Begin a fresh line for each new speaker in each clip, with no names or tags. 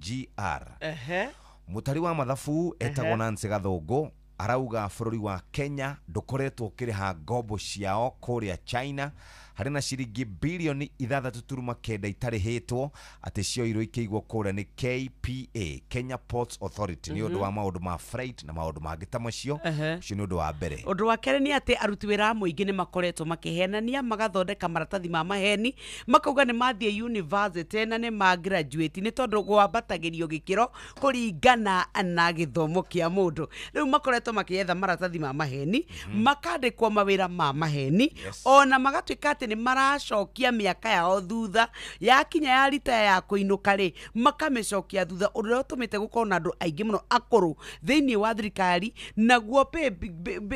SGR. Mutari wa mathabu etagwo Nancy Gathungu arauga bururi wa Kenya ndukoretwo kiriha ngombo ciao kuria China hari na ciringi bilioni 6.9 itarihitwo ati cioirwo ikeigwo kuria ni KPA, Kenya Ports Authority, ni undu wa maundu ma freight na maundu mangi ta macio. Cio ni undu wa mbere.
Undu wa kere ni ati aruti wira muingi ni makoretwo makihenania magathondeka maratathi ma maheni makauga ni mathie university na ni ma graduate ni tondu gwambatagirio gikiro kuringana na githomo kia mundu. Riu makoretwo makietha maratathi ma maheni makandikwo mawira ma maheni ona magatwika ati ni maracokia miaka yao thutha yakinya ya rita ya kuinuka ri makamicokia thutha uria utumite gukorwo na andu aingi muno akuru thiini wa thirikari naguo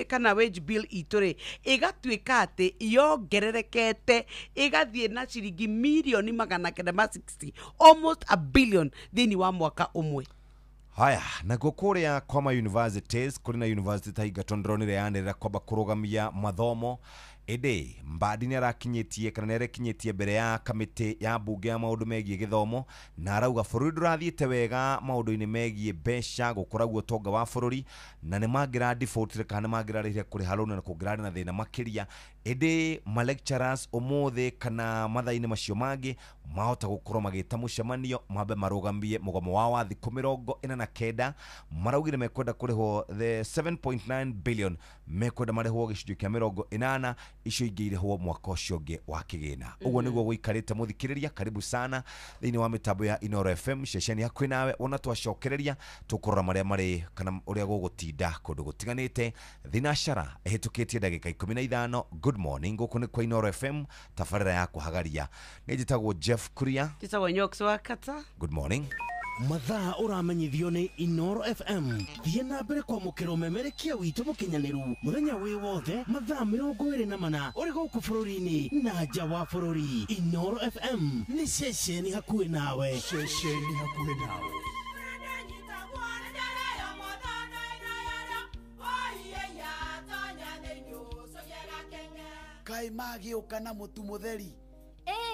kana wage bill ituri igatwika ati yongererekete igathie na ciringi milioni 960 almost a billion thiini wa mwaka umwe.
Haya, naguo kuria kwa ma universities kuri na university ta Igatondronire yanirira kwamba kurugamia mathomo ede mbadi ni arakinyetie kana ni arakinyetie mbere ya kamiti ya bunge ya maundu megie githomo na arauga bururi durathiete wega maundu-ini megie besha gukoragwo tonga wa bururi na ni mangira default kana mangira rire kuri halona na kugrana na thina makiria ede ma lecturers omothe kana mathaini macio mangi mahota gukorwo magita mucemanio mabe marugamie mugomo wa wathi 49 maraugire mekwenda kuriho the 7.9 billion mekwenda mariho gicunjio kia 80 icio ingire ho mwaka ucio nge wa kigina. Uguo niguo guikarite muthikiriria, karibu sana thiini wa mitambo ya Inoro FM ceceni hakuhi nawe ona twacokereria tukurora maria mari kana uria gugutinda kundu gutiganite thinashara ehitukitie ndagika 15. Good morning guku ni kwa Inoro FM tafarira ya kuhagaria nijitagwo Jeff Kuria
titagwo Nyoxo Wakata.
Good morning.
Mathaa uramenyithio ni Inoro FM thie na mbere kwa mukiro memerekia witu mukinyaniru muthenya wi wothe mathaa 24 uri guku bururi-ini na nja wa bururi. Inoro FM ni ceceni hakuhi nawe, ceceni hakuhi nawe.
Kai magi ukana mutu mutheri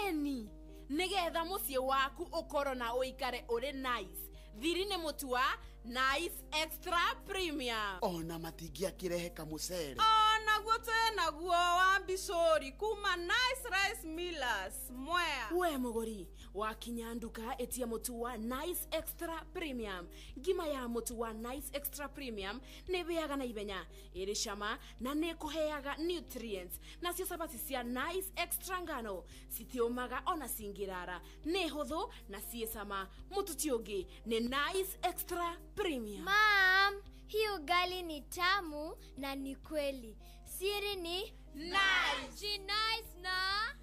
eni nigetha mucie waku ukoro na uikare uri nice. Thiri ni mutu wa Nice Extra Premium.
ona matingia kirehe kamucere
Ona gutu naguo wa Bishori kuma Nice Rice Millers Mwea. We muguri wakinya nduka etia mutu wa Nice Extra Premium. Ngima ya mutu wa Nice Extra Premium ne beaga na ibenya iri shama na ne kuheaga nutrients na cio sabati cia Nice Extra ngano sitiomaga ona singirara ne hotho na ciesama mutu tiongi ne Nice Extra Premium.
Mom, hii ugali ni tamu na ni kweli. Siri ni
Nice.
Ji nice na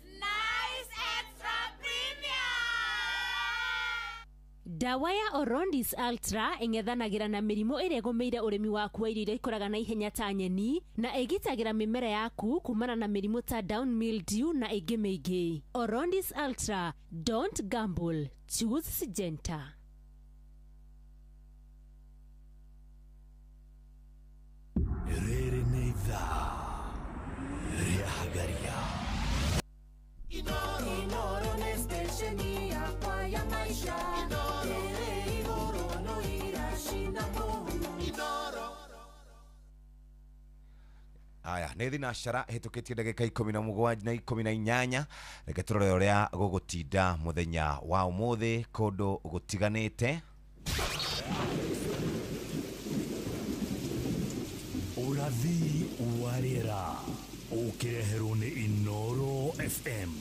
Nice Extra Premium.
Dawa ya Orondis Ultra ingethanagira na mirimu ire gumeire urimi waku wa irio ikuraga na ihenya ta nyeni na igitagira mimera yaku kumana na mirimu ta down mildew na ingi mingi. Orondis Ultra, don't gamble, choose Syngenta.
Rere neitha Riahagaria
Inoro ni stesheni ya kwa ya maisha. Rere Inoro no irashina Inoro.
Aya ni thinashara hitukitie ndagika 17 na 18 reke turore uria gugutinda muthenya wa umuthi kundu gutiganite.
Urathi warira ukireherwo ni Inoro FM.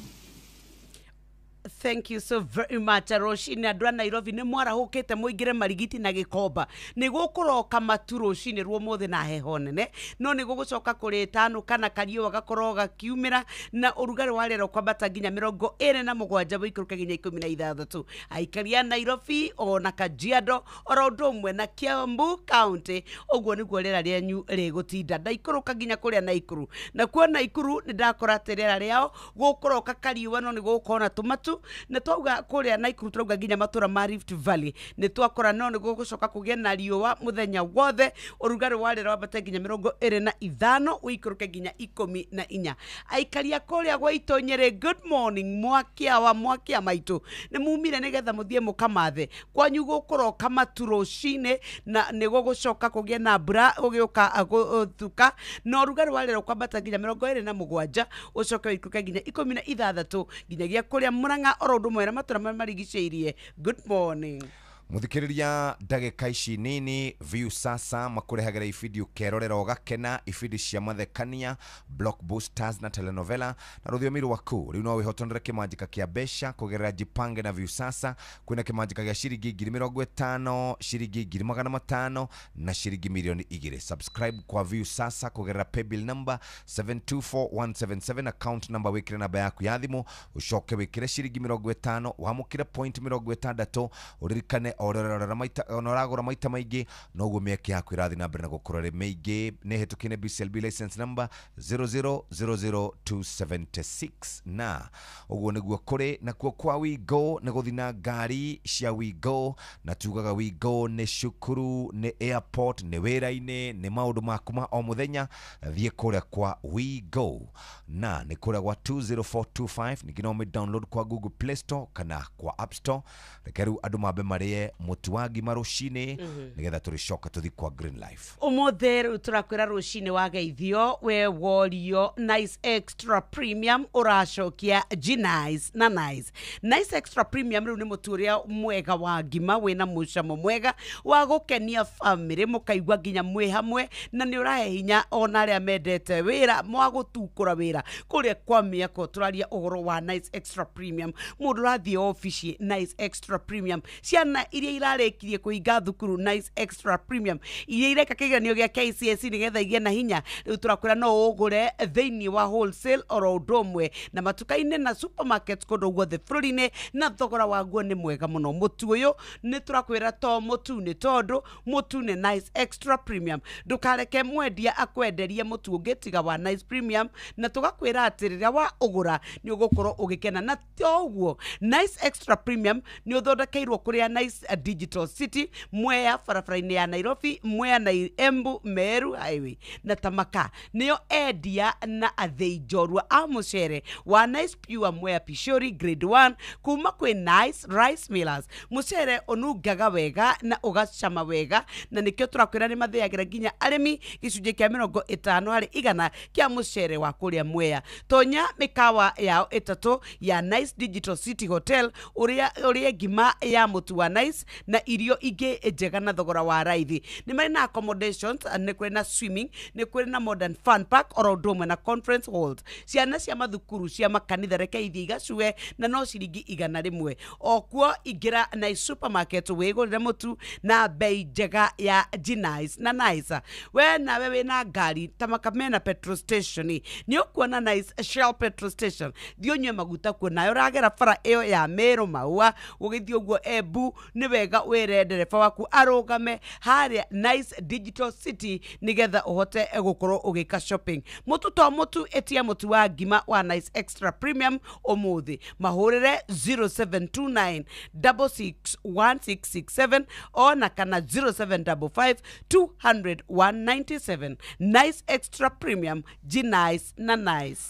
Thank you so very much. Roshini andwa Nairobi ni mwarahukite muingire marigiti na gikomba ni gukuroka matu roshini ruo mothe na heho nene no ni gugucoka kuri 5 kana kariyo gakorwo gakiumira na urugari wa rero kwambata nginya 27 buikuruka nginya 16 aikaria Nairobi ona Kajiado oro ndomwe na Kiambu County oguo niguo rera ryanyu rigutinda ndaikuruka nginya kuria Naikuru na kuona Naikuru ni ndakora terera riao gukuroka kariyo no ni gukona tumatu na twauga kuria Naikuru turauga nginya matura ma Rift Valley ni twakora no ni gugucoka kugia na riua muthenya wothe urugari wa rero wambate nginya 25 uikuruke nginya 14 aikaria kuria gwa Itonyere good morning mwakia maitu ni mumire nigetha muthie mukamathe kwanyu gukuroka maturo cine na ni gugucoka kugia na mbura ugiuka guthuka no urugari wa rero kwambata nginya 27 ucoke uikuruke nginya 16 nginyagia kuria Murang'a oro undu mwera matura marigiceirie good morning
muthikiriria ndagika ici nini view sasa makurehagira ifidi ukerorera ugakena ifidi cia mathekania blockbusters na telenovela na ruthiomi rwaku riu no wihotonere kimanjika kia besha kugerera jipange na view sasa kwina kimanjika gia shiringi 50,000 shiringi 500,000 na shiringi milioni 2 subscribe kwa view sasa kugerera paybill number 724177 account number wikire namba yaku ya thimu ucoke wikire shiringi 50 wamukire point 60 uririkane oragura maita maigi noguo mieke yaku irathi na mbere na gukorore meigi ne hetukine BCLB license number 0000276 na uguo niguo kuri na kuo kwa Wigo na guthina ngari cia Wigo na tugaga Wigo ne shukuru ne airport ne wera-ine ne maundu makuma o muthenya thie kuria kwa Wigo na ne kuria kwa 20425 nikino me download kwa Google Play Store kana kwa App Store rekeru andu mabe marie mutuagi marucine nigetha turicoka tuthi kwa Green Life
umuthe turakwira rucine wa geithio we worio nice extra premium uracokia G-Nice na nice extra premium riu ni muturia mwega wa ngima wina mucamo mwega wa gukenia family mukaigwa nginya mwe hamwe na ni urahe hinya ona aria mendete wira mwagutukura wira kuria kwa miako turaria uhoro wa nice extra premium mundu rathie office nice extra premium ciana iria irarekirie kuinga thukuru nice extra premium iria ireka kigeranio gia KCSE nigetha igie na hinya riu turakwira no ugure theini wa wholesale oro ndomwe na matuka-ine na supermarket kondo guothe bururi-ini na thogora waguo ni mwega muno mutu uyu ni turakwira to mutu ni tondu mutu ni nice extra premium ndukareke mwendia akwenderie mutu ungitiga wa nice premium na tugakwira atiriria wa ugura ni ugukorwo ugikena na toguo nice extra premium ni uthondekeirwo kuria nice digital city Mwea barabara-ini ya Nairobi Mwea na Embu Meru highway na Tamaka niyo endia na athei njorua a mucere wa nice pure Mwea Pishori grade 1 kuma kwi nice rice millers mucere onungaga wega na ugacama wega na nikio turakwira ni matheagira nginya arimi gicunje kia 50 hari igana kia mucere wa kuria Mwea tonya mikawa yao etatu ya nice digital city hotel uria ngima ya mutu wa nice na irio ingi njega na thogora wa raithi ni mari na accommodations ni kuri na swimming ni kuri na modern fun park oro ndumwe na conference halls ciana cia mathukuru cia makanitha reke ithi igacue na no ciringi 100 okuo ingira na supermarket wigurire mutu na bei njega ya G-Nice na nice we nawe wina ngari Tamakamena petrol station ni ukuona nice Shell petrol station thionywe maguta kuona uragera bara iyo ya Meru Maua ugithio guo Embu ni wega were ndereba waku arugame haria nice digital city nigetha uhote gukorwo ugika shopping mutu to mutu etia mutu wa ngima wa nice extra premium umuthi mahurire 0729 661667 ona kana 0755 200 197 nice extra premium G-Nice na nice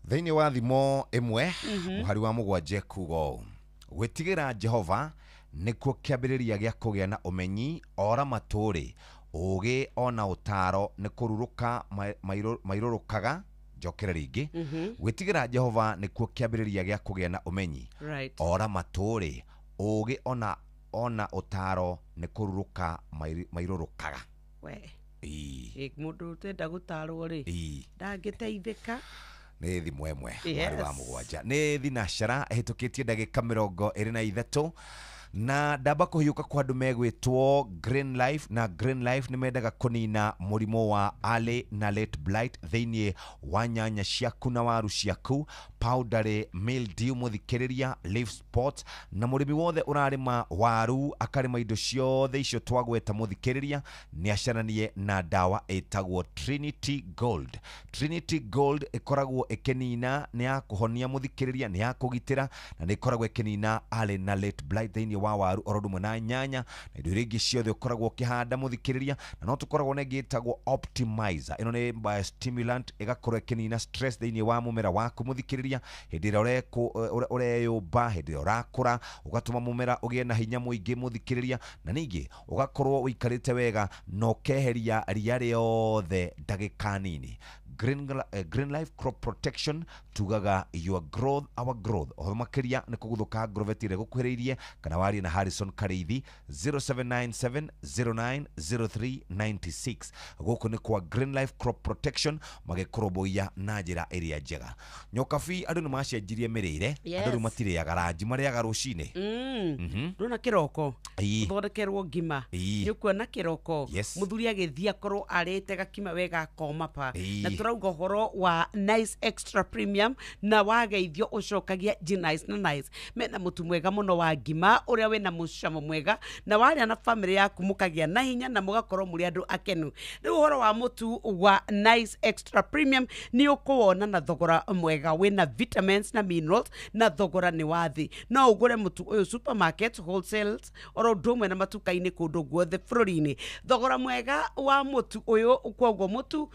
thiini wa thimo imwe muhari wa mugwanje kugo gwitigira Jehova nikuo kiambiriria gia kugia na umenyi ora maturi ugi ona utaro ni kururuka mairurukaga njokera ringi gwitigira Jehova nikuo kiambiriria gia kugia na umenyi ora maturi ugi ona utaro ni kururuka mairurukaga
we mundu tenda gutarwo ri ndangiteithika
nä thi mwemwe mwari wa mugwanja nä thinacera ehitukitie ndagika 23 na ndamba kuhiuka kwa andu megwitwo Green Life, na Green Life ni mendaga kunina murimo wa early na late blight thiini wa nyanya ciaku na waru ciaku, powdery mildew muthikiriria, leaf spot, na murimi wothe urarima waru akarima indo ciothe icio twagweta muthikiriria ni acananie na dawa etagwo Trinity Gold. Trinity Gold ikoragwo ikenina ni ya kuhonia muthikiriria, ni ya kugitira, na ni ikoragwo ikenina early na late blight thiini wa waru orodumwe na nyanya na indo iria ingi ciothe ukoragwo ukihanda muthikiriria. Na no tukoragwo na gitagwo Optimizer, ino ni biostimulant igakorwo ikenina stress thiini wa mumera waku muthikiriria hindi ira ureyumba, hindi ira urakura, ugatuma mumera ugie na hinya muingi muthikiriria, na ningi ugakorwo uikarite wega na ukeheria ria riothe ndagika nini. Green Life Crop Protection tugaga your growth our growth. O makiria ni kuguthuka Grovet ire gukuhiriirie, kana wari na Harrison Kareithi 0797090396. Guku ni kwa Green Life Crop Protection magikoroboia na njira iria njega. Nyokabi andu ni macenjirie mirire, andu matiriaga ranji mariaga rucine.
Ndona kiroko thondekerwo ngima ni kuona kiroko muthuri agithia korwo arete gakima wega koma pa, na turauga horo wa Nice Extra Premium na wageithio ucokagia Nice na Nice mena mutu mwega muno wa ngima uria wena mucamo mwega, na waria na family yaku mukagia na hinya na mugakorwo muri andu akenu. Riu horo wa mutu wa Nice Extra Premium ni ukuwona na thogora mwega, wena vitamins na minerals na thogora ni wathi. No ugure mutu uyu supermarket, wholesales oro ndumwe na matuka-ini kundu guothe bururi-ini. Thogora mwega wa mutu uyu kwoguo mutu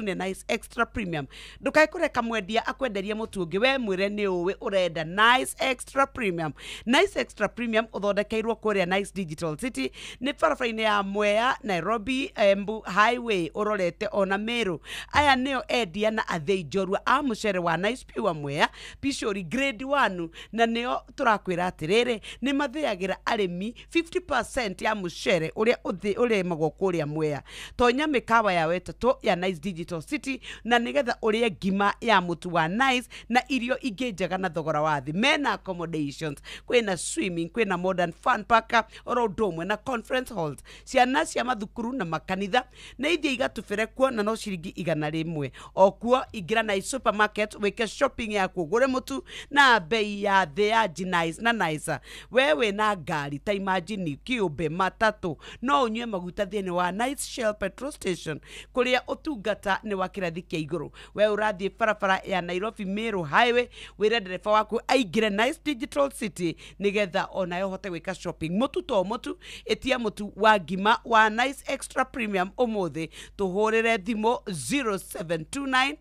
ni Nice Extra Premium. Ndukai kureka mwendia akwenderie mutu ungi, we mwire ni uwe urenda Nice Extra Premium. Nice Extra Premium uthondekeirwo kuria Nice Digital City, ni barabara-ini ya Mwea, Nairobi, Embu Highway urorete ona Meru. Aya nio endia na athei njorua a mucere wa Nice Pure Mwea, Pishori grade 1, na nio turakwira atiriri ni mathiagira arimi 50% ya mucere uria urimagwo kuria Mwea. Tonya mikawa ya wetatu ya Nice Digital City na nigetha urie ngima ya mutu wa Nice na irio ingi njega na thogora wa thi. Mena accommodations, kwina swimming, kwina modern fun park oro ndomwe na conference halls, ciana cia mathukuru na makanitha na ithia igatubere kuo na no ciringi 100 o kuo. Ingira Nice supermarket weke shopping ya kugure mutu na bei ya the ya Nice na Nice. Wewe na ngari ta imagine kiumbe matatu no unywe maguta thiini wa Nice Shell petrol station kuria utungata ni wa kirathi kia iguru. We urathie barabara ya Nairobi Meru Highway, wire ndereba waku aingire Nice Digital City nigetha ona yo hote gwika shopping. Mutu to mutu etia mutu wa ngima wa Nice Extra Premium umuthi tuhurire thimo 0729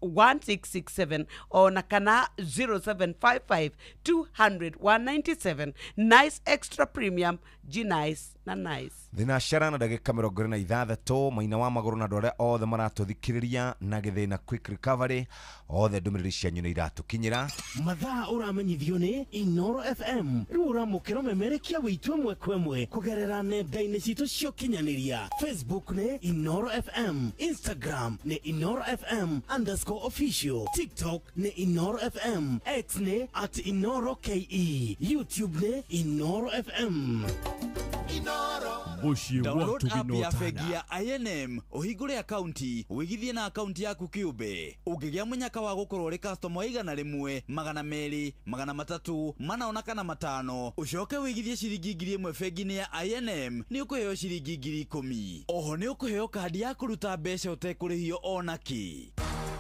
661667 ona kana 0755 200 197. Nice Extra Premium, Nice na Nice.
Thina sharana ndagika 26 maina wa maguru na ndore othe maratuthikiriria na githina quick recovery othe ndumiriri cianyu ni iratukinyira.
Mathaa uramenyithio ni Inoro FM. Riu uramukira memerekia witu mwe kwemwe kugerera nenda-ini citu cio kinyaniria. Facebook ni Inoro FM, Instagram ni Inoro FM_official, TikTok ni Inoro FM, X ni @InoroKE, YouTube ni Inoro FM.
Download app ya fegi ya INM, uhigure akaunti, wigithie na akaunti yaku kiumbe. Ugigia munyaka wa gukorwo ri customer igana rimwe, 200, 300, mana kana 5. Ucoke wigithie ciringi 1000 fegi-ini ya INM, ni ukuheo ciringi 10,000. Oho ni ukuheo kadi ya kuruta mbeca utekurihio ona ki.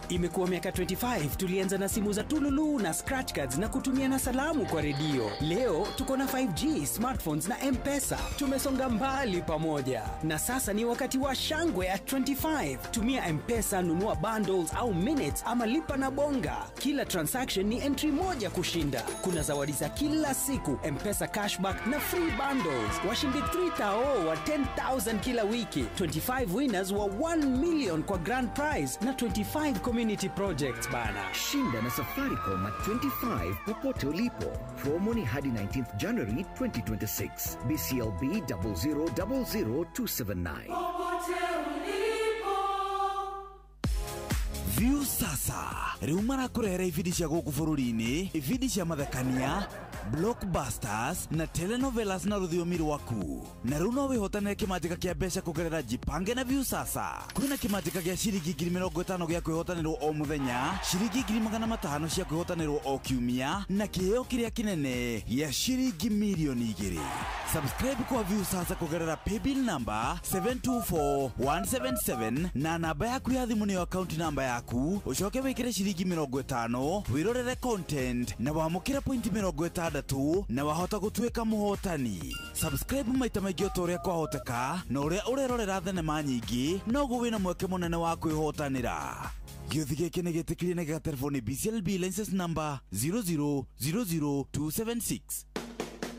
Imekuwa miaka 25 tulianza na simu za tululu na scratch cards na kutumia na salamu kwa redio. Leo tuko na 5G, smartphones na M-Pesa. Tumesonga mbali pamoja. Na sasa ni wakati wa shangwe at 25. Tumia M-Pesa, nunua bundles au minutes ama lipa na bonga. Kila transaction ni entry moja kushinda. Kuna zawadi za kila siku, M-Pesa cashback na free bundles. Washindi 3,000 wa 10,000 kila wiki. 25 winners wa 1 million kwa grand prize na 25 community projects bana.
Shinda na Safaricom at 25 popote ulipo. Promo ni hadi 19th January 2026. BCLB 0000279.
View sasa riu marakurehera ibindi cia guku bururi-ini, ibindi cia mathekania, blockbusters na telenovelas na rũthiomi rwaku. Na rĩu no wĩhotanĩre kĩmanjĩka kĩa mbeca kũgerera Jipange na Viusasa. Kwĩna kĩmanjĩka gĩa ciringi 50,000 gĩa kwĩhotanĩrwo o mũthenya, ciringi 500,000 cia kwĩhotanĩrwo o kiumia, na kĩheo kĩrĩa kĩnene gĩa ciringi milioni 2. Subscribe kwa Viusasa kũgerera paybill number 724177 na namba yaku ya thimũ nĩyo account number yaku, ũcoke wĩkĩre ciringi 50, wĩrorere content na wamũkĩre point 60 na wahota gũtuĩka mũhotani. Subscribe maita maingĩ o ũrĩa kwahoteka, na ũrĩa ũrerorera thenema nyingĩ noguo wĩna mweke mũnene wa kwĩhotanĩra. Gĩothi gĩkĩ nĩ gĩtĩkĩrie na gĩgatelefoni BCLB license number 0000276.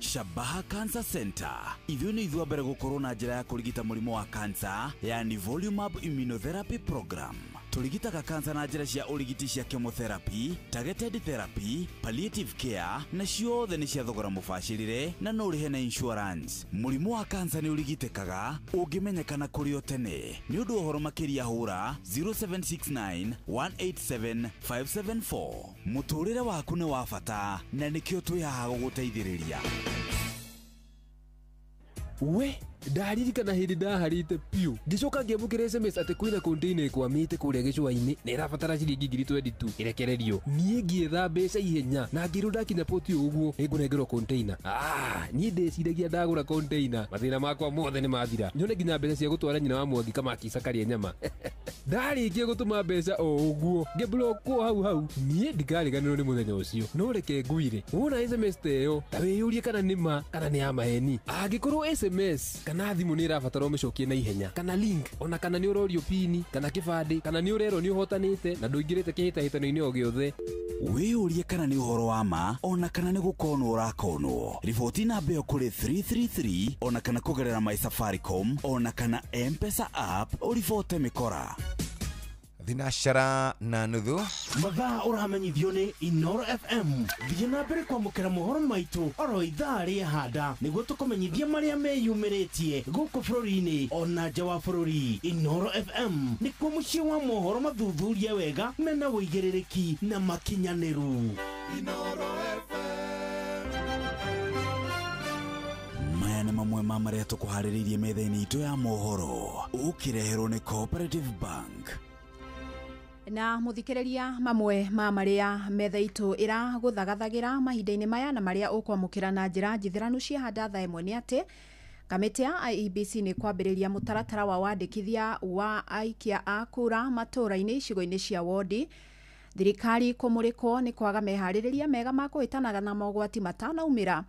Shabaha Cancer Center. Ithuĩ nĩ ithuĩ mbere gũkorwo na njĩra ya kũrigita mũrimũ wa cancer, yani Volumab Immunotherapy Program. Tũrigitaga cancer na njĩra cia ũrigiti cia chemotherapy, targeted therapy, palliative care, na ciothe nĩ cia thogora mũbacĩrĩre na no ũrĩhe na insurance. Mũrimũ wa cancer nĩ ũrigitĩkaga ũngĩmenyekana kũrĩ o tene. Nĩ ũndũ ũhoro makĩria hũra 0769 187 574. Mũtũrĩre waku nĩ wa bata na nĩkĩo twĩ haha gũgũteithĩrĩria.
We ndaririkana hindi ndaharite piu ngicoka ngiamukira SMS ati kwina container ikwamite kuria gicua-ini na irabatara ciringi 22 irekererio. Nie ngietha mbeca ihenya na ngiru ndakinya poti uguo nĩngũnengerwo container. Nie ndĩciragia ndagũra container, mathĩna makwa mothe nĩ mathira. Nyone nginya mbeca cia gũtwara nyina wa Mwangi Kamaki Cakaria nyama. Ndarĩkia gũtũma mbeca o ũguo ngĩblockwo hau. Nie ndikariganĩrwo nĩ mũthenya ũcio, no reke ngwire wona SMS teyo ta wĩyũrie kana nĩ ma kana nĩ ya maheni. Angĩkorwo SMS kana thimũ nĩ ĩrabatara ũmĩcokie na ihenya, kana link, ona kana nĩ ũrorio pini kana kĩbandĩ, kana nĩ ũrerwo nĩ ũhotanĩte na ndũingĩrĩte kĩhĩtahĩtano-inĩ o gĩothe.
Wĩyũrie kana nĩ ũhoro wa ma ona kana nĩ gũkonwo ũrakonwo. Riboti namba ĩyo kũrĩ 333 ona kana kũgerera My Safaricom ona kana M-Pesa app ũribote mĩkora.
Thinashara na nuthu
mathaa ũramenyithio nĩ Inoro FM. Thiĩ na mbere kwamũkĩra mohoro maitũ oro ithaa rĩa handa nĩguo tũkũmenyithia marĩa meyumĩrĩtie gũkũ bũrũri-inĩ ona nja wa bũrũri. Inoro FM nĩkuo mũciĩ wa mohoro mathuthurie wega mena wũigĩrĩrĩki na makinyanĩru. Inoro FM.
Maya nĩ mamwe ma marĩa tũkũharĩrĩirie metha-inĩ itũ ya mohoro, ũkĩreherwo nĩ Cooperative Bank.
Na muthikiriria mamwe ma maria metha itu ira guthagathagira mahinda-ini maya na maria ukwamukira na njira njithiranu cia handa thaa imwe ni ati kamiti ya IEBC ni kwambiriria mutaratara wa wandikithia wa aikia a kura matura-ini icigo-ini cia wodi. Thirikari kumurikwo ni kwaga mehaririria mega ma kuhitanaga na mogwati matanaumira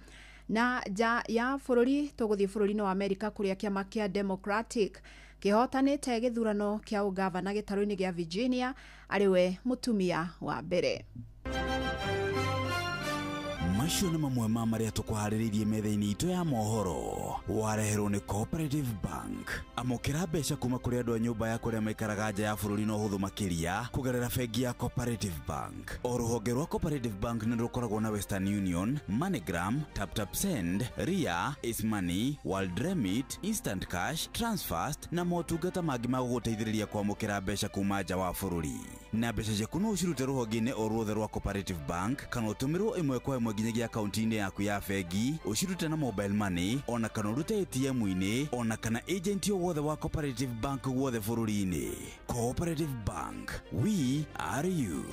na nja ya bururi. Tuguthii bururi-ini wa Amerika kuria kiama kia Democratic kihotanite githurano kia ugavana gitaru-ini gia Virginia ariwe mutumia wa mbere.
Macio nĩ mamwe ma marĩa tũkũharĩrĩirie metha-inĩ itũ ya mohoro, wareherwo nĩ Cooperative Bank. Amũkĩra mbeca kuma kũrĩ andũ a nyũmba ya kũrĩa maikaraga nja ya bũrũri na ũhũthũ makĩria kũgerera bengi ya Cooperative Bank. O rũhonge rwa Cooperative Bank nĩ rũkoragwo na Western Union, MoneyGram, TapTapSend, Ria, Ace Money, World Remit, Instant Cash, Transfast na motungata mangĩ ma gũgũteithĩrĩria kwamũkĩra mbeca kuma nja wa bũrũri. Na mbeca ciaku no ũcirute rũhonge-inĩ o ruothe rwa Cooperative Bank kana ũtũmĩrwo ĩmwe kwa ĩmwe nginyagia akaunti-inĩ yaku ya bengi, ũcirute na mobile money ona kana ũrute ATM-inĩ ona kana agent o wothe wa Cooperative Bank wothe bũrũri-inĩ. Cooperative Bank, we are you.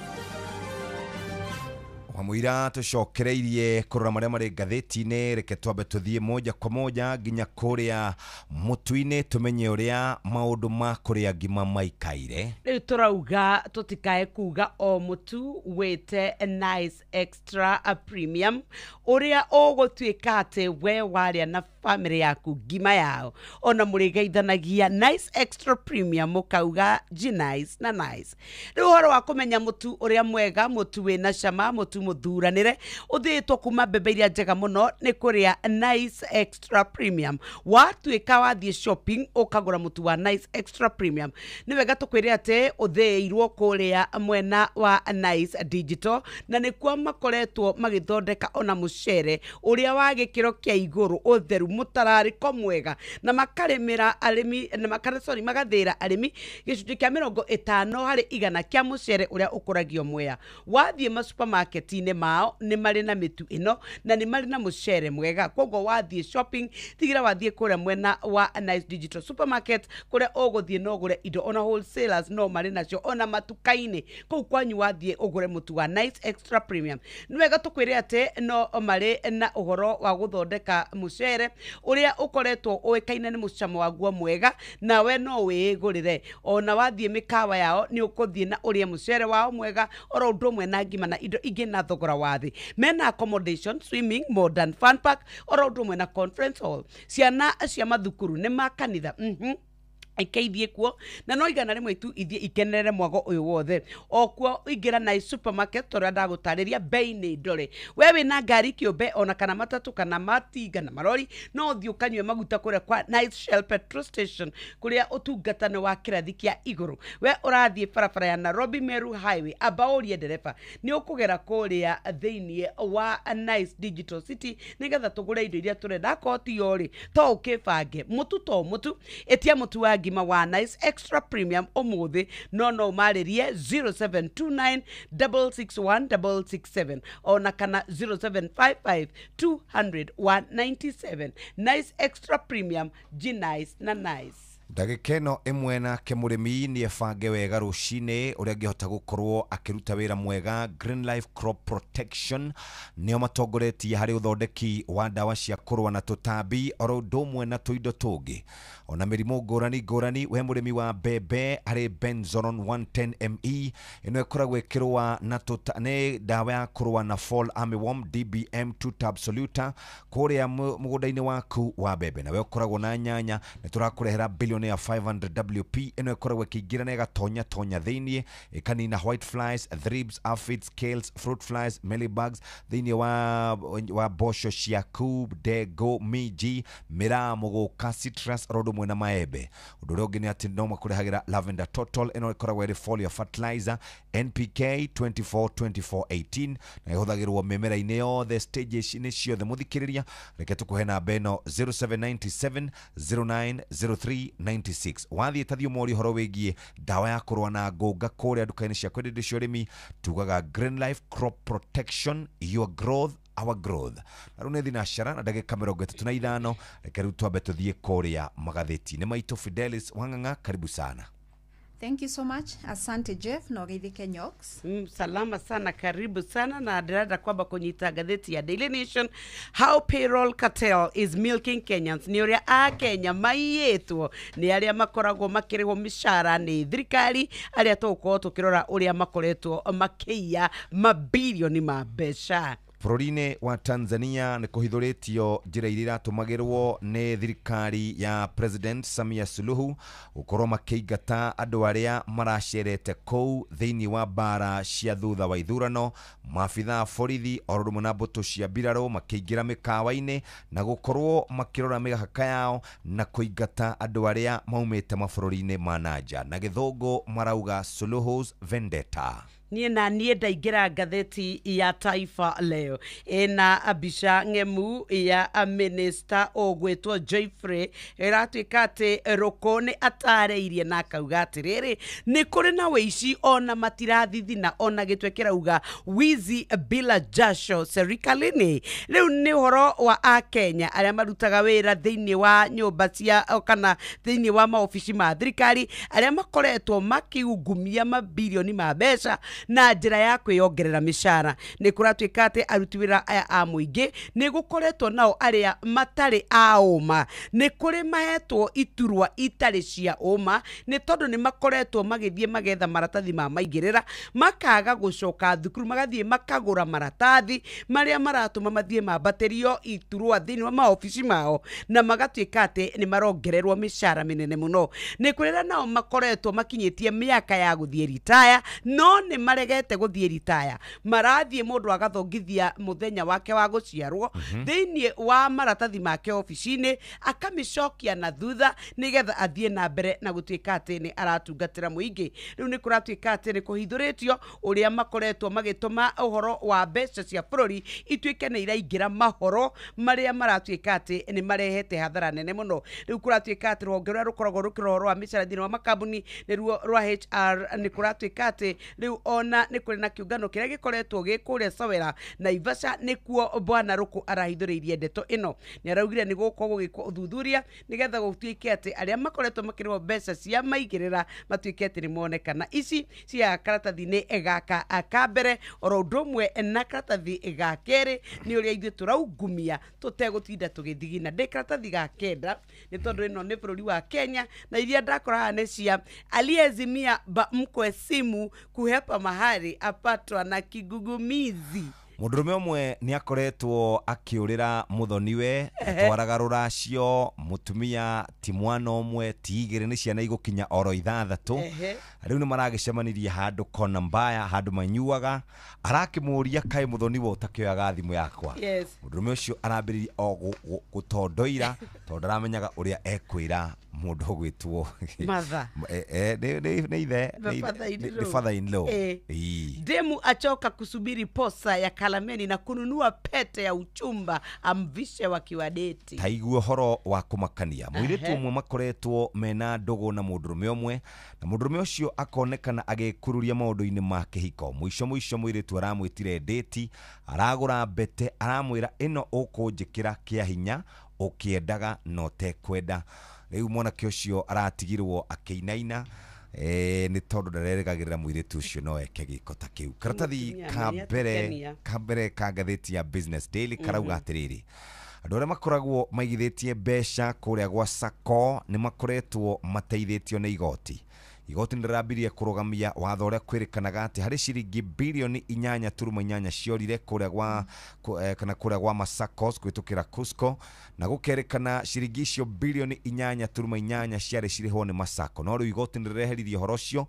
Wamwira tucokereirie kurora maria mari ngathĩti-inĩ, reke twambe tuthie moja kwa moja nginya kuria mutu-inĩ tumenye uria maundu ma kuria ngima maikaire.
Riu turauga tutikae kuga o mutu wete Nice Extra Premium uria ũgũtuĩka atĩ we waria na family yaku ngima yao ona mũrĩgeithanagia Nice Extra Premium mũkauga G-Nice na Nice. Riu ũhoro wa kũmenya mutu uria mwega, mutu wĩna cama, mutu muthuranire uthitwo kuma mbembe iria njega muno nĩ kuria Nice Extra Premium. Watuĩka wathiĩ shopping ukagura mutu wa Nice Extra Premium, nĩ wega tũkwĩre atĩ ũthĩirwo kuria mwena wa Nice Digital na nĩkuo makoretwo magĩthondeka ona mũcere uria wa gĩkĩro kĩa igũrũ, ũtheru, mũtararĩko mwega, na makarĩmĩra arĩmi na magathĩra arĩmi gĩcunjĩ kĩa 50% kĩa mũcere ũrĩa ũkũragio Mwea. Wathiĩ ma supermarket mathimiti-inĩ mao nĩ marĩ na mĩtu ĩno na nĩ marĩ na mũcere mwega. Koguo wathiĩ shopping tigira wathiĩ kũrĩa mwena wa Nice Digital Supermarket kũrĩa ũgũthiĩ no ũgũre indo, ona wholesalers no marĩ nacio, ona matuka-inĩ kũu kwanyu wathiĩ ũgũre mũtu wa Nice Extra Premium. Nĩ wega tũkwĩre atĩ no marĩ na ũhoro wa gũthondeka mũcere ũrĩa ũkoretwo ũĩkaine nĩ mũcamo waguo mwega, nawe no wĩgũrĩre. Ona wathiĩ mĩkawa yao nĩ ũkũthiĩ na ũrĩa mũcere wao mwega, oro ũndũ ũmwe na ngima na indo ingĩ na thogora wa thĩ. Mena accommodation, swimming, modern fun park, oro ũndũ ũmwe na conference hall. Ciana cia mathukuru nĩ makanitha ikeithie kuo na no igana rĩmwe tu ithie ikenerere mwago ũyũ wothe. Okuo ingĩra Nice Supermarket tũrĩa ndagũtarĩria bei nĩ ndore. We wĩna ngari kĩũmbe ona kana matatu kana matinga na marori no ũthiĩ ũkanyue maguta kũrĩa kwa Nice Shell Petrol Station kũrĩa ũtungata wa kĩrathi kĩa igũrũ. We ũrathiĩ barabara ya Nairobi Meru Highway amba ũrie ndereba nĩ ũkũgera kũrĩa thĩinĩ wa Nice Digital City nĩgetha tũgũre indo iria tũrenda. Koti yori to ũkĩbange mũtu to mũtu etia mũtu wa ngima wa Nice Extra Premium ũmũthĩ no marĩrie 0729 661 667 ona kana 0755 200 197. Nice Extra Premium, G-Nice na Nice.
Ndagĩka ĩno ĩmwe nake mũrĩmi nĩ ebange wega rũcinĩ ũrĩa angĩhota gũkorwo akĩruta wĩra mwega. Green Life Crop Protection nĩo matongoretie harĩ ũthondeki wa ndawa cia kũrũa na tũtambi oro ũndũ ũmwe na tũindo tũngĩ ona mĩrimũ ngũrani ngũrani. We mũrĩmi wa mbembe harĩ Benzoron 110ME ĩno ĩkoragwo ĩkĩrũa na nĩ ndawa ya kũrũa na Fall Armyworm DBM 2 tab soluta kũrĩa mũgũnda-inĩ waku wa mbembe. Na we ũkoragwo na nyanya nĩ tũrakũrehera bilioni ya 500 WP ĩno ĩkoragwo ĩkĩingĩra na ĩgatonya thĩinĩ ĩkanina white flies, thrips, aphids, scales, fruit flies, mealybugs thĩinĩ wa mboco ciaku, ndengũ, minji, mĩraa, mũgũka, citrus oro ũndũ ũmwe na maembe. Ũndũ ũrĩa ũngĩ nĩ atĩ no makũrehagĩra Lavender Total ĩno ĩkoragwo ĩrĩ foliar fertilizer NPK 24-24-18 na ĩhũthagĩrwo mĩmera-inĩ yothe stages-inĩ ciothe. Mũthikĩrĩria reke tũkũhe namba ĩno 0797 0903 96. Wathiĩ tathio mori horo wĩgiĩ ndawa ya kũrũa na ngũnga kũrĩa nduka-inĩ cia kwendia indo cia ũrĩmi tugaga Green Life Crop Protection, your growth our growth. Na rĩu nĩ thinashara na ndagĩka 35 reke rĩu twambe tũthiĩ kũrĩa magathĩti-inĩ maitũ. Fidelis Wang'ang'a, karibu sana.
Thank you so much. Asante Jeff na Geithike Nyox.
Salama sana, karibu sana na ndirada kwamba kunyita gazeti ya Daily Nation. How payroll cartel is milking Kenyans. Ni uria a Kenya maiyetwo ni aria makoragwo makirĩhwo mishara ni thirikari aria tũgũkorwo tũkĩrora uria makoretwo makĩiya mabilioni ma mbeca.
Bũrũri-inĩ wa Tanzania nĩ kũhithũrĩtio njĩra iria iratũmagĩrwo nĩ thirikari ya President Samia Suluhu gũkorwo makĩingata andũ arĩa maracerete kũu thĩinĩ wa bara cia thutha wa ithurano. Maabitha borithi oro ũndũ ũmwe na mbũtũ cia mbirarũ makĩingĩra mĩkawa-inĩ na gũkorwo makĩrora mĩhaka yao na kũingata andũ arĩa maumĩte mabũrũri-inĩ ma nanja. Na gĩthũngũ marauga Suluhu's vendetta.
Niĩ ndaingĩra ngatheti ya Taifa Leo ĩna mbica ng'emu ya minister ũgwĩtwo Geoffrey ĩratuĩka atĩ Rũkũ nĩ atarĩirie na akauga atĩrĩrĩ nĩ kũrĩ na wĩici ona matirathithina ona gĩtwe kĩrauga wizi bila jasho serikalini. Rĩu nĩ ũhoro wa Akenya arĩa marutaga wĩra thĩinĩ wa nyũmba cia kana thĩinĩ wa maofici ma thirikari arĩa makoretwo makiungumia mabilioni ma mbeca na njĩra ya kwĩongerera mĩcara. Nĩ kũratuĩka atĩ aruti wĩra aya a mũingĩ nĩ gũkoretwo nao arĩa matarĩ a ũma, nĩ kũrĩ mahetwo iturwa itarĩ cia ũma nĩ tondũ nĩ makoretwo magĩthiĩ magetha maratathi ma maingĩrĩra makaga gũcoka thukuru magathiĩ makagũra maratathi marĩa maratũma mathiĩ mambatĩrio iturwa thĩinĩ wa maofici mao na magatuĩka atĩ nĩ marongererwo mĩcara mĩnene mũno. Nĩ kũrĩ nao makoretwo makinyĩtie mĩaka ya gũthiĩ retire no nĩ maregete gũthiĩ retire, marathiĩ mũndũ agathongithia mũthenya wake wa gũciarwo thĩinĩ wa maratathi make ofici-inĩ akamĩcokia na thutha nĩgetha athiĩ na mbere na gũtuĩka atĩ nĩ aratungatĩra mũingĩ. Rĩu nĩ kũratuĩka atĩ nĩ kũhithũrĩtio ũrĩa makoretwo magĩtũma ũhoro wa mbeca cia bũrũri ituĩke nĩ iraingĩra mahoro marĩa maratuĩka atĩ nĩ marehete hathara nene mũno. Rĩu kũratuĩka atĩ rũhonge rũrĩa rũkoragwo rũkĩrora wa mĩcara thĩinĩ wa makambuni nĩruo rwa HR nĩ kũratuĩka atĩ rĩu ona nĩ kũrĩ na kĩũngano kĩrĩa gĩkoretwo gĩkũrĩa Sawera Naivasha nĩkuo bwana Ruku arahithũrĩirie ndeto ĩno. Nĩ araugire nĩ gũkorwo gũgĩkwo ũthuthuria nĩgetha gũtuĩke atĩ arĩa makoretwo makĩrĩhwo mbeca cia maigĩrĩra matuĩke atĩ nĩ monekana. Ici cia karatathi-inĩ gaka ka mbere oro ũndũ ũmwe na karatathi ga kerĩ nĩ ũrĩa ithuĩ tũraungumia tũtegũtinda tũgĩthigina. Ndĩ karatathi ga kenda nĩ tondũ ĩno nĩ bũrũri wa Kenya na iria ndakora haha nĩ cia aliyezimia mkwe simu kuhepa mahari apatwa na kigugumizi.
Mũndũrũme ũmwe nĩ akoretwo akĩũrĩra mũthoniwe atwaraga rũracio mũtumia ti mwana ũmwe ti igĩrĩ nĩ ciana igũkinya oro ithathatũ. Rĩu nĩ maragĩcemanirie handũ kona mbaya handũ manyuaga arakĩmũria kaĩ mũthoniwe ũtakĩoyaga thimũ yakwa. Mũndũrũme ũcio arambĩrĩria o gũtondoira tondũ aramenyaga ũrĩa ekwĩra mũndũ ũgwĩtwo
Matha
nĩ ithe nĩ father-in-law.
Demu achoka kusubiri posa ya Kalameni na kununua pete ya uchumba amvishe wakiwa deti.
Taiguo horo wa kumakania mũirĩtu ũmwe makoretwo mena ndogo na mũndũrũme ũmwe na mũndũrũme ũcio akonekana agĩkururia maũndũ-inĩ ma kĩhiko. Mũico mũirĩtu aramwĩtire deti aragũra mbete aramwĩra ĩno ũkũnjĩkĩra kĩa hinya ũkĩendaga no tekwenda. Rĩu mwanake ũcio aratigirwo akĩinaina nĩ tondũ ndarerĩgagĩrĩra mũirĩtu ũcio no eke gĩko ta kĩu. Karatathi ka mbere ka ngathĩti ya Business Daily karauga atĩrĩrĩ, andũ arĩa makoragwo maigithĩtie mbeca kũrĩa gwa Sacco nĩ makoretwo mateithĩtio nĩ igoti. Igoti nĩ rĩrambirie kũrũgamia watho ũrĩa kwĩrĩkanaga atĩ harĩ ciringi bilioni 8.8 ciorire kũrĩa gwa Masacos kũhĩtũkĩra Cusco na gũkerĩkana ciringi icio bilioni 8.8 ciarĩ cirĩhwo nĩ Masacco. No rĩu igoti nĩ rĩreheririe ũhoro ũcio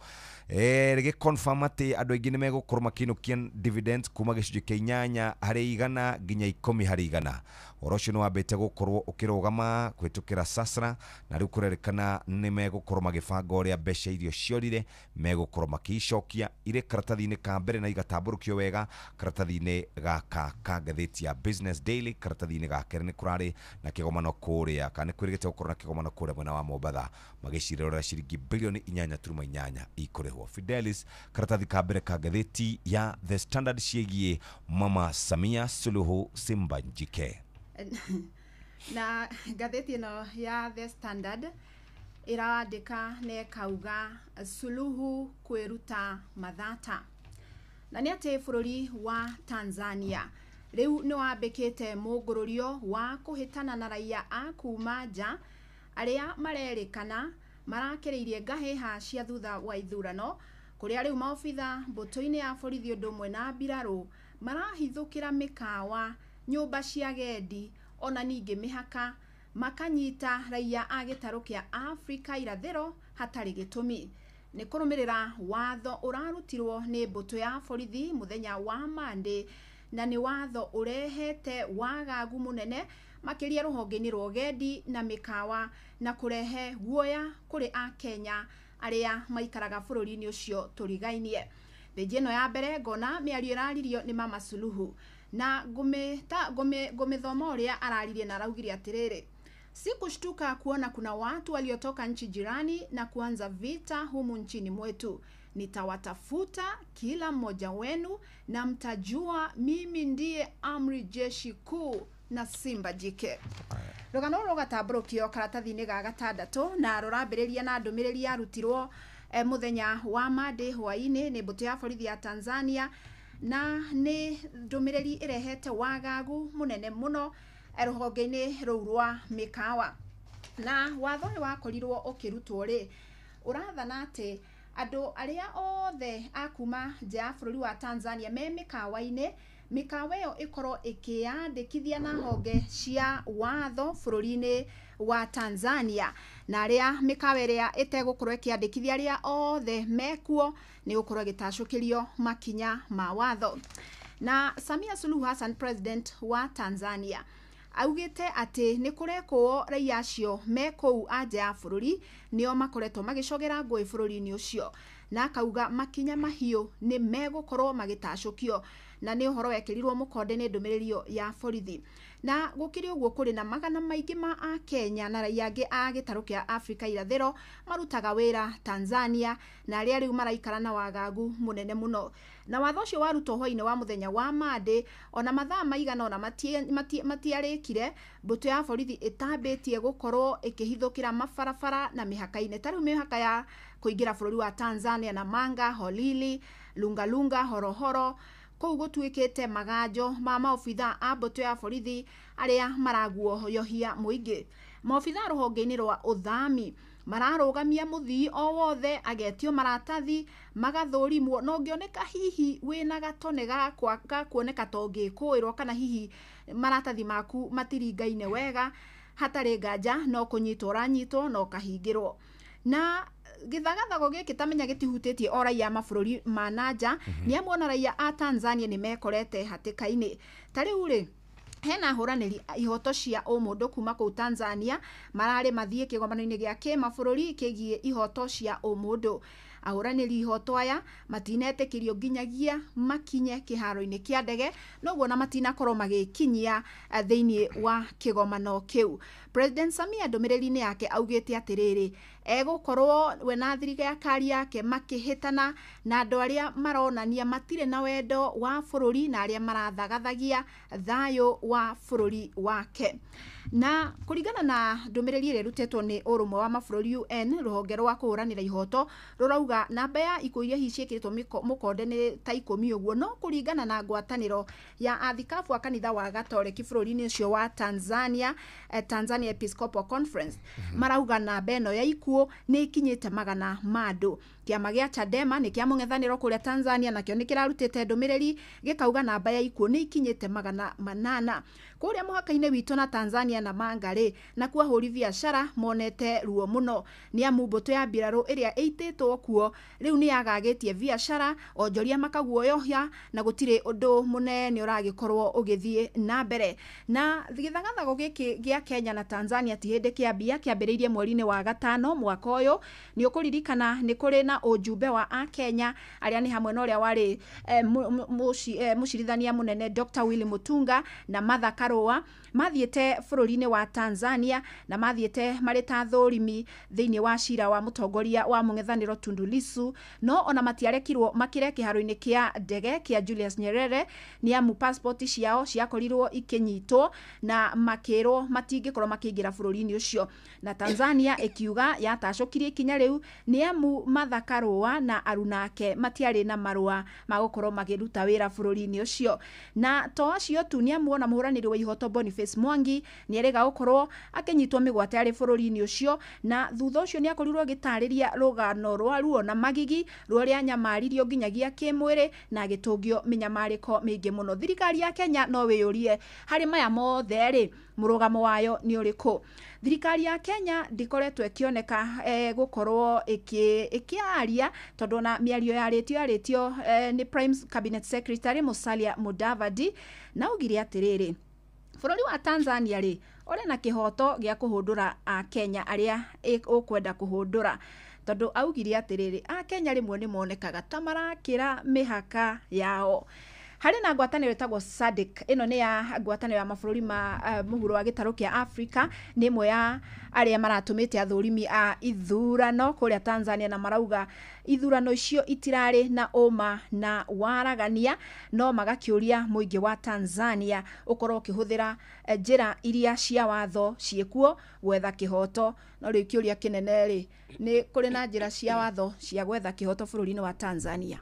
rĩgĩconfirm atĩ andũ aingĩ nĩ megũkorwo makĩinũkia dividends kuma gĩcunjĩ kĩa 8% nginya 10%. Ũhoro ũcio nĩ wambĩte gũkorwo ũkĩrũgama kũhĩtũkĩra Sasra na rĩu kũrerĩkana nĩ megũkorwo magĩbanga ũrĩa mbeca irio ciorire megũkorwo makĩicokia irĩ karatathi-inĩ ka mbere na igatambũrũkio wega karatathi-inĩ gaka ka ngathĩti ya Business Daily. Karatathi-inĩ ga kerĩ nĩ kũrarĩ na kĩgomano kũrĩa kana nĩ kwĩrĩgĩte gũkorwo na kĩgomano kũrĩa mwena wa Mombatha magĩcirĩra ũrĩa ciringi bilioni 8.8 ikũrĩhwo. Fidelis karatathi ka mbere ka ngathĩti ya The Standard ciĩgiĩ Mama Samia Suluhu Simbanjike.
Na ngathĩti ĩno ya The Standard ĩrandĩka na ĩkauga Suluhu kwĩruta mathata. Na nĩ atĩ bũrũri wa Tanzania rĩu nĩ wambĩkĩte mũngũrũrio wa kũhĩtana na raia a kuma nja arĩa marerĩkana marakĩrĩirie ngahĩha cia thutha wa ithurano, kũrĩa rĩu maobitha mbũtũ-inĩ ya borithi ũndũ ũmwe na mbirarũ marahithũkĩra mĩkawa, nyũmba cia gendi ona ningĩ mĩhaka makanyita raia a gĩtarũ kĩa Afrika irathĩro hatarĩ gĩtũmi. Nĩ kũrũmĩrĩra watho ũrarutirwo nĩ mbũtũ ya borithi mũthenya wa Monday na nĩ watho ũrehete wagagu mũnene makĩria rũhonge-inĩ rwa gendi na mĩkawa na kũrehe guoya kũrĩ a Kenya arĩa maikaraga bũrũri-inĩ ũcio tũrigainie. Thĩnji ĩno ya mbere ngona mĩario ĩraririo nĩ Mama Suluhu na ngũmĩthoma ũrĩa araririe na araugire atĩrĩrĩ: sikushtuka kuona kuna watu waliotoka nchi jirani na kuanza vita humu nchini mwetu. Nitawatafuta kila mmoja wenu na mtajua mimi ndiye amri jeshi kuu na Simba jike. Rũgano rũgatambũrũkio karatathi-inĩ ga gatandatũ na rũrambĩrĩria na ndũmĩrĩri yarutirwo mũthenya wa Monday hwaĩ-inĩ nĩ mbũtũ ya borithi ya Tanzania na nĩ ndũmĩrĩri ĩrehete wagagu mũnene mũno rũhonge-inĩ rũu rwa mĩkawa. Na watho ũyũ wakorirwo ũkĩrutwo rĩ, ũrathana atĩ andũ arĩa othe a kuma nja ya bũrũri wa Tanzania me mĩkawa-inĩ, mĩkawa ĩyo ĩkorwo ĩkĩyandĩkithia na honge cia watho bũrũri-inĩ wa Tanzania, na arĩa mĩkawa ĩrĩa ĩtegũkorwo ĩkĩyandĩkithia arĩa othe mekuo nĩ gũkorwo ĩgĩtacũkĩrio makinya ma watho. Na Samia Suluhu Hassan, president wa Tanzania, augĩte atĩ nĩ kũrekwo raia acio me kũu anja ya bũrũri nĩo makoretwo magĩcogera ngũĩ bũrũri-inĩ ũcio, na akauga makinya mahiũ nĩ megũkorwo magĩtacũkio na nĩ ũhoro wekĩrirwo mũkonde nĩ ndũmĩrĩrio ya borithi. na gukiri uguo kuri na magana maingi ma a Kenya na raia angi a gitaru kia Afrika irathero marutaga wira Tanzania na aria riu maraikara na wagagu munene muno. Na watho ucio warutwo hwaini wa muthenya wa Monday ona mathaa maigana ona matiarikire mbuto ya borithi itambitie gukorwo ikihithukira mabarabara na mihaka-ini tariu mihaka ya kuingira bururi wa Tanzania na Manga, Holili, Lungalunga, Horohoro kou gutuikite maganjo ma maobitha a mbuto ya borithi aria maraguoyohia muingi. Maobitha ruhonge-ini rwa uthami mararugamia muthii o wothe agetio maratathi magathurimwo no ngioneka hihi wina gatone ga kuoneka tongi kuirwo kana hihi maratathi maku matiringaine wega hatari nganja no kunyitwo ranyitwo no kahingirwo. Na githagathago giki tamenya gitihutĩtie o raia mabũrũri ma nanja ni amwe na raia a Tanzania ni mekorete hatĩka-inĩ. Tarĩu rĩ hena hũranĩri ihoto cia ũmũndũ kuma kũu Tanzania mararĩ mathiĩ kĩgomano-inĩ gĩa kĩmabũrũri kĩgiĩ ihoto cia ũmũndũ. Ahũranĩri ihoto aya matinetĩkĩrio nginyagia makinye kĩharo-inĩ kĩa ndege noguo na matinakorwo magĩkinyia thĩinĩ wa kĩgomano kĩu. President Samia ndũmĩrĩri-inĩ yake augĩte atĩrĩrĩ egũkorwo we na thirikari yake makĩhĩtana na andũ arĩa maronania matirĩ na wendo wa bũrũri na arĩa marathagathagia thayũ wa bũrũri wake. Na kũringana na ndũmĩrĩri ĩrĩa ĩrutĩtwo nĩ ũrũmwe wa mabũrũri UN rũhonge rwa kũhũranĩra ihoto rũrauga namba ya ikuũ iria hihi ciĩkĩrĩtwo mũkonde nĩ ta 10 ũguo no kũringana na ngwatanĩro ya athikabu a kanitha wa Gatoreki bũrũri-inĩ ũcio wa Tanzania Tanzania Episcopal Conference marauga namba ĩno ya ikuũ nĩ ikinyĩte magana ma andũ. Kĩama gĩa Chadema nĩ kĩa mũng'ethanĩro kũrĩa Tanzania nakĩo nĩ kĩrarutĩte ndũmĩrĩri gĩkauga namba ya ikuũ nĩ ikinyĩte magana 8 kũrĩa mũhaka-inĩ witũ na Tanzania na Mangare na kuo ahũri biacara monete ruo mũno nĩ amu mbũtũ ya mbirarũ ĩrĩa ĩitĩtwo kuo rĩu nĩ yagagĩtie biacara onjoria makaguoyohia na gũtirĩ ũndũ mũnene ũragĩkorwo ũgĩthiĩ na mbere. Na gĩthagathago gĩkĩ gĩa Kenya na Tanzania ti hĩndĩ kĩambia kĩambĩrĩirie mweri-inĩ wa gatano mwaka ũyũ. Nĩ ũkũririkana nĩ kũrĩ na ũjumbe wa a Kenya arĩa nĩ hamwe na ũrĩa warĩ mũcirithania mũnene Dr. Willy Mutunga na Martha Karũa mathiĩte bũrũri-inĩ wa Tanzania na mathiĩte marĩ ta thũrimi thĩinĩ wa cira wa mũtongoria wa mũng'ethanĩro Tundu Lissu no ona matiarekirwo makĩre kĩharo-inĩ kĩa ndege kĩa Julius Nyerere nĩ amu passport ciao ciakorirwo ikĩnyitwo na makĩrwo matingĩkorwo makĩingĩra bũrũri-inĩ ũcio. Na Tanzania ĩkiuga yatacũkirie ikinya rĩu nĩ amu Martha Karũa na arunake matiarĩ na marũa ma gũkorwo makĩruta wĩra bũrũri-inĩ ũcio. Na to acio tu nĩ amu ona mũhũranĩri wa ihoto Boniface Mwangi nĩ erĩga gũkorwo akĩnyitwo mĩgwate arĩ bũrũri-inĩ ũcio na thutha ũcio nĩ akorirwo agĩtarĩria rũgano rwa ruo na magigi rũrĩa nyamaririo nginyagia kĩmwĩrĩ na agĩtũngio mĩnyamarĩko mĩingĩ mũno. Thirikari ya Kenya no wĩyũrie harĩ maya mothe rĩ mũrũgamo wayo nĩ ũrĩkũ? Thirikari ya Kenya ndikoretwo ĩkĩoneka gũkorwo ĩkĩaria tondũ na mĩario yarĩtio nĩ Prime Cabinet Secretary Musalia Mudavadi na augire atĩrĩrĩ bũrũri wa Tanzania rĩ ũrĩ na kĩhoto gĩa kũhũndũra a Kenya arĩa ũkwenda kũhũndũra tondũ augire atĩrĩrĩ a Kenya rĩmwe nĩ monekaga ta marakĩra mĩhaka yao. Harĩ na ngwatanĩro ĩtagwo SADC ĩno nĩ ya ngwatanĩro ya mabũrũri ma mũhuro wa gĩtarũ kĩa Afrika nĩ ĩmwe ya arĩa maratũmĩte athũrimi a ithurano kũrĩa Tanzania na marauga ithurano icio itirarĩ na ũma na waragania no magakĩũria mũingĩ wa Tanzania ũkorwo ũkĩhũthĩra njĩra iria cia watho ciĩkuo gwetha kĩhoto. No rĩu kĩũria kĩnene rĩ nĩ kũrĩ na njĩra cia watho cia gwetha kĩhoto bũrũri-inĩ wa Tanzania.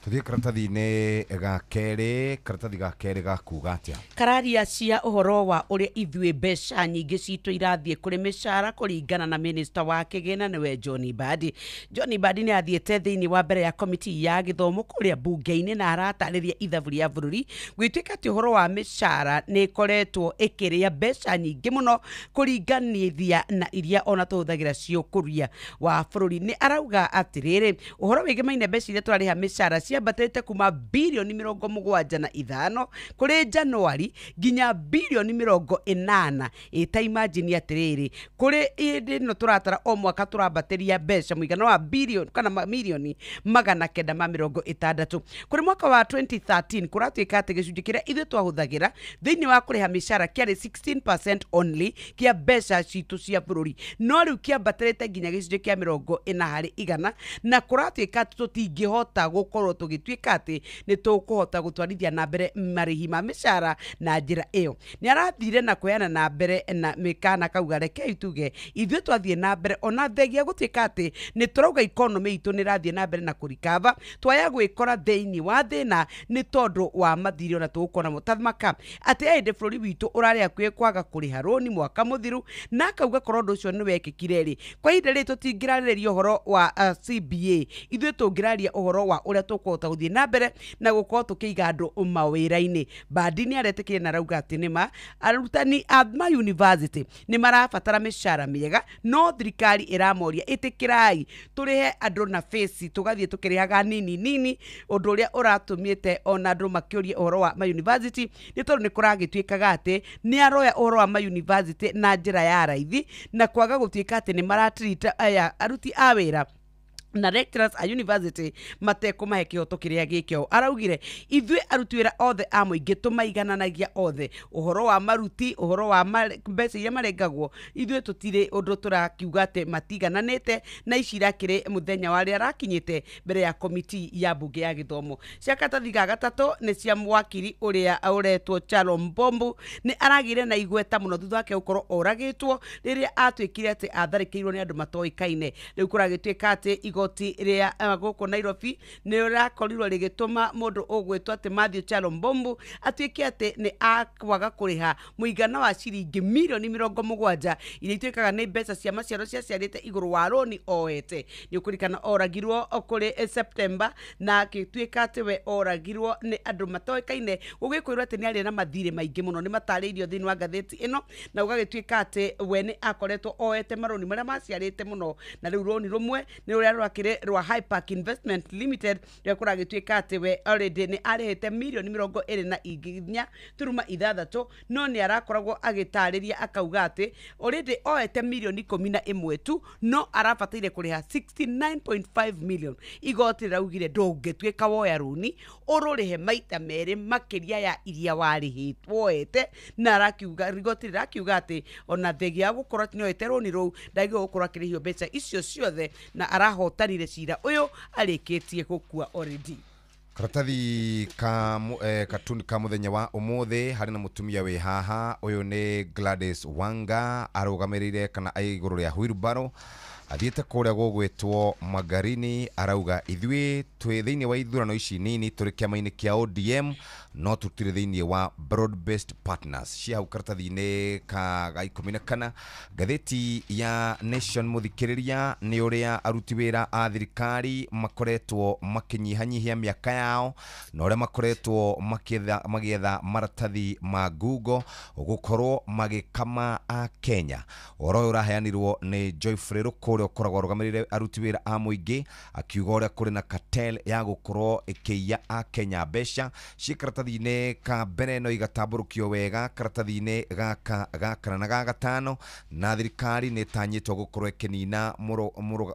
Tuthie karatathi-inĩ karatathi ga kerĩ gakuga atĩa
kararia cia ũhoro wa ũrĩa ithuĩ mbeca nyingĩ citũ irathiĩ kũrĩ mĩcara kũringana na minista wa kĩgĩna nĩwe John Mbadi. John Mbadi nĩ athiĩte thĩinĩ wa mbere ya komiti ya gĩthomo kũrĩa bunge-inĩ na aratarĩria ithabu rĩa bũrũri gwĩtuĩka atĩ ũhoro wa mĩcara nĩ ĩkoretwo ĩkĩrĩa mbeca nyingĩ mũno kũringanithia na iria ona tũhũthagĩra cio kũria wa bũrũri. Nĩ arauga atĩrĩrĩ ũhoro wĩgĩmaine mbeca iria tũrarĩha mĩcara cia ciambatĩte kuma bilioni 75 kũrĩ Januari nginya bilioni 80. Ita imagine atiriri kũrĩ hĩndĩ ĩno tũratara o mwaka tũrambatĩria mbeca mũigana wa bilioni kana milioni 960. Kũrĩ mwaka wa 2013 kũratuĩka atĩ gĩcunjĩ kĩrĩa ithuĩ twahũthagĩra thĩinĩ wa kũrĩha mĩcara kĩarĩ 16% only kĩa mbeca citũ cia bũrũri, no rĩu kĩambatĩrĩte nginya gĩcunjĩ kĩa 40%, na kũratuĩka atĩ tũtingĩhota gũkorwo tũgĩtuĩka atĩ nĩ tũkũhota gũtwarithia na mbere marĩhi ma mĩcara na njĩra ĩyo. Nĩ arathire na kũheana na mbere na mĩkana kauga rekei tuge ithuĩ twathiĩ na mbere ona thegia gũtuĩka atĩ nĩ tũrauga economy itũ nĩ rathiĩ na mbere na kũrikava, twaya gwĩkora thĩinĩ wa thĩna nĩ tondũ wa mathirio na tũgũkora mũtathmaka atĩ hĩndĩ bũrũri witũ ũrarĩ hakuhĩ kwaga kũrĩha rũni mwaka mũthiru, na akauga korwo ũndũ ũcio nĩ wekĩkire rĩ, kwa ihinda rĩrĩ tũtingĩrarĩrĩria ũhoro wa CBA, ithuĩ tũngĩraria ũhoro wa ũrĩa tũkũhota gũthiĩ na mbere na gũkorwo tũkĩiga andũ mawĩra-inĩ. Mbadi nĩ aretĩkire na rauga atĩ nĩma arutani a ma university nĩ marabatara mĩcara mĩega, no thirikari ĩramoria ĩtĩkĩrai tũrĩhe andũ na face tũgathiĩ tũkĩrĩhaga nini, ũndũ ũrĩa ũratũmĩte ona andũ makĩũria ũhoro wa ma university, nĩ tondũ nĩ kũragĩtuĩkaga atĩ nĩ aroya ũhoro wa ma university na njĩra ya raithi na kwaga gũtuĩka atĩ nĩ maratirita aya aruti a wĩra na lecturers a university matekũmahe kĩhoto kĩrĩa gĩkĩo. Araugire ithuĩ aruti wĩra othe a mũingĩ tũmaigananagia othe, ũhoro wa maruti, ũhoro wa mbeca iria marengagwo, ithuĩ tũtirĩ ũndũ tũrakiuga atĩ matigananĩte, na ici irakĩrĩ mũthenya warĩa arakinyĩte mbere ya komiti ya mbunge ya gĩthomo. Cia katathi ga gatatũ nĩ cia mwakiri ũrĩa ũretwo Chalo Mbombu, nĩ aragire na igweta mũno thutha wake gũkorwo oragĩtwo rĩrĩa atuĩkire atĩ atharĩkĩirwo nĩ andũ matoĩkaine. Rĩu kũragĩtuĩka atĩ igoti rĩa gũkũ Nairobi nĩ rĩrakorirwo rĩgĩtũma mũndũ ũgwĩtwo atĩ Matthew Chalo Mbombu atuĩke atĩ nĩ akwaga kũrĩha mũigana wa ciringi milioni 70 iria ituĩkaga nĩ mbeca cia maciaro ciaciarĩte igũrũ wa rũni oete. Nĩ ũkũrikana oragirwo kũrĩ September na agĩtuĩka atĩ we oragirwo nĩ andũ matoĩkaine, gũgĩkwĩrwo atĩ nĩ arĩ na mathirĩ maingĩ mũno nĩ matarĩirio thĩinĩ wa ngathĩti ĩno, na ũgagĩtuĩka atĩ we nĩ akoretwo oete marũni marĩa maciarĩte mũno, na rĩu rũni rũmwe nĩ rũrĩa rwakĩrĩ rwa High Park Investment Limited rĩa kũragĩtuĩka atĩ we already nĩ arĩhĩte milioni 24.6, no nĩ arakoragwo agĩtarĩria akauga atĩ already oete milioni 11 tu, no arabataire kũrĩha 69.5 million. Igoti raugire ndũngĩtuĩka woya rũni ũrũrĩhe maita merĩ makĩria ya iria warĩhĩtwo woete, na arakiuga igoti rĩrakiuga atĩ ona thegia gũkorwo atĩ nĩ oete rũni rũu ndagĩrĩirwo gũkorwo akĩrĩhio mbeca icio ciothe, na arahotanire cira ũyũ arĩkĩtie gũkua already.
Karatathi katuni ka muthenya wa umuthi hari na mutumia we haha uyu ni Gladys Wanga arugamirire kana iguru ria wheelbarrow athiete kuria gugwitwo Magarini. Arauga ithui twi thiini wa ithurano ici nini turi kiama-ini kia ODM no tutire thiini wa broad based partners. Cia hau karatathi-ini ka 14 gatheti ya Nation muthikiriria ni uria aruti wira a thirikari makoretwo makinyihanyihia miaka yao na uria makoretwo magietha maratathi ma Google gukorwo magikama a Kenya. Oro uraheanirwo ni Joyfrey Rukuria ukoragwo rugamirire aruti wira a muingi akiuga uria kuri na cartel ya gukorwo ikiya a Kenya mbeca. Ci karatathi-ini ka mbere no igatamburukio wega karatathi-ini gaka na gatano, na thirikari ni tanyitwo gukorwo ikinina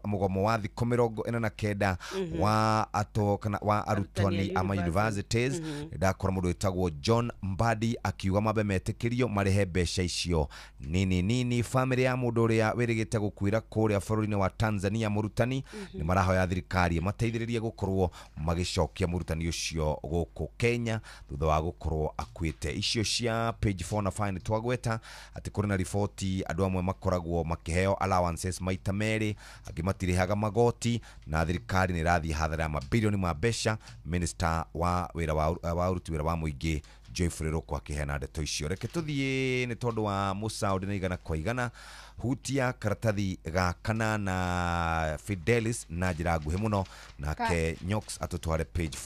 mugomo wa thikũ 49 wa atokana wa arutani ama universities. Ndakora mundu witagwo John Mbadi akiuga mabe metekirio marihe mbeca icio nini. Family ya mundu uria wirigite gukwira kuria bũrũri-inĩ wa Tanzania murutani ni marahoya thirikari mateithĩrĩrie gukorwo magicokia murutani ucio gũkũ Kenya thutha wa gukorwo akuite. Icio cia page 4 na 5 twagweta ati kuri na riboti andu amwe makoragwo makiheo allowances maita meri angi matirihaga magoti, na thirikari ni rathi hathara mabilioni ma mbeca. Minister wa wira wa uruti wira wa muingi Joyfrey Rukuria akihena ndeto icio. Reke tuthie ni tondu wa Musaudi na igana kwa igana hutia karatathi ga kana na Fidelis na njira nguhi muno nake Nyox atutware page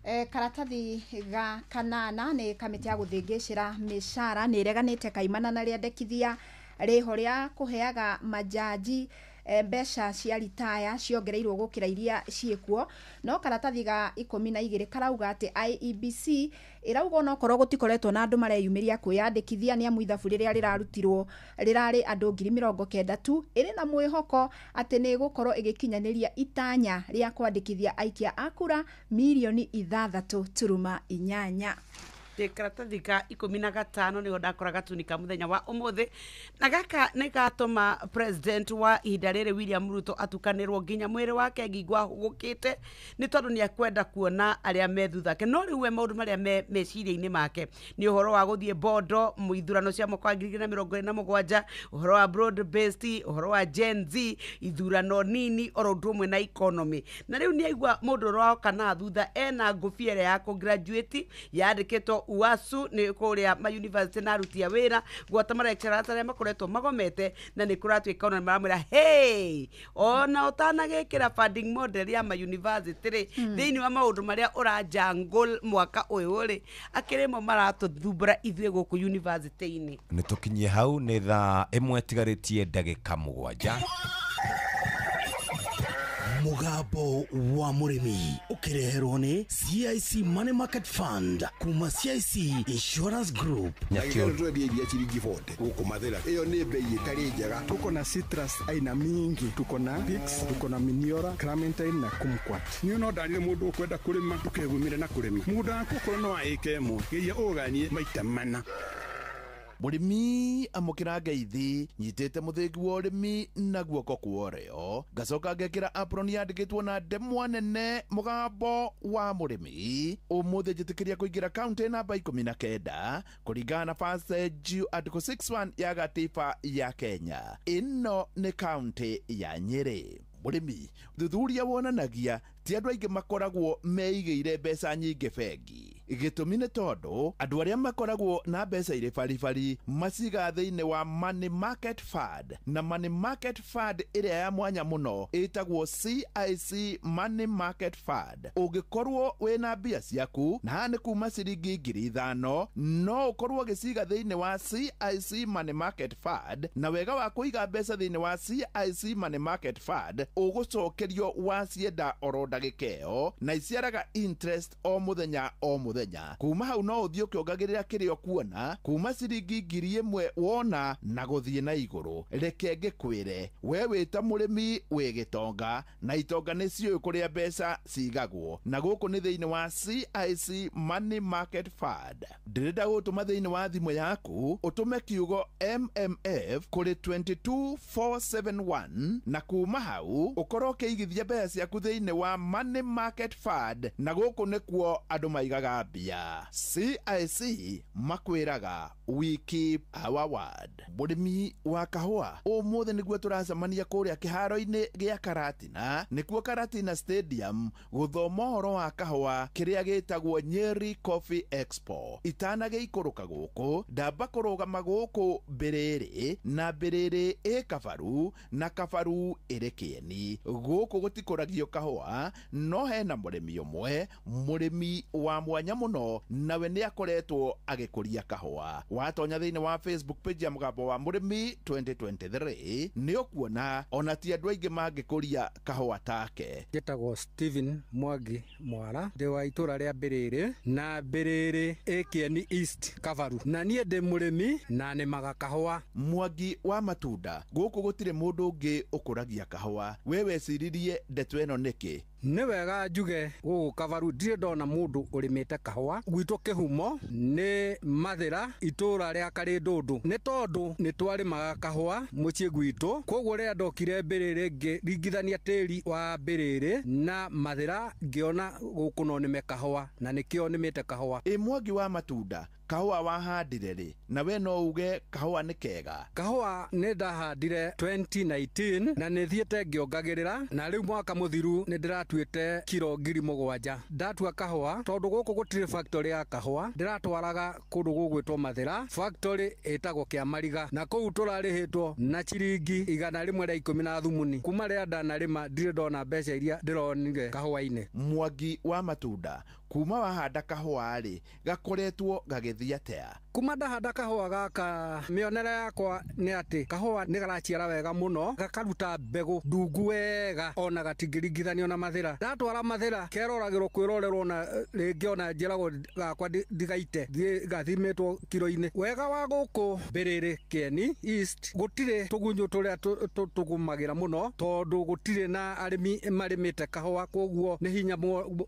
14.
Karatathi ga kanana ni kamiti ya guthingicira mishara ni reganite kaimana na riandekithia riho ria kuheaga majaji mbeca cia ritaya ciongereirwo gukira iria ciĩkuo, no karatathi ga 12 karauga ati IEBC irauga no korwo gutikoretwo na andu mareyumiria kwiyandikithia ni amu ithabu riria rirarutirwo rirari andu 90,000 tu, iri na mwihoko ati ni gukorwo igikinyaniria itanya ria kwandikithia aikia akura milioni 6.8.
karatathi ka 15 niho ndakora gatunika muthenya wa umuthi na gaka ni gatuma president wa ihinda riri William Ruto atukanirwo nginya mwiri wake ngigwa hugukite ni tondu ni akwenda kuona aria methuthake, no riu we maundu maria meciria-ini make ni uhoro wa guthie bondo muithurano cia mwaka wa 2027, uhoro wa broad based, uhoro wa Gen Z, ithurano nini oro ndumwe na economy. Na riu ni aigua mundu rwao kana thutha ena ngufiere ya graduate yandikitwo UASU ni kuria ma university na rutia wira gwata ma lecturers aria makoretwo magomete na ni kuratwika ona maramwira hey ona utanagikira funding model ya ma university ri thiini wa maundu maria urajangol mwaka uyu ri akirimo maratuthumbura ithwe guku university-ini.
Ni tukinyie hau ni thaa imwe tigaritie ndagika 7.
Mugambo wa murimi ukireherwo ni CIC Money Market Fund kuma CIC Insurance Group.
Nyakio twendi iria ciringi 40 guku mathira iyo ni bei itari njega.
Tuko na citrus aina mingi, tuko na Pix, tuko na Miniora, Clementine na Kumquat. Ni no ndarire mundu ukwenda kurima tukegumire na kurima muda kuko no aike emo giye uganie maita mana.
Murimi amukira ngeithi nyitete muthingi wa urimi na guoko kuoreo ngacoka ngekira apron yandikitwo na ndemwa nene mugambo wa murimi umuthi njitikiria kuingira kaunti namba 19 kuringana na passage article 61 ya gatiba ya Kenya. Ino ni kaunti ya Nyeri. Murimi thuthuria wonanagia ti andu aingi makoragwo meigire mbeca nyingi bengi. Gitumi ni tondu andu aria makoragwo na mbeca ire baribari maciga thiini wa Money Market Fund, na Money Market Fund iria ya mwanya muno itagwo CIC Money Market Fund. Ungikorwo wina mbia ciaku na ni kuma ciringi 5,000 no ukorwo giciga thiini wa CIC Money Market Fund, na wega wa kuiga mbeca thiini wa CIC Money Market Fund ugucokerio wacienda oro ndagikeo na iciaraga interest o muthenya o muthenya. Kuma hau no uthio kiongagirira kirio kuona kuma ciringi 1,000 wona na guthie na iguru. Reke ngikwire we wita murimi wi gitonga na itonga ni cio kuria mbeca cigagwo, na guku ni thiini wa CIC Money Market Fund. Ndirenda gutuma thiini wa thimu yaku utume kiugo MMF kuri 22471 na kuma hau ukorwo kiigithia mbeca ciaku thiini wa Money Market Fund, na guku nikuo andu maigaga mbia. CIC makwiraga we keep our word. Murimi wa kahua umuthi niguo turacemania kuria kiharo-ini gia Karatina, nikuo Karatina Stadium guthoma horo wa kahua kiria gitagwo Nyeri Coffee Expo. Itanage ikuruka guku ndamba kurugama guku mbiriri na mbiriri kabaru na kabaru iri kieni. Guku gutikuragio kahua no hena murimi umwe, murimi wa mwanya muno nawe ni akoretwo agikuria kahua. Watonya thiini wa Facebook page ya Mugambo wa Murimi 2023 ni ukuona ona ti andu aingi mangikuria kahua take.
Getagwo Steven Mwangi Mwara ndi wa itura ria Mbiriri na Mbiriri Kieni East Kavaru, na nie ndi murimi na nemaga kahua.
Mwangi wa matunda guku gutire mundu ungi ukuragia kahua, we weciririe ndeto eno niki?
Ni wega njuge guku Kavaru ndire ndona mundu urimite kahua. Gwitu kihumo ni Mathira itura ria Karindundu, ni tondu ni twarimaga kahua mucii gwitu, koguo ria ndokire Mbiriri ngiringithania tiri wa Mbiriri na Mathira ngiona guku no nime kahua na nikio nimite kahua.
Mwangi wa matunda kahua wahandire ri na we no uge kahua ni kega?
Kahua ni ndahandire 2019 na ni thiete ngiongagirira, na riu mwaka muthiru ni ndiratuite kilo 7,000. Ndatua kahua tondu guku gutire factory ya kahua, ndiratwaraga kundu gugwitwo Mathira, factory etagwo Kiamariga, na kou turarihitwo na ciringi 113 kuma ria ndanarima ndire ndona mbeca iria ndironire kahua-ini.
Mwangi wa matunda kuma wahanda kahua ri gakoretwo gagithia atia?
kuma ndahanda kahũa gaka mĩonere yakwa nĩ atĩ kahũa nĩ garaciara wega mũno gakaruta mbegũ ndungu wega ona gatingĩringithanio na mathĩra ndatwara mathĩra keroragĩrwo kwĩrorerwo na rĩngĩ ona njĩragwo gakwa ndigaite thiĩ gathimĩtwo kiro-inĩ wega wa gũkũ mbĩrĩrĩ Kieni East gũtirĩ tũgunyũ tũrĩa tũgũmagĩra mũno tondũ gũtirĩ na arĩmi marĩmĩte kahũa koguo nĩ hinya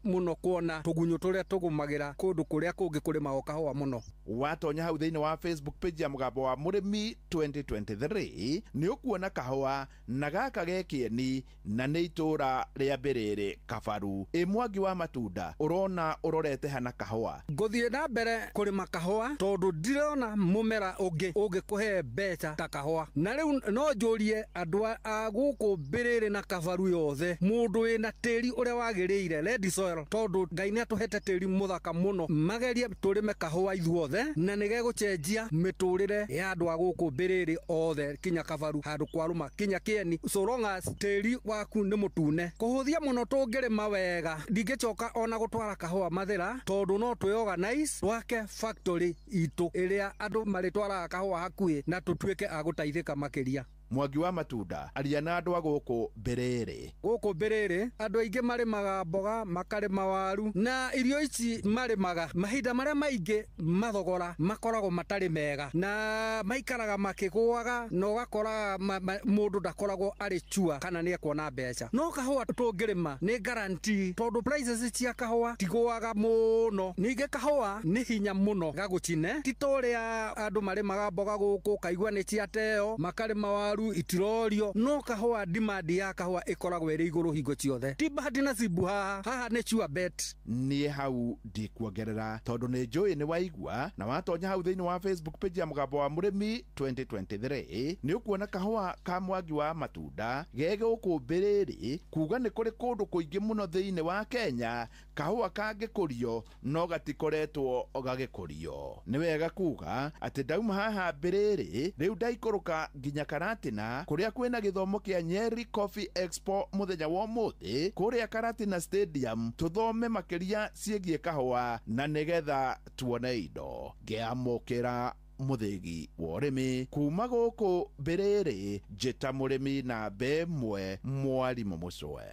mũno kuona tũgunyũ tũrĩa tũgũmagĩra kũndũ kũrĩa kũngĩ kũrĩmagwo kahũa mũno.
Watonya hau thĩinĩ wa Facebook page ya Mũgambo wa Mũrĩmi 2023 nĩ ũkuona kahũa na gaka ge Kieni na nĩ itũra rĩa mbĩrĩrĩ Kabaru. Mwangi wa matunda ũrona ũrorete hana kahũa.
Ngũthiĩ na mbere kũrĩma kahũa tondũ ndirona mũmera ũngĩ ũngĩkũhe mbeca ta kahũa. Na rĩu no njũrie andũ a gũkũ mbĩrĩrĩ na Kabaru yothe mũndũ wĩna tĩri ũrĩa wagĩrĩire red soil tondũ Ngai nĩ atũhete tĩri mũthaka mũno magerie tũrĩme kahũa ithuothe na nĩ gegũcenjia mĩtũrĩre ya andũ a gũkũ mbĩrĩrĩ othe kinya Kabaru handũ kwarũma kinya Kieni so long as tĩri waku nĩ mũtune kũhũthia mũno tũngĩrĩma wega ndingĩcoka ona gũtwara kahũa mathĩra tondũ no twĩorganize twake factory itũ ĩrĩa andũ marĩtwaraga kahũa hakuhĩ na tũtuĩke a gũteithĩka makĩria.
Mwangi wa matunda aria na andũ a gũkũ mbĩrĩrĩ.
Gũkũ mbĩrĩrĩ andũ aingĩ marĩmaga mboga makarĩma waru na irio ici marĩmaga mahinda marĩa maingĩ mathogora makoragwo matarĩ mega na maikaraga makĩgũaga na ũgakora mũndũ ndakoragwo arĩ chua kana nĩ ekuona mbeca no kahũa tũngĩrĩma nĩ guarantee tondũ prices cia kahũa tigũaga mũno ningĩ kahũa nĩ hinya mũno gagũcine ti tũrĩa andũ marĩmaga mboga gũkũ kaigua nĩ ciateo makarĩma waru itirorio no kahũa demand ya kahũa ĩkoragwo ĩrĩ igũrũ hingo ciothe ti bahati nasibu haha nĩ sure bet.
Niĩ hau ndikuongerera tondũ nĩ njũĩ nĩ waigua na watonya hau thĩinĩ wa Facebook page ya Mũgambo wa Mũrĩmi 2023 nĩ ũkuona kahũa ka Mwangi wa matunda ge gũkũ mbĩrĩrĩ kuga nĩ kũrĩ kũndũ kũingĩ mũno thĩinĩ wa Kenya kahũa kangĩkũrio no gatikoretwo gagĩkũrio. Nĩ wega kuga atĩ ndauma haha mbĩrĩrĩ rĩu ndaikũrũka nginya Karatina kũrĩa kwĩna gĩthomo kĩa Nyeri Coffee Expo mũthenya wa ũmũthĩ kũrĩa Karatina Stadium tũthome makĩria ciĩgiĩ kahũa na nĩgetha tuone indo ngĩamũkĩra mũthĩgi wa ũrĩmi kuma gũkũ mbĩrĩrĩ njĩta mũrĩmi na mbemwe Mwarimũ Mũcwe.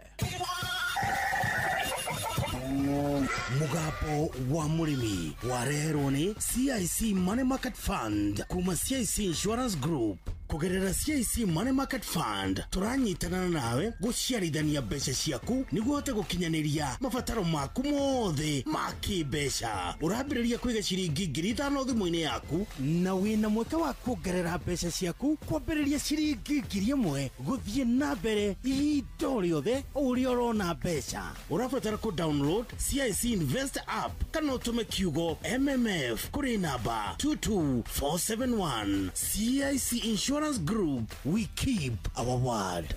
Mũgambo wa Mũrĩmi wareherwo nĩ CIC Money Market Fund kuma CIC Insurance Group. Kugerera CIC Money Market Fund turanyitana nawe guciarithania mbeca ciaku niguo uhote gukinyanĩria mabataro maku mothe ma kĩmbeca. Urambĩrĩria kũiga ciringi 5,000 thimũ-inĩ yaku na wĩna mweke wa kuongerera mbeca ciaku kwambĩrĩria ciringi 1,000 gũthiĩ na mbere ihinda rĩothe ũrĩa ũrona mbeca. Ũrabatara ku download CIC Invest app kana ũtũme kiugo MMF kũrĩ namba 22471. CIC Insurance Group, we keep our word.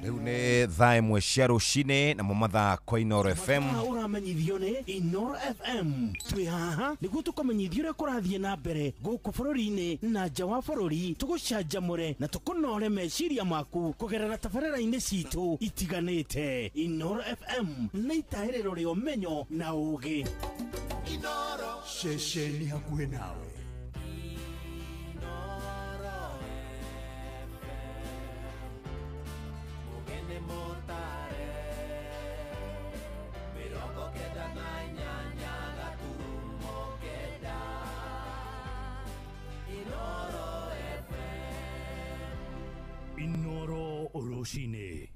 Rĩu nĩ thaa ĩmwe cia rũcinĩ na mũmathaa kwa Inoro FM.
Ũramenyithio nĩ Inoro FM. Twĩ haha nĩguo tũkamenyithio ũrĩa kũrathiĩ na mbere gũkũ bũrũri-inĩ na nja wa bũrũri tũgũcanjamũre na tũkũnore meciria maku kũgerera tabarĩra-inĩ citũ itiganĩte. Inoro FM nĩ itahĩrĩro rĩa ũmenyo na ũũgĩ.
Inoro ceceni hakuhĩ nawe.
Inoro Oroshine.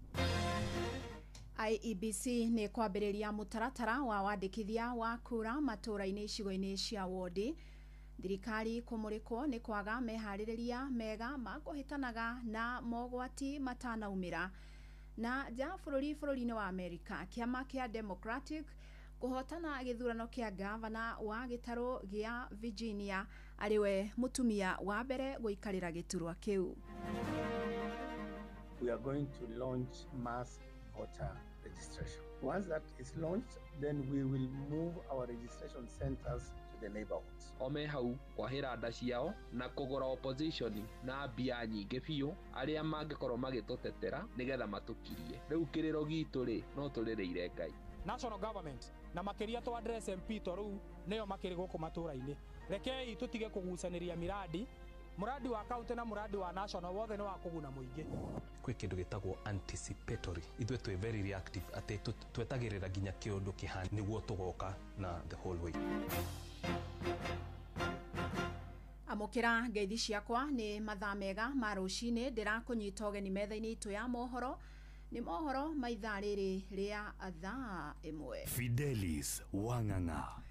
IEBC nĩ kwambĩrĩria mũtaratara wa wandĩkithia wa kura matũra-inĩ icigo-inĩ cia wodi. Thirikari kũmũrĩkwo nĩ kwaga meharĩrĩria mega ma kũhĩtanaga na mogwati matanaumĩra. Na nja bũrũri-inĩ wa Amerika kĩama kĩa Democratic kũhotana gĩthurano kĩa gavana wa gĩtarũ gĩa Virginia ariwe mũtumia wa mbere gũikarĩra gĩturwa kĩu.
We are going to launch mass voter registration. Once that is launched, then we will move our registration centers to the neighborhoods.
Ome hau kwahĩra nda ciao na kũgũra opposition na mbia nyingĩ biũ arĩa mangĩkorwo magĩtũtetera nĩgetha matũkirie. Rĩu kĩrĩro gitũ rĩ no tũrĩrĩire Ngai.
National government na makiria to address MP to riu neyo makiri guku matura-ini rekei tutige kugucaniria muradi wa county na muradi wa national wothe ni wa kuguna muingi
kwi kindu gitagwo anticipatory ithwe twi very reactive ati twetagirira ginya kiundu kihani niguo tugoka na the whole way.
Amukira ngeithi ciakwa ni mathaa mega ma rucini ndirakunyita ugeni metha-ini itu ya mohoro ni mohoro maithaa riri ria thaa imwe.
Fidelis Wang'ang'a.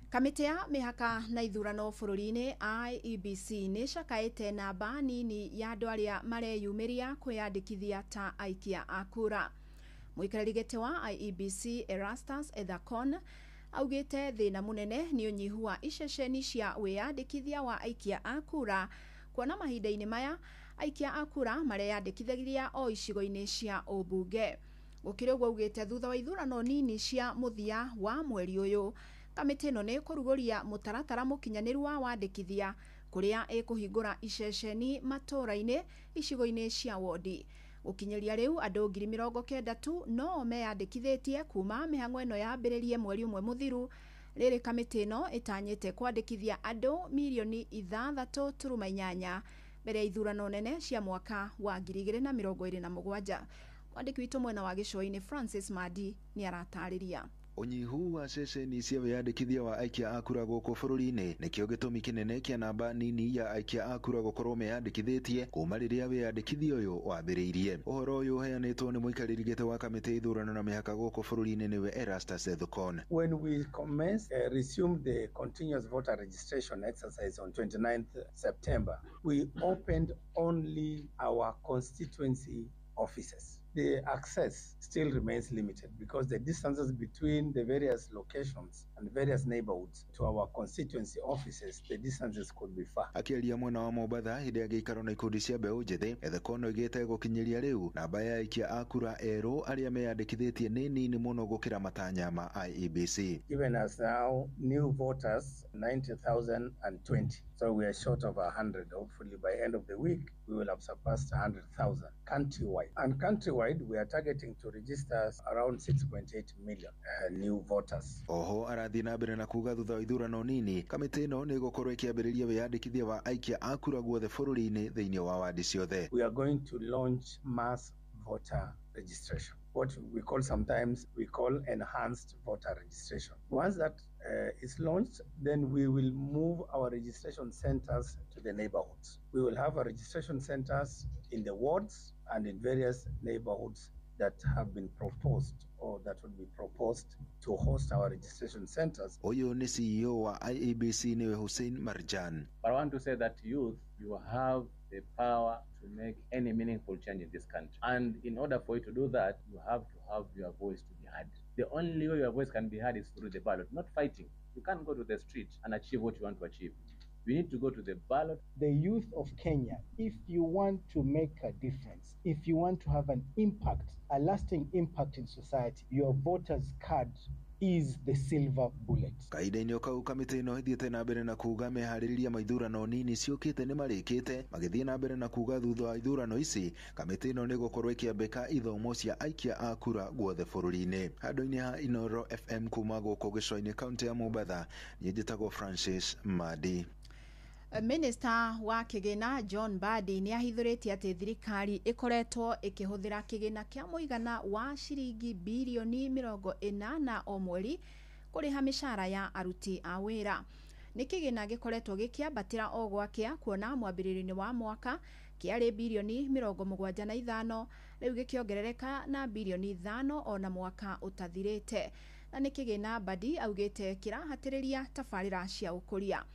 Kamiti ya mihaka na ithurano bururi-ini IEBC ni cakaite namba nini ya andu aria mareyumiria kwiyandikithia ta aikia a kura. Muikariri giti wa IEBC Erastus Ethacon augite thina munene ni unyihu wa iceceni cia wiyandikithia wa aikia a kura, kuona mahinda-ini maya aikia a kura mareyandikithagia o icigo-ini cia ubunge. Gukiri uguo augite thutha wa ithurano nini cia muthia wa mweri uyu, kamiti ino ni kuruguria mutaratara mukinyaniru wa wandikithia kuria ikuhingura iceceni matura-ini icigo-ini cia wodi. Ukinyeria riu andu 90,000 tu no meyandikithitie kuma mihango ino yambiririe mweri umwe muthiru. Riri kamiti ino itanyite kwandikithia andu 6.8 mbere ya ithurano nene cia mwaka wa 2027. Mwandiki witu mwena wa gicua-ini Francis Madi ni aratariria.
Unyihu wa ceceni cia wiyandikithia wa aikia a kura guku bururi-ini nikio gitumi kinene kia namba nini ya aikia a kura gukorwo meyandikithitie kuma riria wiyandikithia uyu wambiriirie. Uhoro uyu uheanitwo ni muikariri giti wa kamiti ithurano na mihaka guku bururi-ini niwe Erastus Ethacon.
When we resumed the continuous voter registration exercise on 29th September, we opened only our constituency offices. The access still remains limited because the distances between the various locations and various neighborhoods to our constituency offices, the distances could be far.
Akiaria mwena wa Mombatha hindi ya giikaro na ikundi cia mbeũ njithi, Ethacon oigite gukinyiria riu namba ya aikia a kura eru aria meyandikithitie ni nini muno gukira matanya ma IEBC.
Given us now new voters 90,020, so we are short of 100. Hopefully by end of the week we will have surpassed 100,000 countrywide. And countrywide we are targeting to register around 6.8 million new voters.
Oho arathi na mbere na kuga thutha wa ithurano nini kamiti ino ni gukorwo ikiambiriria wiyandikithia wa aikia a kura guothe bururi-ini thiini wa wadi ciothe.
We are going to launch mass voter registration, what we call sometimes enhanced voter registration. Once that is launched, then we will move our registration centers to the neighborhoods. We will have our registration centers in the wards and in various neighborhoods that have been proposed or that will be proposed to host our registration centers.
Oyo ni CEO wa IEBC niwe Hussein Marjan.
But I want to say that youth, you have the power to make any meaningful change in this country. And in order for you to do that, you have to have your voice to be heard. The only way your voice can be heard is through the ballot, not fighting. You can't go to the street and achieve what you want to achieve. We need to go to the ballot.
The youth of Kenya, if you want to make a difference, if you want to have an impact, a lasting impact in society, your voter's card is the silver bullet.
Kaida-ini okau kamiti ino ithiete na mbere na kuga mehaririria maithurano nini ciukite ni marikite magithie na mbere na kuga thutha wa ithurano ici kamiti ino ni gukorwo ikiambika ithomo cia aikia a kura guothe bururi-ini. Handu-ini ha Inoro FM kuma guku gicua-ini kaunti ya Mombatha ni njitagwo Francis Madi.
Minister wa kigina John Mbadi ni ahithuritie ati thirikari ikoretwo ikihuthira kigina kia muigana wa ciringi bilioni 80 o mweri kuriha mishara ya aruti a wira. Ni kigina gikoretwo gikiambatira o gwakia kuona mwambiririo-ini wa mwaka kiari bilioni 75 riu gikiongerereka na bilioni 5 ona mwaka utathirite. Na ni kigina Mbadi augite kirahatiriria tabarira cia ukuria.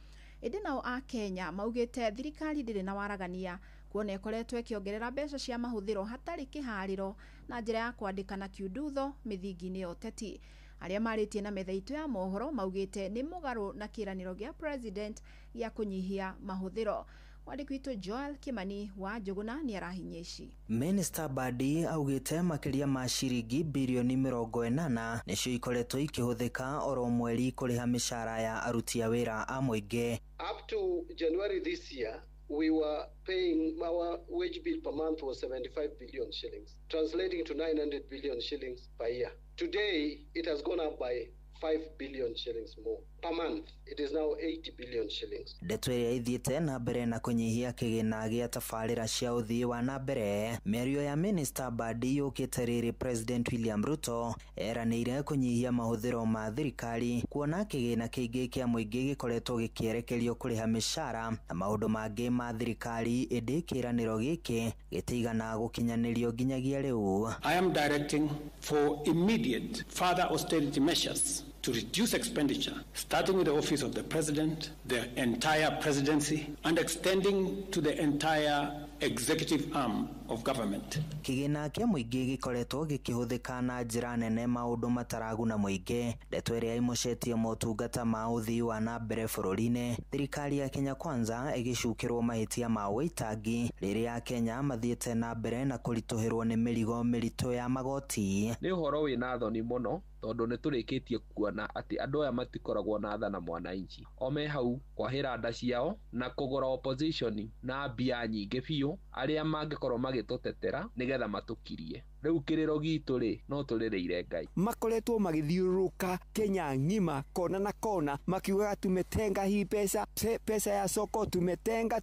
Indi nao a Kenya maugite thirikari ndiri na waragania kuona ikoretwo ikiongerera mbeca cia mahuthiro hatari kihariro na njira ya kwandika na kiundutho mithingi-ini ya uteti. Aria maritie na metha itu ya mohoro maugite ni mugaru na kiraniro gia president gia kunyihia mahuthiro. Mwandiki witu Joel Kimani wa Njuguna ni arahinyeci.
Minister Mbadi augite makiria ma ciringi bilioni 80 nicio ikoretwo ikihuthika oro mweri kuriha mishara ya aruti a wira a muingi.
Up to January this year, we were paying, our wage bill per month was 75 billion shillings, translating to 900 billion shillings per year. Today, it has gone up by 5 billion shillings more per month. It is now 80 billion shillings.
Ndeto ĩrĩa ithiĩte na mbere na kũnyihia kĩgĩna gĩa tabarĩra cia ũthii wa na mbere. Mĩario ya Minister Mbadi yũkĩte rĩrĩ President William Ruto eranĩire kũnyihia mahũthĩro ma thirikari, kuona kĩgĩna kĩingĩ kĩa mũingĩ gĩkoretwo gĩkĩerekerio kũrĩha mĩcara na maũndũ mangĩ ma thirikari, ĩndĩ kĩĩranĩro gĩkĩ gĩtigana gũkinyanĩrio nginyagia rĩu.
I am directing for immediate further austerity measures to reduce expenditure, starting with the office of the president, the entire presidency, and extending to the entire executive arm of government.
Kĩgĩna kĩa mũingĩ gĩkoretwo gĩkĩhũthĩka na njĩra nene maũndũ mataraguna mũingĩ. Ndeto ĩrĩa ĩmocetie motungata ma ũthii wa na mbere bũrũri-inĩ. Thirikari ya Kenya Kwanza ĩgĩcukĩrwo mahĩtia ma wĩitangi rĩrĩa Kenya mathiĩte na mbere na kũritũhĩrwo nĩ mĩrigo mĩritũ ya magoti.
Nĩ ũhoro wĩna thoni mũno tondũ nĩ tũrĩkĩtie kuona atĩ andũ aya matikoragwo na tha na mwananchi. O me hau kwahĩra nda ciao na kũgũra opposition na mbia nyingĩ biũ arĩa mangĩkorwo magĩtũtetera nĩgetha matũkirie. Rĩu kĩrĩro gitũ rĩ no tũrĩrĩire Ngai.
Makoretwo magĩthiũrũrũka Kenya ng'ima kona na kona makiugaga tumetenga hii pesa ya soko, tumetenga.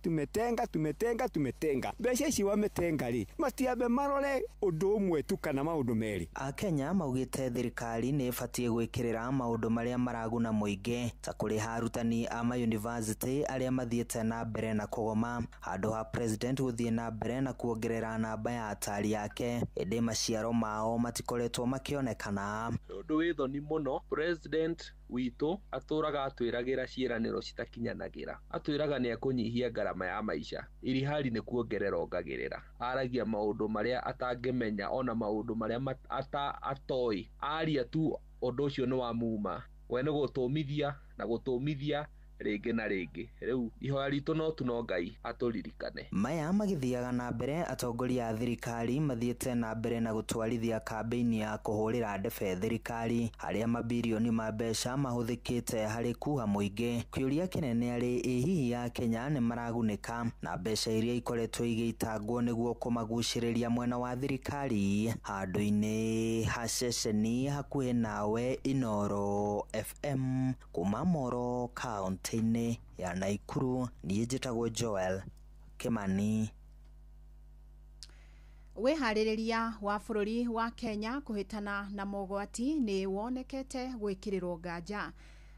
Mbeca ici wametenga rĩ matiambe marore ũndũ ũmwe tu kana maũndũ merĩ.
Akenya maugĩte thirikari nĩ ĩbatiĩ gwĩkĩrĩra maũndũ marĩa maraguna mũingĩ ta kũrĩha arutani a mayunivasĩtĩ arĩa mathiĩte na mbere na kũgoma, handũ ha president gũthiĩ na mbere na kuongerera namba ya atari yake, ĩndĩ maciaro mao matikoretwo makĩonekana.
Ũndũ wĩ thoni mũno president witũ atũraga atwĩragĩra ciĩranĩro citakinyanagĩra. Atwĩraga nĩ ekũnyihia ngarama ya maica, irihari nĩ kuongerera ongagĩrĩra. Aragia maũndũ marĩa atangĩmenya ona maũndũ marĩa atoĩ. Aria tu ũndũ ũcio nĩ wa muma. We nĩ gũtũmithia na gũtũmithia rĩngĩ na rĩngĩ. Rĩu ihoya ritũ no tu no Ngai atũririkane.
Maya magĩthiaga na mbere, atongoria a thirikari mathiĩte na mbere na gũtwarithia kambĩini ya kũhũrĩra ndebe thirikari, harĩa mabirioni ma mbeca mahũthĩkĩte harĩ kuha mũingĩ. Kĩũria kĩnene arĩ hihi ya Kenya nĩ maragunĩka na mbeca iria ikoretwo igĩitangwo nĩguo kũmagucĩrĩria mwena wa thirikari. Handũ-inĩ ha ceceni hakuhĩ nawe Inoro FM kuma Moro County ya Naikuru, niĩ njĩtagwo Joel Kimani.
Wĩharĩrĩria wa bũrũri wa Kenya kũhĩtana na mogwati nĩ wonekete gwĩkĩrĩrwo nganja.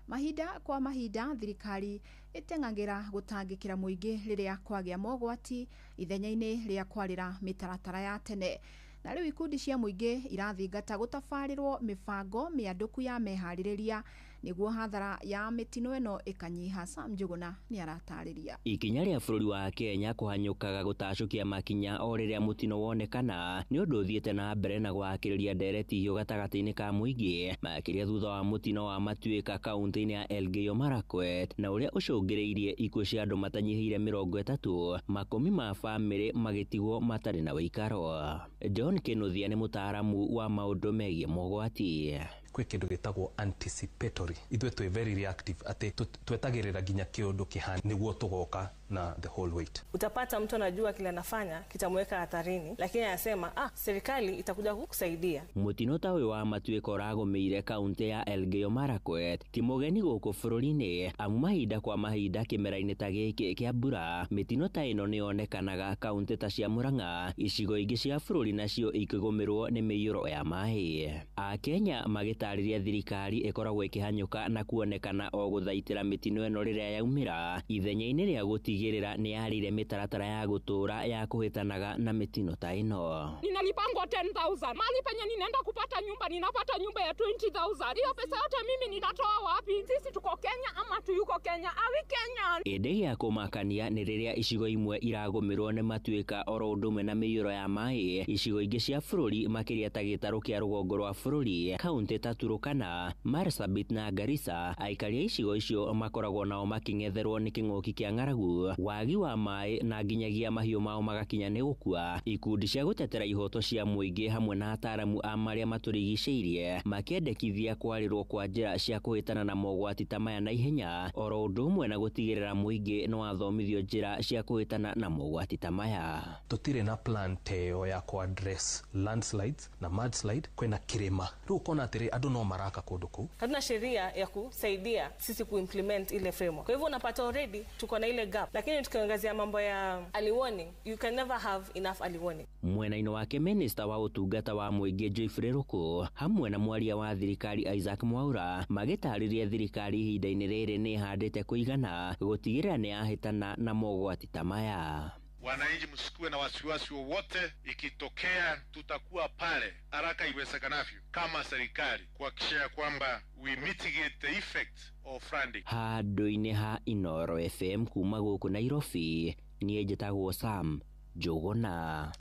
Mahinda kwa mahinda thirikari ĩteng'agĩra gũtangĩkĩra mũingĩ rĩrĩa kwagĩa mogwati ithenya-inĩ rĩa kwarĩra mĩtaratara ya tene. Na rĩu ikundi cia mũingĩ irathingata gũtabarĩrwo mĩbango mĩandũku ya meharĩrĩria nĩguo hathara ya mĩtino ĩno ĩkanyiha. Sam Njuguna nĩ aratarĩria.
Ikinya rĩa bũrũri wa Kenya kũhanyũkaga gũtacũkia makinya o rĩrĩa mũtino wonekana nĩ ũndũ ũthiĩte na mbere na gwakĩrĩria ndereti hiũ gatagatĩ-inĩ ka mũingĩ, makĩria thutha wa mũtino wa Matuĩka kaunti-inĩ ya Elgeyo Marakwet na ũrĩa ũcũngĩrĩirie ikuũ cia andũ matanyihĩire 30, makũmi ma bamĩrĩ magĩtigwo matarĩ na wĩikaro. John Kinuthia nĩ mũtaaramu wa maũndũ megiĩ mogwati.
Kwĩ kĩndũ gĩtagwo anticipatory. Ithuĩ twĩ very reactive atĩ twetagĩrĩra nginya kĩũndũ kĩhana nĩguo tũgoka na the whole weight.
Utapata mtu anajua kile anafanya kitamweka hatarini, lakini anasema serikali itakuja kukusaidia.
Mũtino ta ũyũ wa Matuĩka ũragũmĩire kaunti ya Elgeyo Marakwet ti mũgeni gũkũ bũrũri-inĩ, amu mahinda kwa mahinda kĩmera-inĩ ta gĩkĩ kĩa mbura mĩtino ta ĩno nĩ yonekanaga kaunti ta cia Murang'a, icigo ingĩ cia bũrũri nacio ikĩgũmĩrwo nĩ mĩiyũro ya maĩ. Akenya magĩtarĩria thirikari ĩkoragwo ĩkĩhanyũka na kuonekana o gũthaitĩra mĩtino ĩno rĩrĩa yaumĩra, ithenya-inĩ rĩa gũtigĩrĩra nĩ yarĩire mĩtaratara ya gũtũra ya kũhĩtanaga na mĩtino ta ĩno.
Ninalipangwa 10,000. Mali penye ninaenda kupata nyumba ninapata nyumba ya 20,000. Hiyo pesa yote mimi ninatoa wapi? Sisi tuko Kenya ama tuyuko Kenya? Awi Kenya.
Ĩndĩ gĩa kũmakania nĩ rĩrĩa icigo imwe iragũmĩrwo nĩ Matuĩka oro ũndũ ũmwe na mĩiyũro ya maĩ, icigo ingĩ cia bũrũri makĩria ta gĩtarũ kĩa rũgongo rwa bũrũri, kaunti ta Turkana, Marsabit na Garissa. Aikari a icigo icio makoragwo nao makĩng'etherwo nĩ kĩng'ũki kĩa ng'aragu, wagi wa maĩ na nginyagia mahiũ mao magakinya nĩ gũkua. Ikundi cia gũtetera ihoto cia mũingĩ hamwe na ataaramu a marĩa matũrigicĩirie makĩendekithia kwarĩrwo kwa njĩra cia kũhĩtana na mogwati ta maya na ihenya, oro ũndũ ũmwe na gũtigĩrĩra mũingĩ nĩ wathomithio njĩra cia kũhĩtana na mogwati ta maya.
Tũtirĩ na plan teo ya ku address landslides na mudslide kwĩna kĩrĩma. Rĩu ũkona atĩrĩ andu no maraka kundu ku.
Hatuna sheria ya kusaidia sisi kuimplement ile framework. Kwa hivyo unapata already tuko na ile gap. Lakini tukiangazia mambo ya early warning, you can never have enough early warning.
Mwena-inĩ wake Minister wa ũtungata wa mũingĩ Geoffrey Ruku hamwe na mwaria wa thirikari Isaac Mwaura magĩtarĩria thirikari ihinda-inĩ rĩrĩ nĩ ĩhandĩte kũigana gũtigĩrĩra nĩ yahĩtana na mogwati ta maya.
Wananchi msikuwe na wasiwasi wowote, ikitokea tutakuwa pale haraka iwezekanavyo kama serikali kuhakikisha kwamba we mitigate the effect of flooding.
Handũ-inĩ ha Inoro FM kuma gũkũ Nairobi, niĩ njĩtagwo Sam Njũgũna.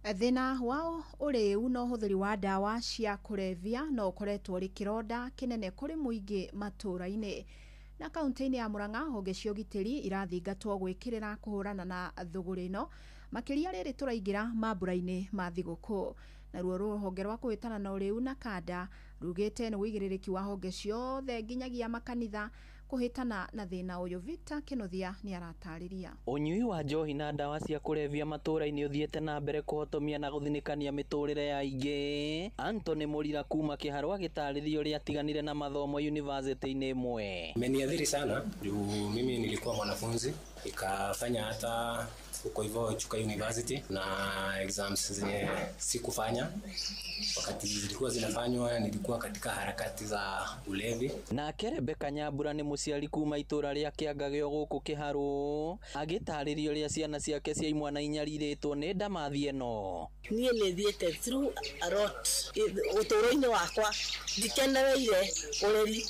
Thĩna wao ũrĩu na ũhũthĩri wa ndawa cia kũrebia no ũkoretwo rĩ kĩronda kĩnene kũrĩ mũingĩ matũũra-inĩ. Na kaunti-inĩ ya Murang'a honge cia ũgitĩri irathingatwo gwĩkĩrĩra kũhũrana na thũgũrĩ ĩno makĩria rĩrĩ tũraingĩra mambura-inĩ ma thigũkũ. Naruo rũhonge rwa kũhĩtana na ũrĩu na kanda rugĩte nĩ wĩigĩrĩrĩki wa honge ciothe nginyagia makanitha kũhĩtana na thĩna ũyũ. Victor Kĩnuthia nĩ aratarĩria.
Ũnyui wa njohi na ndawa cia kũrebia matũũra-inĩ ũthiĩte na mbere kũhotomia na gũthinĩkania mĩtũrĩre ya aingĩ. Anthony Mũrira kuma Kĩharũ agĩtarĩria ũrĩa atiganire na mathomo university-inĩ ĩmwe.
Imeniathiri sana juu mimi nilikuwa mwanafunzi nikafanya hata huko hivyo Chuka University na exams zenye sikufanya. Wakati zilikuwa zinafanywa nilikuwa katika harakati za ulevi.
Na Rebecca Nyambura nĩ mũciari kuma itũra rĩa Kĩangagio gũkũ Kĩharũ agĩtarĩria ũrĩa ciana ciake cia imwana inyarirĩtwo nĩ ndamathi ĩno.
Niĩ nĩ thiĩte through a lot ũtũũro-inĩ wakwa ndikenereire ũreri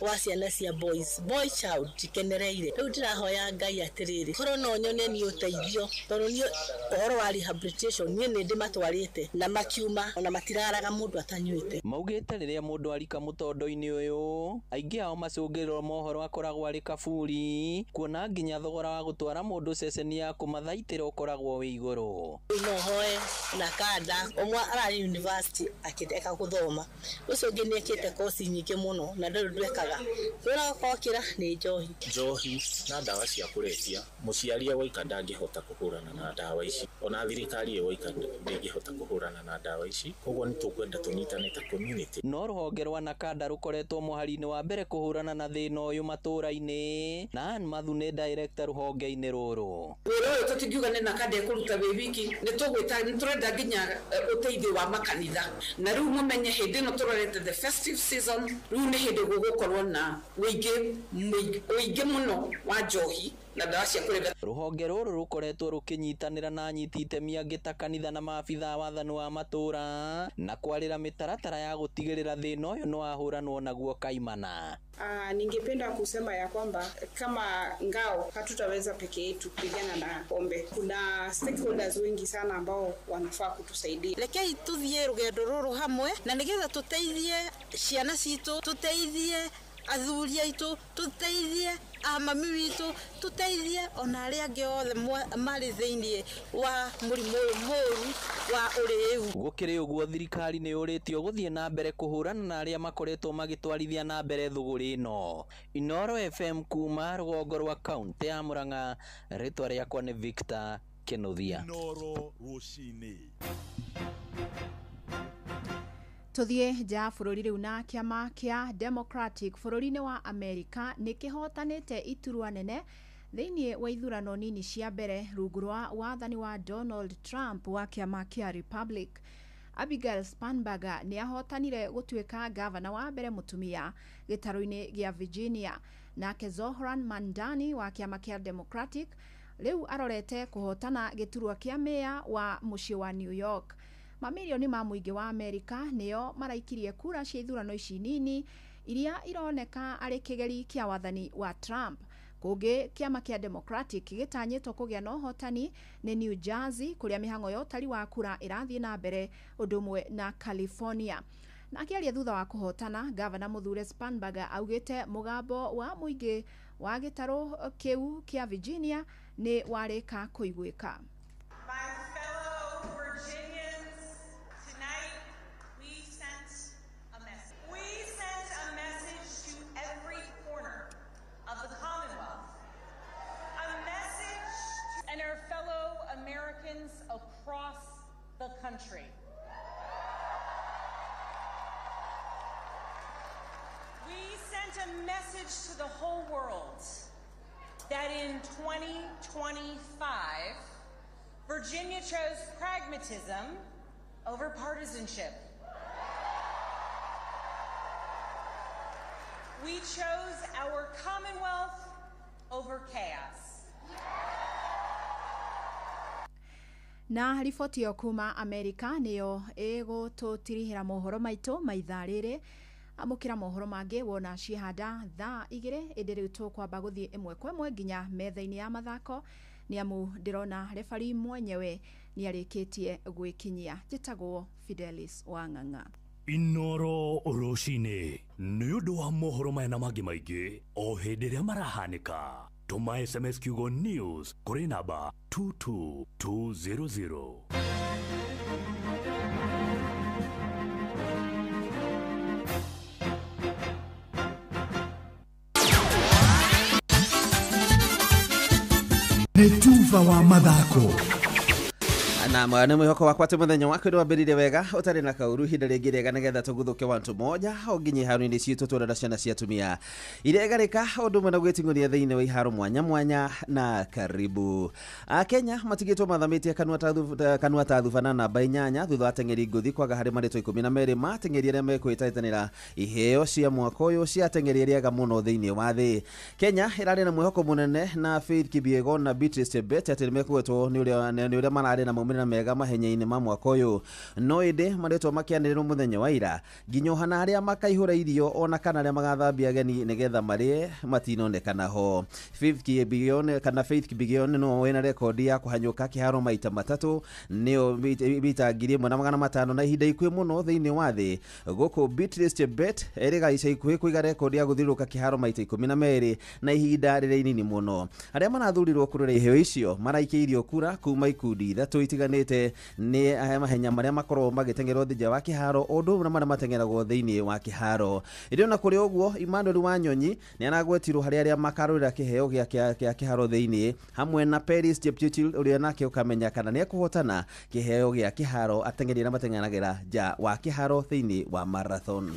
wa ciana cia boy child ndikenereire. Rĩu ndĩrahoya Ngai atĩrĩrĩ korwo no nyone niĩ ũteithio tondũ niĩ ũhoro wa rehabilitation niĩ nĩ ndĩmatwarĩte na makiuma ona matiraraga mũndũ atanyuĩte.
Maugĩte rĩrĩa mũndũ arika mũtondo-inĩ ũyũ aingĩ ao macũngĩrĩrwo mohoro akoragwo arĩ kaburi kuona nginya thogora wa gũtwara mũndũ ceceni ya kũmathaitĩra ũkoragwo wĩ igũrũ.
No hoe na kanda ũmwe ararĩ university akĩndeka gũthoma ũcio ũngĩ nĩ ekĩte kosi nyingĩ mũno na ndwekaga wĩra wakira nĩ njohi
na ndawa cia kũrebia. Mũciari waika ndangĩhota kũhũrana na ndawa ici, ona thirikari waika ndangĩhota kũhũrana na ndawa ici. Koguo nĩ tũkwenda tũnyitane ta community.
No rũhonge rwa Nakanda rũkoretwo mũhari-inĩ wa mbere kũhũrana na thĩna ũyũ matũũra-inĩ. Na Ann Mathu nĩ director rũhonge-inĩ rũrũ.
Wĩra ũyũ tũtingiuga nĩ Nakanda ĩkũruta wĩ wiki, nĩ tũrenda nginya ũteithio wa makanitha. Na rĩu mũmenye hĩndĩ ĩno tũrorete the festive season, rĩu nĩ hĩndĩ gũgũkorwo na ũingĩ mũno wa njohi na ndawa cia kũrebia.
Rũhonge rũrũ rũkoretwo rũkĩnyitanĩra na anyiti itemi angĩ ta kanitha na maabitha wathani wa matũũra na kwarĩra mĩtaratara ya gũtigĩrĩra thĩna ũyũ nĩ wahũranwo naguo kaimana.
Ningependa kusema ya kwamba kama ngao hatutaweza peke yetu kupigana na pombe. Kuna stakeholders wengi sana ambao wanafaa kutusaidia.
Rekei tuthiĩ rũgendo rũrũ hamwe na nĩgetha tũteithie ciana citũ, tũteithie athuri aitũ, tũteithie amami witũ, tũteithie ona arĩa angĩ othe marĩ thĩinĩ wa mũrimũ ũyũ mũru wa ũrĩu.
Gũkĩrĩ ũguo thirikari nĩ yũrĩtio gũthiĩ na mbere kũhũrana na arĩa makoretwo magĩtwarithia na mbere thũgũrĩ ĩno. Inoro FM kuma rũgongo rwa kaunti ya Murang'a, rĩtwa rĩakwa nĩ Victor Kĩnuthia.
Inoro rũcinĩ.
Tuthie nja bũrũri rĩu na kĩama kĩa Democratic bũrũri-inĩ wa Amerika nĩ kĩhotanĩte iturwa nene thĩinĩ wa ithurano nini cia mbere rungu rwa wathani wa Donald Trump wa kĩama kĩa Republic. Abigail Spanberger nĩ ahotanire gũtuĩka gavana wa mbere mũtumia gĩtarũ-inĩ gĩa Virginia. Nake Zohran Mamdani wa kĩama kĩa Democratic rĩu arorete kũhotana gĩturwa kĩa meya wa mũciĩ wa New York. Mamilioni ma mũingĩ wa Amerika nĩo maraikirie kura cia ithurano ici nini iria ironeka arĩ kĩgeri kĩa wathani wa Trump. Kũngĩ kĩama kĩa Democratic gĩtanyĩtwo kũgĩa na ũhotani nĩ New Jersey kũrĩa mĩhang'o ya ũtari wa kura ĩrathiĩ na mbere ũndũ ũmwe na California. Na akĩaria thutha wa kũhotana, gavana mũthure Spanberger augĩte mũgambo wa mũingĩ wa gĩtarũ kĩu kĩa Virginia nĩ warĩka kũiguĩka.
Across the country.
We sent a message to the whole world that in 2025, Virginia chose pragmatism over partisanship. We chose our Commonwealth over chaos.
Na riboti yo kuma Amerika niyo igututirihira mohoro maitu maitha riri amukira mohoro mange wona cihanda thaa 2 indi kwamba guthie imwe kwa imwe nginya metha-ini ya mathako ni amu ndirona refari mwenyewe ni arikitie gwikinyia njitagwo Fidelis Wang'ang'a.
Inoro Oroshine ni undu wa mohoro maya na mangi maingi o hindi ria marahanika. Tuma SMS kiugo news kuri namba 22200.
Netuva wa mathako
na mwana mwihoko wakwa ati muthenya waku ni wambirire wega utari na kauru hinda ringi rega nigetha tuguthuke wantu moja oginyi haru-ini citu twenda ciana cia tumia iregarika undu mwe na gwitinguria thiini wa iharo mwanya mwanya na karibu. Kenya matigitwo mathamitie kanua ta thubana namba 8 thutha wa teng'eri nguthi kwaga hari marito 12 ma teng'eri aria mekwitatanira iheo cia mwaka uyu cia teng'eri riega muno thiini wa thi. Kenya irari na mwihoko munene na Faith Kipyegon na Beatrice Chebet ati nimekwetwo ni uria marari na maumira mega mahenya-ini ma mwaka uyu no indi maretwo makianirirwo muthenya wa ira nginyo hana aria makaihura irio ona kana aria magathambia ageni nigetha marie matinonekana ho. Faith Kipyegon no wena rekodi ya kuhanyuka kiharo maita matatu nio bita 1500 na ihinda ikwi muno thiini wa thi. Guku Beatrice Chebet eriga ica ikuhi kuiga rekodi ya guthiruka kiharo maita 12 na ihinda rire inini muno. Aria manathurirwo kurura iheo icio maraikiirio kura kuma ikundi ithatu itiganite ni mahenya maria makorwo magitengerwo thija wa kiharo undu na maria matengeragwo thiini wa kiharo. Irio na kuri uguo Emmanuel Wanyonyi ni anagwetirwo hari aria makarurira kiheo gia kiharo thiini hamwe na Paris Jepchirchir uria nake ukamenya kana ni ekuhotana kiheo gia kiharo atengeri na matengenagira ja wa kiharo thiini wa marathon.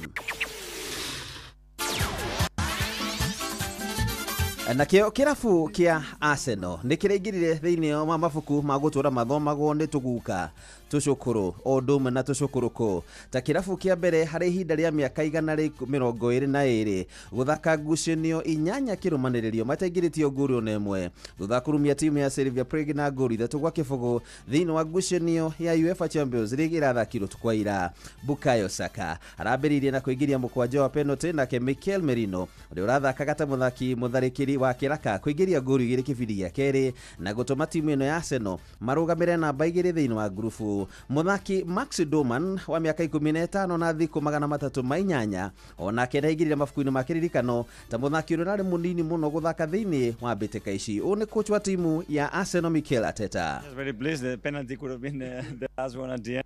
Nakio kirafu kia Arsenal nikiraingirire thiini wa mabuku ma gutura mathomagwo ni tuguka tucukuru o ndume na tucukuruku ta kirafu kia mbere hari ihinda ria miaka 122 guthaka ngucanio 8 kirumaniririo mateingiririo nguru nemwe thutha kurumia timu ya Slavia Prague na nguru 3 gwa kibugu thiini wa ngucanio ya UEFA Champions League irathakirwo tukwa ira. Bukayo Saka arambiririe na kuingiria mukwanja wa penalty nake Mikel Merino uria urathakaga ta mutharikiri wa kiraka kuingiria nguru 2 kibindi gia keri na gutuma timu ino ya Arsenal marugamire namba 2 thiini wa grupu. Muthaki Max Doman wa miaka 15 na thiku 308 ona kenda igirira mafuku-ini makiririkano ta muthaki uria nari munini muno guthaka thiini wa mbitĩka ici. Une coach wa timu ya Arsenal Mikel Arteta.
Very pleased. The penalty could have been the last one at the end.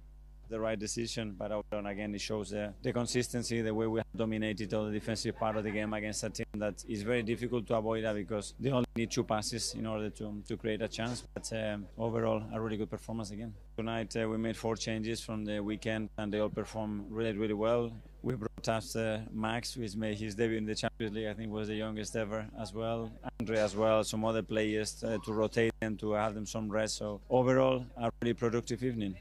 The right decision, but again it shows the consistency, the way we have dominated all the defensive part of the game against a team that is very difficult to avoid that because they only need 2 passes in order to create a chance. But overall, a really good performance again. Tonight we made 4 changes from the weekend and they all performed really well. We brought us Max, who has made his debut in the Champions League. I think was the youngest ever as well. Andre as well, some other players to rotate them, to have them some rest. So overall, a really productive evening.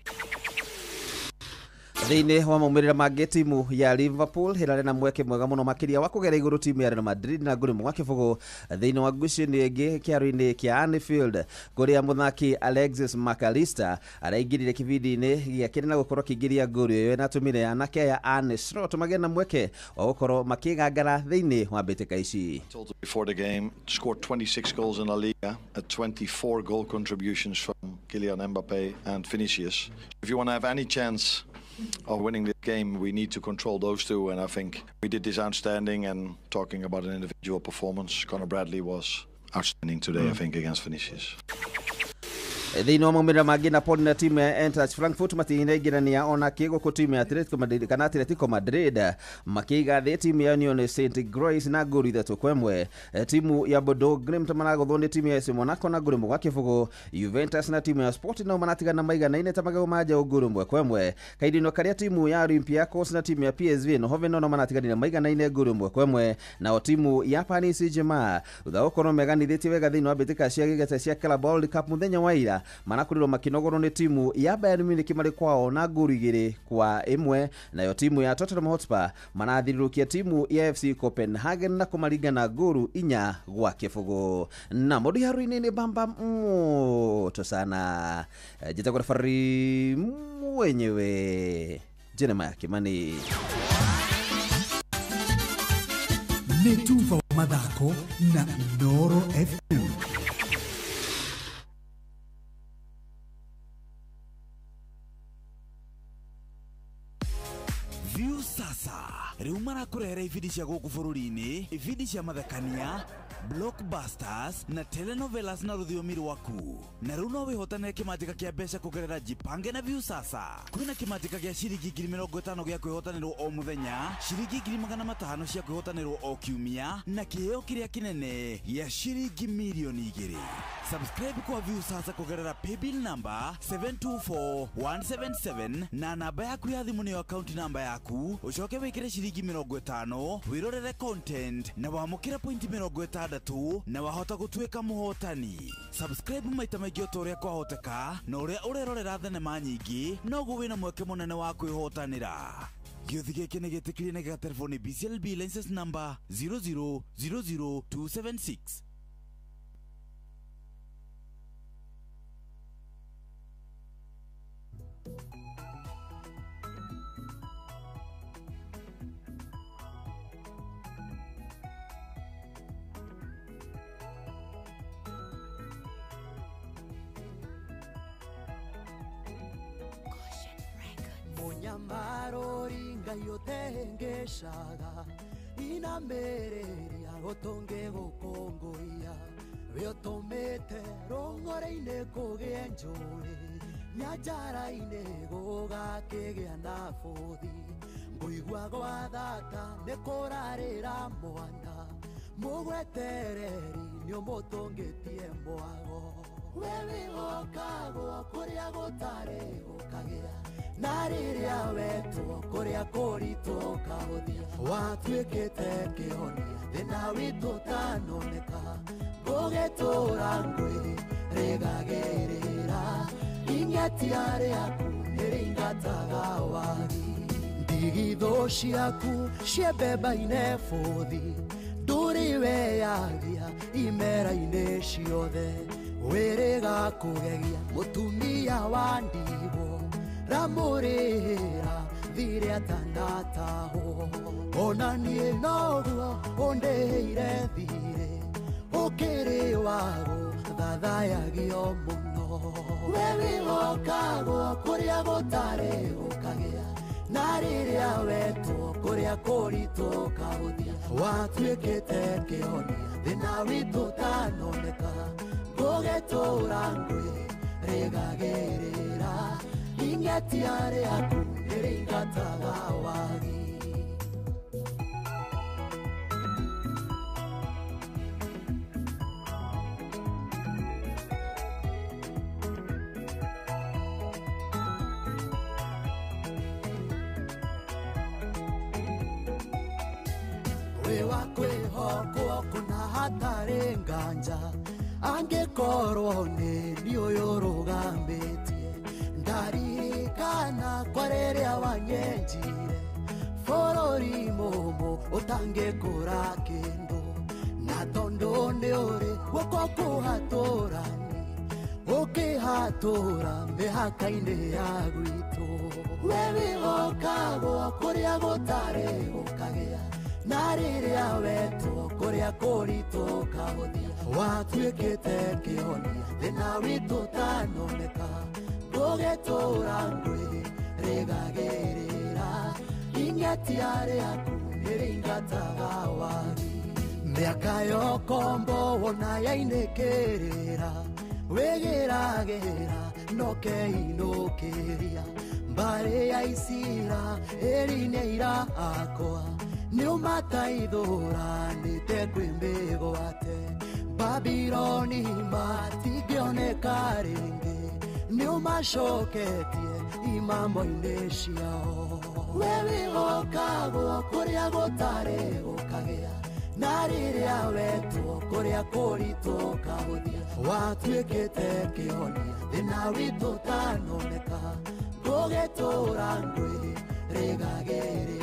Thiini wa maumirira mangi timu ya Liverpool hirare na mweke mwega muno makiria wa kugera iguru timu ya Real Madrid na nguri mwa kibugu thiini wa ngucanio ingi kiaro-ini kia Anfield kuria muthaki Alexis McAllister araingirire kibindi-ini gia kiri na gukorwo kiingiria nguru iyo na tumire anake ya Arne Slot magena mweke wa gukorwo makigangara thiini wa mbitĩka ici.
Before the game, scored 26 goals in La Liga, 24 goal contributions from Kylian Mbappe and Vinicius. If you want to have any chance of winning this game, we need to control those two, and I think we did this outstanding. And talking about an individual performance, Conor Bradley was outstanding today, I think, against Vinicius.
Thĩinĩ wa maumĩrĩra mangĩ Napoli na timu ya Eintracht Frankfurt matinaingĩrania ona kĩgũkũ timu ya Atletico Madrid makĩiga thĩ timu ya Union Saint-Gilloise na ngolu 3-1. Timu ya Bordeaux Glimt maragũthwo nĩ timu ya AS Monaco na ngolu 1-0. Juventus na timu ya Sporting no manatigana maiganaine ta magego ma njau ngolu 1-1. Kaindino karĩa timu ya Olympiacos na timu ya PSV no manatiganire maiganaine ngolu 1-1. Nao timu ya Paris Saint-Germain thutha gũkorwo meganithĩtie wega thĩinĩ wa mbĩtĩka cia gĩgete cia Club World Cup mũthenya wa ira manakurirwo makinogorwo nĩ timu ya Bayern Munich marĩ kwao na ngolu 2-1. Nayo timu ya Tottenham Hotspur manathirũkia timu ya FC Copenhagen na kũmaringa na ngolu 4-0. Na modi haruini ni bamba moto sana. Jitagwa referee mwenyewe Jeremiah Kimani.
Netuva wa mathako na Noro FM.
View sasa rĩu marakurehera ibindi cia gũkũ bũrũri-inĩ, ibindi cia mathekania, blockbusters na telenovelas na rũthiomi rwaku. Na rĩu no wĩhotanĩre kĩmanjĩka kĩa mbeca kũgerera Jipange na View sasa. Kwĩna kĩmanjĩka gĩa ciringi 50,000 gĩa kwĩhotanĩrwo o mũthenya, ciringi 500,000 cia kwĩhotanĩrwo o kiumia na kĩheo kĩrĩa kĩnene gĩa ciringi milioni 2. Subscribe kwa View sasa kũgerera paybill number 724177 na namba yaku ya thimũ nĩyo account number yaku, ucoke wĩkĩre ciringi 50 wirorere content na wamũkĩra point 60 na wahota gũtuĩka mũhotani. Subscribe maita maingĩ o ũrĩa kwahoteka na ũrĩa ũrerorera thenema nyingĩ noguo wĩna mweke mũnene wa kwĩhotanĩra. Gĩothi gĩkĩ nĩ gĩtĩkĩrie na gĩgatelefoni BCLB license number 0000276.
Munyamarori ngayotengeshaga inamereria gotonge gũkũngũiya wĩũtũmĩte rũng'ore-inĩ kũgĩe njũĩ nyanjara-inĩ gũgakĩgĩa na bũthi ngũigua gwa thata nĩ kũrarĩra mwana mũgwetereri nĩ ũmũtũngĩtie mwago we wĩgokagwo kũrĩa gũtarĩ gũkagĩa na rĩrĩa wetwo kũrĩa kũritũ kahũthia watuĩkĩte kĩhonia thĩna witũ tanoneka ngũgĩtũra ngwĩrĩgagĩrĩra ingetia rĩaku nĩrĩingataga wagi ndigithũ ciaku ciembemba-inĩ bũthi ndũrĩ weyagia imera-inĩ ciothe wĩrĩga kũgegia mũtumia wa ndigwo ramũrĩra thire atandatahwo ona niĩ noguo ũndĩire thire ũkĩrĩ wagũ thathayagio mũno we wĩgokagwo kũrĩa gũtarĩ gũkagĩa na rĩrĩa wetwo kũrĩa kũritũ kahũthia watuĩkĩte kĩhonia thĩna witũ tanoneka ngũgĩtũra ngwĩrĩgagĩrĩra ingetia rĩaku nĩrĩingataga wagi wĩ wa kwĩhokwo kũna hatarĩ nganja angĩkorwo nĩ niĩ ũyũ ũrũgamĩtie ndaririkana kwa rĩrĩa wanyenjire bũrũri mũmũ ũtangĩkũra kĩndũ na tondũ nĩ ũrĩ guoko kũhatũrani ũkĩhatũra mĩhaka-inĩ ya gwitũ we wĩgokagwo kũrĩa gũtarĩ gũkagĩa na rĩrĩa wetwo kũrĩa kũritũ kahũthia watuĩkĩte kĩhonia thĩna witũ tanoneka ngũgĩtũra ngwĩrĩgagĩrĩra ingetia rĩaku nĩrĩingataga wagi mĩaka yokombo wona yainĩkĩrĩra wegeragera nokeinukiria mbare ya isira erine irakwa niumataithuranite kwimbigwate Babyloni matingioneka ringi niumacoketie imambo-ini ciao wewe gokagwo kuria gutari gukagea na riria wetwo kuria kuritu kahuthia watuikite kihonia thina witu tanoneka gugitura ngwi rigagiri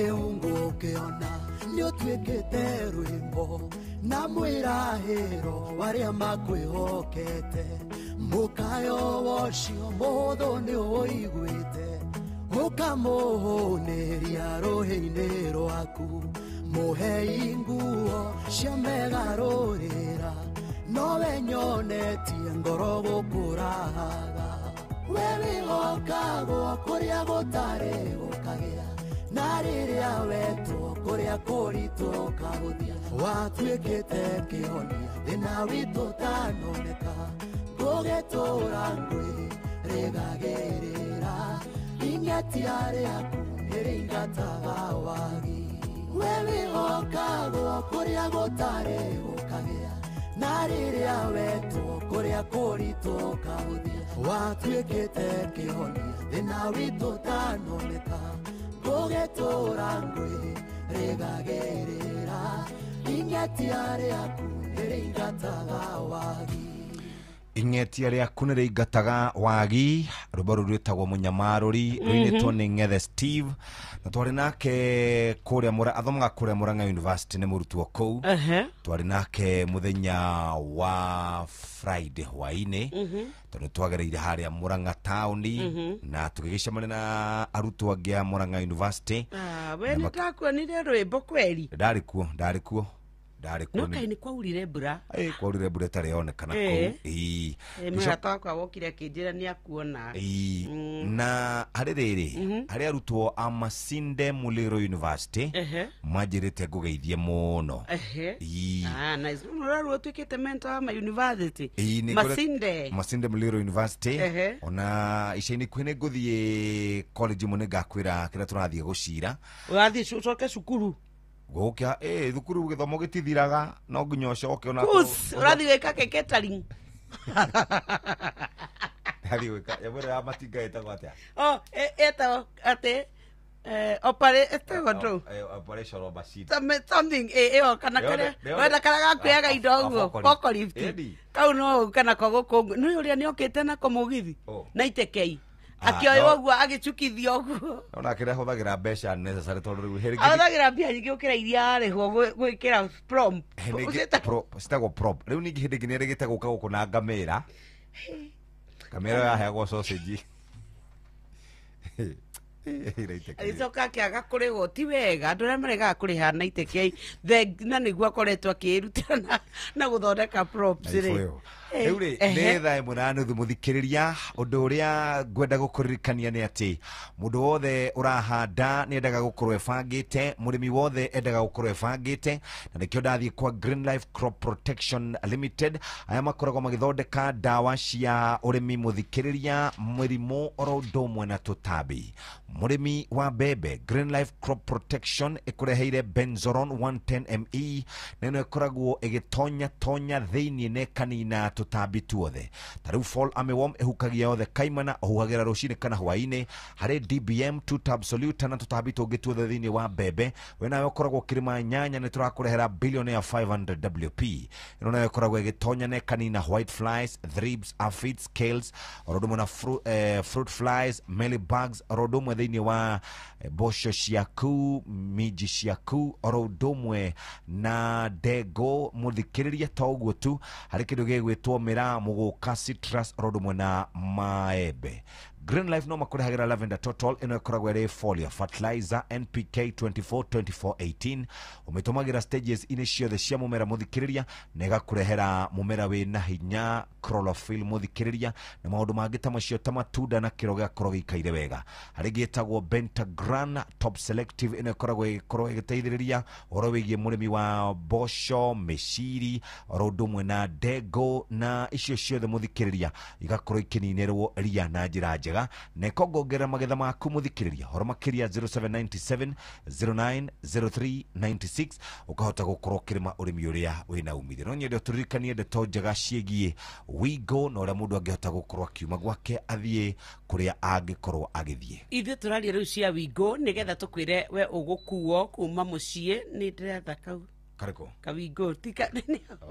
Reungukiona niutuikite rwimbo na mwirahiro waria makwihokete mukayo wocio mutho ni uiguite mukamuhuneria ruhi-ini rwaku muhei nguo cia megarurira nowe nyonetie ngoro gukuraga wewe gokagwo kuria gutari gukagea na riria wetwo kuria kuritu kahuthia watuikite kihonia thina witu tanoneka gugitura ngwi rigagirira ing'eti yaku niringataga wagi wewe gokagwo kuria gutari gukagea na riria wetwo kuria kuritu kahuthia watuikite kihonia thina witu tanoneka gugitura ngwi rigagirira ing'eti yaku niringataga wagi
ing'etia riaku niringataga wagi rwimbo ruru rwitagwo munyamaruri rwinitwo ni Ng'ethe Steve na twari nake kuria athomaga kuria Murang'a University ni murutwo kou twari nake muthenya wa Friday hwaini tondu twagereire haria Murang'a town na tugigicemania na arutwo angi a Murang'a University
we nitakuonire rwimbo kweli
ndarikuo
Nukai ni kwaurire mbura
kwaurire mbura tari onekana kou
murata wakwa wokire kinjira ni akuona
na hari riri hari arutwo a Masinde Muliro University manjirite ngugeithie muno
nice murarwo twikite mentor wa university
Masinde Muliro University ona icaini kwine nguthie college mune ngakwira kira turathie gucira
urathie ucoke cukuru
gokia thukuru githomo gitithiraga no nginya ucoke ona
urathi weka catering
hadi weka yabura matinga etagwo atia
eta ate operation
machine
something kana kare wenda karaga kuyaga indo guo forklift kau no kana koguko no uria ni okite na komugithi na itekei akioyo guo agicukithio guo
ona kire huthagira mbeca necessary tondu riu
herigi huthagira mbia nyingi ukira iria arihwo gwikira prom
sitago prom riu ningi hindi ngi nirigite guka guku na ngamira ya heagwo sausage
alicoka akiaga kurigwo ti wega andu aria maregaga kuriha na itekei na niguo akoretwo akirutira na guthondeka props ri
riu ri ni thaa imwe na nuthu muthikiriria undu uria ngwenda gukuririkania ni ati mundu wothe urahanda ni endaga gukorwo ebangite murimi wothe endaga gukorwo ebangite na nikio ndathie kwa Green Life Crop Protection Limited aya makoragwo magithondeka dawa cia urimi muthikiriria mirimu oro undu umwe na tutambi murimi wa mbembe Green Life Crop Protection ikureheire Benzoron 110 ME neno ikoragwo igitonya thiini ne kanina tutambi tuothe tariu fall armyworm ehukagia yothe kaimana ohuhagira rucini kana hwaini hari DBM 2 tab solute na tutambi tungi tuothe thiini wa mbembe wena ukoragwo kirima nyanya ni turakurehera bilioni ya 500 WP ino nayo ikoragwo igitonya ne kanina white flies thrips aphids scales orodumwe na fruit flies mealybugs orodumwe thiini wa bosho ciaku miji ciaku orodumwe na dego muthikiriria toguo tu hari kindu gigwitwo mira muguka citrus orodumwe na maembe Green Life no makurehagira lavender total ino ikoragwo iri foliar fertilizer NPK 24-24-18 umitumagira stages ine ciothe cia mumera muthikiriria na igakurehera mumera wina hinya chlorophyll muthikiriria na maundu mangi ta macio ta matunda na kiro gakorwo gikaire wega hari gitagwo Bentagran top selective ino ikoragwo igiteithiriria oro wigie murimi wa bosho meciri oro ndumwe na dego na icio ciothe muthikiriria igakorwo ikininirwo ria na njira njega na ikongongera magetha maku muthikiriria horo makiria 0797 090396 ukahota gukorwo kirima urimi uria wina umithio no nyende turirikanie ndeto njega ciegie wigo na uria mundu angihota gukorwo akiuma gwake athie kuria angikorwo agithie
ithe turaria riu cia wigo nigetha tukwire we ugukuo kuma mucie ni ndiretha kau
kariko
kawigo tika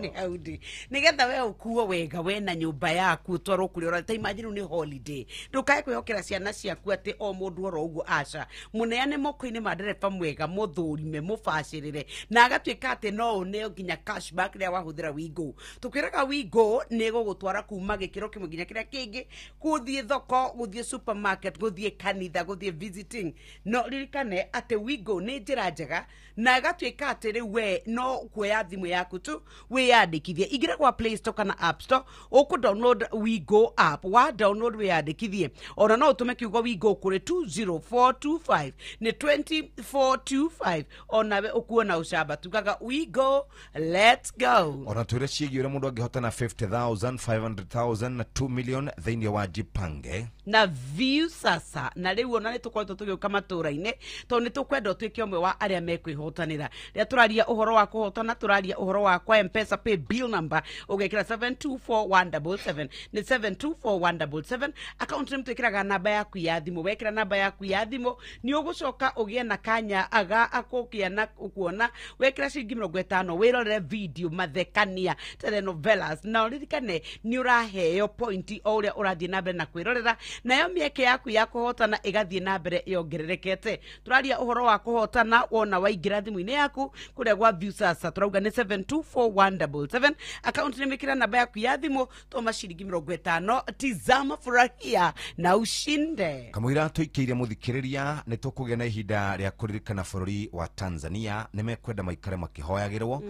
ni haudi nigetha we ukuo wega we na nyumba yaku twaro kuri ora ta imagine ni holiday ndukae kwihokera ciana ciaku ati o mundu oro uguo aca muneane moko-ini ma ndereba mwega muthurime mubacirire na agatwika ati no une nginya cashback ria wahuthira wigo tukwiraga wigo ni gugutwara kuma gikiro kimwe nginya kiria kingi kuthie thoko guthie supermarket guthie kanitha guthie visiting no ririkane ati wigo ni njira njega na agatwika ati riu we no kuya thimu yaku tu wiyandikithie igira kwa Play Store kana App Store uku download Wigo app wa download wiyandikithie ona no utume kiugo Wigo kuri 20425 ni 2425 ona we ukuona ushaba tukaga Wigo let's go
ona twire ciegi ure mundu angihota na 50,000 500,000 na 2 million thini wa jipange
na view sasa na riu ona ni tukoretwo tugiuka matura-ini to ni tukwenda twike umwe wa aria mekwihotanira ria turaria uhoro wa kuhotana turaria uhoro wa kwa M-Pesa pay bill number ugekira 724177 ni 724177 account name twikiraga namba yaku ya thimu wekira namba yaku ya thimu ni ugucoka ugie na kanya aga akukia na ukuona wekira ciringi 50 wirorere video mathekania telenovelas na uririkane ni uraheo point o uria urathie na mbere na kwirorera nayo mieke yaku ya kuhotana igathie na mbere yongererekete turaria uhoro wa kuhotana wona waingira thimu-ini yaku kuria gwa view sasa turauga ni 724177 account name ikira namba yaku ya thimu toma ciringi 50 tizama furahia na ushinde
kamwira tuikiire muthikiriria ni tukugia na ihinda ria kuririkana bururi wa Tanzania ni mekwenda maikare makihoyagirwo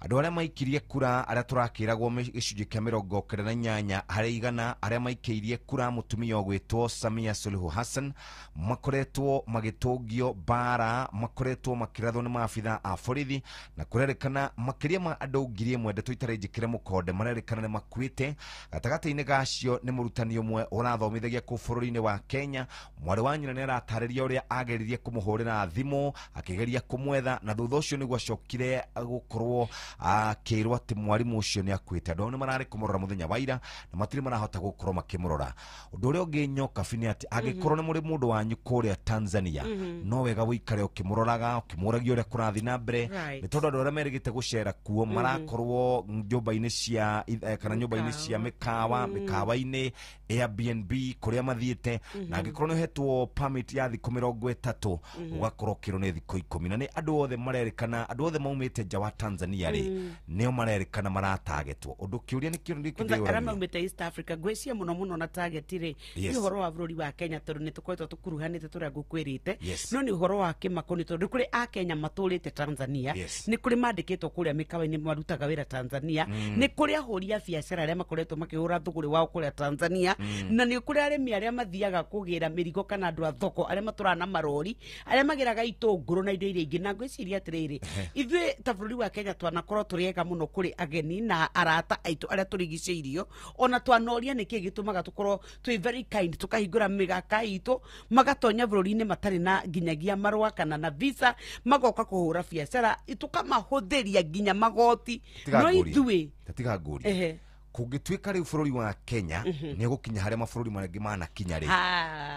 andu aria maikirie kura aria turakiragwo gicunji kia 98 hari igana aria maikirie kura mutumia ogwitwo Samia Suluhu Hassan makoretwo magitungio bara makoretwo makirathwo ni maabitha a borithi na kurerekana makiria ma andu ngiri imwe ndeto itarenjikire mukonde marerekana ni makuite gatagati-ini gacio ni murutani umwe urathomithagia ku bururi-ini wa Kenya mwari wa nyina ni aratariria uria ageririe kumuhurira thimu akigeria kumwetha na thutha ucio niguo acokire gukorwo akirwo ati mwarimu ucio ni akuite andu ni marari kumurora muthenya waira na matiri marahota gukorwo makimurora undu uria unginyoka fini ati agikorwo ni muri mundu wanyu kuria Tanzania no wega wikare ukimuroraga ukimuragia uria kurathi na mbere ni tondu andu aria merigite gucera kuo marakorwo nyumba-ini cia kana nyumba-ini cia mikawa-ini Airbnb kuria mathiete na agikorwo ni hetwo permit ya thiku 30 ugakorwo kiro ni thiku 10 na ni andu othe marerekana andu othe maumite nja wa Tanzania ri nio marerekana maratagetwo undu kiuria ni kiuria ndikithio
ara maumite East Africa gwecia muno na target ri ni uhoro wa bururi wa Kenya tondu ni tukoretwo tukuruhanite turia ngukwirite no ni uhoro wa kimakoni tondu kuri a Kenya maturite Tanzania ni kuri mandikitwo kuria mikawa-ini marutaga wira Tanzania ni kuri ahuri a biacara aria makoretwo makihura thuguri wao kuria Tanzania na ni kuri arimi aria mathiaga kugira mirigo kana andu a thoko aria maturana marori aria magiraga itunguru na indo iria ingi na ngwiciria atiriri ithuĩ ta bururi wa Kenya twanakorwo turiega muno kuri ageni na arata aitu aria turigiceirio ona twanoria niki gitumaga tukorwo twi very kind tukahingura migaka itu magatonya bururi-ini matari na nginyagia marua kana na visa magoka kuhura biacara tukamahuthiria nginya magoti no ithuĩ
tatiga nguri kungituika riu bururi wa Kenya ni gukinya haria mabururi mangi manakinya ri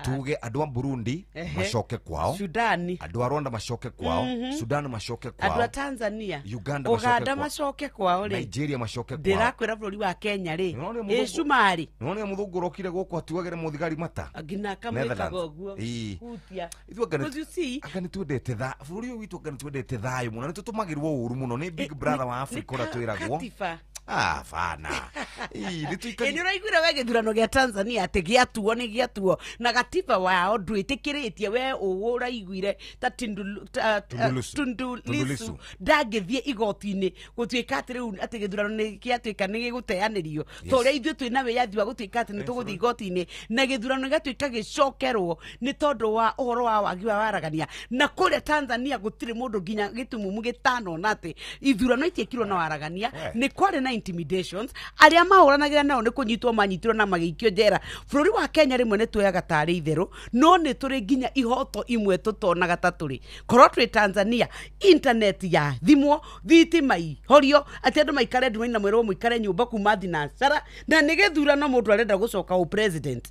tuge andu a Burundi macoke kwao
Sudani
andu a Rwanda macoke kwao Sudan macoke kwao
andu a Tanzania
Uganda
macoke kwao ri
Nigeria macoke kwao
ndirakwira bururi wa Kenya ri Somali
none mudhungu rokire guku atuagire muthigari mata
agina kamweka goguo
hutia agani twendete tha bururi witu agani twendete thayo muno ni tutumagirwo uru muno ni big brother wa Africa ora twiragwo Fana.
Ni uraigwira we githurano gia Tanzania ati giatuo ni giatuo na gatiba wao ndwitikiretie we uraigwire ta Tundu Lissu ndangithie igoti-ini gutuika ati riu ati githurano ni giatuika ni giguteanirio to ria ithuĩ twina wiyathi wa gutuika ati ni tuguthi igoti-ini na githurano gatuika gicokerwo ni tondu wa uhoro wa wagi wa waragania na kuria Tanzania gutire mundu nginya gitumumu gitano na ati ithurano itiekirwo na waragania ni kwari na intimidations aria mahuranagira nao ni kunyitwo manyitirwo na magikio njera bururi wa Kenya rimwe ni tuyaga tari itheru no ni turi nginya ihoto imwe tutonaga taturi korwo twi Tanzania internet ya thimwo thitimai horio ati andu maikare nduma na mwero muikare nyumba kuma thinacara na ni githurano mundu arenda gucoka u president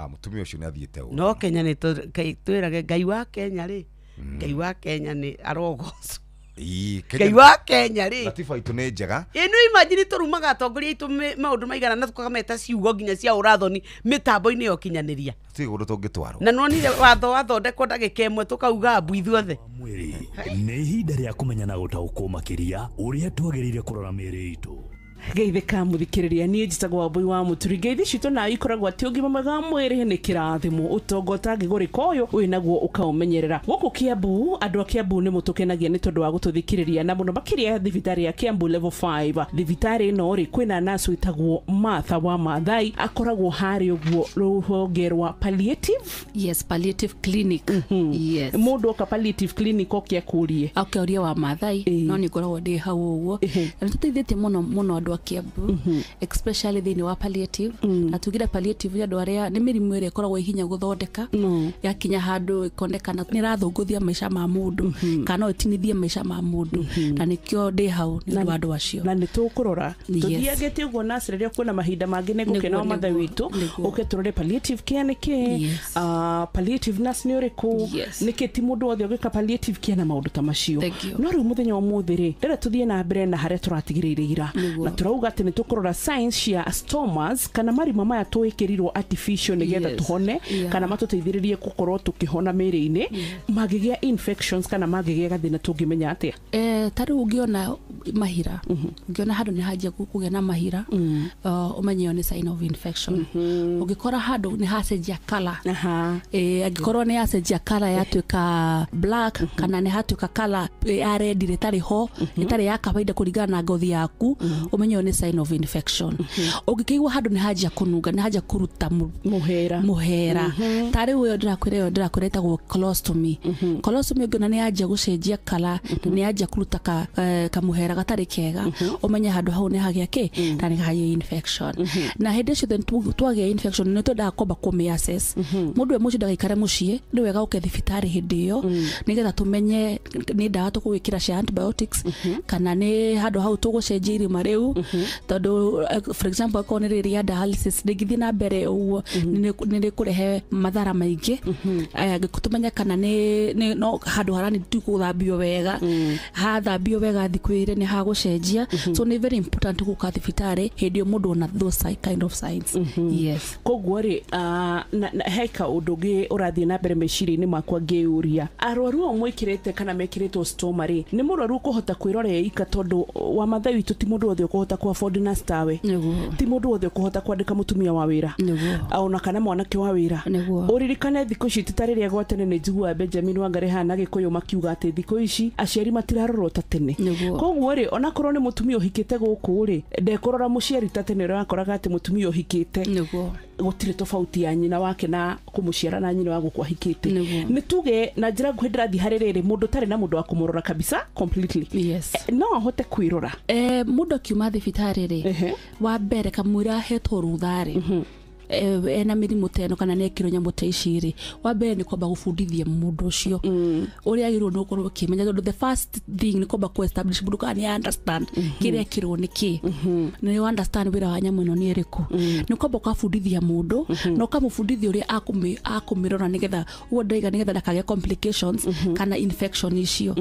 mutumia ucio ni athiete u
no Kenya ni twirage Ngai wa Kenya ri Ngai wa Kenya ni arogocwo Ngai wa Kenya ri
Latifa itu ni njega
inu imagine turumaga atongoria itu maundu maigana na tukagameta ciugo nginya cia urathoni mitambo-ini yo kinyaniria
tigo tungitwarwo
na nonire watho wathondekwo ndagika imwe tukauga ambu ithuothe
nĩ ihinda rĩa kũmenya na gũtaũkwo makĩria ũrĩa twagĩrĩire kũrora mĩĩrĩ itũ
geithĩka mũthikĩrĩria niĩ njĩtagwo Wambui wa Mũturi ngeithi citũ na ikoragwo atĩ ũgima mwega wa mwĩrĩ nĩ kĩrathimo ũtonga ũtangĩgũrĩka ũyũ wĩnaguo ũkaũmenyerera gũkũ Kiambu andũ a Kiambu nĩ mũtũkenagia nĩ tondũ wa gũtũthikĩrĩria na mũno makĩria thibitarĩ ya Kiambu level 5 thibitarĩ ĩno rĩ kwĩna nurse wĩtagwo Martha wa Maathai akoragwo harĩ ũguo rũhonge rwa palliative
palliative clinic yes
mũndũ oka palliative clinic okĩakũrie
akĩoria wa Maathai no nĩ ngoragwo ndĩ hau ũguo na tũteithĩtie mũno andũ a Kiambu especially thĩinĩ wa palliative na tugira palliative andũ arĩa nĩ mĩrimũ ĩrĩa ĩkoragwo hinya gũthondeka yakinya handũ ikondekana nĩ rathũngũthia maica ma mũndũ kana ĩtinithie maica ma mũndũ na nĩkĩo ndĩ hau nĩ andũ acio
na nĩ tũkũrora tũthiagĩte ũguo nasi rĩrĩa kwĩna mahinda mangĩ nĩ gũkena matha witũ ũke tũrore palliative care nĩkĩ palliative nurse nĩ ũrĩkũ nĩkĩ ti mũndũ wothe ũgĩka palliative care na maũndũ ta macio no rĩu mũthenya ũmũthĩ rĩ rĩrĩa tũthiĩ na mbere na harĩa tũratigĩrĩire ira na turauga ati nitukurora science cia stomas kana marima maya twĩkĩrirwo artificial nigetha tuhone kana matuteithĩrĩrie gukorwo tukihona mĩĩrĩ-inĩ magĩgĩa infections kana magĩgĩa gathĩna tũngĩmenya atĩa
tariũ ũngĩona mahira ũngĩona handũ nĩ hajia kũgĩa na mahira ũmenye nĩ sign of infection ũngĩkora handũ nĩ hacenjia color angĩkorwo nĩ hacenjia color yatuĩka black kana nĩ hatuĩka color ya red ĩtarĩ ho ĩtarĩ ya kawaida kũringana na ngothi yaku umenyo ni sign of infection ugikigwa handu ni haja kununga ni haja kuruta muhera tari uyo ndirakwireta go colostomy ungona ni haja gucenjia kala ni haja kuruta ka muhera gatari kega umenya handu hau ni hagia ki tani haye infection na hende ciothe twagia infection ni tonda komba kumi access mundu we muci ndagaikare mucie ni wega uke thibitari hindi iyo nigetha tumenye ni ndawa tukwikira cia antibiotics kana ni handu hau tugucenjia irima riu tondu for example ko ni riria dialysis ngithi na mbere uguo ni kurehe mathara maingi tumenya kana ni no handu harani tu kuthambio wega hathambio wega thikwire ni ha gucenjia so ni very important guka thibitari hindi mundu na those kind of signs yes
koguo ri heka undugi urathie na mbere meciria-ini makwa ngiuria arwaru o mwikirite kana mekiritwo stoma ri ni murwaru kuhota kwirorera ika tondu wa Maathai witu ti mundu wothe kuhota ku afford na stawe ti mundu wothe kuhota kwandika mutumia wa wira ona kana mwanake wa wira uririkane thikũ ici titarĩria gwa tene nĩ njigua Benjamin Wangari hana gĩkũyũ makiuga atĩ thikũ ici aciari matirarorwo ta tene koguo rĩ ona korwo nĩ mutumia ũhikĩte gũkũ rĩ ndekũrora mũciari ta tene ũrĩa wakoraga atĩ mutumia ũhikĩte gũtirĩ tofauti ya nyina wake na kũmũciara na nyina wa gũkũ ahikĩte nĩ tuge na njĩra nguhĩ ndĩrathiĩ harĩ rĩrĩ mũndũ tarĩ na mũndũ wa kũmũrora kabisa completely no ahote kwĩrora
mũndũ akiuma thibitarĩ rĩ wa mbere kamwĩra ahetwo rutha rĩ ena mĩrimũ teno kana nĩ ekĩrwo nyamũ ta ici rĩ wa mbere nĩ kwamba gũbundithia mũndũ ũcio ũrĩa agĩrĩirwo nĩ gũkorwo akĩmenya tondũ the first thing nĩ kwamba ku establish mũndũ kana nĩ understand kĩrĩa ekĩrwo nĩ kĩ nĩ understand wĩra wa nyamũ ĩno nĩ ĩrĩkũ nĩ kwamba ũkabundithia mũndũ na ũkamũbundithia ũrĩa akũmĩrora nĩgetha ũguo ndaiga nĩgetha ndakagĩa complications kana infection icio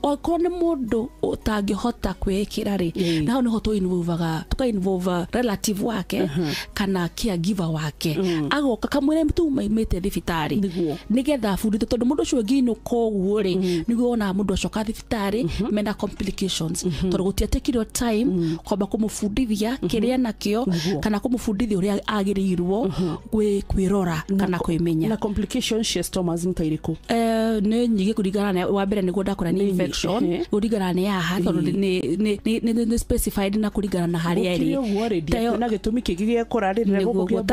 okorwo nĩ mũndũ ũtangĩhota kwĩĩkĩra rĩ na hau nĩho tũ involve relative wake kana caregiver wake agoka kamwire tu maimite thibitari nigetha fundite tondu mundu ucio ngino koguo ri niguo ona mundu acoka thibitari mena complications tondu gutiatekirwo time kwamba kumufundithia kiria nakio kana kumufundithia uria agirirwo kwirora kana kwimenya
na complications cia stomas ntairiku
ne nyige kurigana na wa mbere niguo ndakora ni infection kurigana na yaha tondu ni specified na kurigana na haria iri
tayo na gitumi kigiye kurarira gukukia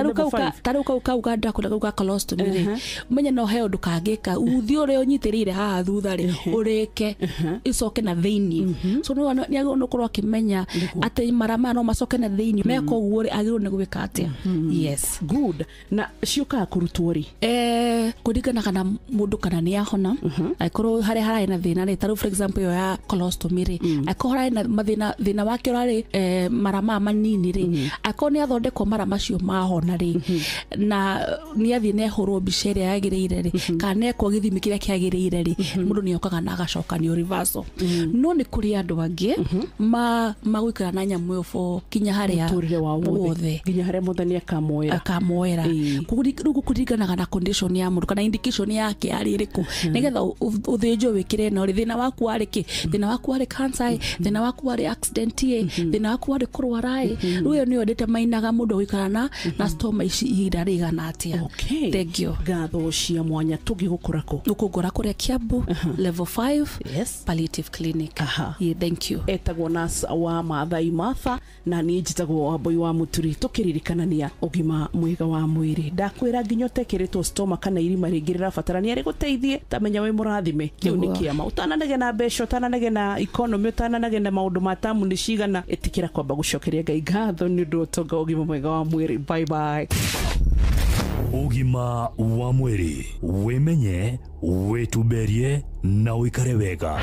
taruka uganda kuga colostomy menya no he undu kangika uthi uri unyitirire haha thutha ri urike icoke na theini so ni agono kurwa kimenya ati marama no macoke na theini meko guo ri agiro ni gwika atia yes
good na ciuka kurutwo ri
kurigana kana mundu kana ni ahona aikoro hari na thina ri taru for example yo ya colostomy ri akora na thina wake rari marama manini ri akoni athondeko mara macio mahona ri na ni athi ne horo bicere yagirire ri kana ko githimi kiria kiagirire ri mundu ni okaga na agacoka ni reversal no ni kuri andu angi magwikara na nyamu fo kinya haria
turire wa wothe kinya haria muthani akamoera kurigana na condition ya mundu kana indication yake ari iriku nigetha uthinjo wikire no thina waku ari ki thina waku ari cancer thina waku ari accident thina waku ari kurwara ruyo ni odete mainaga mundu wikarana na stoma ici ihinda rigana atia thank you gatho cia mwanya tugigukurako
ukugura kuria Kiambu level 5 palliative clinic thank you
etagwo nas wa Maathai Martha na ni njitagwo Wambui wa Muturi tukiririkania ugima mwega wa mwiri ndakwira nginyo tekeretwo stoma kana irima ringirira batarania ari guteithie tamenya we murathime kiu ni kiama utananege na besho utananege na economy utananege na maundu matamu ni cigana etikira kwamba gucokeria Ngai ngatho ni ndu utonga ugima mwega wa mwiri bye bye
ugima wa mwiri wimenye wituberie na uikare wega.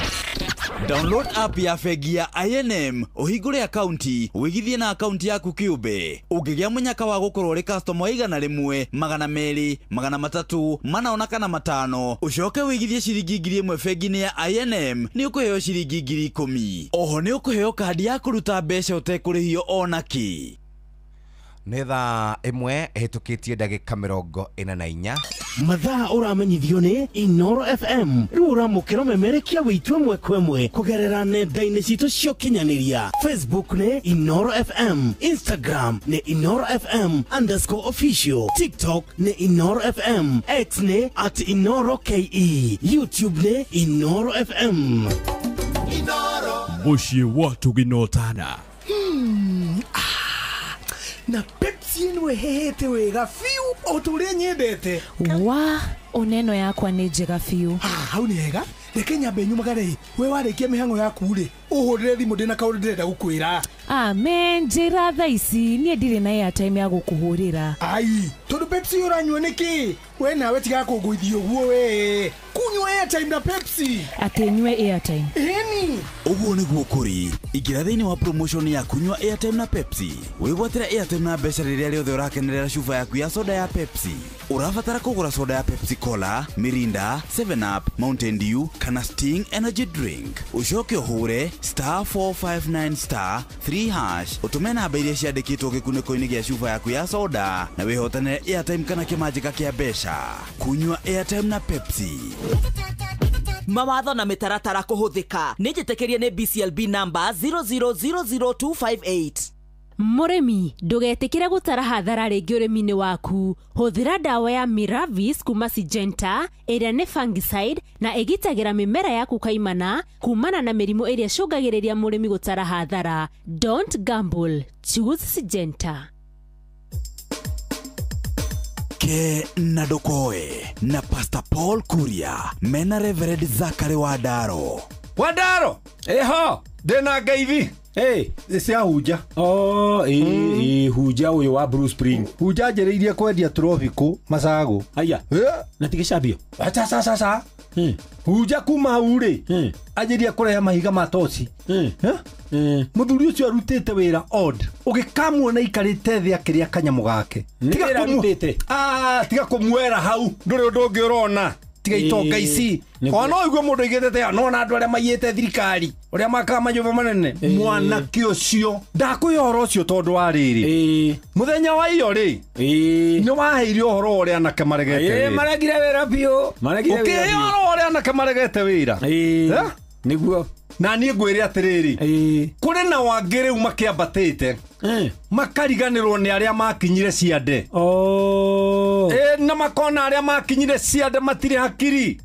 Download app ya bengi ya INM uhingure akaunti wigithie na akaunti yaku kiumbe ungigia munyaka wa gukorwo ri customer igana rimwe 200 300 manona kana matano ucoke wigithie ciringi 1000 bengi-ini ya INM ni ukuheo ciringi 10,000 oho ni ukuheo kadi ya kuruta mbeca utekurihio onaki.
Nĩ thaa ĩmwe hĩtũkĩtie ndagĩka 44
mathaa ũramenyithio nĩ Inoro FM rĩu ũramũkĩra ũmemerekia wĩitũ ĩmwe kwa ĩmwe kũgerera nenda-inĩ citũ cia ũkinyanĩria Facebook nĩ Inoro FM, Instagram nĩ Inoro FM_official, TikTok nĩ Inoro FM, X nĩ @InoroKE, YouTube nĩ Inoro FM.
Inoro muciĩ watu ginotana
na Pepsi ĩno ĩhehete wega fiu o tũrĩa nyendete
wa oneno yakwa nĩ njega fiu
hau nĩ hega reke nyambe nyumagare we warĩkia mĩhang'o yaku rĩ ũhũrĩre thimũ ndĩna kaũndũ ndĩrenda gũkwĩra
amen njĩra thaa ici niĩ ndirĩ na airtime ya gũkũhũrĩra
ai tondũ Pepsi ũranyua nĩkĩ we nawe tiga kũngũithia ũguo we kunywa airtime na Pepsi
atĩ nyue airtime
ĩni
ũguo nĩguo kũrĩ ingĩra thĩinĩ wa promotion ya kunywa airtime na Pepsi wĩgwatĩra airtime na mbeca rĩrĩa rĩothe ũrakenerera cuba yaku ya soda ya Pepsi ũrabatara kũgũra soda ya Pepsi Cola, Mirinda, 7up, Mountain Dew kana Sting energy drink ucoke ũhũre *459*3# utume namba iria ciandĩkĩtwo gĩkunĩko-inĩ gĩa cuba yaku ya soda na wĩhotanĩre airtime kana kĩmanjĩka kĩa mbeca. Kunywa airtime na Pepsi.
Mawatho na mĩtaratara kũhũthĩka nĩ njĩtĩkĩrie nĩ BCLB number 0000258.
Mũrĩmi ndũgetĩkĩre gũtara hathara rĩngĩ ũrĩmi-inĩ waku. Hũthĩra ndawa ya Miravis kuma Syngenta ĩrĩa nĩ fungicide na ĩgitagĩra mĩmera yaku kaimana kumana na mĩrimũ ĩrĩa ĩcũngagĩrĩria mũrĩmi gũtara hathara. Don't gamble, choose Syngenta.
Ke na Ndokoe na Pastor Paul Kuria mena Reverend Zachary Wadaro.
Wadaro eho ndĩna ngeithi cia hunja hunja ũyũ wa Blue Spring hunja njĩrĩirie kwendia tropical macago aya na tigĩcambio aca hunja kuma urĩ anjĩria kũrehe mahiga ma toci mũthuri ũcio arutĩte wĩra odd ũgĩkamuona ikarĩte thĩ akĩrĩa kanyamũ gake tiga kũmuera hau ndũrĩ ũndũ ũngĩ ũrona tiga itonga ici ona oigwe mundu igethete no na andu aria mayite thirikari uria maka manyumba manene mwana kiocio ndakwira horo ucio tondu wa riri muthenya wa iyo ri ni waheire horo uria anake maregete maregire wira biu maregire horo uria anake maregete wira niguo na niĩ ngwĩre atĩrĩrĩ kũrĩ na wangĩ rĩu makĩambatĩte makariganĩrwo nĩ arĩa makinyire ciande na makona arĩa makinyire ciande matirĩ hakiri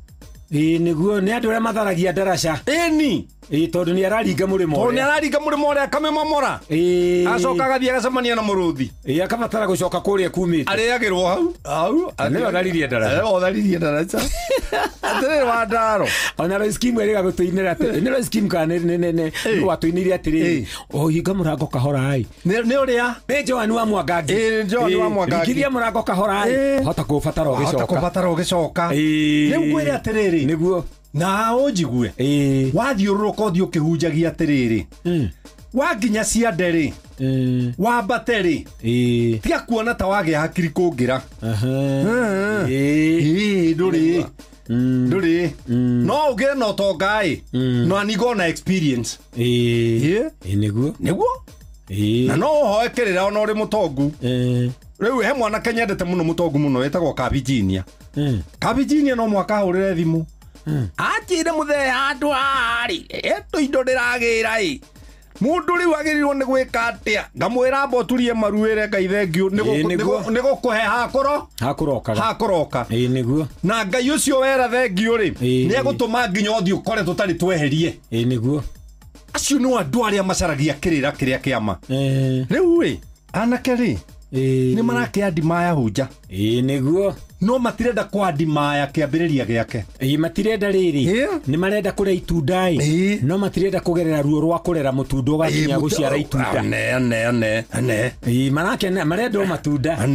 nĩguo nĩ andũ arĩa matharagia ndaraca ni tondu ni araringa mũrĩmo ũrĩa akamemomora acoka agathiĩ agacemania na mũrũthi akabatara gũcoka kũrĩa kumĩte arĩagĩrwo hau nĩwe atharirie ndaraca atĩrĩrĩ wa ndaro ona rĩskimu ĩrĩga gũtũinĩra nĩ rĩskimu kana nĩ watũinĩire atĩrĩrĩ hinga mũrango kahora nĩ ũrĩa nĩ Joan wa Mwangangi rikithia mũrango kahora hota kũbatara ũgĩcoka rĩu ngwĩre atĩrĩrĩ nĩguo na ũnjigue wathiũrũrũka ũthiĩ ũkĩhunjagia atĩrĩrĩ wanginya ciande rĩ wambate rĩ tiga kuona ta wagĩa hakiri kũngĩra ndũrĩ no ũgĩe na ũtonga no anigo na experience nĩguo na no ũhoe kĩrĩra ona ũrĩ mũtongu rĩu he mwanake nyendete mũno mũtongu mũno wĩtagwo Kabijinia no mwaka ahũrĩre thimũ atire muthee andu ari eto indo ndiragira mundu riu agirirwo ni gwika atia ngamwira mboturie maruire ngai thengio ni gukuhe hakuroka niguo na ngai ucio wera thengio ri ni agutuma nginya othi ukore tutari tweherie niguo acio no andu aria macaragia kirira kiria kiama riu anake ri ni marakiandimaya hunja niguo no matirenda kwandimaya kĩambĩrĩria gĩake matirenda rĩrĩ nĩ marenda kũrĩa itunda no matirenda kũgerera ruo rwa kũrera mũtunda ũgakinya gũciara itunda marenda matunda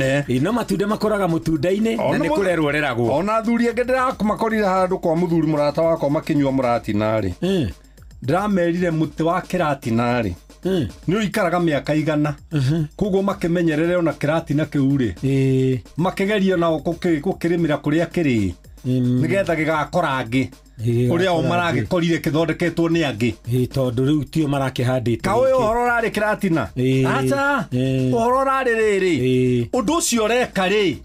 no matunda makũraga mũtunda-inĩ na nĩ kũrerwo reragwo ona athuri angĩ ndĩrakũmakorire handũ kwa mũthuri mũrata wakwa makĩnyua mũratina-rĩ ndĩramerire mũtĩ wa kĩratina-rĩ nĩ ũikaraga mĩaka igana koguo makĩmenyerere ona kĩratina kĩu-rĩ makĩgeria na gũkĩrĩmĩra kũrĩa kĩrĩ nĩgetha gĩgakora ngĩ ũrĩa o maragĩkorire kĩthondeketwo nĩ angĩ tondũ rĩu tio marakĩhandĩte kaũĩ ũhoro ũrarĩ kĩratina aca ũhoro ũrarĩ rĩrĩ ũndũ ũcio ũreka-rĩ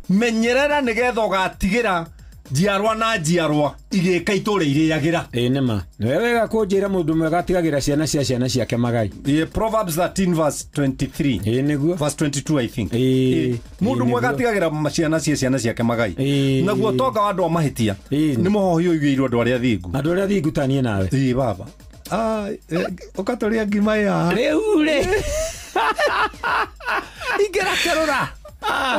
menyerera nĩgetha ũgatigĩra njiarwa na njiarwa igĩka itũra irĩagĩra nĩma nĩwe wega kũnjĩra mũndũ mwega atigagĩra ciana ciake magai Proverbs 13 verse 23 nĩguo verse 22 I think mũndũ mwega atigagĩra ciana ciake magai naguo tonga wa andũ a mahĩtia nĩ mũhohi ũigĩirwo andũ arĩa athingu ta niĩ nawe baba ũkatũria ngima ya rĩu ingĩra kerũra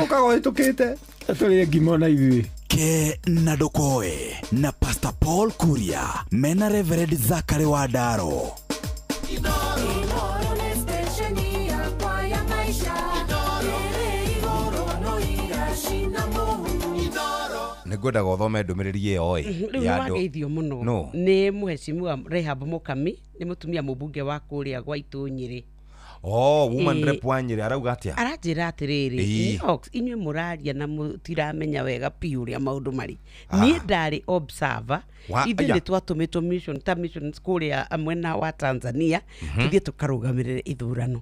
ũkagũhĩtũkĩte atũrĩe ngima na ithuĩ
ke na Ndokoe na Pastor Paul Kuria mena Reverend Zachary Wadaro
nĩngwenda gũthome ndũmĩrĩri ĩyo
rĩu nĩwageithio mũno nĩ Mheshimiwa Rehab Mũkami nĩ mũtumia mũmbunge wa kũrĩa gwa Itũ Nyĩrĩ
woman rep wa Nyĩrĩ arauga atĩa
aranjĩra atĩrĩrĩ inyuĩ mũraria na mũtiramenya wega piũ ũrĩa maũndũ marĩ niĩ ndarĩ observer ithuĩ nĩ twatũmĩtwo mission kũrĩa mwena wa Tanzania tũthiĩ tũkarũgamĩrĩre ithurano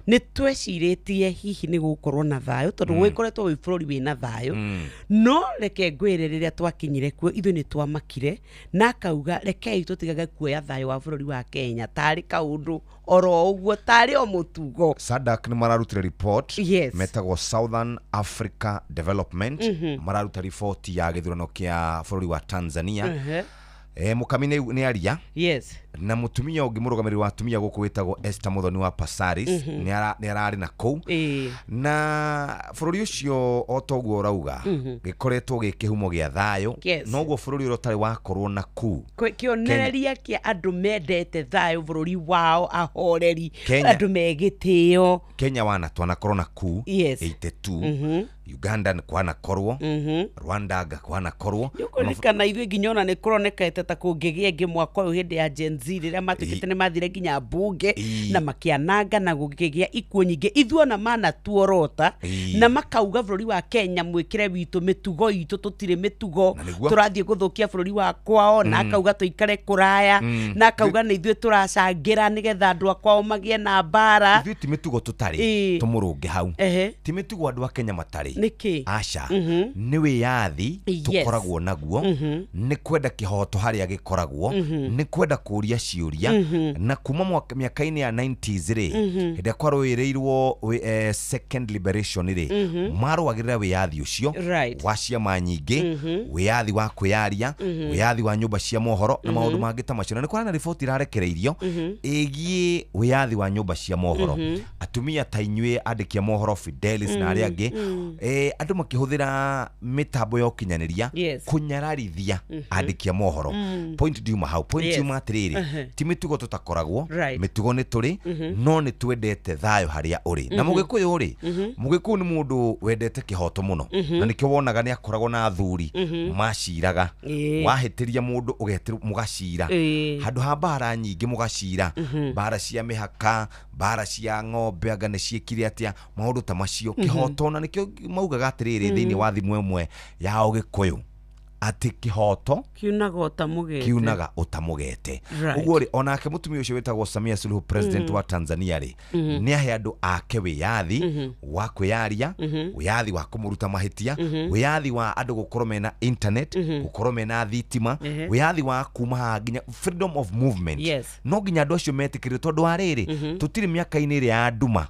nĩ twecirĩtie hihi nĩ gũkorwo na thayũ tondũ gwĩkoretwo wĩ bũrũri wĩna thayũ no reke ngwĩre rĩrĩa twakinyire kuo ithuĩ nĩ twamakire na akauga rekei tũtigage kuoya thayũ wa bũrũri wa Kenya tarĩ kaũndũ oro ũguo tarĩ o mũtugo
SADC nĩ mararutire report metagwo Southern Africa Development mararuta report ya gĩthurano kĩa bũrũri wa Tanzania Mũkami nĩ aria na mũtumia ũngĩ mũrũgamĩrĩri wa atumia gũkũ wĩtagwo Esther Muthoni wa Pasaris nĩ ararĩ na kũu na bũrũri ũcio o toguo ũrauga gĩkoretwo gĩ kĩhumo gĩa thayũ noguo bũrũri ũrĩa ũtarĩ wakorwo na kuu
kĩonereria kĩa andũ mendete thayũ bũrũri wao ahoreri andũ megĩtĩo
Kenya wanatwanakorwo na kuu 82 Uganda kwana korwo Rwanda kwana korwo
kana ithuĩ nginya ona nĩ kũronekete ta kũngĩgĩa ĩngĩ mwaka ũyũ hĩndĩ ya Gen Z rĩrĩa matuĩkĩte nĩ mathire nginya mbunge na makĩananga na gũkĩgĩa ikuũ nyingĩ ithuĩ ona manatuorota na makauga bũrũri wa Kenya mwĩkĩre witũ mĩtugo itũ tũtirĩ mĩtugo tũrathiĩ gũthũkia bũrũri wa kwao na akauga tũikare kũraya na akauga nĩ ithuĩ tũracangĩra nĩgetha andũ a kwao magĩe na mbara
ithuĩ ti mĩtugo tũtarĩ tũmũrũnge hau ti mĩtugo andũ a Kenya matarĩ aca nĩ wĩyathi tũkoragwo naguo nĩ kwenda kĩhoto harĩa gĩkoragwo nĩ kwenda kũria ciũria na kuma mĩaka-inĩ ya 90s rĩ hĩndĩ kwarũĩrĩirwo second liberation rĩ marũagĩrĩra wĩyathi ũcio wa ciama nyingĩ wĩyathi wa kwĩyaria wĩyathi wa nyũmba cia mohoro na maũndũ mangĩ ta macio na nĩ kwarĩ na riboti irarekereirio ĩgiĩ wĩyathi wa nyũmba cia mohoro atumia ta inyuĩ andĩki a mohoro Fidelis na arĩa angĩ andũ makĩhũthĩra mĩtambo ya ũkinyanĩria kũnyararithia andĩki a mohoro point diuma hau point diuma atĩrĩrĩ ti mĩtugo tũtakoragwo mĩtugo nĩ tũrĩ no nĩ twendete thayũ harĩa ũrĩ na mũgĩkũyũ rĩ mũgĩkũyũ nĩ mũndũ wendete kĩhoto mũno na nĩkĩo wonaga nĩ akoragwo na athuri maciraga wahĩtĩria mũndũ ũgeterwo mũgacira handũ ha mbara nyingĩ mũgacira mbara cia mĩhaka mbara cia ng'ombe anga nĩ ciĩkire atĩa maũndũ ta macio kĩhoto na nĩkĩo maugaga atĩrĩrĩ thĩinĩ wa thimũ ĩmwe ya ũgĩkũyũ atĩ kĩhoto kiunaga ũtamũgete ũguo rĩ onake mũtumia ũcio wĩtagwo Samia Suluhu president wa Tanzania rĩ nĩ ahe andũ ake wĩyathi wa kwĩyaria wĩyathi wa kũmũruta mahĩtia wĩyathi wa andũ gũkorwo mena internet gũkorwo mena thitima wĩyathi wa kuma haha nginya freedom of movement no nginya andũ acio metĩkĩrĩre tondũ wa rĩrĩ tũtirĩ mĩaka-inĩ ĩrĩa ya nduma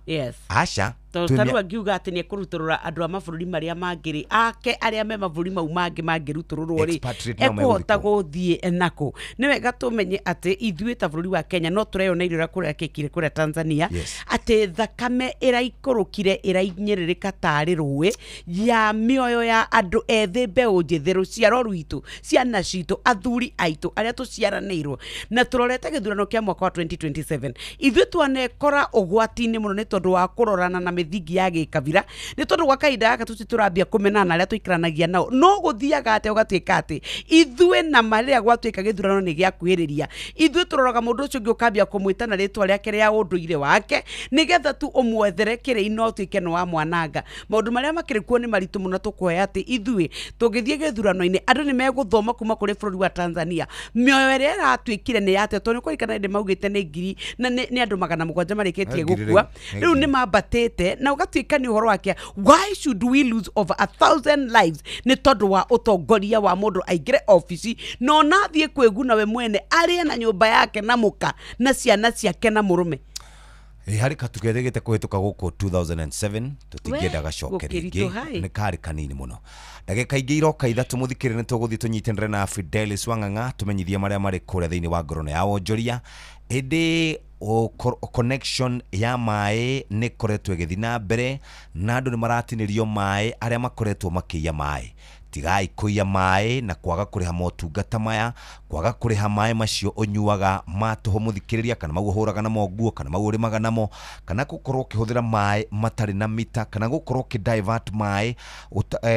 aca
tarua ngiuga atĩ nĩ ekũrutũrũra andũ a mabũrũri marĩa mangĩrĩ ake arĩa me mabũrũri mau mangĩ mangĩrutũrũrwo rĩ ekũhota gũthiĩ nako nĩ wega tũmenye atĩ ithuĩ ta bũrũri wa Kenya no tũreyoneire ũrĩa kũrĩa kĩkire kũrĩa Tanzania atĩ thakame ĩraikũrũkire ĩrainyĩrĩrĩka tarĩ rũĩ ya mĩoyo ya andũ ethĩ mbeũ njĩthĩ rũciaro rwitũ ciana citũ athuri aitũ arĩa tũciaranĩirwo na tũrorete gĩthurano kĩa mwaka wa 2027 ithuĩ twanekora ũgwati-inĩ mũno nĩ tondũ wa kũrorana na mĩthingi ya gĩkabira nĩ tondũ gwa kahinda gaka tũrambia kũmenana arĩa tũikaranagia nao no gũthiaga atĩ ũgatuĩka atĩ ithuĩ na marĩa gwatuĩka gĩthurano nĩ gĩakuhĩrĩria ithuĩ tũroraga mũndũ ũcio ũngĩ ũkambia kũmwĩta na rĩtwa rĩake rĩa ũndũire wake nĩgetha tu ũmwethere kĩrĩ no tuĩke nĩ wa mwananga maũndũ marĩa makĩrĩ kuo nĩ maritũ mũno tũkũhe atĩ ithuĩ tũgĩthiĩ gĩthurano-inĩ andũ nĩ megũthoma kuma kũrĩ bũrũri wa Tanzania mĩoyo ĩrĩa ĩratuĩkire nĩ yatetwo nĩ kũrikana hĩndĩ maugĩte nĩ ngiri na nĩ andũ 700 marĩkĩtie gũkua rĩu nĩ mambatĩte na ũgatuĩka nĩ ũhoro wake why should we lose over 1,000 lives nĩ tondũ wa ũtongoria wa mũndũ aingĩre ofici no nathiĩ kwĩguna we mwene arĩe na nyũmba yake na mũka na ciana ciake na mũrũme
harĩ katugethegete kũhĩtũka gũkũ 2007 tũtingĩenda gacoke rĩngĩ nĩ karĩ kanini mũno ndagĩka ingĩ iroka ithatũ mũthikĩrĩre nĩ tũgũthiĩ tũnyitanĩre na Fidelis Wang'ang'a tũmenyithie marĩa marĩ kũrĩa thĩinĩ wa ngorono ya wonjoria ĩndĩ connection ya maĩ nĩ koretwo ĩgĩthiĩ na mbere na andũ nĩ maratinĩrio maĩ arĩa makoretwo makĩiya maĩ tigai kũiya maĩ na kwaga kũrĩha motungata maya kwaga kũrĩha maĩ macio ũnyuaga matũho mũthikĩrĩria kana mau ũhũraga namo nguo kana mau ũrĩmaga namo kana gũkorwo ũkĩhũthĩra maĩ matarĩ na mita kana gũkorwo ũkĩdivert maĩ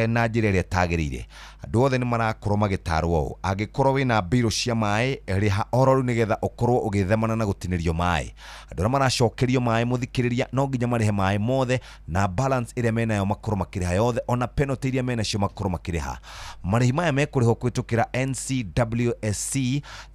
na njĩra ĩrĩa ĩtagĩrĩire andũ othe nĩ marakorwo magĩtarwo ũũ angĩkorwo wĩna mbirũ cia maĩ rĩha oro rĩu nĩgetha ũkorwo ũgĩthemana na gũtinĩrio maĩ andũ arĩa maracokerio maĩ mũthikĩrĩria no nginya marĩhe maĩ mothe na balance ĩrĩa menayo makorwo makĩrĩha yothe ona penalty iria menacio makorwo makĩrĩha marĩhi maya mekũrĩhwo kũhĩtũkĩra NCWSC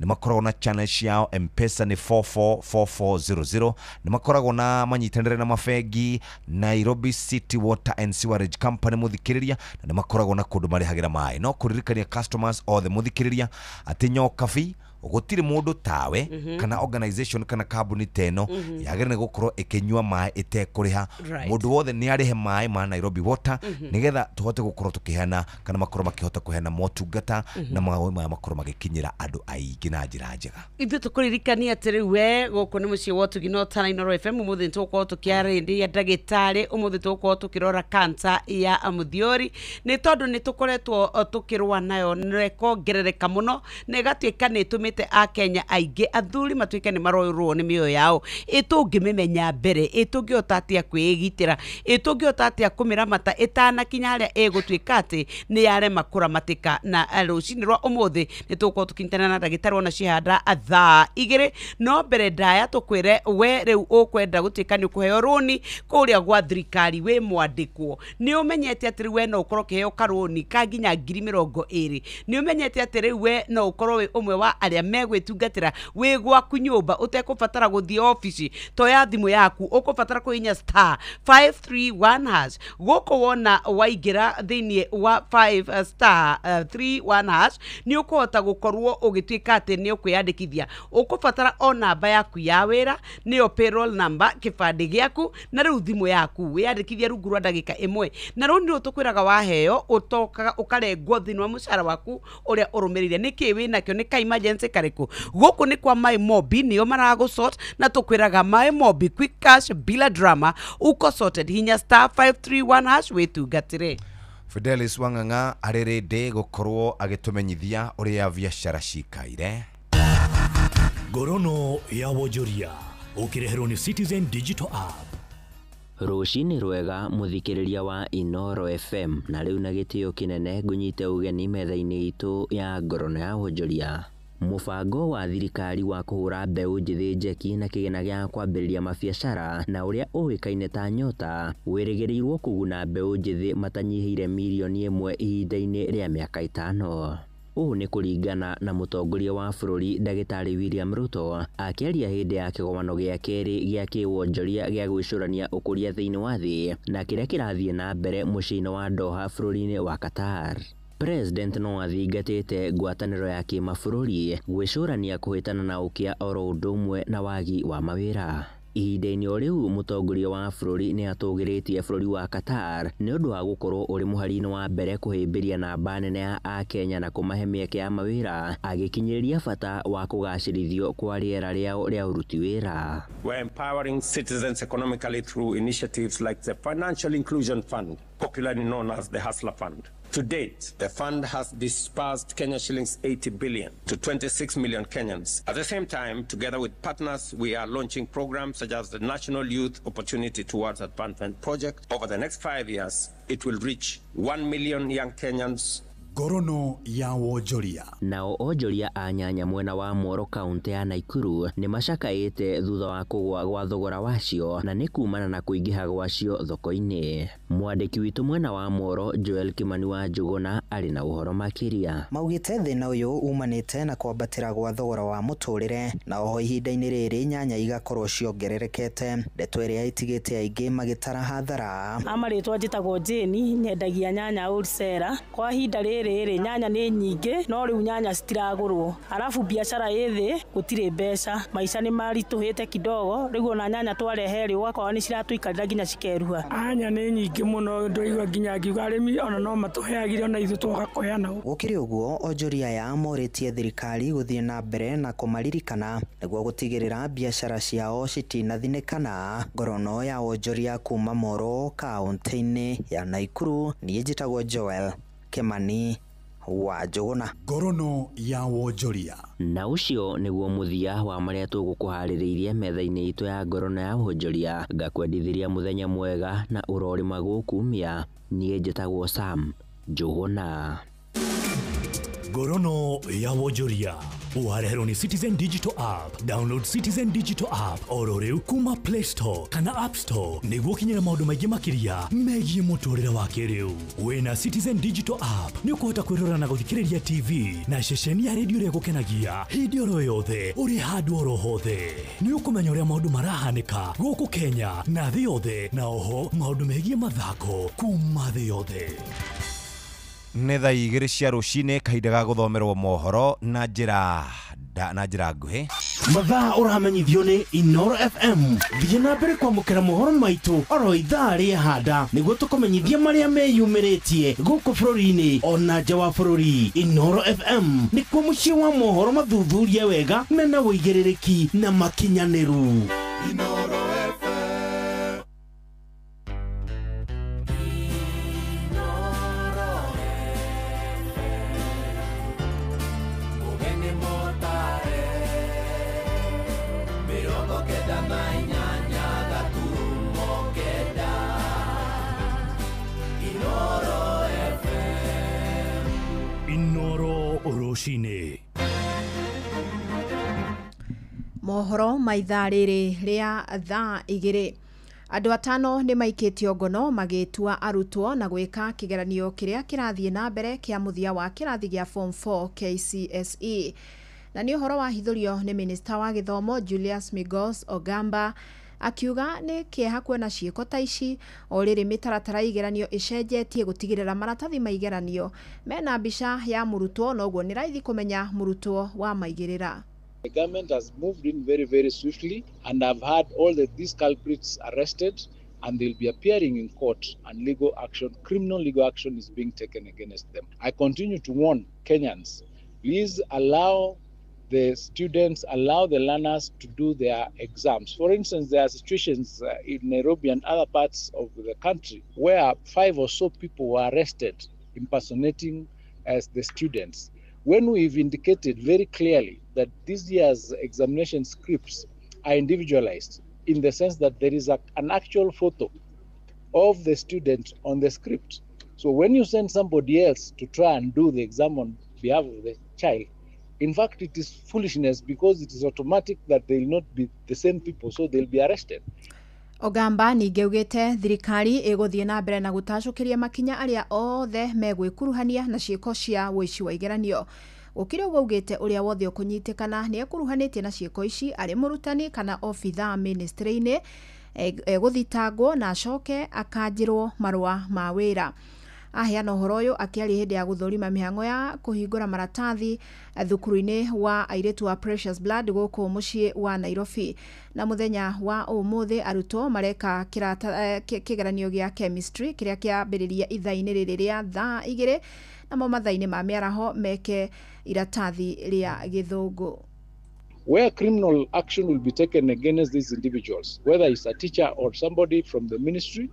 nĩ makoragwo na channel ciao M-Pesa nĩ 444400 nĩ makoragwo na manyitanĩre na mabengi Nairobi City Water and Sewerage Company mũthikĩrĩria na nĩ makoragwo na kũndũ marĩhagĩra maĩ no kũririkania customers othe mũthikĩrĩria atĩ nyokabi gũtirĩ mũndũ tawe kana organization kana kambuni teno yagĩrĩire gũkorwo ĩkĩnyua maĩ ĩtekũrĩha mũndũ wothe nĩ arĩhe maĩ ma Nairobi Water nĩgetha tũhote gũkorwo tũkĩheana kana makorwo makĩhota kũheana motungata na maĩ makorwo magĩkinyĩra andũ aingĩ na njĩra njega
ithuĩ tũkũririkania atĩ rĩu we gũkũ nĩ mũciĩ wa Ũtugi no ta Inooro FM ũmũthĩ tũgũkorwo tũkĩarĩrĩria ndagĩtarĩ ũmũthĩ tũgũkorwo tũkĩrora cancer ya mũthiori nĩ tondũ nĩ tũkoretwo tũkĩrũa nayo nĩkongerereka mũno na ĩgatuĩka nĩ ĩtũmĩte tumite a Kenya aingi athuri matuike ni maroirwo ni mioyo yao itungimimenya mbere itungihota atia kwigitira itungihota atia kumiramata itana kinya aria egutuika ati ni yarema kuramatika na rucini rwa umuthi ni tuko tukintana na ndagitari ona cihanda thaa 2 no mbere ndaya tukwire we riu ukwenda gutuika ni kuheo roni kuria gwa thirikari we mwandikwo ni umenyete ati we no ukoro kiheo karoni ka nginya 20,000 ni umenyete ati riu we no ukoro we umwe wa aria megwitungatira we gwaku nyumba utekubatara guthie office to ya thimu yaku ukubatara kuinya *531# guko wona waingira thiini wa 5*31# ni ukuhota gukorwo ugituika ati ni ukwiyandikithia ukubatara o namba yaku ya wira ni payroll number kibandi giaku na riu thimu yaku wiyandikithia rungu rwa ndagika imwe na riu ni utukwiraga waheo utokaga ukarengwo thini wa mucara waku uria urumirire niki wina kio ni ka emergency kariku guku ni kwa my mobi nio marago sort na tukwiraga my mobi quick cash bila drama uko sorted hinya *531# witungatire
Fidelis Wanganga arerede gukorwo agitumenyithia uria biashara cikaire
Gorono ya Wonjoria ukireherwo ni Citizen Digital App.
Rucini rwega muthikiriria wa Inoro FM na riu na gitio kinene ngunyite ugeni metha-ini itu ya Gorono ya Wonjoria. Mubango wa thirikari wa kuhura mbeu njithi njeki na kigena gia kwambiriria mabiacara na uria uikaine ta nyota wirigirirwo kuguna mbeu njithi matanyihire milioni 1 ihinda-ini ria miaka 5. Ũũ nĩ kũringana na mũtongoria wa bũrũri ndagĩtarĩ William Ruto akĩaria hĩndĩ ya kĩgomano gĩa kerĩ gĩa kĩwonjoria gĩa gwĩcũrania ũkũria thĩinĩ wa thĩ na kĩrĩa kĩrathiĩ na mbere mũciĩ-inĩ wa Doha bũrũri-inĩ wa Qatar. President no athingatĩte ngwatanĩro ya kĩmabũrũri gwĩcũrania kũhĩtana na ũkĩa oro ũndũ ũmwe na wagi wa mawĩra. Ihinda-inĩ o rĩu mũtongoria wa bũrũri nĩ atũgĩrĩtie bũrũri wa Qatar nĩ ũndũ wa gũkorwo ũrĩ mũhari-inĩ wa mbere kũhĩmbĩria namba nene ya Akenya na kũmahe mĩeke ya mawĩra agĩkinyĩrĩria bata wa kũgacĩrithio kwa rĩera rĩao rĩa ũruti wĩra.
We're empowering citizens economically through initiatives like the Financial Inclusion Fund, popularly known as the Hustler Fund. To date, the fund has disbursed Kenya shillings 80 billion to 26 million Kenyans. At the same time, together with partners, we are launching programs such as the National Youth Opportunity Towards Advancement Project. Over the next 5 years, it will reach 1 million young Kenyans.
Gorono ya Wonjoria.
Nao onjoria a nyanya mwena wa Moro kaunti ya Naikuru nĩ macakaĩte thutha wa kũgwa gwa thogora wacio na nĩ kumana na kũingĩha gwacio thoko-inĩ. Mwandĩki witũ mwena wa Moro Joel Kimani wa Njuguna arĩ na ũhoro makĩria.
Maugĩte thĩna ũyũ umanĩte na kwambatĩra gwa thogora wa mũtũrĩre na oho ihinda-inĩ rĩrĩ nyanya igakorwo ciongererekete. Ndeto ĩrĩa itigĩte aingĩ magĩtara hathara.
Amarĩtwa njĩtagwo Jane nyendagia nyanya wholesale kwa ihinda rĩrĩ nyanya nĩ nyingĩ no rĩu nyanya citiragũrwo arafu biashara ĩthĩ gũtirĩ mbeca maica nĩ maritũhĩte kidogo rĩu ona nyanya twarehe rĩ ũgakora nĩ ciratũikarĩra nginya cikeruha. Nyanya nĩ nyingĩ mũno ndũigua nginya ngiuga arĩmi ona no matũheagire ona ithuĩ tũgakoyana.
Gũkĩrĩ ũguo onjoria ya morĩtie thirikari gũthiĩ na mbere na kũmaririkana nĩguo gũtigĩrĩra biashara ciao citinathinĩkana. Gorono ya Wonjoria kuma Moro kaunti-inĩ ya Naikuru niĩ njĩtagwo Joel Kimani wa Njuguna.
Gorono ya Wonjoria.
Na ũcio nĩguo mũthia wa marĩa tũgũkũharĩrĩirie metha-inĩ itũ ya Gorono ya Wonjoria. Ngakwendithĩria mũthenya mwega na ũrorima gũkumia. Niĩ njĩtagwo Sam Njuguna.
Gorono ya Wonjoria uhareherwo ni Citizen Digital App. Download Citizen Digital App oro rĩu kuma Play Store kana App Store nĩguo kinyĩra maũndũ maingĩ makĩria megiĩ mũtũrĩre wa kĩrĩu. Wĩna Citizen Digital App nĩ ũkũhota kwĩrorera na gũthikĩrĩria TV na ceceni ya redio ĩrĩa ĩgũkenagia hĩndĩ oro yothe ũrĩ handũ oro hothe. Nĩ ũkũmenya ũrĩa maũndũ marahanĩka gũkũ Kenya na thĩ yothe na oho maũndũ megiĩ mathako kuma thĩ yothe.
Nĩ thaa 2 cia rũcinĩ kahinda ga gũthomerwo mohoro na njĩra nguhĩ.
Mathaa ũramenyithio nĩ Inoro FM. Thiĩ na mbere kwamũkĩra mohoro maitũ oro ithaa rĩa handa nĩguo tũkũmenyithia marĩa meyumĩrĩtie gũkũ bũrũri-inĩ ona nja wa bũrũri. Inoro FM nĩkuo mũciĩ wa mohoro mathuthurie wega mena wũigĩrĩrĩki na makinyanĩru.
Inoro FM. Mugeni motare
rũcinĩ.
Mohoro maithaa rĩrĩ rĩa thaa 2. Andũ atano nĩ maikĩtio ngono magĩtua arutwo na gwĩka kĩgeranio kĩrĩa kĩrathiĩ na mbere kĩa mũthia wa kĩrathi gĩa Form 4 KCSE. Na nĩ ũhoro wahithũrio nĩ Minista wa Gĩthomo Julius Migos Ogamba, akiuga nĩ kĩeha kuona ciĩko ta ici o rĩrĩ mĩtaratara igeranio ĩcenjetie gũtigĩrĩra maratathi ma igeranio mena mbica ya mũrutwo, na ũguo nĩ raithi kũmenya mũrutwo wa maigĩrĩra.
The government has moved in very, very swiftly, and I've had all these culprits arrested, and they'll be appearing in court, and legal action, criminal legal action is being taken against them. I continue to warn Kenyans, please allow the students, allow the learners to do their exams. For instance, there are situations in Nairobi and other parts of the country where 5 or so people were arrested impersonating as the students. When we've indicated very clearly that this year's examination scripts are individualized in the sense that there is an actual photo of the student on the script. So when you send somebody else to try and do the exam on behalf of the child, in fact, it is foolishness because it is automatic that they will not be the same people, so they'll be arrested.
Ogamba ningĩ ugĩte thirikari ĩgũthiĩ na mbere na gũtacũkĩria makinya arĩa othe megwĩkuruhania na ciĩko cia wĩici wa igeranio. Gũkĩrĩ ũguo ugĩte ũrĩa wothe ũkũnyitĩkana nĩ ekuruhanĩtie na ciĩko ici arĩ mũrutani kana obitha ministry-inĩ egũthitangwo na acoke akanjĩrwo marũa ma wĩra. Aheana ũhoro ũyũ akĩaria hĩndĩ ya gũthũrima mĩhang'o ya kũhingũra maratathi thukuru-inĩ wa airĩtu wa Precious Blood gũkũ mũciĩ wa Nairobi. Na mũthenya wa ũmũthĩ arutwo mareka kĩgeranio gĩa chemistry kĩrĩa kĩambĩrĩria ithaa-inĩ rĩrĩ rĩa thaa 2, namo mathaa-inĩ ma mĩaraho meke iratathi rĩa gĩthũngũ.
Where criminal action will be taken against these individuals, whether it's a teacher or somebody from the ministry,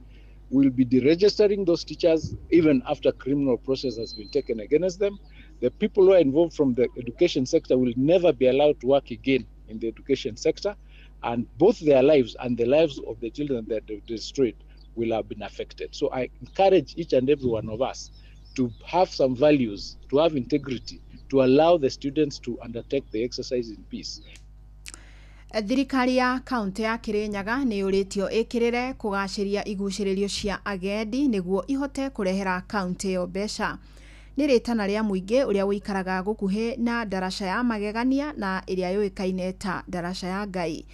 will be deregistering those teachers even after criminal process has been taken against them. The people who are involved from the education sector will never be allowed to work again in the education sector, and both their lives and the lives of the children that they destroyed will have been affected. So I encourage each and every one of us to have some values, to have integrity, to allow the students to undertake the exercise in peace.
Thirikari ya kaunti ya Kirinyaga nĩ ũrĩtio ĩkĩrĩre kũgacĩria igucĩrĩrio cia agendi nĩguo ihote kũrehera kaunti ĩyo mbeca. Nĩ rĩtana rĩa mũingĩ ũrĩa ũikaraga gũkuhĩ na ndaraca ya magegania na ĩrĩa yũĩkaine ta ndaraca ya Ngai.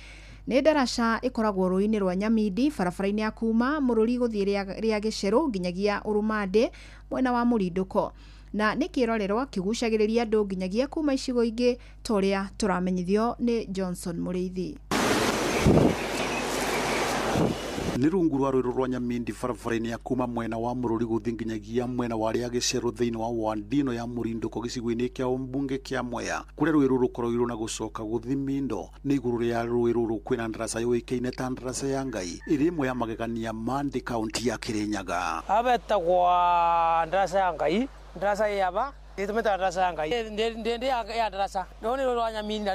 Nĩ ndaraca ĩkoragwo rũĩ-inĩ rwa Nyamindi barabara-inĩ ya kuma Mũrũri gũthiĩ rĩa Gĩcerũ nginyagia Urumande mwena wa Mũrindũko. Na nĩ kĩrorerwa kĩgucagĩrĩria andũ nginyagia kuma icigo ingĩ ta ũrĩa tũramenyithio nĩ Johnson Mũrĩithi.
Nĩ rungu rwa rũĩ rwa Nyamindi barabara-inĩ ya kuma mwena wa Mũrũri gũthiĩ nginyagia mwena wa rĩa Gĩcerũ thĩinĩ wa wandino ya Mũrindũko gĩcigo-inĩ kĩa mbunge kĩa Mwea, kũrĩa rũĩ rũrũ rũkoragwo na gũcoka gũthiĩ Mindo. Nĩ igũrũ rĩa rũĩ rũrũ kwĩna ndaraca yũĩkaine ta ndaraca ya Ngai ĩrĩ ĩmwe ya magegania Mandi kaunti ya Kirinyaga.
Abetagwo ndaraca ya Ngai, ndaraca yaba itumeta ndaraca ya Ngai ndende ya ndaraca no nĩ rwa Nyamindi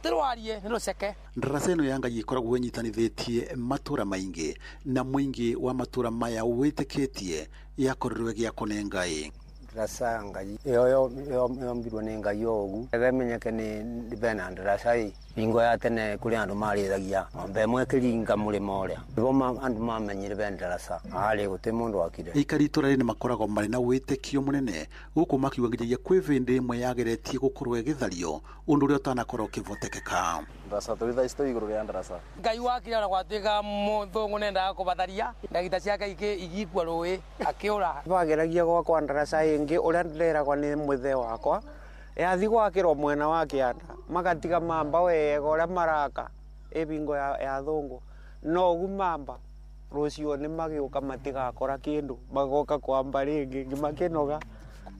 tĩrwarie nĩ rũceke.
Ndaraca ĩno ya Ngai ĩkoragwo ĩnyitanithĩtie matũra maingĩ na mũingĩ wa matũra maya wĩtĩkĩtie yakorirwo gĩako nĩ Ngai.
Ndaraca ya Ngai yombirwo nĩ Ngai ũgu ĩmenyeke nĩ bena ndaraca ĩ bingo ya tene kũrĩ andũ marĩithagia ng'ombe ĩmwe ĩkĩringa mũrĩmo ũrĩa nĩguo andũ mamenyire bena ndaraca harĩ gũtĩ mũndũ wakire.
Aikari itũra rĩrĩ nĩ makoragwo marĩ na wĩtĩkio mũnene gũkũ makiuga nginyagia kwĩ bĩndĩ ĩmwe yageretie gũkorwo ĩgĩthario ũndũ ũrĩa ũtanakorwo ũkĩhotekeka.
Ndaraca tũrĩ thaa ici igũrũ rĩa ndaraca
Ngai wakire na gwatuĩka mũthũngũ nendaga kũbatharia ndagĩta ciake igikua rũĩ akĩũra.
Bageragia gwakwa ndaraca ĩngĩ ũrĩa ndĩreragwo nĩ mwĩthe wakwa yathi gwakĩrwo mwena wa Kĩanda magatiga mamba wega ũrĩa maraka ĩbingo ya thũngũ no ũgu mamba rũciũ nĩ magĩũka matigakora kĩndũ magoka kwamba rĩngĩ ngĩmakĩnoga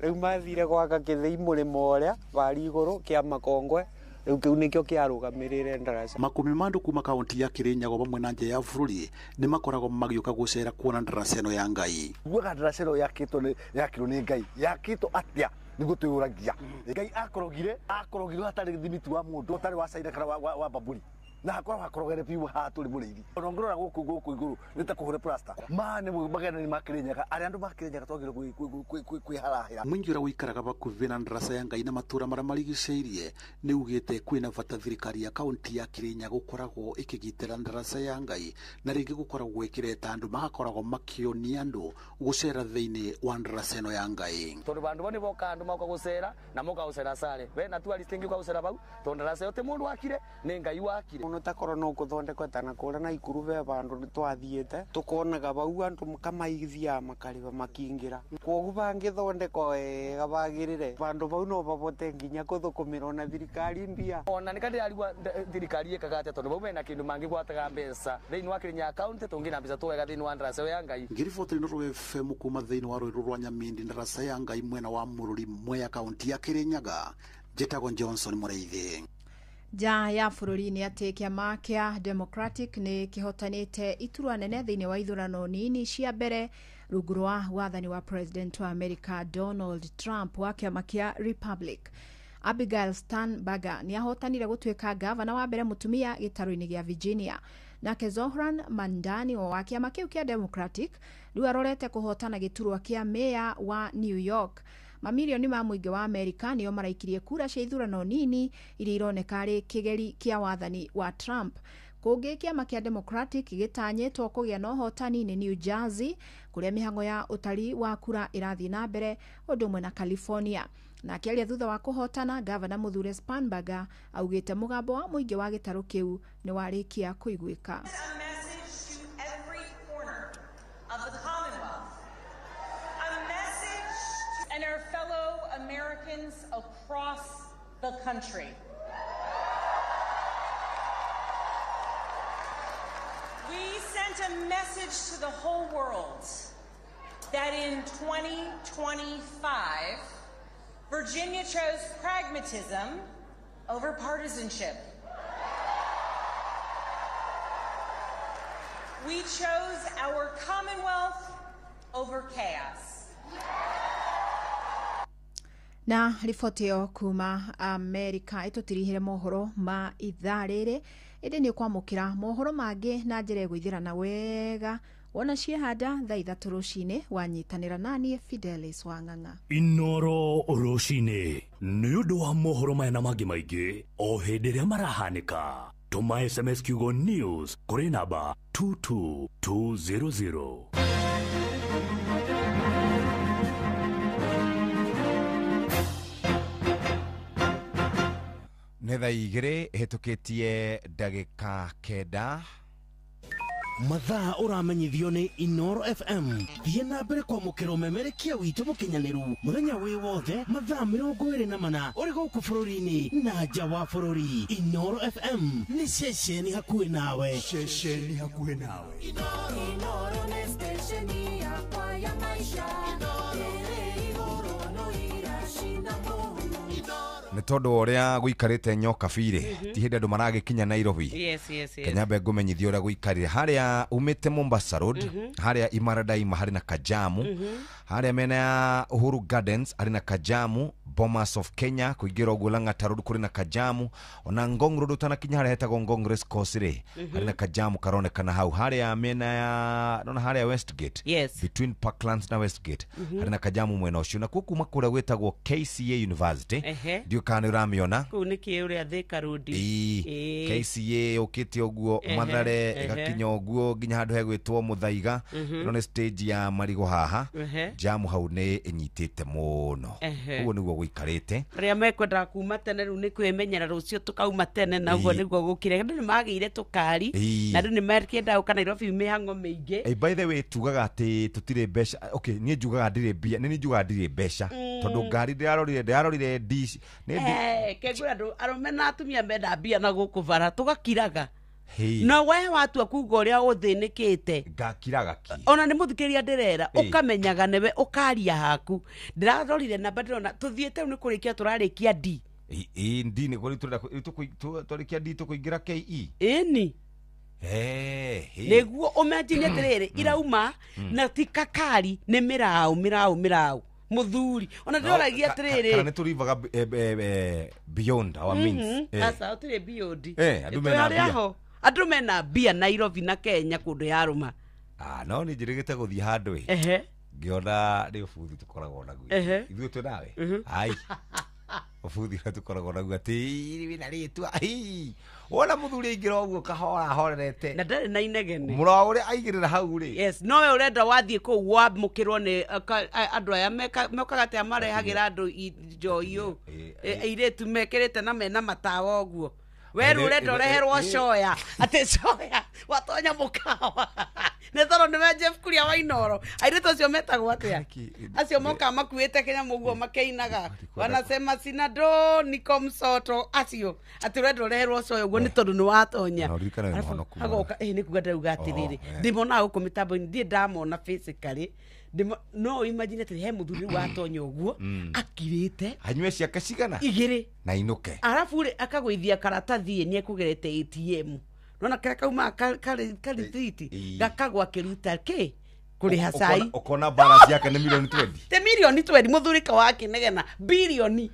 rĩu mathire gwaka kĩthĩi mũrĩmo ũrĩa bari igũrũ kĩa Makongwe rĩu kĩu nĩkĩo kĩarũgamĩrĩire ndaraca.
Makumi ma andũ kuma kaunti ya Kirinyaga bamwe na nja ya bũrũri nĩ makoragwo magĩũka gũcera kuona ndaraca ĩno ya Ngai.
Guoka ndaraca ĩno yakĩtwo nĩ Ngai yakĩtwo atĩa nĩguo twĩyũragia Ngai akorogire hatarĩ thimiti wa mũndũ ũtarĩ wa caina kana wa mbamburi na kwa wakorogere piu haturi murithi onongorora guku iguru nita kuhure plaster mane bagana ni makirinyaga ari andu makirinyaga twagire kwiharahira
mwingi ura wikaraga bakuvi na ndarasa ya Ngai na matura mara marigiceirie ni ugite kwina bata thirikari ya kaunti ya Kirinyaga gukoragwo ikigitira ndarasa ya Ngai na ringi gukoragwo ikireta andu magakoragwo makionia andu gucera thiini wa ndarasa ino ya Ngai
tondu bandu boni boka andu mauka gucera na muka gucera sare we na tu alistingi uka gucera bau tondu ndarasa yote mundu wakire ni Ngai wakire
no takorwo no kuthondekwa tana kura na ikuru be bandu twathiete tukonaga bau andu mukamaithia makariba makingira kogu bangithondekwa wega bagirire bandu bau no babote nginya kuthukumirwo na thirikari mbia
ona nikandi arigwa thirikari ikagate tondu bau mena kindu mangi gwataga mbeca thiini wa Kirinyaga county tungina mbeca twega thiini wa ndarasa ya Ngai
ngiriboti no rwe FM kuma thiini wa rwiru rwa Nyamindi ndarasa ya Ngai mwena wa Mururi Mwea kaunti ya Kirinyaga Jetago Johnson Mureithi
ja ya bururi-ini ati kiama kia Democratic ni kihotanite iturwa nene thiini wa ithurano nini cia mbere rungu rwa wathani wa president wa America Donald Trump wa kiama kia Republic. Abigail Steinberger ni ahotanire gutuika gavana wa mbere mutumia gitaro-ini gia Virginia, nake Zohran Mandani wa kiama kiu kia Democratic riu arorete kuhotana giturwa kia meya wa New York. Mamilioni ma muingi wa Amerika nio maraikirie kura cia ithurano nini iria ironeka ari kigeri kia wathani wa Trump. Kungi kiama kia Democratic gitanyetwo kugia na uhotani ni New Jersey kuria mihango ya utari wa kura irathi na mbere undu mwe na California. Na kiaria thutha wa kuhotana gavana Muthure Steinberger augite mugambo wa muingi wa gitaro kiu ni warikia kuiguika.
And our fellow Americans across the country. We sent a message to the whole world that in 2025, Virginia chose pragmatism over partisanship. We chose our Commonwealth over chaos.
Na riboti yo kuma Amerika itutirihire mohoro ma ithaa riri indi ni kwamukira mohoro mangi na njire gwithirana wega wona ciehanda thaa 3 rucini wanyitanira nani Fidelis Wang'ang'a
Inoro rucini ni undu wa mohoro maya na mangi maingi o hindi ria marahanika tuma SMS kiugo news kuri namba 22200.
Netha igire hitukitie ndagika kenda
mathaa uramenyithio ni Inoro FM thie na mbere kwa mukiro memerekia witu mukinyaniru muthenya wi wothe mathaa 24 uri guku bururi-ini na nja wa bururi. Inoro FM ni ceceni hakuhi nawe,
ceceni hakuhi nawe.
Inoro ni stesheni yakwa ya maisha,
ni tondu uria guikarite nyoka bire ti hindi andu maragikinya Nairobi.
Yes.
Kenya be ngumenyithia uria guikarire haria umite Mombasa Road haria Imaradaima hari na Kajamu haria mena ya Uhuru Gardens hari na Kajamu, Bomas of Kenya kuingira uguo Lang'ata Road kuri na Kajamu, ona Ngong Road utanakinya haria hetagwo Ngong Race Course ri hari na Kajamu karonekana hau haria mena ya nona haria Westgate between Parklands na Westgate hari na Kajamu mwena ucio na kuma kuria gwetagwo KCA University ndio kana uramiona
ku ni kie uria Thika Road
KCA ukite uguo Mathare igakinya uguo nginya handu hegwitwo Muthaiga no ni stage ya Marigo haha jamu hau ni inyitite muno uguo niguo guikarite
ria mekwenda kuma tene riu ni kwimenyera rucio tukauma tene na uguo niguo gukire andu ni magire tukari na andu ni merkienda uka Nairobi mihango mingi.
By the way tugaga ati tutire besha nie njugaga ndire bia ni njugaga ndire besha tondu ngari ndirarorire dish
kegura andu arume na atumia menda bia na gukuvara tugakiraga na we watua kuga uria uthinikite
ngakiraga ki
ona ni muthikiria ndirera ukamenyaga newe ukaria haku ndirarorire na ndirona tuthiete ni kurikia turarikia D
ndi ni kuri turikia D tukuingira KE
ni niguo umejine tiriri irauma na tikakari ni mirau muthuri ona ndoragia atiriri
kana niturivaga beyond our means
sasa utire beyond
andu mena bia
andu mena bia Nairobi na Kenya kundu ya ruma
no ni njirigite guthii handu ngiona ni ubuthi tukoragwo naguo ithuĩ twĩ nawe ai ubuthi na tukoragwo naguo ati wina ritwa wona muthuri aingira uguo kahora horerete
na ndari na inegene
muro uri aigirira hau ri
yes no we urenda wathie ku wamukirwo ni andu aya mekaga te amarehagira andu njoyo airetu mekirite na mena matawa uguo weru urenda ureherwo coya ati coya watonya mukawa netoro ni Jeff Kuria wa Inoro airetu acio metagwo atia acio moka makuite Kenya muguo makeinaga wanasema sina do niko msoto acio ati urenda ureherwo coya uguo ni tondu ni watonya agoka ni kuga ndauga atiriri ndimona guku mitambo ndi ndamona physically no imagine ati he muthuri watonya uguo akirite
anywe ciake cigana
igiri
na inuke
arafu ri akagwithia karatathi ni ekugerete ATM nona kaya kauma karithiti gakagwa kiruta ke kuri hasai
ukona balance yake ni milioni 20
te milioni 20 muthurika wake negena bilioni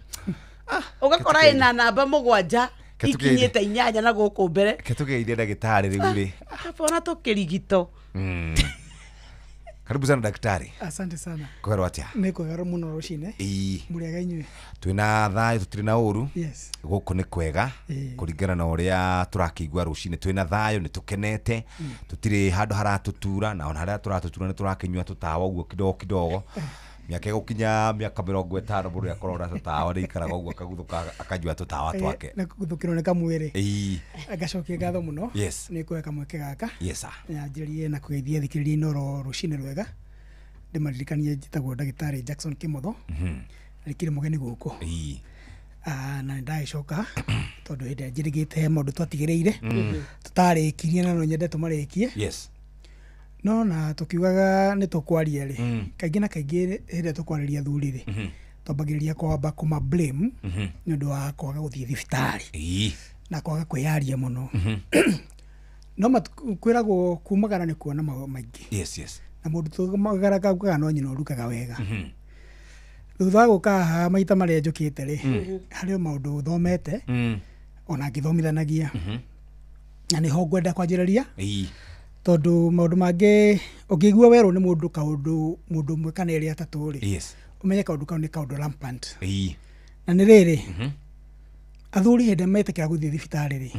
ugakora ina namba mugwanja ikinyete inyanya na guku mbere
ketugeithia ndagitari riu ri
akabona tukirigito
karibu sana daktari
asante sana
kwero atia
niko garo muno rucine muriaga inywe
twina thayo tutiri na uru
yes
guku ni kwega kuringana na uria turakigwa rucine twina thayo ni tukenete tutiri handu haratutura na ona haria turatutura ni turakinywa tutawa uguo kidogo miaka gukinya miaka 50 buru ya korora tutawa ri karaga uguo kaguthuka akajua tutawa twake
na kuguthukirwo ni kamwiri agacokia ngatho muno
yes
ni kweka mweke gaka
yes sir
njirie na kugeithia thikiriria Inoro rucine rwega ndimaririkanie njitagwo ndagitari Jackson Kimotho rikire mugeni guku na ndaicoka tondu hindi njirigite maundu twatigireire tutarikirie na no nyende tumarikie
yes
no na tukiugaga ni tukwaria ri kaingi na kaingi hindi tukwariria thuri ri twambagiriria kwamba kuma blame ni undu wa kwaga guthii thibitari na kwaga kwiyaria muno no makwiragwo kumagara ni kuona maingi
yes
na mundu tumagaraga kuga no nyina urukaga wega thutha guka maita maria njukite ri hari maundu uthomete ona ngithomithanagia na ni ho ngwenda kwanjiriria tondu maundu mangi ungigua weru ni mundu kaundu mundu mwe kana eri atatu ri umenye kaundu kau ni kaundu rampant na ni riri athuri hende metekera guthii thibitari ri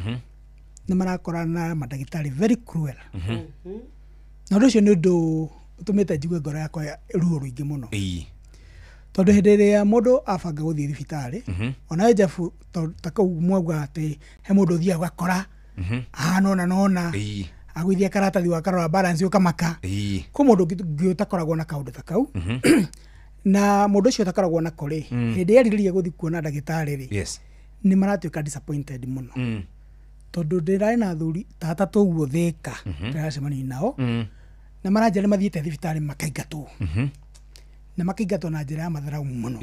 ni marakorana madagitari very cruel na ndio ni undu utumite njigue ngoro yakwa ruo ruingi muno tondu hindi iria mundu abanga guthii thibitari ona Jefu takau mwauga ati he mundu thia gakora nona agwithia karatathi wa karora balance ukamaka ku mundu ngiotakoragwo na kaundu takau na mundu ucio takoragwo na kore hindi yaririria guthi kuona ndagitari ri ni maratuika disappointed muno tondu ndirai na thuri tatatu uguo thika ndacemani nao na maranjira mathiete thibitari makaingatwo na makaingatwo na njira ya matharau muno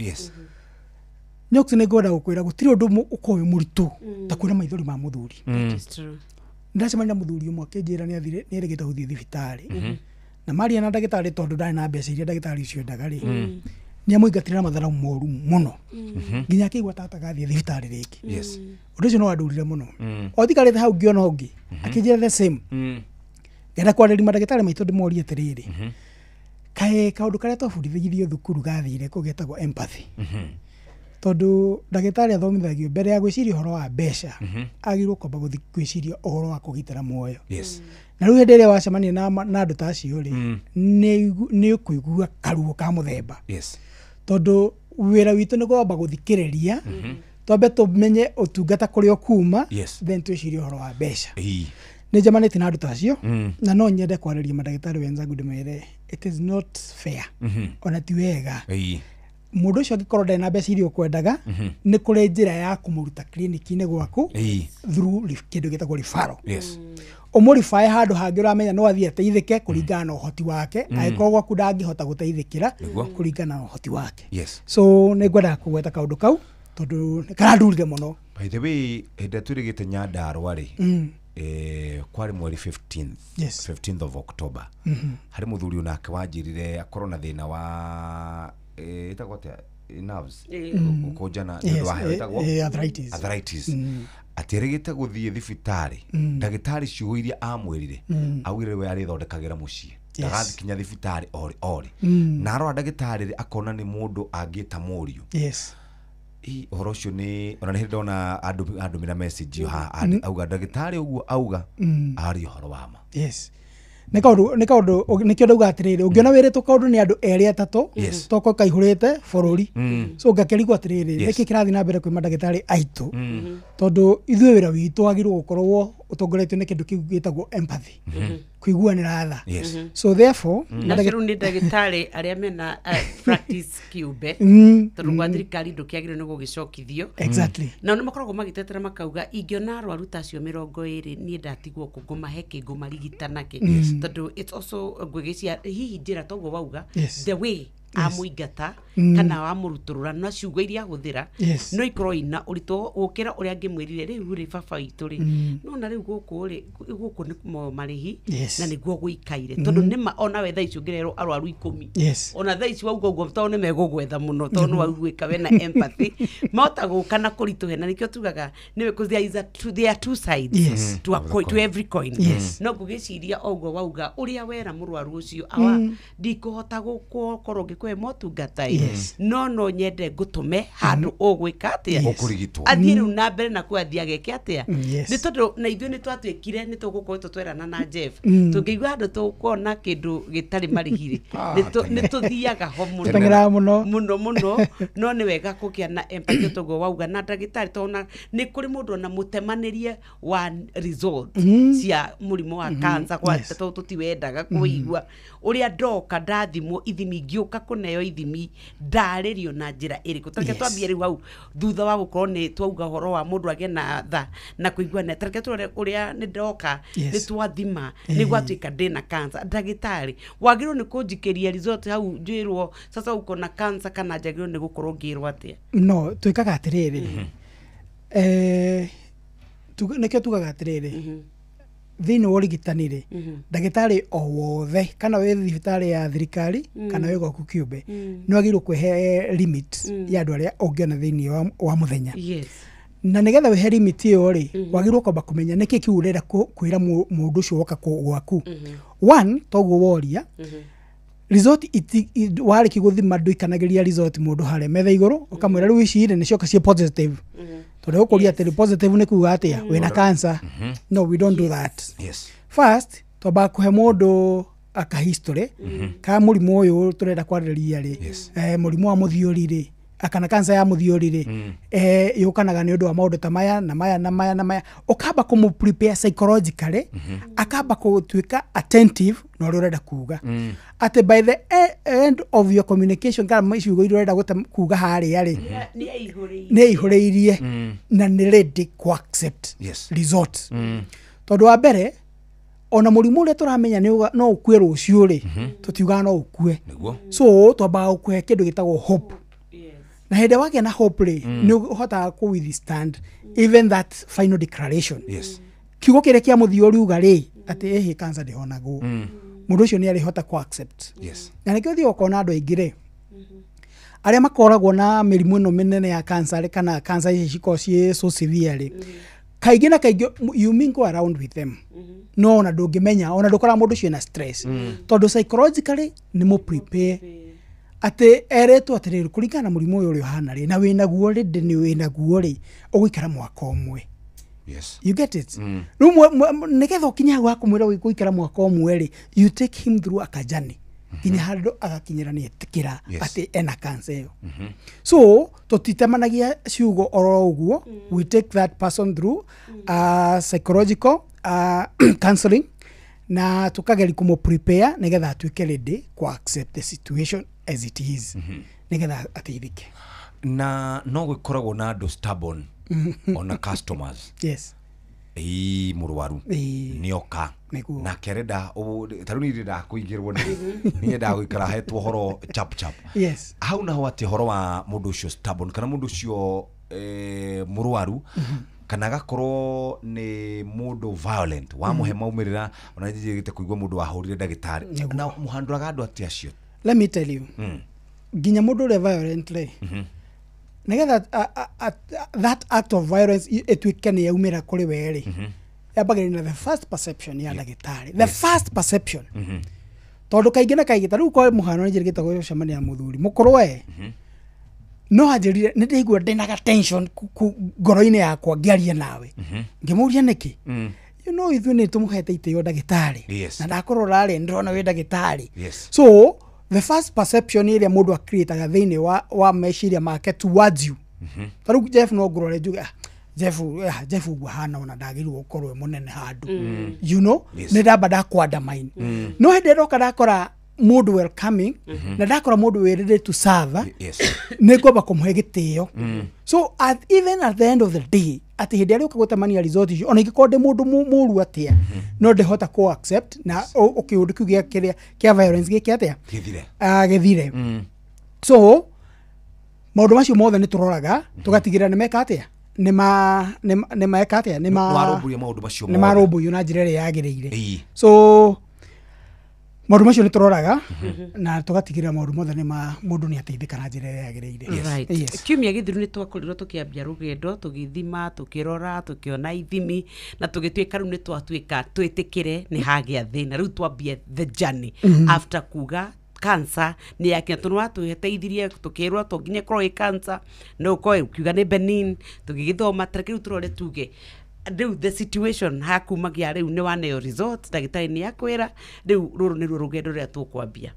nyoksi ni ngoda gukwira gutiri undu ukowe muritu ta kwira maithori ma muthuri ndacemani na muthuri umwe akinjira ni athire ni erigite guthii thibitari na maria na ndagitari tondu ndari na mbeca iria ndagitari ucio ndagari ni amuingatira na matharau moru muno nginya akigwa tata gathie thibitari riki undu ucio no andurire muno othikarite hau ngiona ungi akinjira the same ngenda kwarĩria mandagĩtarĩ maitũ ndĩmorie atĩrĩrĩ kaĩ kaũndũ karĩa twabundithĩirio thukuru gathire kũgetagwo empathy tondu ndagĩtarĩ athomithagio mbere ya gwĩciria ũhoro wa mbeca agĩrĩirwo kwamba gwĩciria ũhoro wa kũgitĩra muoyo na rĩu hĩndĩ ĩrĩa wacemania na andũ ta acio rĩ nĩ ũkũigua karuo ka mũthemba tondu wĩra witũ nĩ kwamba gũthikĩrĩria twambe tũmenye ũtungata kũrĩa ũkuma then twĩcirie ũhoro wa mbeca ni jamanite na andu tacio na no nyende kwarĩria mandagĩtarĩ wenzangu ndĩmere it is not fair ona ti wega mundu ucio angikorwo ndari na mbeca iria ukwendaga ni kuri njira ya kumuruta clinic-inĩ gwaku through kindu gitagwo referral umurifae handu hangi uramenya no athie ateithike kuringana na uhoti wake angĩkorwo gwaku ndangĩhota gũteithĩkĩra kuringana na uhoti wake so ni ngwenda kugweta kaundu kau tondu karandurire muno
by the way hĩndĩ twĩrĩgĩte Nyandarua rĩ kwari mweri 15th of October hari muthuri unake wanjirire akorwo na thina wa itagwo atia nerves kujana
Yes,
wa itagwo
arthritis.
atirigite guthie thibitari ndagitari ciugo iria amwirire augire we ari thondekagira mucie ndagathi kinya thibitari ori na arora ndagitari akona ni mundu angita murio horo cio ni ona ni ndona andu mina message ha auga ndagitari uguo auga ari horo wama
nä kä ndauga atä rä rä å ngä ona wä rä tå kaå ndå nä andå erä atatå toko kaihå rä te bå rå ri so ngakerigwo atä rä rä nä kä kä rathiä na mbere kwä mandagä tarä aitå tondå ithuä wä ra witå wagä rwo gå korwo å tongoretio nä kä ndå kä u gä tagwo empathy kuiguanira tha so therefore
na rĩu nĩ ndagĩtarĩ arĩa mena practice kiumbe tondũ gwa thirikari ndũkĩagĩrĩirwo nĩ gũgĩcokithio na nĩ makoragwo magĩtetera makauga ingĩona arwaru ta acio 20 niĩ ndatigwo kũ ngũmahe kĩ ngũmarigitanake tondũ it's also ngwĩgĩcia hihi njĩra toguo wauga the way amũingata kana wamũrutũrũra na ciugo iria hũthĩra no ikorwo ina ũritũ gũkĩra ũrĩa angĩmwĩrire rĩu rĩ baba witũ rĩ no na rĩu gũkũ nĩ marĩhi na nĩguo gũikaire tondũ nĩma ona we thaa ici ũngĩrerwo arwaru 10 ona thaa ici wauga ũguo tondũ nĩ megũgwetha mũno tondũ waiguĩka we na empathy mahota gũka na kũritũhe na nĩkĩo tugaga nĩwe there are two sides to every coin no ngũgĩciria ũguo wauga ũrĩa wera mũrwaru ũcio awa ndikũhota gũkorwo ngĩkũhe motungata no nyende ngũtũme handũ ũgwĩka atĩa athiĩ rĩu na mbere na kwathiĩ ageke atĩa nĩ tondũ na ithuĩ nĩ twatuĩkire nĩ tũgũkorwo twerana na Jeff tũngĩigua handũ tũkuona kĩndũ gĩtarĩ marĩhi nĩ tũthiaga ho mũno no nĩ wega kũgĩa na empathy toguo wauga na ndagĩtarĩ tondũ nĩ kũrĩ mũndũ ona mũtemanĩrie wa result cia mũrimũ wa cancer kwa tondũ tũtiwendaga kũigua ũrĩa ndoka ndathimwo ithimi ngĩũka kũneo ithimi ndarĩrio na njĩra ĩrĩkũ tareke twambie rĩu hau thutha wa gũkorwo nĩ twauga horo wa mũndũ agĩe na tha na kũiguana tareke tũrore ũrĩa nĩ ndoka nĩ twathima nĩ gwatuĩka ndĩna cancer ndagĩtarĩ wagĩrĩirwo nĩ kũnjikĩria result hau njĩrwo sasa uko na cancer kana njagĩrĩirwo nĩ gũkorwo ngĩrwo atĩa
no twĩkaga atĩrĩrĩ nĩkĩo tugaga atĩrĩrĩ thĩinĩ wa ũrigitani-rĩ ndagĩtarĩ o wothe kana wĩ thibitarĩ ya thirikari kana wĩ gwaku kĩũmbe nĩ wagĩrĩirwo kwĩhe limit ya andũ arĩa ũngĩona thĩinĩ wa mũthenya na nĩgetha wĩhe limit ĩyo-rĩ wagĩrĩirwo kwamba kũmenya nĩkĩ kĩu ũrenda kwĩra mũndũ ũcio woka gwaku one toguo woria resort warĩki gũthima ndũikanagĩria resort mũndũ harĩa metha igũrũ ũkamwĩra rĩu ici nĩ cioka ciĩ positive tondũ ũkũria atĩ positive nĩ kuuga atĩa wĩna cancer no we don't do that first twambaga kũhe mũndũ aka history ka mũrimũ ũyũ tũrenda kwarĩrĩria-rĩ mũrimũ wa mũthiũri-rĩ kana cancer ya mũthiũri-rĩ yũkanaga nĩ ũndũ wa maũndũ ta maya na maya na maya na maya ũkamba kũmũ prepare psychologically akamba gũtuĩka attentive na ũrĩa ũrenda kuuga atĩ by the end of your communication kana ciugo iria ũrenda kuuga harĩa-rĩ nĩ ihũrĩirie na nĩ ready ku accept result tondũ wa mbere ona mũrimũ ũrĩa tũramenya no ũkue rũciũ-rĩ tũtiugaga no ũkue so twambaga gũkũhe kĩndũ gĩtagwo hope na hĩndĩ wagĩa na hope-rĩ nĩ ũhotaga kũ withstand even that final declaration kiugo kĩrĩa kĩa mũthio riuga-rĩ atĩ ĩhĩ cancer ndĩhonagwo mũndũ ũcio nĩ arĩhota kũ accept na nĩkĩo ũthiĩ ũkona andũ aingĩ-rĩ arĩa makoragwo na mĩrimũ ĩno mĩnene ya cancer kana cancer ici cikorwo ciĩ so severe-rĩ kaingĩ na kaingĩ you mingle around with them no ona ndũngĩmenya ona ndũkora mũndũ ũcio na stress tondũ psychologically nĩ mũ prepare atĩ eretwo atĩrĩrĩ kũringana na mũrimũ ũyũ ũrĩa ũhana-rĩ na wĩnaguo rĩ nĩ wĩnaguo-rĩ ũgũikara mwaka ũmwe you get it rĩu nĩgetha ũkinye hau hakũmwĩra gũikara mwaka ũmwe-rĩ you take him through akajani nginya handũ agakinyĩra nĩ etĩkĩra atĩ ena cancer ĩyo so tũtitemanagia ciugo oro ũguo we take that person through psychological counseling na tũkageria kũmũ prepare nĩgetha atuĩke ready ku accept the situation as it is nĩgetha ateithĩke
na no gũkoragwo na andũ stubborn ona customers mũrwaru nĩoka na kerenda tarũ nĩ ndĩrenda kũingĩrwo nĩ nyendaga gũikara hetwo horo chap hau naho atĩ horo wa mũndũ ũcio stubborn kana mũndũ ũcio mũrwaru kana agakorwo nĩ mũndũ violent wamũhe maumĩrĩra ona njĩgĩte kũigua mũndũ wahũrire ndagĩtarĩ na mũhandũraga andũ atĩ acio
let me tell you ginya mundu ule violently nigetha that act of violence etwike ni yaumira kuri weri yambagirira the first perception ya ndagitari the first perception tondu kaingi na kaingi taru kwa muhano njirigita go cemania ya muthuri mukorwe no ajirire ni ndigwa ndina tension ngoro-ini yakwa ngiaria nawe ngimuria niki you know ithu ni tumuhete itio ndagitari na ndakorora ri ndirona wi ndagitari so the first perception iria mundu create thiini wa meciria make towards you taru Jeff no ngorore juga Jeff guhana ona ndagiru ukorwe munene handu you know ni ndamba ndakwanda mine no hende ndoka ndakora mundu welcoming na ndakora mundu we ready to serve ni ngomba kumuhe gitio so even at the end of the day ati hindi ari ukagutamania result icio ona igikonde mundu muru atia no ndehota ko accept na ukiundu kiu gia kiria kia violence giki atia githire so maundu macio mothe ni turoraga tugatigira ni meka atia ni meka atia ni
marumburia maundu macio
ni marumburia na njira ria yagiriire so maundu macio ni turoraga na tugatigira maundu mothe ni mundu ni ateithika na njira ria yagiriire
kiumia githiru ni twakorirwo tukiambia rugendo tugithima tukirora tukiona ithimi na tugituika riu ni twatuika twitikire ni hagia thina riu twambie the journey after kuga cancer ni yakinya tunwa tuheteithirie tukirwa tunginye korwo i cancer no ko ukiuga ni benign tugigithoma riu turore tuge riu the situation hakumagia riu ni waneyo result ndagitari ni akwira riu ruru ni rugendo ria tukwambia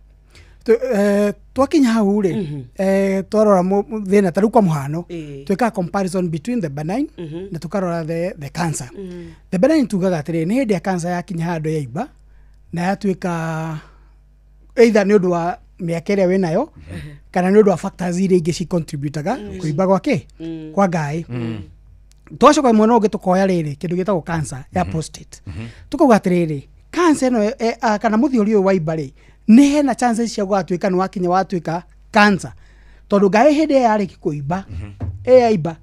twakinya hau ri twarora thina taru kwa muhano twika comparison between the benign na tukarora the cancer the benign tugaga atiri ni hindi ya cancer yakinya handu yaimba na yatwika either ni undu wa miaka iria winayo kana ni undu wa factors iria ingi ci contributaga kuimba gwake kwa ngai twacoka mwena ungi tukoya riri kindu gitagwo cancer ya prostate tukauga atiriri cancer no kana muthiori uyu wa ibari ni hena chances cia gwatuika ni wakinya watuika cancer tondu ngai hindi yariki kuimba yaimba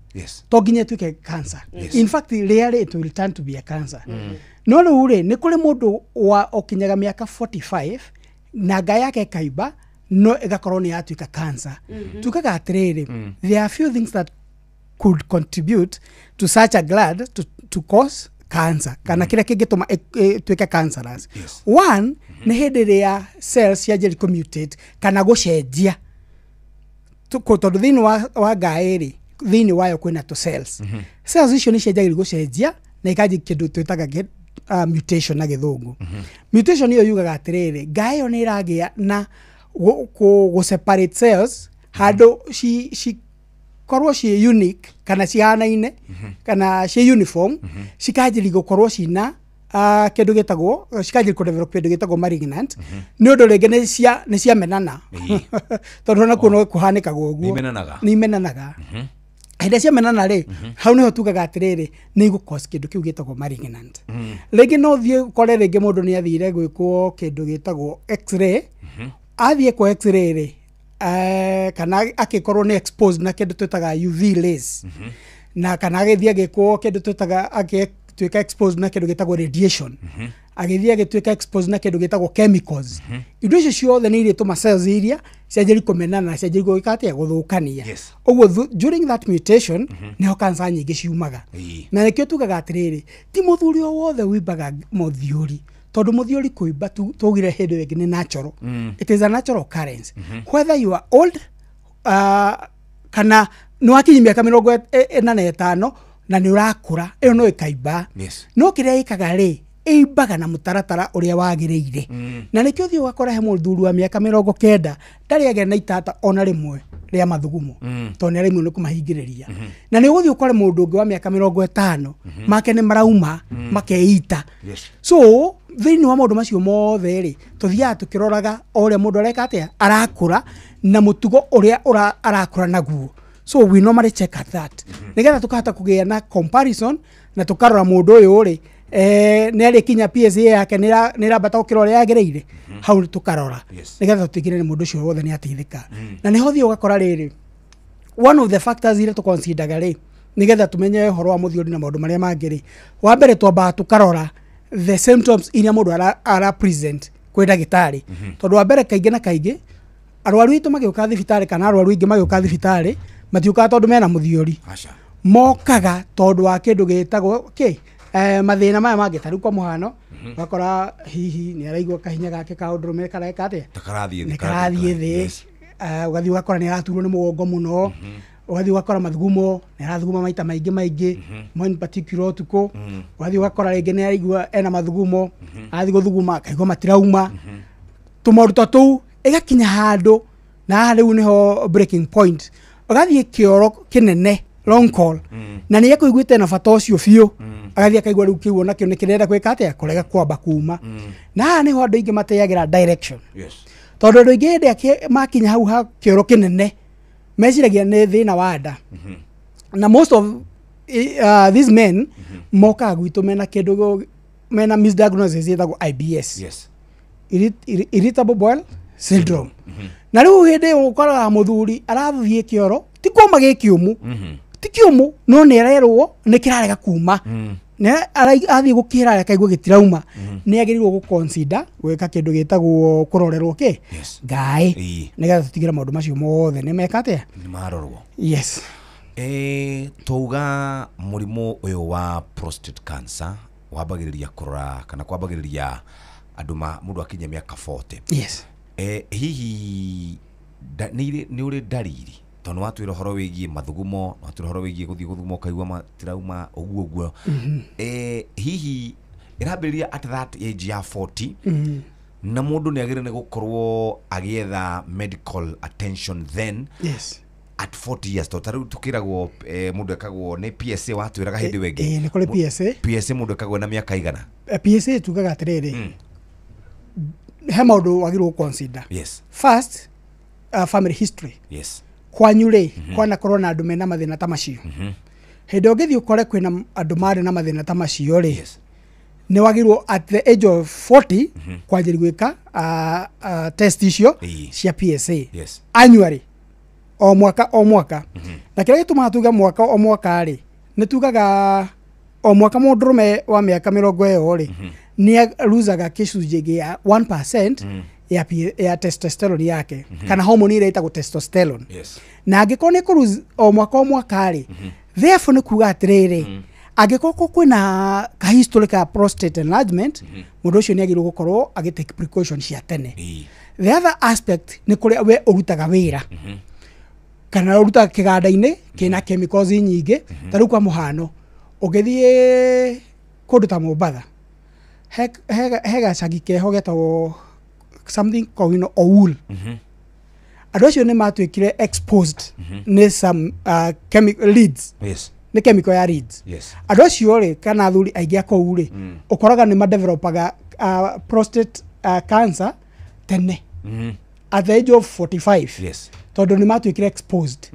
to nginya tuike cancer in fact rarely it will return to be a cancer no no uri ni kuri mundu wa okinyaga miaka 45 na ngai yake kaimba no igakorwo ni yatuika cancer tukaga atiriri there are few things that could contribute to such a gland to cause cancer kana kila kingituma tuike cancerous one ni hindi ria cells ya jeri commutate kana gucenjia tondu thiini wa ngairi thiini wayo kwina to cells cells icio ni cenjagiri gucenjia na ikaji kindu twitaga mutation na githungu mutation iyo yugaga atiriri ngayo ni iragia na go separate cells handu she korwo ci unique kana cihanaine kana ci uniform cikajiri gukorwo cina kindu gitagwo cikajiri ku develop kindu gitagwo malignant ni undu ringi ni cia menana tondu na kuno kuhanikaga uguo ni menanaga hende cia menana ri hau niho tugaga atiriri ni igukos kindu kiu gitagwo malignant ringi no thie kore ringi mundu ni athire gwikwo kindu gitagwo x-ray athie kwa x-ray ri kana akikorwo ni exposed na kindu twitaga UV rays na kana agithia gikwo kindu twitaga agituika exposed na kindu gitagwo radiation agithia gituika exposed na kindu gitagwo chemicals indo icio ciothe ni iri tuma cells iria cianjiri kumenana cianjiri gwikatia guthukania ogwo during that mutation niho cancer nyingi ciumaga na nikio tugaga atiriri ti muthuri o wothe wimbaga muthiuri tondu muthiuri kuimba tugire hindu wingi ni natural it is a natural occurrence whether you are old kana no akinyi miaka 45 na ni urakura iyo no ikaimba no kiria ikaga ri imbaga na mutaratara uria wagiriire na nikio thio gakora he muthuri wa miaka 90 ndari age na itata ona rimwe ria mathugumo tondu ni rimwe ni kumahingiriria na ni uguthio ukore mundu ungi wa miaka 50 make ni marauma makeita so thiini wa maundu macio mothe ri tuthia tukiroraga uria mundu areka atia arakura na mutugo uria arakura naguo so we normally check at that nigetha tukahota kugia na comparison na tukarora mundu uyu ri ni ari kinya PSA yake ni rabata ukira uria yagireire hau tukarora nigetha tutigire ni mundu ucio wothe ni ateithika na niho thio ugakora riri one of the factors iria tu consider ri nigetha tumenye horo wa muthiori na maundu maria mangiri wa mbere twamba tukarora the symptoms iria mundu ara present kwi ndagitari tondu wa mbere kaingi na kaingi arwaru itu magioka thibitari kana arwaru ingi magioka thibitari matiuka tondu mena muthiori mokaga tondu wa kindu gitagwo mathina maya mangi tariu kwa muhano wakora hihi ni araigwa kahinya gake ka undurume kareka atia karathie thi ugathi wakora ni araturwo ni mugongo muno ugathi wakora mathugumo ni arathuguma maita maingi one particular tuko ugathi wakora ringi ni araigwa ena mathugumo athi guthuguma kaigwa matirauma tumoruta tu igakinya handu na riu niho breaking point ugathi kioro kinene long call na ni yakuiguite na bata ucio biu agathi akaigwa riu kiuo nakio ni kirenda gwika atia kurega kwamba kuma na ni ho andu ingi mateyagira direction tondu andu ingi hinde makinya hau ha kioro kinene meciragia ni thina wa nda na most of these men moka gwitu mena kindu mena misdiagnosis yetagwo IBS irritable bowel syndrome na riu hinde ukora muthuri arathie kioro ti kwamba gikiumu tikiumu no ni arerwo ni kirarega kuma na athi gukira akaigwa gitirauma ni agirirwo gu consider gweka kindu gitagwo kurorerwo ngai nigetha tutigira maundu macio mothe ni mekate
ni marorwo touga murimu uyu wa prostate cancer wabagiriria kurora kana kwabagiriria andu mundu akinya miaka 40 hihi ni uri dariri tondu watwira horo wigie mathugumo watwira horo wigie guthii guthuguma kaigwa matirauma oguo hihi irambiriria at that age ya 40 na mundu ni agire ne gukorwo agietha medical attention then at 40 years totari tukiragwo mundu akagwo ni PSA watwiraga hindi wengi
ni kole
PSA mundu akagwo na miaka igana
PSA tugaga atiriri he maundu wagirwo consider first family history kwanyure kwana corona andu mena mathina ta macio hendo ngithi ukore kwina andu mari na mathina ta macio ri ni wagirwo at the age of 40 kwanjiri gwika test icio cia PSA annually o mwaka na kile gituma tuga mwaka o mwaka ri ni tugaga o mwaka mundurume wa miaka 20 ri ni luzaga kicunji ya 1% ya testosterone yake kana hormone ile ita testosterone na angikone kuruz o mwaka ri therefore ni kuga atiriri angikoko kwina ka history ka prostate enlargement mundu ucio ni agirwo gukorwo agitake precautions cia tene the other aspect ni kuria we urutaga wira kana uruta kiganda-ini kina chemicals nyingi taru kwa muhano ugithie kundu ta Mombasa hega cagi keho getagwo something called wool andu acio ni matwikire exposed ni some chemical leads ni chemical ya leads andu acio ri kana thuri aingi akou ri ukoraga ni madevelopaga prostate cancer tene at the age of 45 tondu ni matwikire exposed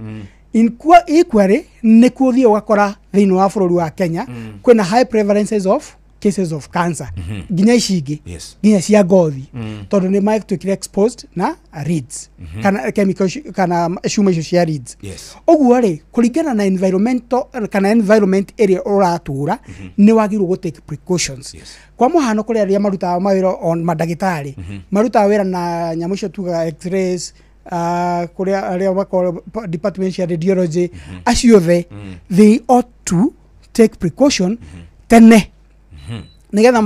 equally ni kuthie ugakora thiini wa bururi wa Kenya kwina high prevalences of cases of cancer ginya icingi ginya cia ngothi tondu ni matwikire exposed na reeds kana chemical kana cuma icio cia reeds oguo ri kuringana na environment area uratura ni wagirwo go take precautions kwa muhano kuri aria maruta mawira on madagitari maruta wira na nyamu icio tuga x-rays kuri aria wako department ya radiology acio they ought to take precaution tene nigetha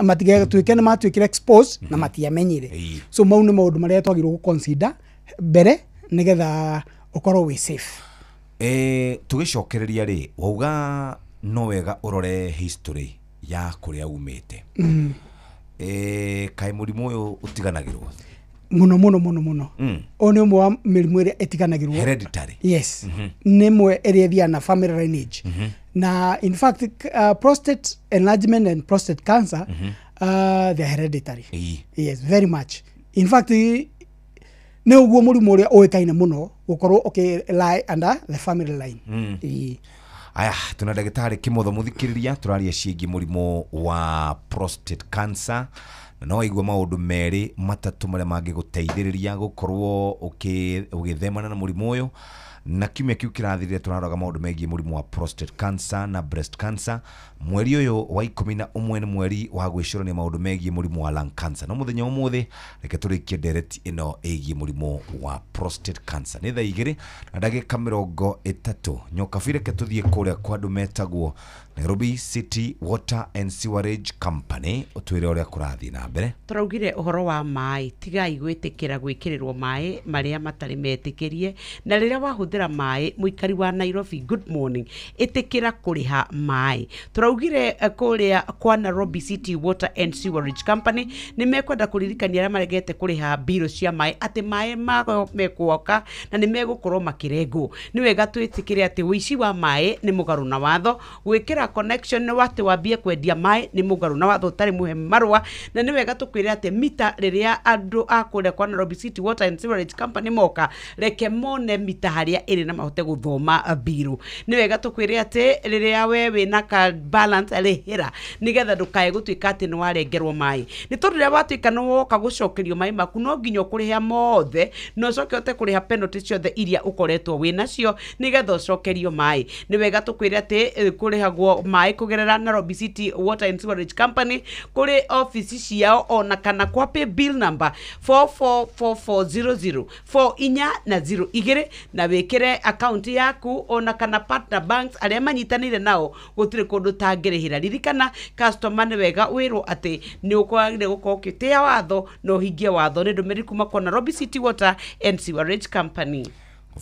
matige twike na matwikire exposed na matiamenyire so mau ni maundu maria twagirwo gu consider mbere nigetha ukorwo we safe
tugicokereria ri wauga no wega urore history ya kuria umite kai murimu uyu utiganagirwo
muno one umwe wa mirimu iria itiganagirwo
hereditary
yes ni mwe area thia na family lineage na in fact prostate enlargement and prostate cancer they are hereditary yes very much in fact ne uguo murimu uria oikaine muno gukorwo lie under the family line
aya tuna ndagitari Kimotho muthikiriria turaria ciingi murimu wa prostate cancer no igwa maundu meri matatu maria mangiguteithiriria gukorwo ugithemana na murimu uyu na kiumia kiu kirathirire turaroga maundu megie murimu wa prostate cancer na breast cancer. Mweri uyu wa 11 ni mweri wa gwicurania maundu megie murimu wa lung cancer. No muthenya umuthi reke turikie direct ino egie murimu wa prostate cancer. Ni thaa 2 na ndagika 30 nyoka bire ke tuthie kuria kwa andu metagwo Nairobi City Water and Sewerage Company. Utwire uria kurathie na mbere.
Turaugire uhoro wa mai tigai gwitikira gwikirirwo mai maria matari metikirie, na riria wahuthira mai muikari wa Nairobi, good morning, itikira kuriha mai. Turaugire kuria kwa Nairobi City Water and Sewerage Company ni mekwenda kuririkania aria maregete kuriha biro cia mai ati mai mago mekuoka na ni megukorwo makirengwo. Ni wega twitikire ati wici wa mai ni mugaru na watho, gwikira connection ni wate wambie kwendia mai ni mugaru na watho utari muhe marwa, na ni wega tukwire ati mita riria andu akure kwa Nairobi City Water and Sewerage Company moka reke mone mita haria iri na mahote guthoma biro. Ni wega tukwire ati riria wewe na ka balance rihira nigetha ndukae gutwika ati ni warengerwo mai. Ni tondu riria watwika no woka gucokerio mai maku no nginya kuriha mothe no coke ote kuriha penalty ciothe iria ukoretwo winacio nigetha ucokerio mai. Ni wega tukwire ati kurihagwo mai kugerera Nairobi City Water and Sewerage Company kuri office ciao ona kana kwa pay bill number 444400 4 na wekere account yaku ona kana partner banks aria manyitanire nao gutire kundu tangirihira. Ririkana customer ni wega wiro ati ni ukwagire gukorwo kitia watho no hingie watho ni ndumiri kuma kwa Nairobi City Water and Sewerage Company.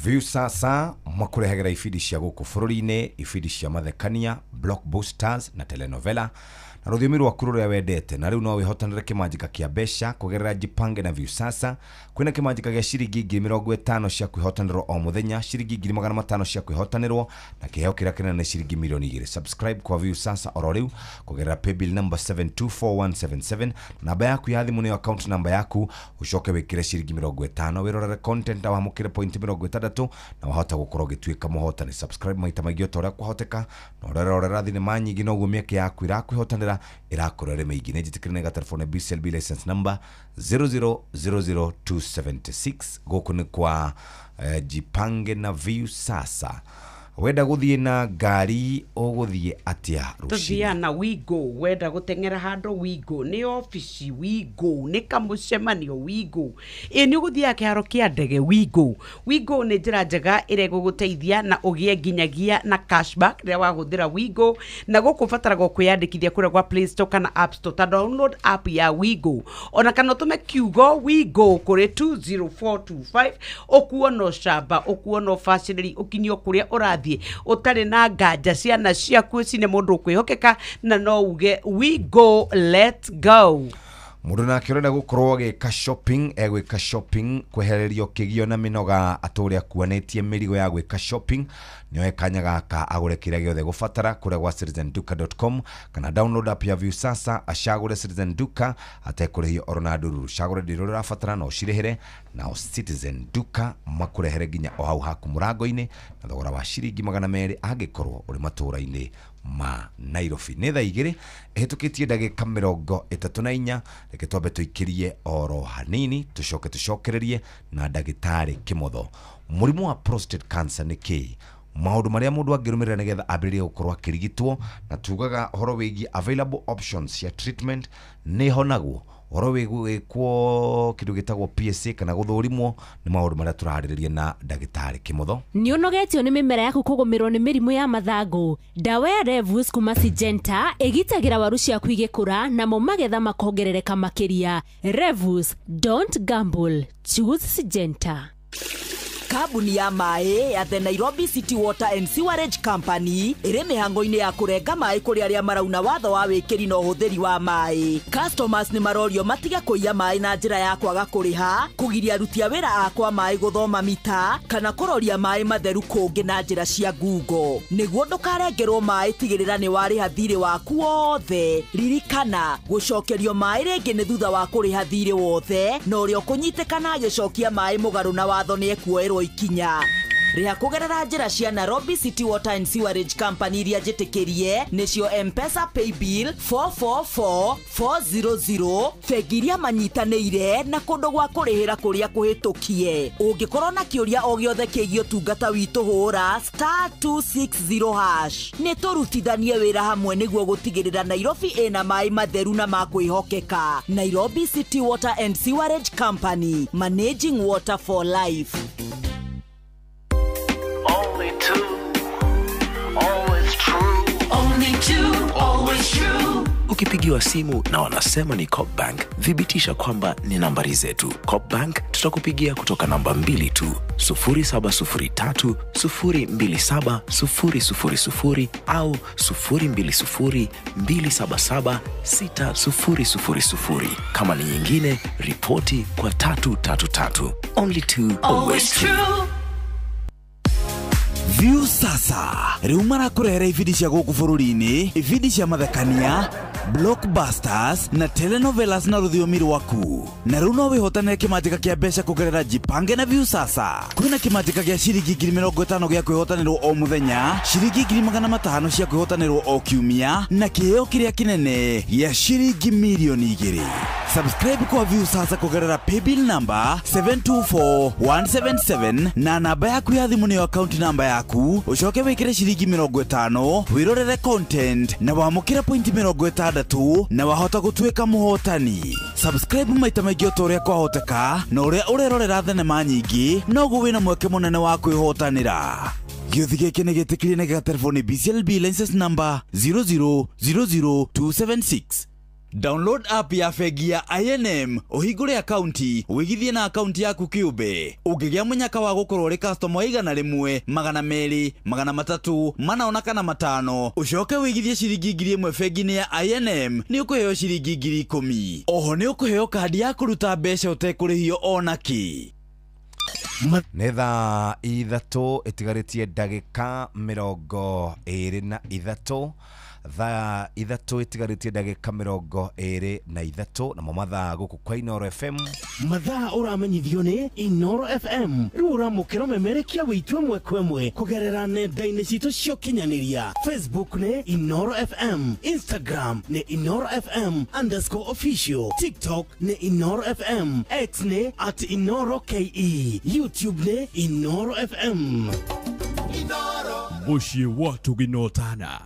Viusasa makurehagera ifidi cia guku bururi-ini, ifidi cia mathekania, blockbusters na telenovela na rũthiomi rwaku rũrĩa wendete. Na rĩu no wihotanĩre kĩmanjĩka kĩa mbeca kũgerera Jipange na Viusasa. Kwĩna kĩmanjĩka gĩa ciringi 50,000 cia kwĩhotanĩrwo o mũthenya, ciringi 500 cia kwĩhotanĩrwo na kĩheo kĩrĩa kĩnene nĩ ciringi milioni 2. Subscribe kwa Viusasa oro rĩu kũgerera paybill number 724177. Namba yaku ya thimũ nĩ account number yaku, ucoke wĩkĩre ciringi 50, wĩrorere content wa mukire point 60 na wahota gũkorwo gĩtuĩka mũhotani. Subscribe maita maingĩ o ũrĩa kwahoteka, na ũrorera thinema nyingĩ noguo mĩeke yaku irakwĩhotanĩra irakorere meigi. Nejitikirine ga telefone BCLB license number 0000276. Gũkũ nĩ kwa Jipange na Viusasa. Wenda guthie na ngari uguthie atia rucini?
Tuthia na Wigo. Wenda gutengera handu Wigo ni office Wigo ni kamucemanio Wigo. Ni uguthia kiharo kia ndege Wigo. Wigo ni njira njega ire guguteithia na ugie nginyagia na cashback ria wahuthira Wigo, na gukubatara kwiyandikithia kure kwa Play Store kana App Store. Ta download app ya Wigo ona kana tume kiugo Wigo kuri 20425 okuo no shamba okuo no facility ukinyo kuria urathi utari na nganja ciana ciaku cine mundu kwihokeka na no uge Wigo, let's go.
Mundu nake urenda gukorwo agika shopping, egwika shopping kwehererio kigio na minoga aturi akuanetie mirigo ya gwika shopping, nyoe kanya gaka agure kiria giothe gubatara kure gwa citizenduka.com kana download app ya Viusasa acagure Citizen Duka atekurehio orona ndururu cagure ndiro rafatara no cirehire na Citizen Duka makurehere ginya o hau haku murango-ini na thogora wa ciringi 200 angikorwo uri matura-ini ma Nairobi. Nĩ thaa 2 ehĩtũkĩtie ndagĩka 34. Reke twambe tũikirie oro hanini tucokererie na ndagĩtarĩ Kĩmotho. Mũrimũ wa prostate cancer nĩ kĩĩ? Maũndũ marĩa mũndũ angĩrũmĩrĩra nĩgetha ambĩrĩrie gũkorwo akĩrigitwo, na tugaga horo wĩgiĩ available options cia treatment nĩ honagwo. Horo wĩgwĩkwo kĩndũ gĩtagwo PSA kana gũthũrimwo nĩ maũndũ marĩa tũraharĩrĩria na ndagĩtarĩ Kĩmotho.
Nĩ ũnogetio nĩ mĩmera yaku kũgũmĩrwo nĩ mĩrimũ ya mathangũ. Ndawa ya Revus kuma Syngenta ĩgitagĩra waru ciaku igĩkũra na mo magetha makongerereka makĩria. Revus, don't gamble, choose Syngenta.
Kambuni ya mai ya The Nairobi City Water and Sewerage Company ire mihango-ini ya kurenga mai kuri aria marauna watho wa wikiri no huthiri wa mai. Customers ni marorio matiga kuiya mai na njira ya kwaga kuriha, kugiria aruti a wira akwa mai guthoma mita kana kuroria mai matheru kungi na njira cia Google. Niguo ndukarengerwo mai, tigirira ni wariha thirĩ waku wothe. Ririkana gucokerio mai ringi ni thutha wa kuriha thirĩ wothe, no rio kunyitikana agicokia mai mugaru na watho ni ekuoerwo ikinya. Ria kugerera njira cia Nairobi City Water and Sewerage Company iria njitikirie nicio M-Pesa Paybill 444400 bengi iria manyitaniire na kundu gwa kurihira kuria kuhitukie. Ungikorwo na kiuria o giothe kigie utungata witu hura *260# ni turutithanie wira hamwe niguo gutigirira Nairobi ina mai matheru na makwihokeka. Nairobi City Water and Sewerage Company, managing water for life.
Only two, always true.
Only two, always true.
Ukipigiwa simu na wanasema ni Copbank, thibitisha kwamba ni nambari zetu. Copbank tutakupigia kutoka namba 2 tu, 0703 027 000 au 020 277 6000. Kama ni nyingine, ripoti kwa 333. Only two, always true.
View sasa riu marakurehera ibindi cia guku bururi-ini, ibindi cia mathekania, blockbusters na telenovelas na rũthiomi rwaku. Na riu no wihotanire kimanjika kia mbeca kugerera Jipange na View sasa. Kwina kimanjika gia ciringi 50,000 gia kwihotanirwo o muthenya, ciringi 500,000 cia kwihotanirwo o kiumia na kiheo kiria kinene gia ciringi milioni 2. Subscribe kwa View sasa kugerera paybill number 724177 na namba yaku ya thimu niyo account number yaku, ucoke wikire ciringi 50 wirorere content na wamukire point 60 na wahota gutuika muhotani. Subscribe maita maingi utoria kwahoteka na uria urerorera thenema nyingi noguo wina mweke munene wa kwihotanira. Gĩuthi gĩkĩ nĩ gĩtĩkĩrie na gĩgatelefoni BCLB license number 0027276. Download app ya bengi ya INM, uhingure akaunti, wigithie na akaunti yaku kiumbe. Ũngĩgĩa mũnyaka wa gũkorwo ũrĩ customer wa 100, 200, 300, mana kana 5, ucoke wigithie ciringi 1,000 bengi-inĩ ya INM, nĩ ũkũheo ciringi 10,000. Oho nĩ ũkũheo kandi ya kũruta mbeca ũtekũrĩhio ona kĩ.
Nĩ thaa 3 ĩtigarĩtie ndagĩka 23, thaa 3 ĩtigarĩtie ndagĩka 23 na mathaa gũkũ kwa Inoro FM.
Mathaa ũramenyithio nĩ Inoro FM. Rĩu ũramũkĩra ũmemerekia wĩtũ ĩmwe kwa ĩmwe kũgerera nenda-inĩ citũ cia ũkinyanĩria. Facebook nĩ Inoro FM, Instagram nĩ Inoro FM_official, TikTok nĩ Inoro FM, X nĩ @InoroKE, YouTube nĩ Inoro FM.
Moshi watu ginotana.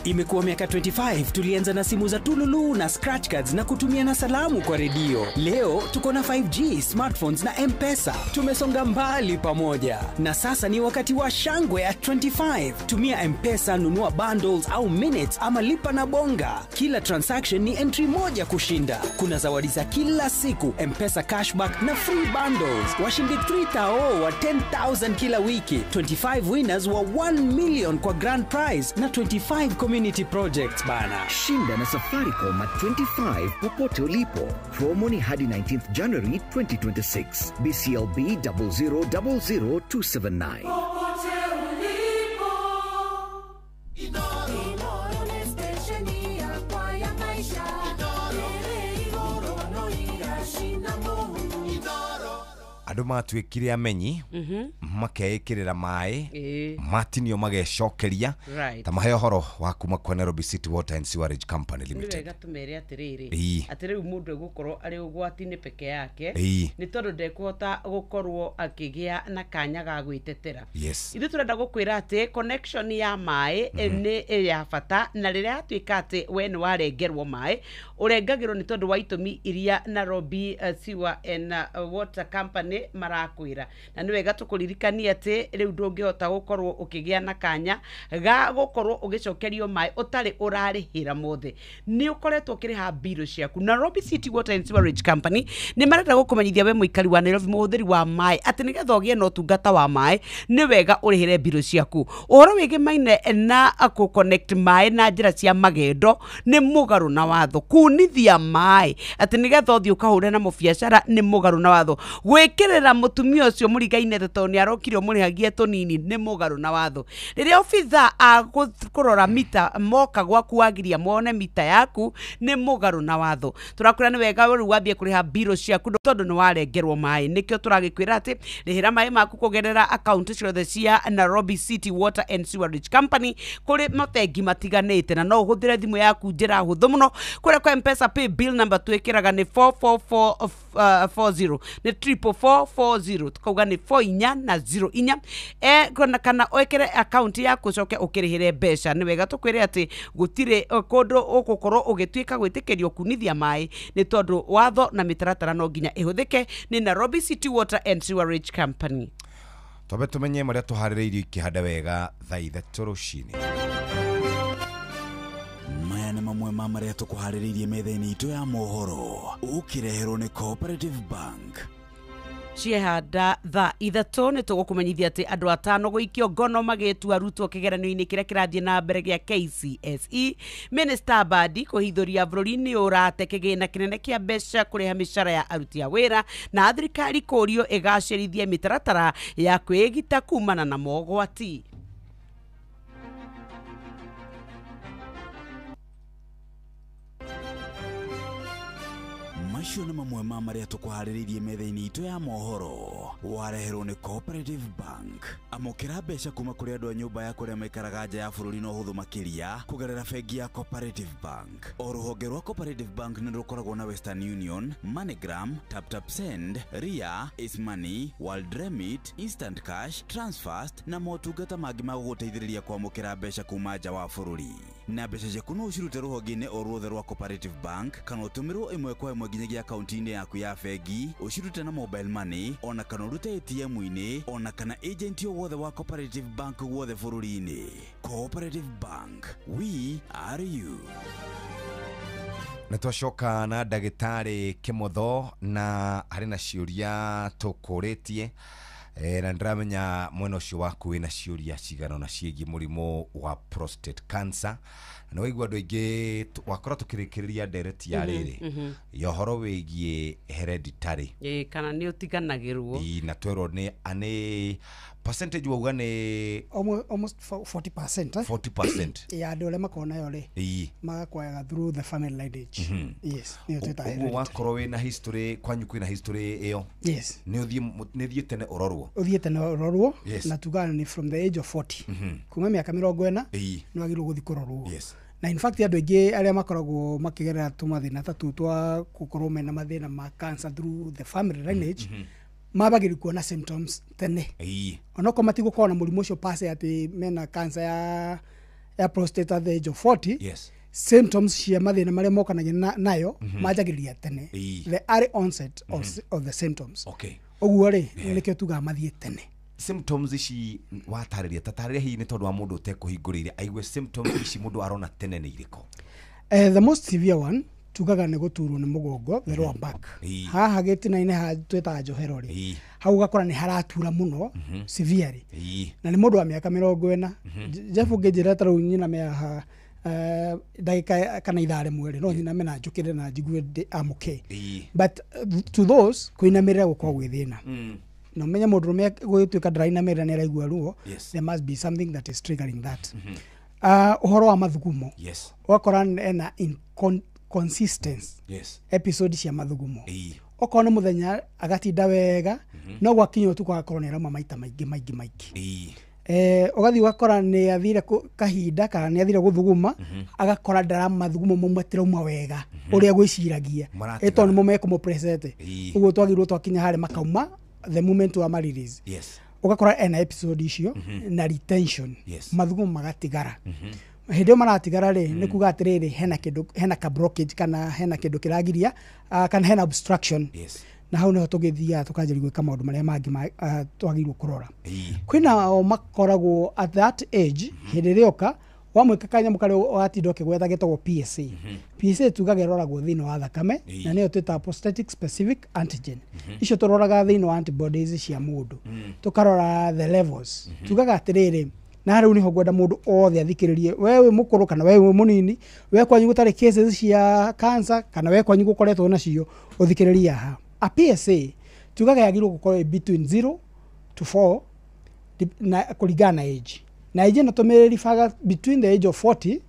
Imekuwa miaka 25 tulianza na simu za tululu na scratch cards na kutumia na salamu kwa redio. Leo tuko na 5G, smartphones na M-Pesa. Tumesonga mbali pamoja. Na sasa ni wakati wa shangwe at 25. Tumia M-Pesa, nunua bundles au minutes ama lipa na bonga. Kila transaction ni entry moja kushinda. Kuna zawadi za kila siku, M-Pesa cashback na free bundles. Washindi 3,000 wa 10,000 kila wiki. 25 winners wa 1 million kwa grand prize na 25 community projects bana.
Shinda na Safaricom at 25 popote ulipo. Promo ni hadi 19th January 2026. BCLB 0000279.
Popote ulipo. Inoro ni stesheni ya kwa ya maisha. Inoro no irashina mungu.
Andũ matuĩkire amenyi makeĩkĩrĩra maĩ matinio magecokeria ta mahe ũhoro wa kuma kwa Nairobi City Water and Sewerage Company Limited.
Nĩ wega tumere atiriri atĩ rĩu mũndũ egũkorwo arĩ ũgwati-inĩ peke yake nĩ tondũ ndekũhota gũkorwo akĩgĩa na kanya ga gwĩtetera. Ithuĩ tũrenda gũkwĩra atĩ connection ya maĩ nĩ ya bata, na rĩrĩa atuĩka atĩ we nĩ warengerwo maĩ ũrengagĩrwo nĩ tondũ wa itũmi iria Nairobi Sewer and Water Company marakwĩra, na nĩ wega tũkũririkania atĩ rĩu ndũngĩhota gũkorwo ũkĩgĩa na kanya ga gũkorwo ũgĩcokerio maĩ ũtarĩ ũrarĩhĩra mothe. Nĩ ũkoretwo ũkĩrĩha bill ciaku. Nairobi City Water and Sewerage Company nĩ marenda gũkũmenyithia we mũikari wa Nairobi mũhũthĩri wa maĩ atĩ nĩgetha ũgĩe na ũtungata wa maĩ nĩ wega ũrĩhĩre bill ciaku. Ũhoro wĩgĩmaine na connect maĩ na njĩra cia magendo nĩ mũgarũ na watho. Kunithia maĩ atĩ nĩgetha ũthiĩ ũkahũre na mũbiacara nĩ mũgarũ na watho. Gwĩkĩrĩra mũtumia ũcio mũrigaine tondũ nĩ kire mũrĩhagie tũnini nĩ mũgarũ na watho. Rĩrĩa obitha kũrora mita moka gwaku wagiria mone mita yaku nĩ mũgarũ na watho. Tũrakwĩra nĩ wega rĩu wambie kũrĩha biro ciaku tondũ nĩ warengerwo maĩ. Nĩkĩo tũragĩkwĩra atĩ rĩhĩra maĩ maku kũgerera account ciothe cia Nairobi City Water and Sewerage Company kũrĩ mabengi matiganĩte, na no ũhũthĩre thimũ yaku njĩra hũthũ mũno. Kũrĩa kwa M-Pesa pay bill number twĩkĩraga nĩ 44440 nĩ 44440 tukauga nĩ 4 kana wekere account yaku coke ũkĩrĩhĩre mbeca. Nĩ wega tũkwĩre atĩ gũtirĩ kũndũ ũgũkorwo ũgĩtuĩka gwĩtĩkĩrio kunithia maĩ nĩ tondũ watho na mĩtaratara no nginya ĩhũthĩke nĩ Nairobi City Water and Sewerage Company.
Twabe tumenye marĩa tũharĩrĩirio ikĩhanda wega thaa ithatũ rũcinĩ.
Maya nĩ mamwe ma marĩa tũkũharĩrĩirie metha-inĩ itũ ya mohoro ũkĩreherwo nĩ Cooperative Bank.
Ciehanda thaa ithatũ nĩ tũgũkũmenyithia atĩ andũ 5 gũikio ngono magĩtua arutwo kĩgeranio-inĩ kĩrĩa kĩrathiĩ na mbere gĩa KCSE. Minister Badi kũhithũria bũrũri nĩ ũrate kĩgĩna kĩnene kĩa mbeca kũrĩha mĩcara ya aruti a wĩra, na thirikari kũũrio ĩgacĩrithie mĩtaratara ya kwĩgita kumana na mogwati.
Macio nĩ mamwe ma marĩa tũkũharĩrĩirie metha-inĩ itũ ya mohoro wareherwo nĩ Cooperative Bank. Amũkĩra mbeca kuma kũrĩ andũ a nyũmba ya kũrĩa maikaraga nja ya bũrũri na ũhũthũ makĩria kũgerera bengi ya Cooperative Bank. O rũhonge rwa Cooperative Bank nĩ rũkoragwo na Western Union, MoneyGram, TapTapSend, Ria, Ismoney, World Remit, Instant Cash, Transfast na motungata mangĩ ma gũgũteithĩrĩria kwamũkĩra mbeca kuma nja wa bũrũri. Na mbeca ciaku no ũcirute rũhonge-inĩ o ruothe rwa Cooperative Bank kana ũtũmĩrwo ĩmwe kwa ĩmwe nginyagia akaunti-inĩ yaku ya bengi, ũcirute na mobile money, ona kana ũrute ATM-inĩ, ona kana agent o wothe wa Cooperative Bank wothe bũrũri-inĩ. Cooperative Bank, we are you.
Nĩ twacoka na ndagĩtarĩ Kĩmotho na harĩ na ciũria tũkũrĩtie na ndĩramenya mwena ũcio waku wĩna ciũria cigana na ciĩgiĩ mũrimũ wa prostate cancer. Na waigua andũ aingĩ wakora tũkĩrĩkĩrĩria ndereti ya rĩrĩ ya ũhoro wĩgiĩ hereditary
kana nĩ ũtiganagĩrwo
na twerwo nĩ percentage wauga nĩ
almost 40%.
40%
ya andũ arĩa makoragwo nayo rĩ magakwaga through the family lineage. Yes, nĩ ũteta
hereditary. Wakorwo wĩna history kwanyu kwĩna history ĩyo.
Yes,
nĩ ũthiĩ tene ũrorwo.
Ũthiĩ tene ũrorwo na tugana nĩ from the age of 40 kuma mĩaka 40 nĩ wagĩrĩirwo gũthiĩ kũrorwo. Na in fact andũ aingĩ arĩa makoragwo makĩgerera tũmathĩna ta tũ twa gũkorwo mena mathĩna ma cancer through the family lineage mabagĩrĩrio kuona symptoms tene. Onokorwo matigũkorwo na mũrimũ ũcio pase atĩ mena cancer ya prostate at the age of 40. Symptoms cia mathĩna marĩa mokanagia nayo manjagĩrĩria tene. The early onset of the symptoms. Ũguo rĩ nĩkĩo tugaga mathiĩ tene.
Symptoms ici watarĩria tatarĩria hihi nĩ tondũ wa mũndũ ũtekũhingũrĩire aigue symptoms ici mũndũ arona tene nĩ irĩkũ?
The most severe one tugaga nĩ gũturwo nĩ mũgongo, the lower back. Haha gĩtina-inĩ ha twĩtaga njohero rĩ hau gakora nĩ haratura mũno severely na nĩ mũndũ wa mĩaka 40. Jeff ũngĩnjĩra ta rĩu nyina mĩaka ndagĩka kana ithaa rĩmwe rĩ no nyina mena njũkĩre na njigue amũke. But to those kwĩnamĩrĩra gũkorwo gwĩ thĩna. No menya mũndũ rũme gwĩtuĩka ndarainamĩrĩra nĩ araigua ruo, there must be something that is triggering that. Ũhoro wa mathugumo ũgakora ena inconsistency episode cia mathugumo. Okorwo nĩ mũthenya agatinda wega no gwakinya ũtukũ agakorwo nĩ arauma maita maingĩ. Ũgathiĩ ũgakora nĩ athire kahinda kana nĩ athire gũthuguma agakora mathugumo mauma tirauma wega ũrĩa gwĩciragia tondũ nĩmo mekũmũpresete. Ũguo twagĩrĩirwo twakinya harĩ makauma the moment wa release. Ugakora ena episode icio na retention mathugumo magatigara. Hĩndĩ ĩyo maratigara rĩ nĩ kuga atĩrĩrĩ hena ka blockage kana hena kĩndũ kĩragiria kana hena obstruction. Na hau nĩho tũgĩthiaga tũkanjĩrĩria gwĩka maũndũ marĩa mangĩ twagĩrĩirwo kũrora. Kwĩna makoragwo at that age hĩndĩ ĩrĩa oka wamwĩka kanyamũ karĩa watinda ũkĩgwetha gĩtagwo PSA. PSA tugaga ĩroragwo thĩinĩ wa thakame na nĩyo twĩtaga prostatic specific antigen. Icio tũroraga thĩinĩ wa antibodies cia mũndũ. Tũkarora the levels. Tugaga atĩrĩrĩ na rĩu nĩho ngwenda mũndũ othe athikĩrĩrie we wĩ mũkũrũ kana we wĩ mũnini we kwanyu gũtarĩ cases cia cancer kana we kwanyu gũkoretwo nacio ũthikĩrĩrie haha. A PSA tugaga yagĩrĩirwo gũkorwo between 0 to 4 kũringana na age na age ĩno tũmĩribaga between the age of 40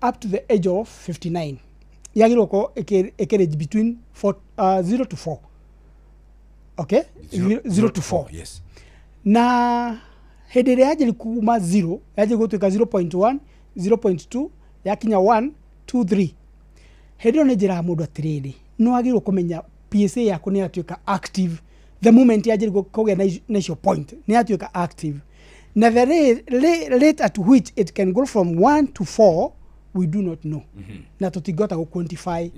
up to the age of 59 yagĩrĩirwo ko ĩkĩrange between 0 to 4 okay 0 to 4
yes
na hĩndĩ ĩrĩa yanjĩrĩ kuma 0 yanjĩrĩ gũtuĩka 0.1 0.2 yakinya 1 2 3 hĩndĩ ĩyo nĩ njĩraga mũndũ atĩrĩrĩ no agĩrĩirwo kũmenya PSA yaku nĩ yatuĩka active the moment yanjĩrĩ kũgĩa na icio point nĩ yatuĩka active na the rate at which it can go from 1 to 4 we do not know na tũtingĩhota gũ quantify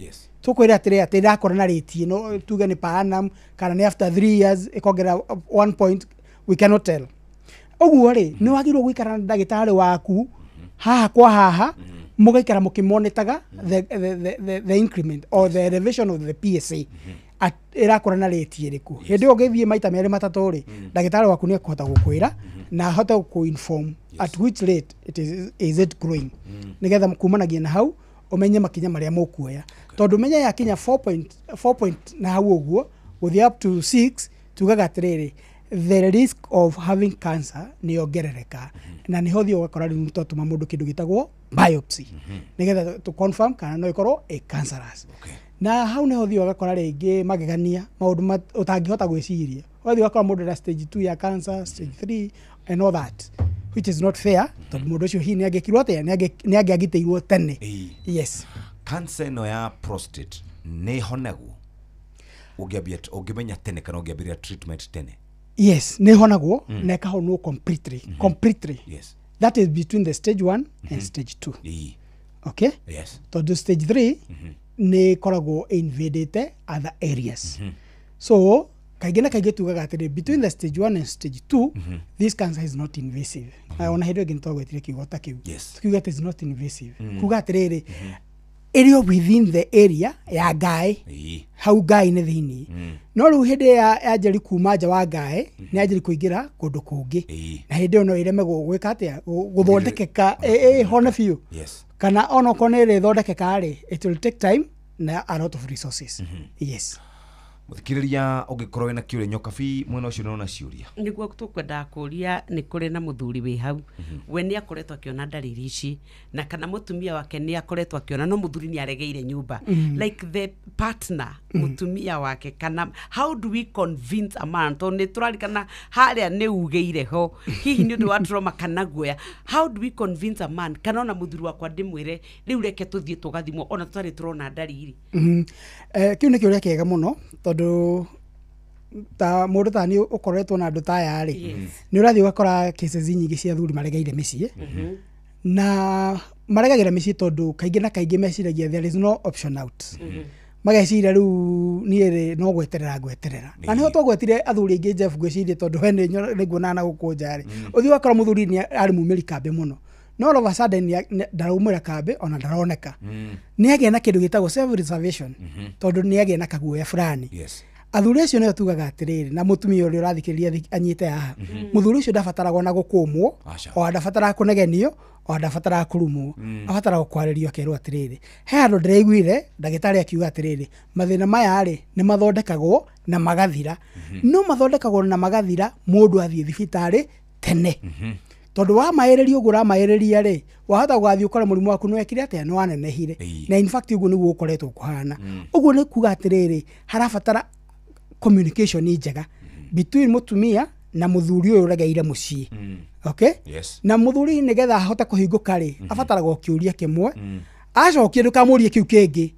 tũkwĩra atĩrĩ atĩ ndakora na rate ĩno tuge nĩ per annum kana nĩ after 3 years ĩkongerera 1 point we cannot tell ũguo rĩ nĩ wagĩrĩirwo gũikara na ndagĩtarĩ waku haha kwa haha mũgaikara mũkĩmonetaga the increment or the elevation of the PSA ĩrakora na rate ĩrĩkũ hĩndĩ ĩyo ũgĩthiĩ maita merĩ matatũ rĩ ndagĩtarĩ waku nĩ ekũhota gũkwĩra na ahote gũkũ-inform at which rate is it growing nĩgetha kumanagia na hau ũmenye makinya marĩa mũkuoya tondũ menye yakinya 4 point na hau ũguo gũthiĩ up to 6 tugaga atĩrĩrĩ the risk of having cancer nĩ yongerereka na nĩ hothio ũgakora rĩu tũtũma mũndũ kĩndũ gĩtagwo biopsy nĩgetha to confirm kana no ĩkorwo cancerous na hau nĩ hothio ũgakora rĩngĩ magegania maũndũ ũtangĩhota gwĩciria hothio ũgakora mũndũ na stage 2 ya cancer stage 3 and all that which is not fair tondũ mũndũ ũcio hihi nĩ angĩkirwo atĩa nĩ angĩagitĩirwo tene yes
cancer ĩno ya prostate nĩ honagwo ũngĩmenya tene kana ũngĩambĩrĩria treatment tene
yes nĩ honagwo na ĩkahonwo completely
yes
that is between the stage 1 and stage 2 okay
yes
tondũ stage 3 nĩ koragwo invadete other areas so kaingĩ na kaingĩ tugaga atĩrĩ between the stage 1 and stage 2 this cancer is not invasive ona hĩndĩ ĩngĩ nĩtwagwetire kiugo ta kĩu tukiuga it is not invasive kuga atĩrĩrĩ area within the area ya ngaĩ hau ngaĩ-inĩ thĩinĩ no rĩu hĩndĩ yanjĩrĩ kuma nja wa ngaĩ nĩ yanjĩrĩ kũingĩra kũndũ kũngĩ na hĩndĩ ĩyo no ĩreme gwĩka atĩa gũthondekeka hone biũ kana ona okorwo nĩ ĩrĩthondekeka rĩ it will take time na a lot of resources yes
muthikiriria ũngĩkorwo wĩna kĩũria nyokabi mwena ũcio nĩona ciũria
nĩguo tũkwenda kũria nĩ kũrĩ na mũthuri wĩ hau we nĩ akoretwo akĩona ndariri ici na kana mũtumia wake nĩ akoretwo akĩona no mũthuri nĩ aregeire nyũmba like the partner mũtumia wake kana how do we convince a man to nĩ tũrarikana harĩa nĩ ugĩire ho hihi nĩ ũndũ wa trauma kana guoya how do we convince a man kana ona mũthuri wakwa ndĩmwĩre rĩu reke tũthiĩ tũgathimwo ona tũtarĩ tũrona ndariri
kĩu nĩ kĩũria kĩega mũno tondũ ta mũndũ ta nĩ ũkoretwo na andũ ta aya rĩ nĩ ũrathiĩ ũgakora cases nyingĩ cia athuri maregeire mĩciĩ na maregagĩra mĩciĩ tondũ kaingĩ na kaingĩ meciragia there is no option out mageciria rĩu niĩ no gweterera na nĩho twagwetire athuri aingĩ Jeff gwĩciria tondũ we nĩ nguonaga na gũkũ nja rĩ ũthiĩ ũgakora mũthuri nĩ arĩ mumĩri kambe mũno no all of a sudden ndaraumĩra kambe ona ndaroneka nĩ agĩa na kĩndũ gĩtagwo self reservation tondũ nĩ agĩa na kaguoya fulani athuri acio nĩo tugaga atĩrĩrĩ na mũtumia ũrĩa ũrathikĩrĩria anyite haha mũthuri ũcio ndabataragwo na gũkũmwo o ndabataraga kũnegenio o ndabataraga kũrumwo abataraga kwarĩrio akerwo atĩrĩrĩ he andũ ndĩraiguire ndagĩtarĩ akiuga atĩrĩrĩ mathĩna maya rĩ nĩ mathondekagwo na magathira no mathondekagwo na magathira mũndũ athiĩ thibitarĩ tene tondũ wa maĩrĩrio ũguo ramaĩrĩria rĩ wahota gũgathiĩ ũkore mũrimũ waku nĩwekire atĩa nĩ wanenehire na in fact ũguo nĩguo ũkoretwo kũhana ũguo nĩ kuga atĩrĩrĩ harabatara communication njega between mũtumia na mũthuri ũyũ ũregeire mũciĩ okay na mũthuri nĩgetha ahote kũhingũka rĩ abataraga kĩũria kĩmwe acokie ndũkamũrie kĩu kĩngĩ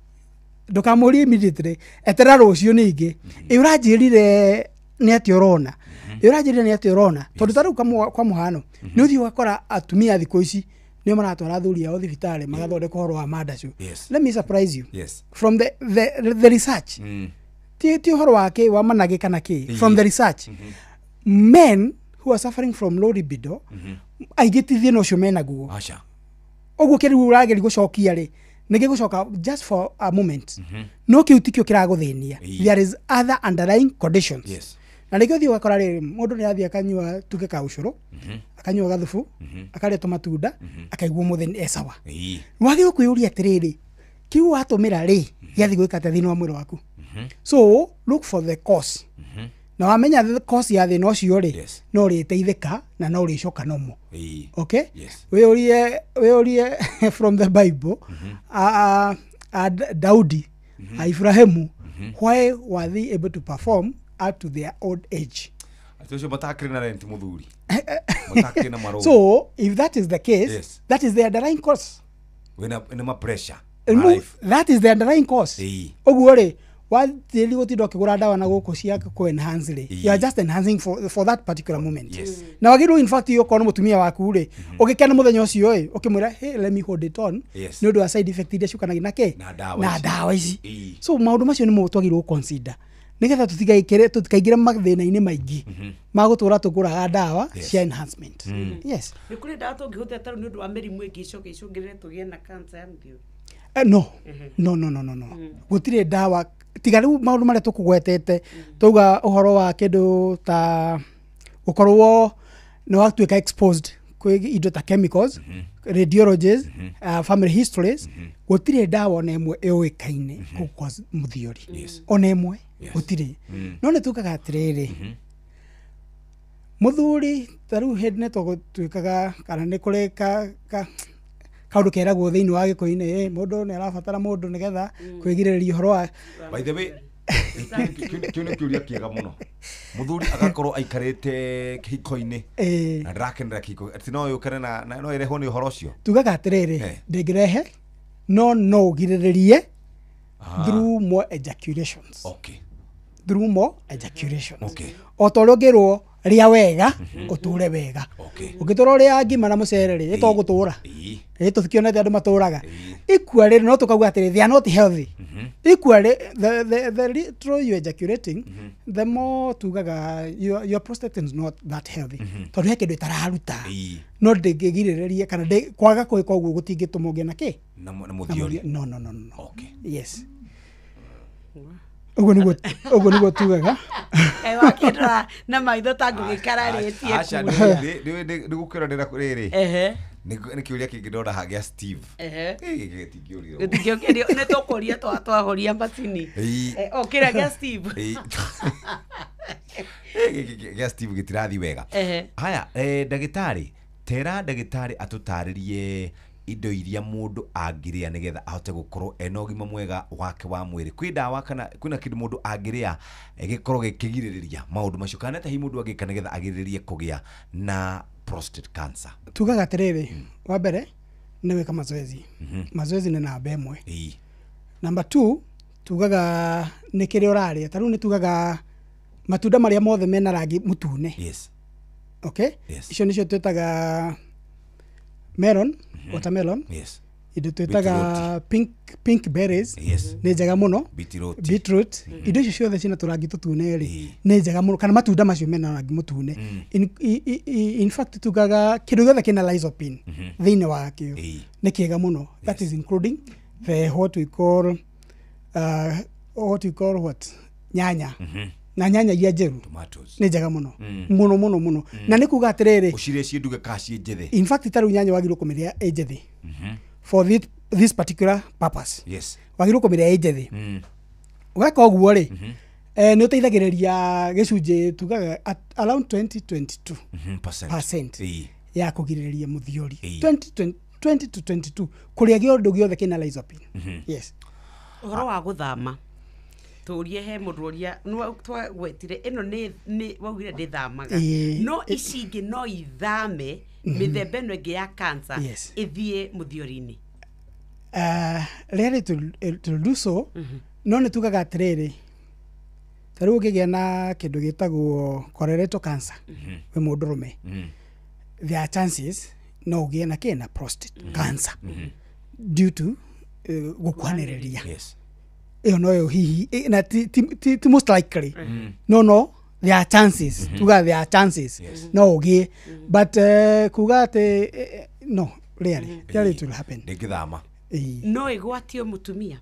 ndũkamũrie immediately etera rũciũ ningĩ ũranjĩrire nĩ atĩ ũrona ũranjĩrire nĩ atĩ ũrona tondũ ta rĩu kwa mũhano nĩ ũthiĩ ũgakora atumia thikũ ici nĩo maratwara athuri ao thibitarĩ magathondeka ũhoro wa mandacu let me surprise you from the research ti ũhoro wake wa manage kana kĩ from the research men who are suffering from low libido aingĩ ti thĩna ũcio menaguo ũguo kĩrĩu ũrageri gũcokia rĩ nĩ gĩgũcoka just for a moment no kĩu tikĩo kĩragũthĩnia there is other underlying conditions na rĩngĩ ũthiĩ ũgakora rĩrĩ mũndũ nĩ athiĩ akanyua tuge ka ũcũrũ akanyua gathubu akarĩa tũmatunda akaigua mũthenya esawa wagĩrĩirwo kwĩyũria atĩrĩrĩ kiu watũmĩra rĩ gĩathiĩ gwĩka atĩa thĩinĩ wa mwĩrĩ waku so look for the cause na wamenya cause ya thina ucio ri no ri teithika na no ri coka nomo okay we urie from the Bible Daudi Ibrahimu why were they able to perform up to their old age? So if that is the case, that is the underlying cause.
In a pressure.
No, that is the underlying cause. Ogure, what the ligotido kugura dawa na goko cia ko enhance le. You are just enhancing for that particular moment. Na wagiru in fact yo kono mutumia waku ri. Ogikena muthenya ucio oi, okimura hey let me hold it on. No do side effect ide cukanaga nake. Na dawa ici. So maundu macio ni mo twagirwo consider. Nigetha tutikaigire mathina-ini maingi magutura tuguraga dawa cia enhancement. Yes.
Ni kuri dawa tungihutha taru ni undu wa mirimu ingi icungirire tugie na cancer ya mthio.
No. Gutire dawa tiga riu maundu maria tukugwetete tuga uhoro wa kindu ta ukorwo no watuika exposed kwi indo ta chemicals, radiologies, family histories, gutire dawa na emwe eoikaine ku cause muthiori. Ona emwe gutire. No ne tukaga atiriri. Muthuri taru head ne tuikaga kana ne kuri kaundu keragwo thiini wa gikoine mundu ne arabatara mundu nigetha kwigiriria horo wa
by the way kiune kiuria kiega muno muthuri agakorwo aikarite kihiko-ini na ndakenera kihiko ati no yukare na no ireho ni horo ucio
tugaga atiriri ndingirehe no giriririe through more ejaculations. Through more ejaculation. Otologero ria wega uture wega. Ugitora ria ngima na mucerere ito gutura. Ito tukionete andu maturaga. Equally no tukauga atiri they are not healthy. Equally the little you ejaculating the more tugaga your prostate is not that healthy. Tondu hekindu itararuta. No ndingigirireria kana kwaga kwika uguo gutingituma ugie na ki
na muthiori.
No. Yes. Ogo niguo tugaga
wakira na maitho tangu gikararetie
acha ni gukira ndira kuriri ni kiuria kingi ndona hagia Steve
gitigiorio ne tokoria twahoria macini okira gia Steve
gia Steve gitirathi wega haya ndagitari tera ndagitari atutaririe indo iria mundu angiria nigetha ahote gukorwo ena ugima mwega wake wa mwiri kwi dawa kana kwina kindu mundu angiria gikorwo gikigiririria maundu macio kana ta hi mundu agika nigetha agiririe kugia na prostate cancer
tugaga atiriri wa mbere ni wika mazoezi mazoezi ni namba imwe number 2 tugaga ni kiri uraria taru ni tugaga matunda maria mothe mena rangi mutune okay icio nicio twetaga melon watermelon indo twetaga pink berries ni njega muno beetroot indo icio ciothe cina turangi tutune ri ni njega muno kana matunda macio mena rangi mutune in fact tugaga kindu gothe kina lycopene thiine wa kio ni kiega muno that is including the what we call nyanya na nyanya ya jeru ni njega muno muno na ni kuga atiriri
ucire cienduge kaci njethe
in fact taru nyanya wagirwo kumiria ejethi for this particular purpose wagirwo kumiria ejethi weka oguo ri ni uteithagiriria gicunje tugaga around 20-22% ya kugiriria muthiori 20 to 22 kuria giondu giothe kina lycopene yes
uhoro wa guthama turie he mururia no twagwetire ino ni waugire ndithamaga no icingi no ithame mithembe no ingi ya cancer ithie muthiori-ini
really to do so no ni tugaga atiriri taru ukigia na kindu gitagwo colorectal cancer we mundurume there are chances no ugie na kina prostate cancer due to gukwaniriria no hihi na ti most likely no there are chances tuga there are chances no ugie but kuga te no really it will happen
ngithama
no igwatio mutumia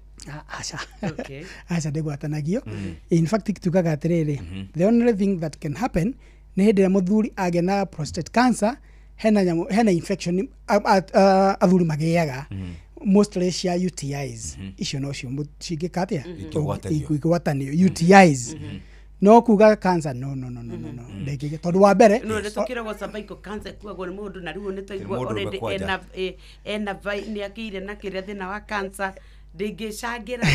acha ndegwatanagio in fact tugaga atiriri the only thing that can happen ni hindira muthuri age na prostate cancer hena infection athuri magiaga mostly cia UTIs icio no cio cingikatia igwatanio UTIs no kuga cancer no ndege tondu wa mbere
no le tokira go cervical cancer kuwa go mundu na riu nitaigua already ena ni akire na kiria thina wa cancer ndingicangira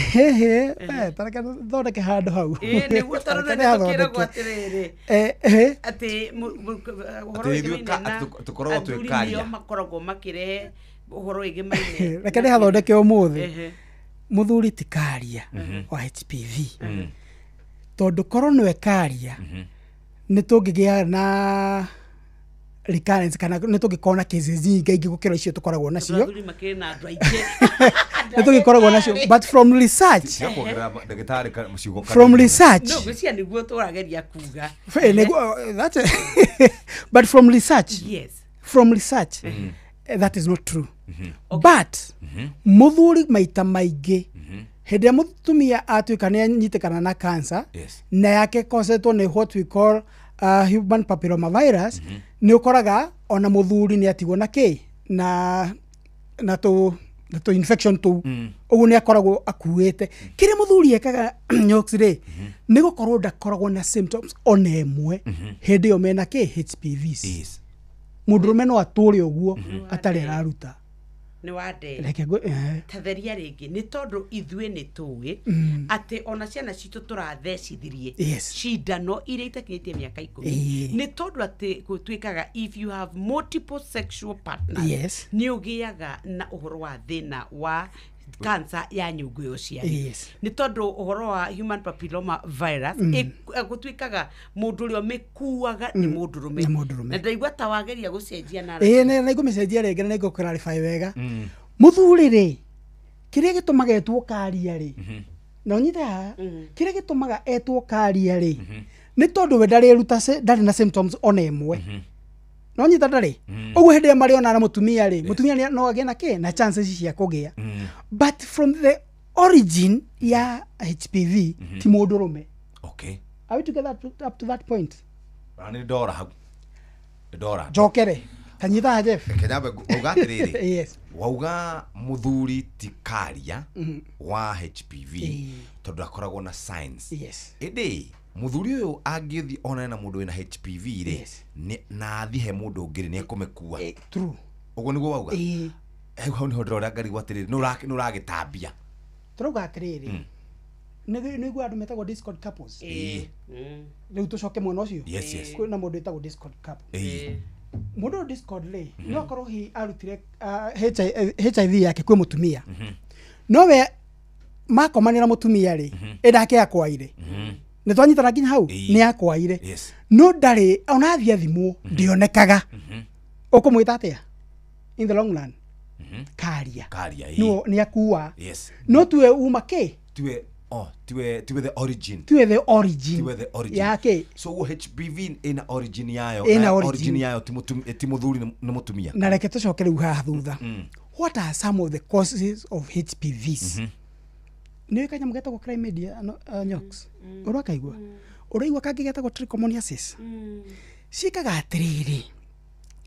taraka thondeke handu hau
niguo tondu nitokira go atiriri ati
tukorwo twikaria
makoragwo makirehe uhoro igimaine
reke hathondeke umuthi muthuri tikaria wa HPV tondu korwo no ekaria nitungigia na recurrence kana nitungikona cases nyingi gukira icio tukoragwo nacio nitugikoragwo nacio but from research
no gucia niguo turageria kuga
that's but from research
yes
that is not true but muthuri maita maingi hende ya mutumia atuika ne nyitikana na cancer na yake causetwo ni what we call human papilloma virus ni ukoraga ona muthuri ni atigwo na ki na to infection tu ugu ni akoragwo akuite kire muthuri ekaga nyoxire ni gukorwo ndakoragwo na symptoms ona emwe hende yo mena ki HPVs mundurume no aturi uguo atari raruta
ni wade tatheria ringi ni tondu ithue ni tuwi ati ona ciana citu turathecithirie cindano iria itakinyitie miaka 10 ni tondu ati gutwikaga if you have multiple sexual partners ni ugiaga na uhoro wa thina wa cancer ya nyungu yo ciari ni tondu uhoro wa human papilloma virus gutwikaga mundu rio mekuaga ni mundurume na ndaigua ta wageria gucenjia na
na igumecenjia rege na iguklarify wega muthuri ri kiria gitumaga etwo karia ri no nyita kiria gitumaga etwo karia ri ni tondu we ndari ruta ndari na symptoms ona emwe no nyita ndari ugu hende mari ona na mutumia no agie na ki na chances cia kugia but from the origin ya HPV ti mundurume
okay
are we together up to that point
ani dora hagu dora
jokere kanyita Jeff
kenyambe ugatiriri
yes
wauga muthuri tikaria wa HPV tondu akoragwo na signs indi muthuri uyu angithi ona na mundu ina HPV ri na athihe mundu ngiri ni ekumekua
true
ugo niguo wauga hau ni hodora ngari gwatiriri no ragitambia
turuga atiriri niguo andu metagwo discord couples riu tucoke mwena ucio kwina mundu etagwo discord couple mundu discord ri no korwo hi arutire HIV yake kwi mutumia no we makomanira mutumia ri endake akwaire ni twanyitana nginya hau ni akwaire no ndari ona athia thimu ndionekaga ukumwita atia in the long run karia no ni akuwa no tuwe uma ke
tuwe the origin
yake
so HPV ina origin yayo origin yayo ti muthuri ni mutumia
na reke tucoke riu haha thutha what are some of the causes of HPVs ni kanyamå getagwo chlamydia nyox urakaigua uraigua kangi getagwo trichomoniasis ciikaga atiriri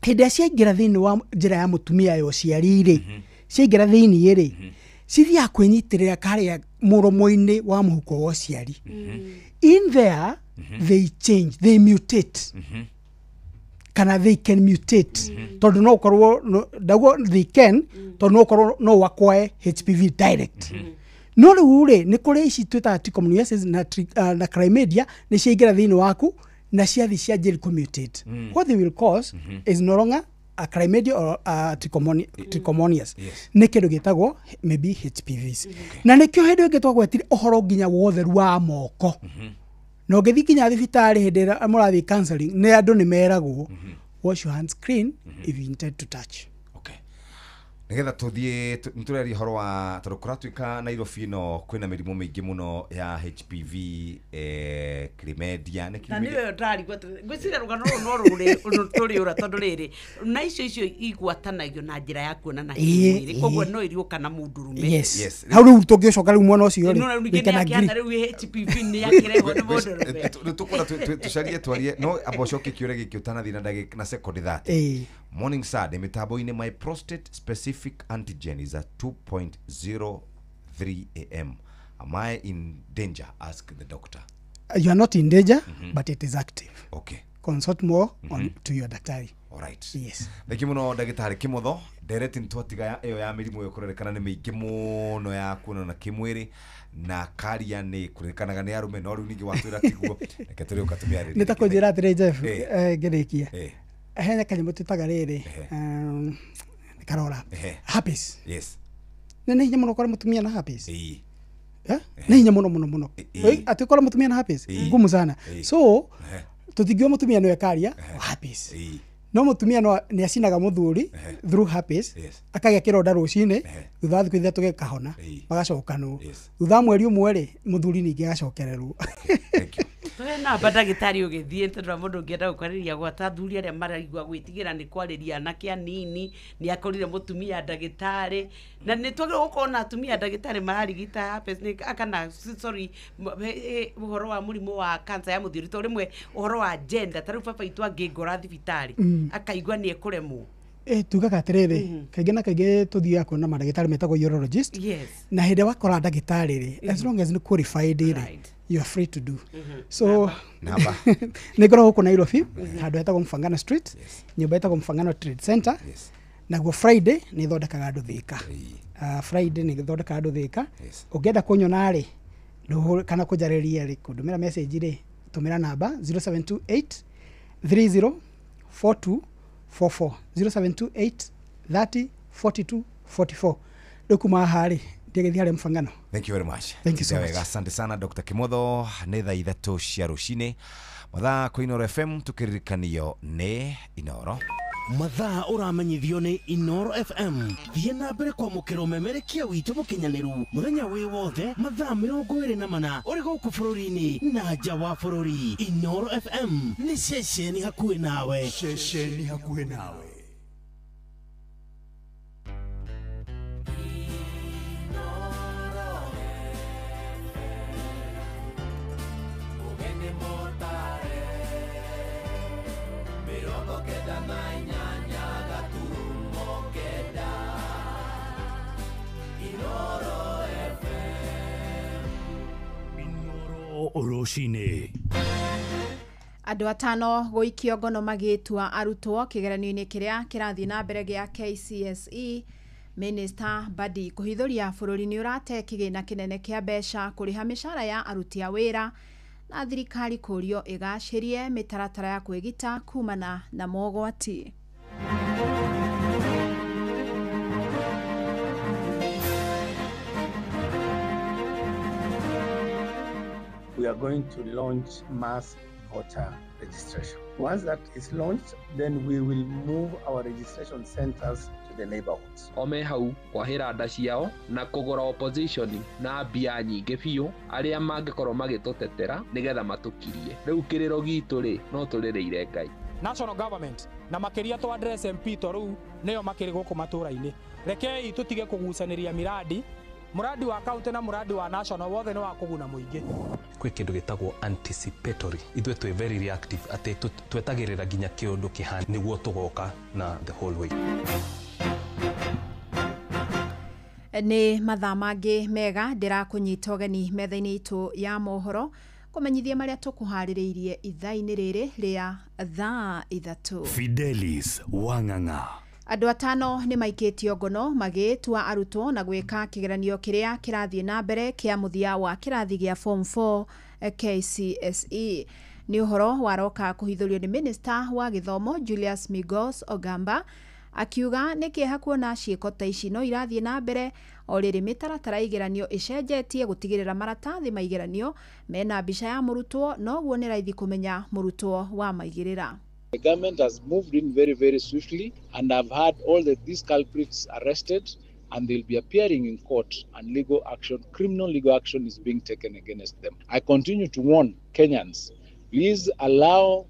hinde ciaingira thiini wa njira ya mutumia yo ciarire ciaingira thiini iri cithia kwinyitirira karia muromo-ini wa muhuko wa ciari in there they change, they mutate kana they can mutate tondu no korwo dago they can tondu no korwo no wakwae HPV direct no riu ni kuri ici twita trichomoniasis na chlamydia ni ciaingira thiini waku na ciathi cia gel commutate what they will cause is no longer a chlamydia or trichomonias ni kindu gitagwo maybe HPVs na nikio hendo ngitwa gwetire ohoro nginya wotheru wa moko no ngithi nginya thibitari hinde murathi counseling ni andu ni meragwo wash your hands clean if you intend to touch
nigetha tuthie ntureri horo wa turukura twika Nairobi no kwina mirimu mingi muno ya HPV chlamydia
na niwe ndari gwicira rugano no ruri turi ura tondu riri na icio igwatanagio na njira ya kuona na hiri kogwo no iriuka na mundurume
yes hau riu tungiocoka riu mwana ucio ri
nikena riu HPV ni yakireho ni mundurume
tukora tucarie twarie no abocoke kiure giki utanathi na ndagika na second 30 Morning Sad mitambo-ini my prostate specific antigen is at 2.03 am. Am I in danger? Ask the doctor.
You are not in danger, but it is active.
Okay.
Consult more on to your daktari.
Alright.
Yes.
Theki muno ndagitari Kimotho, ndereti ntwatiga iyo ya mirimu yo kurerekana ni mingi muno ya kuona na kimwiri na karia ni kurerekanaga ni arume no riu ningi watwira tiguo reke turi ukatumia riri.
Nitakujira atire Jeff ngirikia. Henya kanyamu tutaga riri. Karora. Herpes.
Yes.
Nene hinya muno kora mutumia na herpes. Nene hinya muno. Ati kora mutumia na herpes. Ngumu sana. So tutigio mutumia no ekaria herpes. No mutumia no ni acinaga muthuri through herpes akagia kironda rucine thutha thiku ithatũ gĩkahona magacokanwo thutha mweri ũmwe rĩ muthuri ningĩ agacokererwo.
Twe na ndagĩtarĩ ũgĩthiĩ tondũ mũndũ ũngĩenda gũkwarĩria gwata athuri arĩa maraigua gwĩtigĩra nĩ kwarĩria anake anini nĩ akorire mũtumia ndagĩtarĩ na nĩ twagĩrĩirwo gũkorwo na atumia ndagĩtarĩ mararigita herpes kana ũhoro wa mũrimũ wa cancer ya mũthiũrĩ to rĩmwe ũhoro wa gender tarĩu baba itũ angĩngora thibitarĩ akaigua nĩ ekũremwo.
Tugaga atiriri kaingĩ na kaingĩ tuthiaga kuona mandagĩtarĩ metagwo urologist na hĩndĩ wakora ndagĩtarĩ rĩ as long as nĩ qualified rĩ you are free to do. So nĩ ngoragwo gũkũ Nairobi handũ hetagwo Mfangano Street nyũmba hetagwo Mfangano Trade Center naguo Friday nĩ thondekaga andũ Thĩka. Friday nĩ thondekaga andũ Thĩka ũngĩenda kũnyona rĩ kana kũnjarĩria rĩ kũndũmĩra message rĩ tũmĩra namba 0728 30 42 44 0728 30 42 44 dokuma hari ndigithia le Mfangano.
Thank you very much.
Thank you so much.
Asante sana Dr. Kimotho nĩ thaa ithatũ cia rũcinĩ mathaa kwa Inoro FM tukiririkanio nĩ Inoro
mathaa uramenyithio nĩ Inoro FM thiĩ na mbere kwa mũkĩro memerekia witũ mũkinyanĩru mũthenya wĩ wothe mathaa 24 ũrĩ gũkũ bũrũri-inĩ na nja wa bũrũri. Inoro FM nĩ ceceni hakuhĩ nawe. Ceceni hakuhĩ nawe.
Oroshine.
Andũ atano gũikio ngono magĩtua arutwo kĩgeranio-inĩ kĩrĩa kĩrathiĩ na mbere gĩa KCSE. Minister Badi kũhithũria bũrũri-inĩ ũrate kĩgĩna kĩnene kĩa mbeca kũrĩha mĩcara ya aruti a wĩra na thirikari kũrio ĩgacĩrie mĩtaratara ya kwĩgita kumana na mogwati.
We are going to launch mass voter registration. Once that is launched, then we will move our registration centers to the neighborhoods.
Ome hau kwahĩra nda ciao na kũgũra opposition na mbia nyingĩ biũ arĩa mangĩkorwo magĩtũtetera nĩgetha matũkirie. Rĩu kĩrĩro gitũ rĩ no tũrĩrĩire Ngai.
National government na makiria to address MP to rĩu nĩyo makĩrĩ gũkũ matũra-inĩ. Rekei tũtige kũgucanĩria miradi muradi wa county na muradi wa national wothe ni wa kuguna muingi.
Kwĩ kĩndũ gĩtagwo anticipatory ithuĩ twĩ very reactive atĩ twetagĩrĩra nginya kĩũndũ kĩhana nĩguo tũgoka na the whole way.
Nĩ mathaa mangĩ mega ndĩrakũnyita ũgeni metha-inĩ itũ ya mohoro kũmenyithia marĩa tũkũharĩrĩirie ithaa-inĩ rĩrĩ rĩa thaa ithatũ.
Fidelis Wang'ang'a.
Andũ atano nĩ maikĩtio ngono magĩtua arutwo na gwĩka kĩgeranio kĩrĩa kĩrathiĩ na mbere kĩa mũthia wa kĩrathi gĩa form 4 KCSE. Nĩ ũhoro waroka kũhithũrio nĩ Minister wa Gĩthomo Julius Migos Ogamba akiuga nĩ kĩeha kuona ciĩko ta ici no irathiĩ na mbere o rĩrĩ mĩtaratara igeranio ĩcenjetie gũtigĩrĩra maratathi ma igeranio mena mbica ya mũrutwo noguo nĩ raithi kũmenya mũrutwo wa maigĩrĩra.
The government has moved in very, very swiftly, and I've had all these culprits arrested, and they'll be appearing in court, and criminal legal action is being taken against them. I continue to warn Kenyans, please allow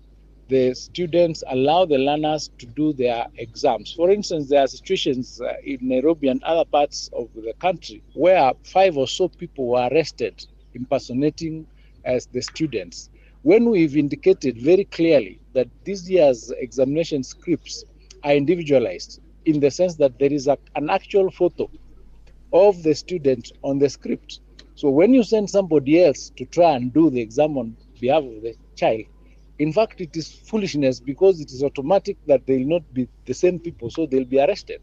the students, allow the learners to do their exams. For instance, there are situations in Nairobi and other parts of the country where 5 or so people were arrested impersonating as the students. When we've indicated very clearly that this year's examination scripts are individualized in the sense that there is an actual photo of the student on the script. So when you send somebody else to try and do the exam behalf of the child. In fact, it is foolishness because it is automatic that they will not be the same people, so they'll be arrested.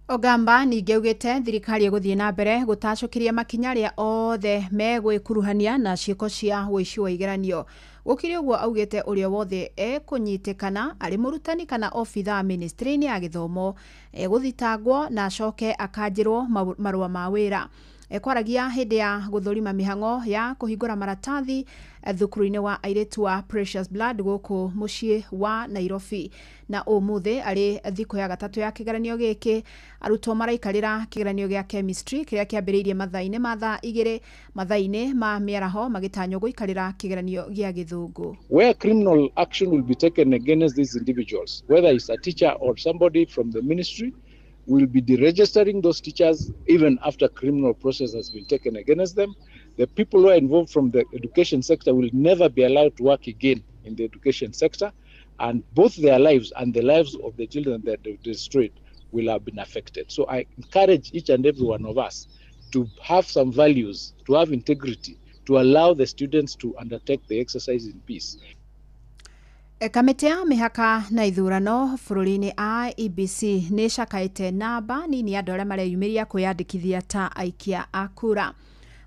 Ogamba ningĩ augĩte thirikari ĩgũthiĩ na mbere gũtacokeria makinya arĩa othe megwĩkuruhania na ciĩko cia ũici wa igeranio. Gũkĩrĩ ũguo augĩte ũrĩa wothe ekũnyitĩkana arĩ mũrutani kana obitha ministry-inĩ ya gĩthomo egũthitangwo na acoke akanjĩrwo marũa ma wĩra. Ekwaragia hĩndĩ ya gũthũrima mĩhang'o ya kũhingũra maratathi thukuru-inĩ wa airĩtu wa Precious Blood gũkũ mũciĩ wa Nairobi. Na ũmũthĩ arĩ thikũ ya gatatũ ya kĩgeranio gĩkĩ, arutwo maraikarĩra kĩgeranio gĩa chemistry kĩrĩa kĩambĩrĩirie mathaa-inĩ ma thaa 2 mathaa-inĩ ma mĩaraho magĩtanywo gũikarĩra kĩgeranio gĩa gĩthũngũ.
Where criminal action will be taken against these individuals, whether it's a teacher or somebody from the ministry, will be deregistering those teachers even after criminal process has been taken against them. The people who are involved from the education sector will never be allowed to work again in the education sector, and both their lives and the lives of the children that they've destroyed will have been affected. So I encourage each and every one of us to have some values, to have integrity, to allow the students to undertake the exercise in peace.
Kamĩtĩ ya mĩhaka na ithurano bũrũri-inĩ IEBC nĩ ĩcakaĩte namba nini andũ arĩa mareyumĩria kwĩyandĩkithia ta aikia a kura.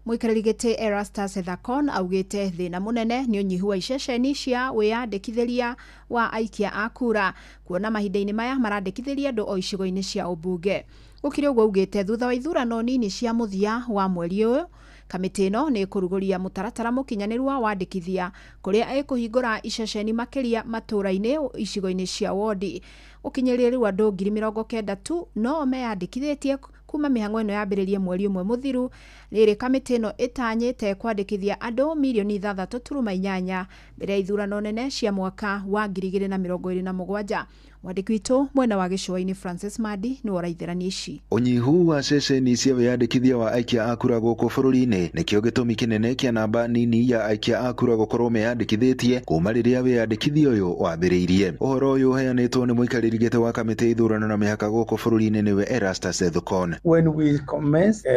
Mũikarĩri gĩtĩ Erastus Ethekon augĩte thĩna mũnene nĩ ũnyihu wa iceceni cia wĩyandĩkithĩria wa aikia a kura, kuona mahinda-inĩ maya marandĩkithĩria andũ o icigo-inĩ cia ũmbunge. Gũkĩrĩ ũguo augĩte thutha wa ithurano nini cia mũthia wa mweri ũyũ, kamĩtĩ ĩno nĩ ĩkũrugũria mũtaratara mũkinyanĩru wa wandĩkithia kũrĩa ĩkũhingũra iceceni makĩria matũũra-inĩ icigo-inĩ cia wodi. Ũkinyĩria rĩu andũ 90,000 tu no meyandĩkithĩtie kuma mĩhang'o ĩno yambĩrĩrie mweri ũmwe mũthiru. Rĩrĩ kamĩtĩ ĩno ĩtanyĩte kwandĩkithia andũ milioni 6.8 mbere ya ithurano nene cia mwaka wa 2027. Mwandĩki witũ mwena wa gĩcũa-inĩ Francis Madi nĩ waraithĩrania ici.
Ũnyihu wa ceceni cia wĩyandĩkithia wa aikia a kura gũkũ bũrũri-inĩ nĩkĩo gĩtũmi kĩnene kĩa namba nini ya aikia a kura gũkorwo meyandĩkithĩtie kuma rĩrĩa wĩyandĩkithia ũyũ wambĩrĩirie. Ũhoro ũyũ ũheanĩtwo nĩ mũikarĩri gĩtĩ wa kamĩtĩ ithurano na mĩhaka gũkũ bũrũri-inĩ nĩwe Erastus Ethekon.
When we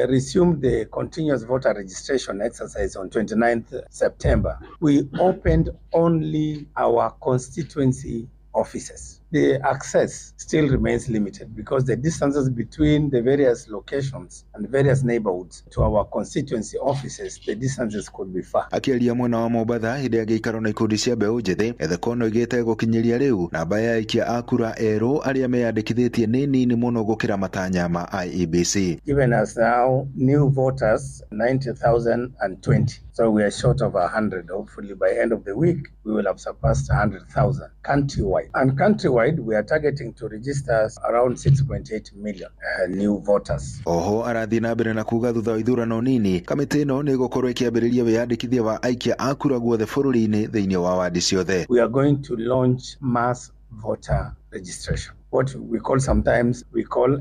resumed the continuous voter registration exercise on 29th September, we opened only our constituency offices. The access still remains limited because the distances between the various locations and various neighborhoods to our constituency offices, the distances could be far.
Akĩaria mwena wa Mombatha hĩndĩ ya gĩikaro na ikundi cia mbeũ njĩthĩ, Ethekon oigĩte gũkinyĩria rĩu namba ya aikia a kura erũ arĩa meyandĩkithĩtie nĩ nini mũno gũkĩra matanya ma IEBC.
Given us now new voters 90,020. So we are short of 100. Hopefully by end of the week, we will have surpassed 100,000 countrywide. And countrywide, we are targeting to register around 6.8 million new voters.
Oho arathi na mbere na kuga thutha wa ithurano nini, kamĩtĩ ĩno nĩ ĩgũkorwo ĩkĩambĩrĩria wĩyandĩkithia wa aikia a kura guothe bũrũri-inĩ thĩinĩ wa wadi ciothe.
We are going to launch mass voter registration. What we call sometimes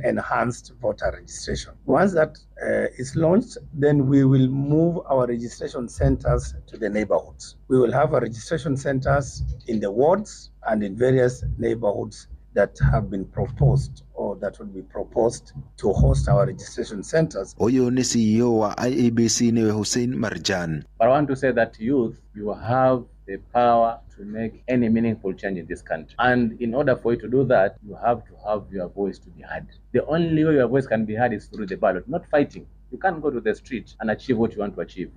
enhanced voter registration. Once that is launched, then we will move our registration centers to the neighborhoods. We will have our registration centers in the wards and in various neighborhoods that have been proposed or that will be proposed to host our registration centers.
Oyo ni CEO wa IEBC niwe Hussein Marjan.
But I want to say that youth, you have the power to make any meaningful change in this country. And in order for you to do that, you have to have your voice to be heard. The only way your voice can be heard is through the ballot, not fighting. You can't go to the street and achieve what you want to achieve.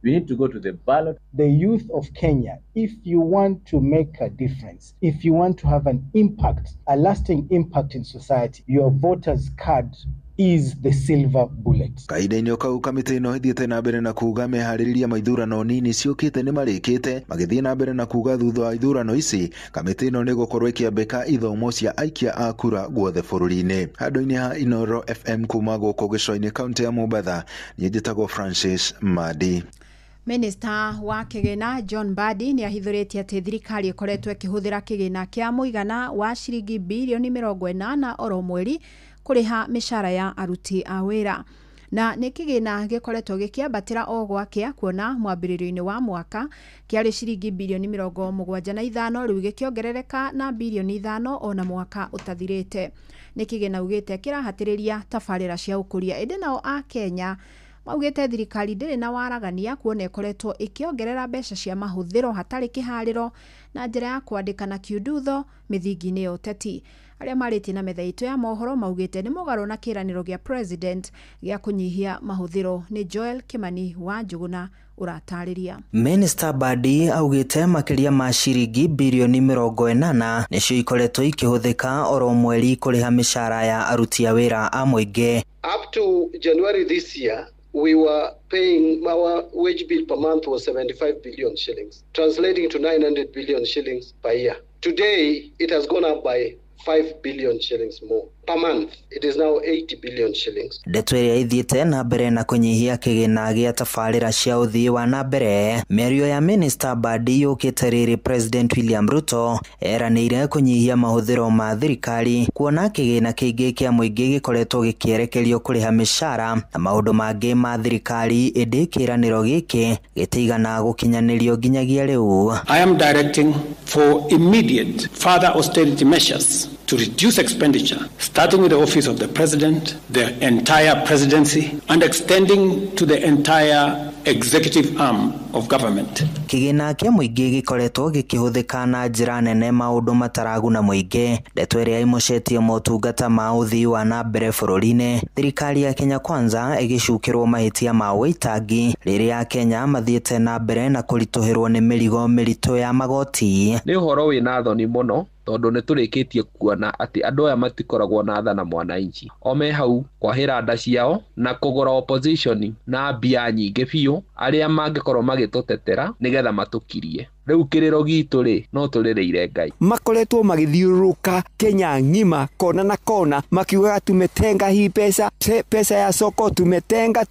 You need to go to the ballot.
The youth of Kenya, if you want to make a difference, if you want to have an impact, a lasting impact in society, your voter's card is the silver bullet.
Kaida-inĩ kau kamĩtĩ ĩno ĩthiĩte na mbere na kuga meharĩrĩria ma ithurano nini ciũkĩte nĩ marĩkĩte, magĩthiĩ na mbere na kuga thutha wa ithurano ici kamĩtĩ ĩno nĩ gũkorwo ĩkĩambĩka ithomo cia aikia a kura guothe bũrũri-inĩ. Handũ-inĩ ha Inoro FM kuma gũkũ gĩcũa-inĩ kaunti ya Mombatha, niĩ njĩtagwo Francis Madi.
Minister wa kĩgĩna John Mbadi nĩ ahithũrĩtie atĩ thirikari ĩkoretwo ĩkĩhũthĩra kĩgĩna kĩa mũigana wa ciringi bilioni 80 oro mweri kũrĩha mĩcara ya aruti a wĩra. Na nĩ kĩgĩna gĩkoretwo gĩkĩambatĩra o gwakĩa kuona mwambĩrĩrio-inĩ wa mwaka kĩarĩ ciringi bilioni 75 rĩu gĩkĩongerereka na bilioni 5 ona mwaka ũtathirĩte. Nĩ kĩgĩna ugĩte kĩrahatĩrĩria tabarĩra cia ũkũria ĩndĩ nao a Kenya Maugĩte thirikari ndĩrĩ na waragania kuona ĩkoretwo ĩkĩongerera mbeca cia mahũthĩro hatarĩ kĩharĩro na njĩra ya kwandĩka na kiundutho mĩthingi-inĩ ya ũteti. Arĩa marĩtie na metha itũ ya mohoro maugĩte nĩ mũgarũ na kĩranĩro gĩa president gĩa kũnyihia mahũthĩro. Nĩ Joel Kimani wa Njuguna uratarĩria.
Minister Badi augĩte makĩria ma ciringi bilioni 80 nĩcio ikoretwo ikĩhũthĩka oro mweri kũrĩha mĩcara ya aruti a wĩra a mũingĩ.
Up to January this year, we were paying, our wage bill per month was 75 billion shillings, translating to 900 billion shillings per year. Today, it has gone up by 5 billion shillings more. Per month, it is now 80 billion shillings.
Ndeto ĩrĩa ithiĩte na mbere na kũnyihia kĩgĩna gĩa tabarĩra cia ũthii wa na mbere. Mĩario ya Minister Badi yũkĩte rĩrĩ President William Ruto eranĩire kũnyihia mahũthĩro ma thirikari kuona kĩgĩna kĩingĩ kĩa mũingĩ gĩkoretwo gĩkĩerekerio kũrĩha mĩcara na maũndũ mangĩ ma thirikari, ĩndĩ kĩranĩro gĩkĩ gĩtigana gũkinyanĩrio nginyagia rĩu.
I am directing for immediate further austerity measures to reduce expenditure, starting with the office of the president, the entire presidency, and extending to the entire executive arm of government.
Kĩgĩna kĩa mũingĩ gĩkoretwo gĩkĩhũthĩka na njĩra nene maũndũ mataraguna mũingĩ. Ndeto ĩrĩa ĩmocetie motungata ma ũthii wa na mbere bũrũri-inĩ. Thirikari ya Kenya Kwanza ĩgĩcukĩrwo mahĩtia ma wĩitangi rĩrĩa Kenya mathiĩte na mbere na kũritũhĩrwo nĩ mĩrigo mĩritũ ya magoti.
Nĩ ũhoro wĩna thoni mũno tondũ nĩ tũrĩkĩtie kuona atĩ andũ aya matikoragwo na tha na mwananchi. O me hau kwahĩra nda ciao na kũgũra opposition na mbia nyingĩ biũ arĩa mangĩkorwo magĩtũtetera nĩgetha matũkirie. Rĩu kĩrĩro gitũ rĩ no tũrĩrĩire Ngai.
Makoretwo magĩthiũrũrũka Kenya ng'ima kona na kona makiugaga tumetenga hii pesa ya soko, tumetenga.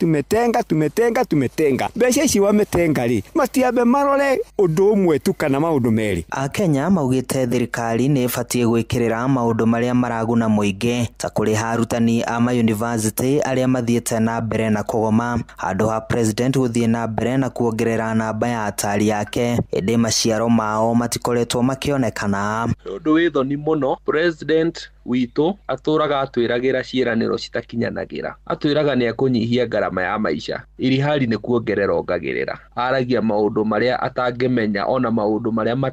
Mbeca ici wametenga rĩ matiambe marore ũndũ ũmwe tu kana maũndũ merĩ.
Akenya maugĩte thirikari nĩ ĩbatiĩ gwĩkĩrĩra maũndũ marĩa maraguna mũingĩ ta kũrĩha arutani a mayunivasĩtĩ arĩa mathiĩte na mbere na kũgoma handũ ha president gũthiĩ na mbere na kuongerera namba ya atari yake, ĩndĩ maciaro mao matikoretwo makĩonekana.
Ũndũ wĩ thoni mũno president witũ atũraga atwĩragĩra ciĩranĩro citakinyanagĩra. Atwĩraga nĩ akũnyihia ngarama ya maica, irihari nĩ kuongerera ongagĩrĩra. Aragia maũndũ marĩa atangĩmenya ona maũndũ marĩa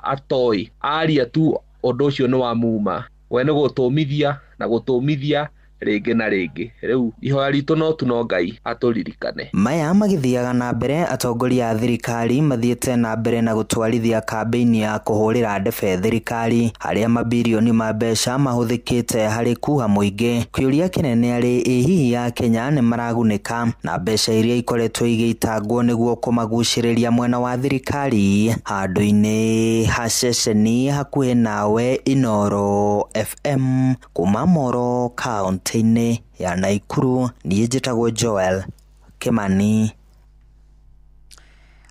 atoĩ. Aria tu ũndũ ũcio nĩ wa muma. We nĩ gũtũmithia na gũtũmithia rĩngĩ na rĩngĩ. Rĩu ihoya ritũ no tu no Ngai atũririkane.
Maya magĩthiaga na mbere, atongoria a thirikari mathiĩte na mbere na gũtwarithia kambĩini ya kũhũrĩra ndebe thirikari harĩa mabilioni ma mbeca mahũthĩkĩte harĩ kuha mũingĩ. Kĩũria kĩnene arĩ hihi ya Kenya nĩ maragunĩka na mbeca iria ikoretwo igĩitangwo nĩguo kũmagucĩrĩria mwena wa thirikari. Handũ-inĩ ha ceceni hakuhĩ nawe Inooro FM kuma Moro County ya Naikuru, niĩ njĩtagwo Joel Kimani.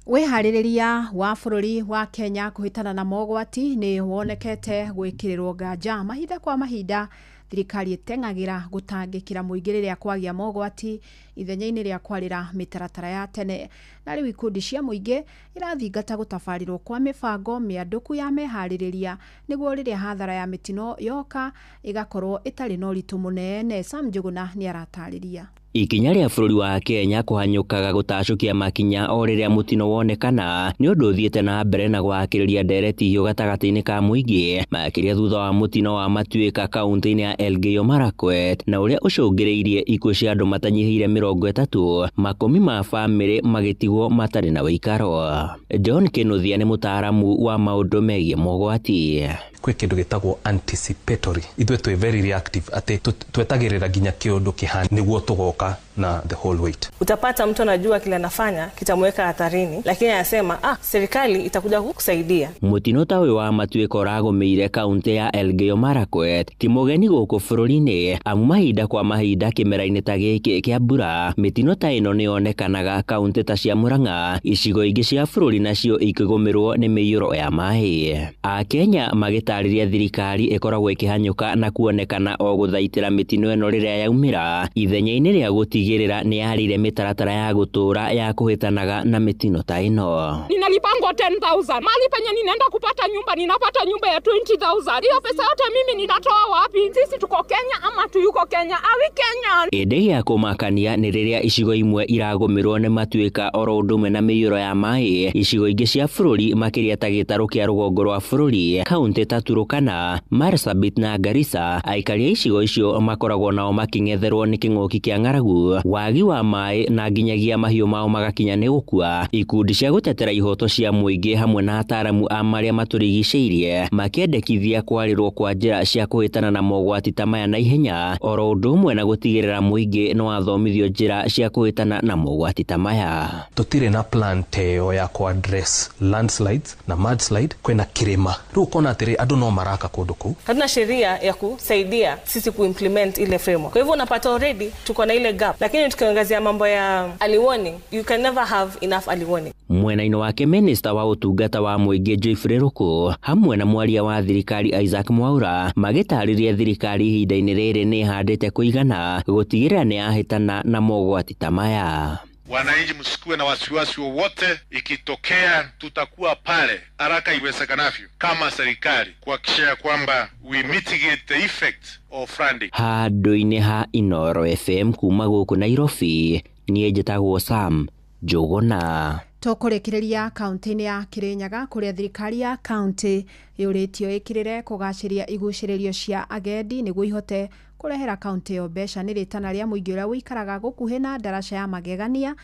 Wĩharĩrĩria wa bũrũri wa Kenya kũhĩtana na mogwati nĩ wonekete gwĩkĩrĩrwo nganja mahinda kwa mahinda. Thirikari ĩteng'agĩra gũtangĩkĩra mũingĩ rĩrĩa kwagĩa mogwati ithenya-inĩ rĩa kwarĩra mĩtaratara ya tene. Na rĩu ikundi cia mũingĩ irathingata gũtabarĩrwo kwa mĩbango mĩandũku ya meharĩrĩria nĩguo rĩrĩa hathara ya mĩtino yoka ĩgakorwo ĩtarĩ na ũritũ mũnene. Sam Njuguna nĩ aratarĩria.
Ikinya rĩa bũrũri wa Kenya kũhanyũkaga gũtacũkia makinya o rĩrĩa mũtino wonekana nĩ ũndũ ũthiĩte na mbere na gwakĩrĩria ndereti hiũ gatagatĩ-inĩ ka mũingĩ makĩria thutha wa mũtino wa Matuĩka kaunti-inĩ ya Elgeyo Marakwet na ũrĩa ũcũngĩrĩirie ikuũ cia andũ matanyihĩire 30, makũmi ma bamĩrĩ magĩtigwo matarĩ na ũikaro. John Kĩnuthia nĩ mũtaaramu wa maũndũ megiĩ mogwati.
Kwĩ kĩndũ gĩtagwo anticipatory, ithuĩ twĩ very reactive atĩ twetagĩrĩra nginya kĩũndũ kĩhana nĩguo tũgoka na the whole weight.
Utapata mtu anajua kile anafanya kitamweka hatarini, lakini anasema serikali itakuja kukusaidia.
Mũtino ta ũyũ wa Matuĩka ũragũmĩire kaunti ya Elgeyo Marakwet ti mũgeni gũkũ bũrũri-inĩ, amu mahinda kwa mahinda kĩmera-inĩ ta gĩkĩ kĩa mbura mĩtino ta ĩno nĩ yonekanaga kaunti ta cia Murang'a, icigo ingĩ cia bũrũri nacio ikĩgũmĩrwo nĩ mĩiyũro ya maĩ. Akenya magĩtarĩria thirikari ĩkoragwo ĩkĩhanyũka na kuonekana o gũthaitĩra mĩtino ĩno rĩrĩa yaumĩra ithenya-inĩ rĩa na gutigirira ni yarire mitaratara ya gutura ya kuhitanaga na mitino ta ino.
Ninalipangwa 10,000. Mali penye ninaenda kupata nyumba ninapata nyumba ya 20,000. Hiyo pesa yote mimi ninatoa wapi? Sisi tuko Kenya ama tuyuko Kenya? Awi Kenya.
Ende ya kumakania ni riria icigo imwe iragomirwo ni matuika oro undume na miyuro ya mai. Icigo ingi cia bururi makiria ta gitaru kia rugongo rwa bururi, kaunti ta Turukana, Marsabit na Garissa. Aikari icigo icio makoragwo nao making'etherwo ni king'oki kia ng'aragu, wagi wa mai na nginyagia mahiu mao magakinya ni gukua. Ikundi cia gutetera ihoto cia muingi hamwe na ataramu a maria maturigiceirie makiendekithia kwarirwo kwa njira cia kuhitana na mogwati ta maya na ihenya, oro undu umwe na gutigirira muingi no athomithio njira cia kuhitana na mogwati ta maya.
Tutire na plan teo ya ku address landslides na mudslide kwena kirima. Riu kona atiri andu no maraka kundu kuu.
Hatuna sheria ya kusaidia sisi kuimplement ile framework. Kwa hivyo unapata already tuko na ile gap. Lakini tukiangazia mambo ya early warning, you can never have enough early warning.
Mwena-ino wake Minister wa utungata wa muingi Joyfrey Ruku hamwe na mwaria wa thirikari Isaac Mwaura magitariria thirikari ihinda-ini riri ni handite kuigana gutigirira ni ahitana na mogwati ta maya.
Wananchi msikuwe na wasiwasi wowote, ikitokea tutakuwa pale haraka iwezekanavyo kama serikali kuhakikisha kwamba we mitigate the effect of flooding.
Handu-ini ha Inoro FM kuma guku Nairobi, nie njitagwo Sam Njuguna.
Tukurekereria kaunti-ini ya Kirinyaga kuria thirikari ya kaunti yuritio ikirire kugaciria iguciririo cia agendi niguo ihote kurehera kaunti yo mbeca ni ritana ria muingi uria wikaraga gukuhi na ndaraca ya magegania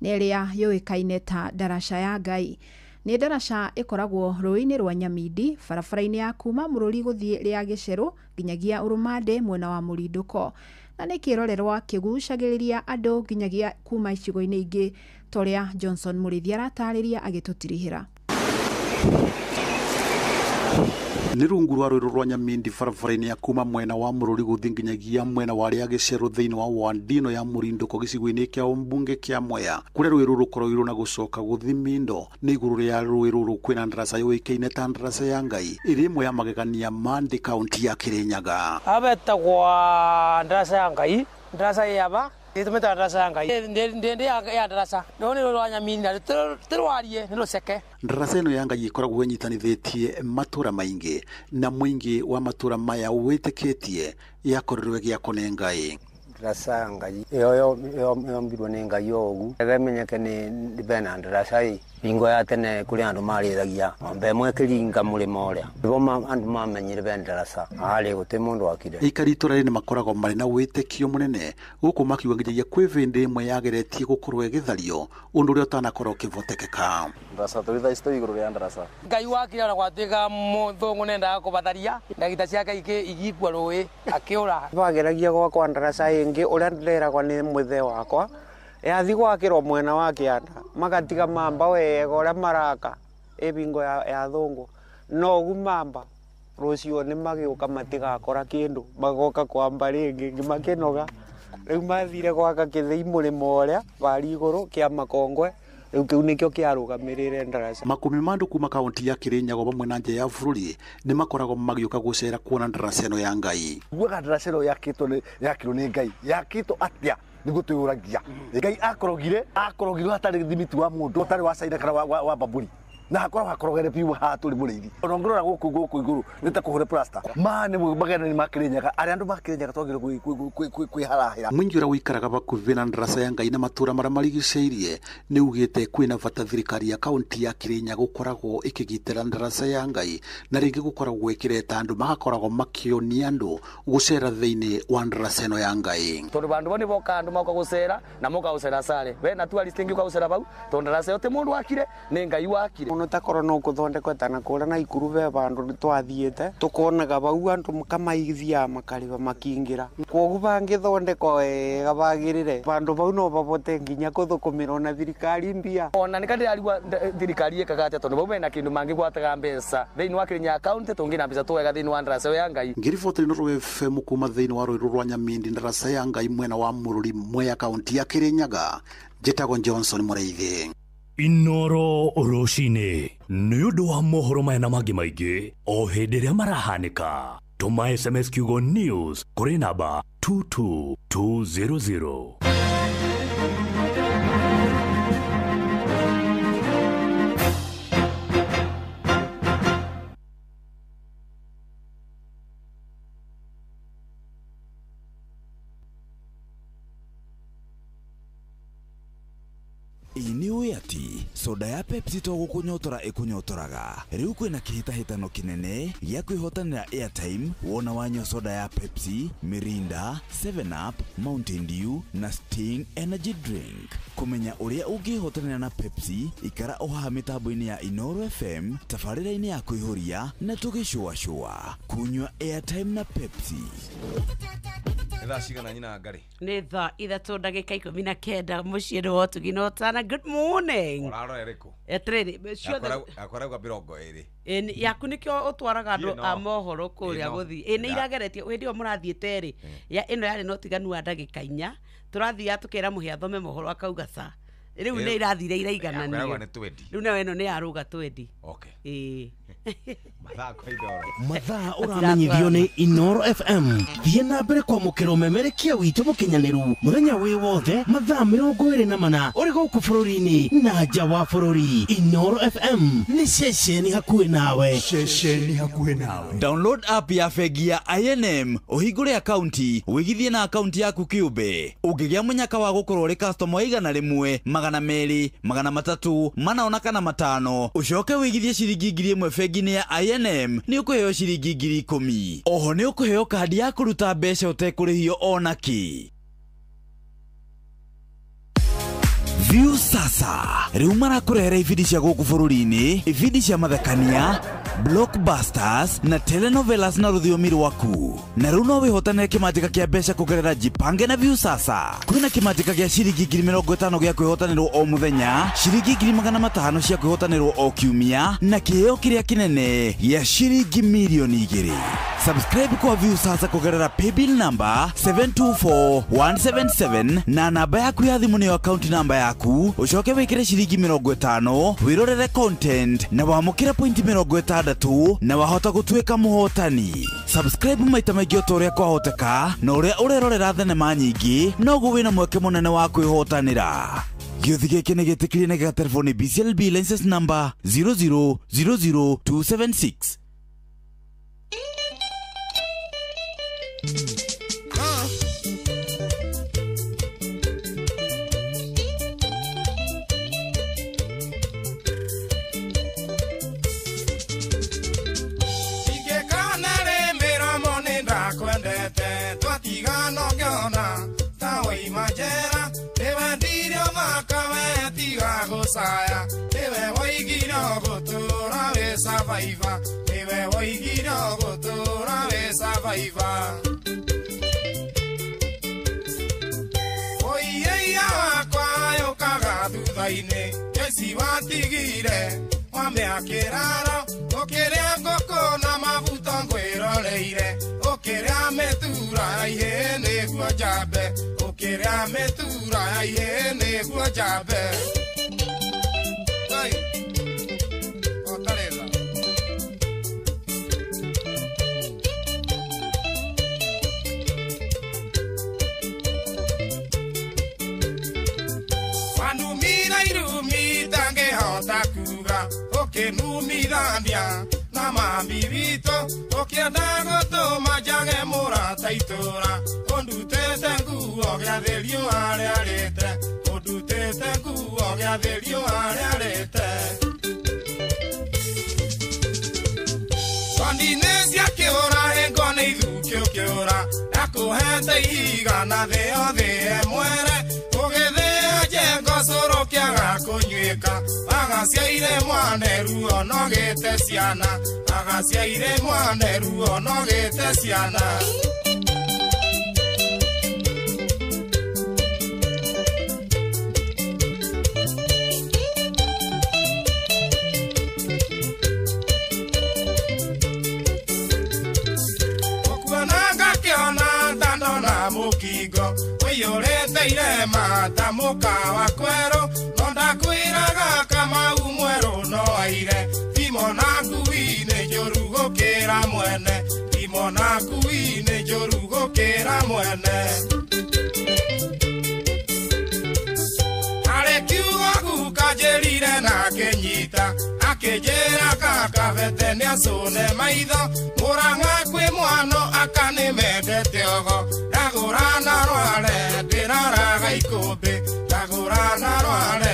ni ria yuikaine ta ndaraca ya Ngai. Ni ndaraca ikoragwo ruini rwa Nyamindi barabara-ini ya kuma Mururi guthie ria Giceru nginyagia Urumande mwena wa Murinduko, na ni kirorerwa kigucagiriria andu nginyagia kuma icigo-ini ingi toria Johnson Murithia aratariria agitutirihira.
Ni rungu rwa rwiro rwa Nyamindi barabara-ini ya kuma mwena wa Mururi guthie nginyagia mwena wa ria Giceru thiini wa wandino ya Murinduko gicigo-ini kia umbunge kia Mwea, kuria rwiro rukoroirwo na gucoka guthie Mindo. Ni iguru ria rwiro rukwina ndaraca yuikaine ta ndaraca ya Ngai iri imwe ya magegania Mandi kaunti ya Kirinyaga.
Abetagwa ndaraca ya Ngai, ndaraca yaba itumeta ndaraca ya Ngai ndende ya ndaraca none rwa Nyamindi tirwarie ni ruceke.
Ndaraca ino ya Ngai ikoragwo inyitanithitie matura maingi na muingi wa matura maya witikitie yakorirwe gia kone Ngai.
Ndaraca ya Ngai yo mbirwo ni Ngai ogu egemenyeke ni bena ndaraca i bingo ya tene kuri andu marithagia ng'ombe imwe kiringa murimo uria nibo andu mamenyire bena ndaraca ari guti mundu akire.
Aikari itura ni makoragwo mari na witikio munene guku makiuga nginyagia kwi vindi imwe yageretie gukorwo igithario undu uria utanakorwo ukivotekeka.
Ndaraca turitha isto iguru ria ndaraca Ngai wakire na gwatiga muthungu nenda kubatharia ndagita ciake igikwa rui akiura
bageragia gwakwa ndaraca ingi uria ndireragwa ni mwithe wakwa yathi gwakirwo mwena wa Kianda magatiga mamba wega uria maraka ibingo ya thungu no gumamba rucio ni magiuka matigakora kindu magoka kwamba ringi ngimakinoga riu mathire gwaka kithei murimo uria bari iguru kia Makongwe riu kiu nikio kiarugamirire ndaraca.
Makumi mandu kuma kaunti ya Kirinyaga bamwe na nje ya bururi ni makoragwo magiuka gucera kuona ndaraca ino ya Ngai.
Gwa ndaraca ino yakirwo ni Ngai yakitwo atia nigo tuyuragia Ngai akorogire hatari thimiti wa mundu utari wa caina kana wa baburi na hakorogere piu haturi murithi onongorora guku iguru nita kuhure plaster mane magana ni Makirinyaga ari andu Makirinyaga twagire kwiharahira.
Mwingi uria wikaraga bakuvi na ndaraca ya Ngai na matura maria marigiceirie ni ugite kwina bata thirikari ya kaunti ya Kirinyaga gukoragwo ikigitira ndaraca ya Ngai na ringi gukoragwo ikireta andu magakoragwo makionia andu gucera thiini wa ndaraca ino ya Ngai
tondu bandu boni boka andu mauka gucera na muka gucera sare we na tourist ingi uka gucera bau tondu ndaraca yote mundu wakire ni Ngai wakire.
Uno takorwo no kuthondekwa tana kuria na ikuru be bandu twathiete tukonaga bau andu mukamaithia makariba makingira kogu bangithondekwa wega bagirire bandu bau no babote nginya kuthukumirwo na thirikari mbia
ona nikandi arigwa thirikari ikagate tondu bau bena kindu mangigwataga mbeca thiini wa Kirinyaga county tungina mbeca twega thiini wa ndaraca ya Ngai.
Ngiriboteri no FM kuma thiini wa rwiro rwa Nyamindi ndaraca ya Ngai mwena wa Mururi Mwea kaunti ya Kirinyaga njitagwo Johnson Muriithi.
Inoro Roshine nĩ ũndũ wa mohoro maya na mangĩ maingĩ o hĩndĩ ĩrĩa marahanĩka. Tũma SMS kiugo news kũrĩ namba 22200.
Ini uyati soda ya Pepsi to gukunyotora ikunyotoraga riu kwina kihitahitano kinene gya kwihotanira airtime wona wanywa soda ya Pepsi, Mirinda, 7 Up, Mountain Dew na Sting energy drink. Kumenya uria ungihotanira na Pepsi ikara oha mitambo-ini ya Inooro FM tafarira-ini ya kuihuria na tugicua kunywa airtime na Pepsi.
Etha cigana nyina ngari
nä thaa 3:19 muciä nä wotuginotana. Good morning.
Oraro eriko
etriri
akorauga 20
yaku nä kä o å twaraga andå a mohoro kå rä a gå thiä nä irageretie hä ndä ä yo må rathiä terä ä no yarä na å tiganu wa ndagä ka 4 tå rathiaga tå kera må hä athome mohoro akauga ca rä u nä irathire iraigananio rä u nayo ä no nä yaruga 20
mathaa uramenyithio ni Inooro FM. Thiĩ na mbere kwamũkĩra ũmemerekia witũ mũkinyanĩru mũthenya wĩ wothe mathaa 24 ũrĩ gũkũ bũrũri-inĩ na nja wa bũrũri. Inooro FM nĩ ceceni hakuhĩ nawe.
Download app ya bengi ya INM ũhingũre akaunti wĩgithie na akaunti yaku kĩũmbe. Ũngĩgĩa mũnyaka wa gũkorwo ũrĩ customer igana rĩmwe 200 300 mana kana 5 ũcoke wĩgithie ciringi 1000 bengi-inĩ ya INM nĩ ũkũheo ciringi 10,000. Oho nĩ ũkũheo kandi ya kũruta mbeca ũtekũrĩhio ona kĩ. View sasa rĩu marakũrehera ibindi cia gũkũ bũrũri-inĩ, ibindi cia mathekania, blockbusters na telenovelas na rũthiomi rwaku. Na rĩu no wĩhotanĩre kĩmanjĩka kĩa mbeca kũgerera Jipange na View sasa. Kwĩna kĩmanjĩka gĩa ciringi 50,000 gĩa kwĩhotanĩrwo o mũthenya, ciringi 500,000 cia kwĩhotanĩrwo o kiumia na kĩheo kĩrĩa kĩnene gĩa ciringi milioni 2. Subscribe kwa View sasa kũgerera paybill number 724177 na namba yaku ya thimũ nĩyo account number yaku. Ucoke wĩkĩre ciringi 50 wĩrorere content na wamũkĩre point 60 na wahota gũtuĩka mũhotani. Subscribe maita maingĩ o ũrĩa kwahoteka na ũrĩa ũrerorera thenema nyingĩ noguo wĩna mweke mũnene wa kwĩhotanĩra. Gĩothi gĩkĩ nĩ gĩtĩkĩrie na gĩgatelefoni BCLB license number 0000276.
Saya, ewe waigiro gutura we survivor, ewe waigiro gutura we survivor. Oye ya wakwa yokaga thutha-inĩ, Jesi watigire wamĩakĩraro, ũkĩrĩa ngũkũ na mabuto ngwĩroreire, ũkĩrĩa mĩtura ihe nĩguo njambe, ũkĩrĩa mĩtura ihe nĩguo njambe. Numirambia na mambi vito okienda gutuma njage murata itura ondutete nguo gĩa therio arĩa arĩte ondutete nguo gĩa therio arĩa arĩte Sondine ciakĩũra hengo nĩ ithukĩ ũkĩũra nakũhete ihiga na thĩ othe mwere ũgĩthĩa njengo cũrũ kĩaga kũnyuĩka agaciaire mwaneru onogĩte ciana agaciaire mwaneru onogĩte ciana ũkuonaga kĩona ndandona mũkingo wĩyũrĩte irema ta mũka wa kwerũ no ndakwĩraga Kamau mwerũ no aire thimo na ngui nĩ njũru gũkĩra mwene thimo na ngui nĩ njũru gũkĩra mwene harĩ kiugo guka njĩrire na kĩnyita akĩnjĩra kakabete nĩ acũne maitho mũrang'a kwĩ mwano akanĩmendete ogo ndagũra na rware ndĩraraga ikũmbĩ ndagũra na rware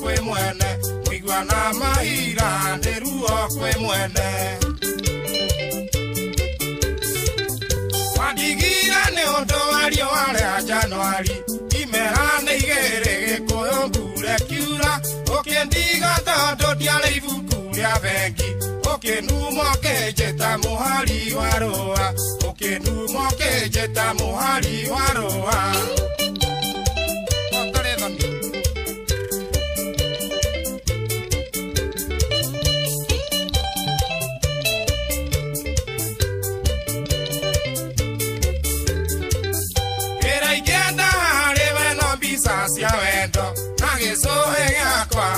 kwĩ mwene mũigua na mahira nĩ ruo kwĩ mwene wandigire nĩ ũndũ wa riũa rĩa Januari imera nĩ igĩrĩ Gĩkũyũ mbura kiura ũkĩndiga tondũ ndiarĩ ibuku rĩa bengi ũkĩnuma ũkĩnjĩta mũhari wa rũa ũkĩnuma ũkĩnjĩta mũhari wa rũa cia wendo na gĩcũhĩ gĩakwa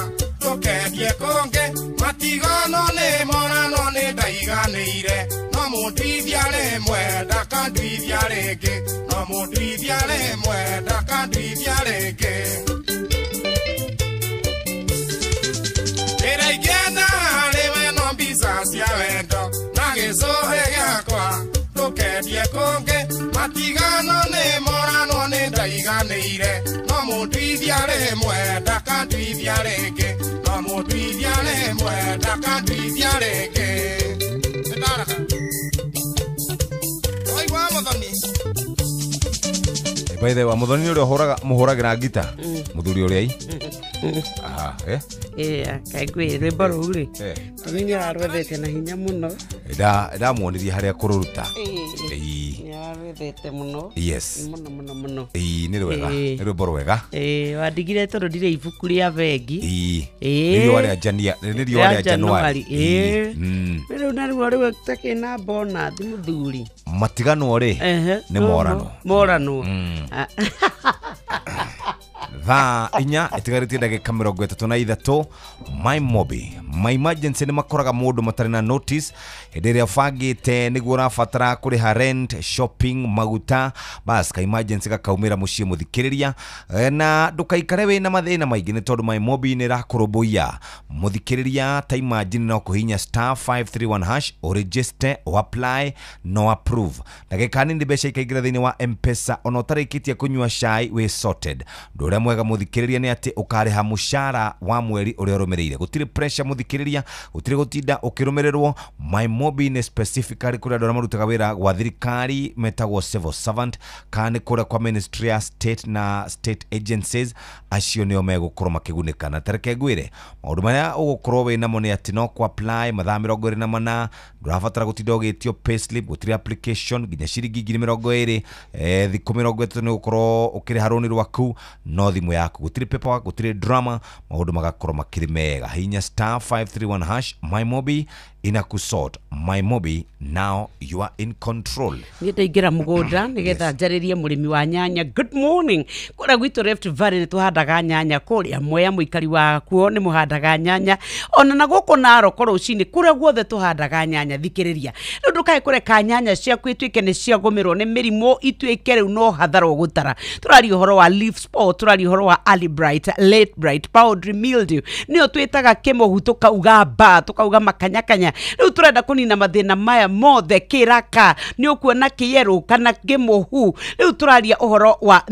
ndũkendie kũngĩ matigano nĩ morano nĩ ndaiganĩire no mũndũithia rĩmwe ndakandũithia rĩngĩ no mũndũithia rĩmwe ndakandũithia rĩngĩ wĩra ingĩenda rĩwe no mbica cia wendo na gĩcũhĩ gĩakwa ndũkendie kũngĩ matigano nĩ morano nĩ ndaiganĩire no mũndũithia rĩmwe ndakandũithia rĩngĩ no mũndũithia rĩmwe ndakandũithia rĩngĩ nĩndaraka waigua Mũthoni
by the way Mũthoni nĩ ũrĩa mũhũragĩra ngita mũthuri ũrĩa aha
kaigwĩ rwĩmbo rũu rĩ tũmini ararwethete na hinya mũno
ndamuonirie harĩa kũrũruta
ararwethete mũno
yes
mũno
nĩ rwega nĩ rwĩmbo rwega
wandigire tondũ ndirĩ ibuku rĩa bengi
nĩ riũa rĩa Januari
rĩu naruo rĩu takĩna bonathi mũthuri
matigano rĩ nĩ morano thaa inya itigarĩtie ndagĩka 33 my emergency nĩ makoraga mũndũ matarĩ na notice hĩndĩ ĩrĩa bangĩte nĩguo ũrabatara kũrĩha rent shopping maguta bas ka emergency gakaumĩra mũciĩ mũthikĩrĩria na ndũkaikare wĩna mathĩna maingĩ nĩ tondũ my mobi nĩ ĩrakũrũmbũiya mũthikĩrĩria ta imagine no kũhinya *531# o register o apply no approve ndagĩka nini mbeca ikaingĩra thĩinĩ wa M-Pesa ona ũtarĩkĩtie kũnyua cai we sorted ndũrĩa mwega mũthikĩrĩria nĩ atĩ ũkarĩha mũcara wa mweri ũrĩa ũrũmĩrĩire gũtirĩ pressure mũthikĩrĩria gũtirĩ gũtinda ũkĩrũmĩrĩrwo my mobi nĩ specifically kũrĩa andũ arĩa marutaga wĩra gwa thirikari metagwo civil servant kana nĩ kũrĩa kwa ministry ya state na state agencies acio nĩo megũkorwo makĩgunĩka na tareke ngwĩre maũndũ marĩa ũgũkorwo wĩ namo nĩ atĩ no kũ apply mathaa 24 ndũrabatara gũtinda ũgĩtio payslip gũtirĩ application nginya ciringi 20 thikũ 30 nĩ ũgũkorwo ũkĩrĩha rũni rwaku no thimũ yaku gũtirĩ paperwork gũtirĩ drama maũndũ magakorwo makĩrĩ mega hinya *531# my mobi inakusort my mobi now you are in control
nĩ ndaingĩra mũgũnda nĩgetha njarĩrie mũrĩmi wa nyanya good morning kũrĩa gwitũ Rift Valley nĩ tũhandaga nyanya kũrĩa Mwea mũikari wa kuo nĩ mũhandaga nyanya ona na gũkũ Narok rũcinĩ kũrĩa guothe tũhandaga nyanya thikĩrĩria rĩu ndũkae kũreka nyanya ciaku ituĩke nĩ ciagũmĩrwo nĩ mĩrimũ ituĩke rĩu no hathara gũtara tũraria ũhoro wa leaf spot tũraria ũhoro wa early bright late bright powdery mildew nĩyo twĩtaga kĩmohu tũkauga mbaa tũkauga makanyakanya rĩu tũrenda kũnina mathĩna maya mothe kĩraka nĩ ũkuona kĩyerũ kana kĩmohu rĩu tũraria ũhoro wa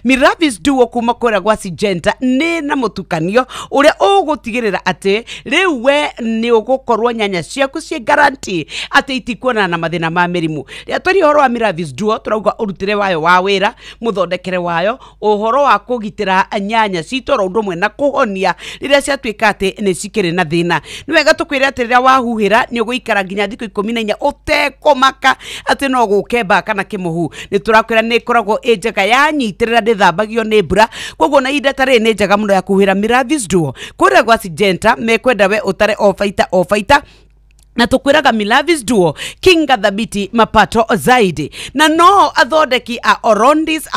Miravis Duo kuma kũrĩa gwa Syngenta nĩ na mũtukanio ũrĩa ũgũtigĩrĩra atĩ rĩu we nĩ ũgũkorwo nyanya ciaku ciĩ guarantee atĩ itikuona na mathĩna ma mĩrimũ rĩrĩa tũraria ũhoro wa Miravis Duo turauga ũrutĩre wayo wa wĩra mũthondekere wayo ũhoro wa kũgitĩra nyanya citũ ũndũ ũmwe na kũhonia rĩrĩa ciatuĩka atĩ nĩ cikĩrĩ na thĩna nĩ wega tũkwĩre atĩ rĩrĩa wahuhĩra nĩ ũgũikara nginya thikũ 14 ũtekũmaka atĩ no gũkemba kana kĩmũhu nĩ tũrakwĩra nĩ ĩkoragwo ĩ njega yanyitĩrĩra ndĩthambagio nĩ mbura koguo na ihinda tarĩ nĩ njega mũno ya kũhuhĩra Miravis Duo kũrĩa gwa Syngenta mekwenda we ũtare o baita na tukwiraga Miravis Duo kinga thabiti mapato zaidi na no athondeki a Orondis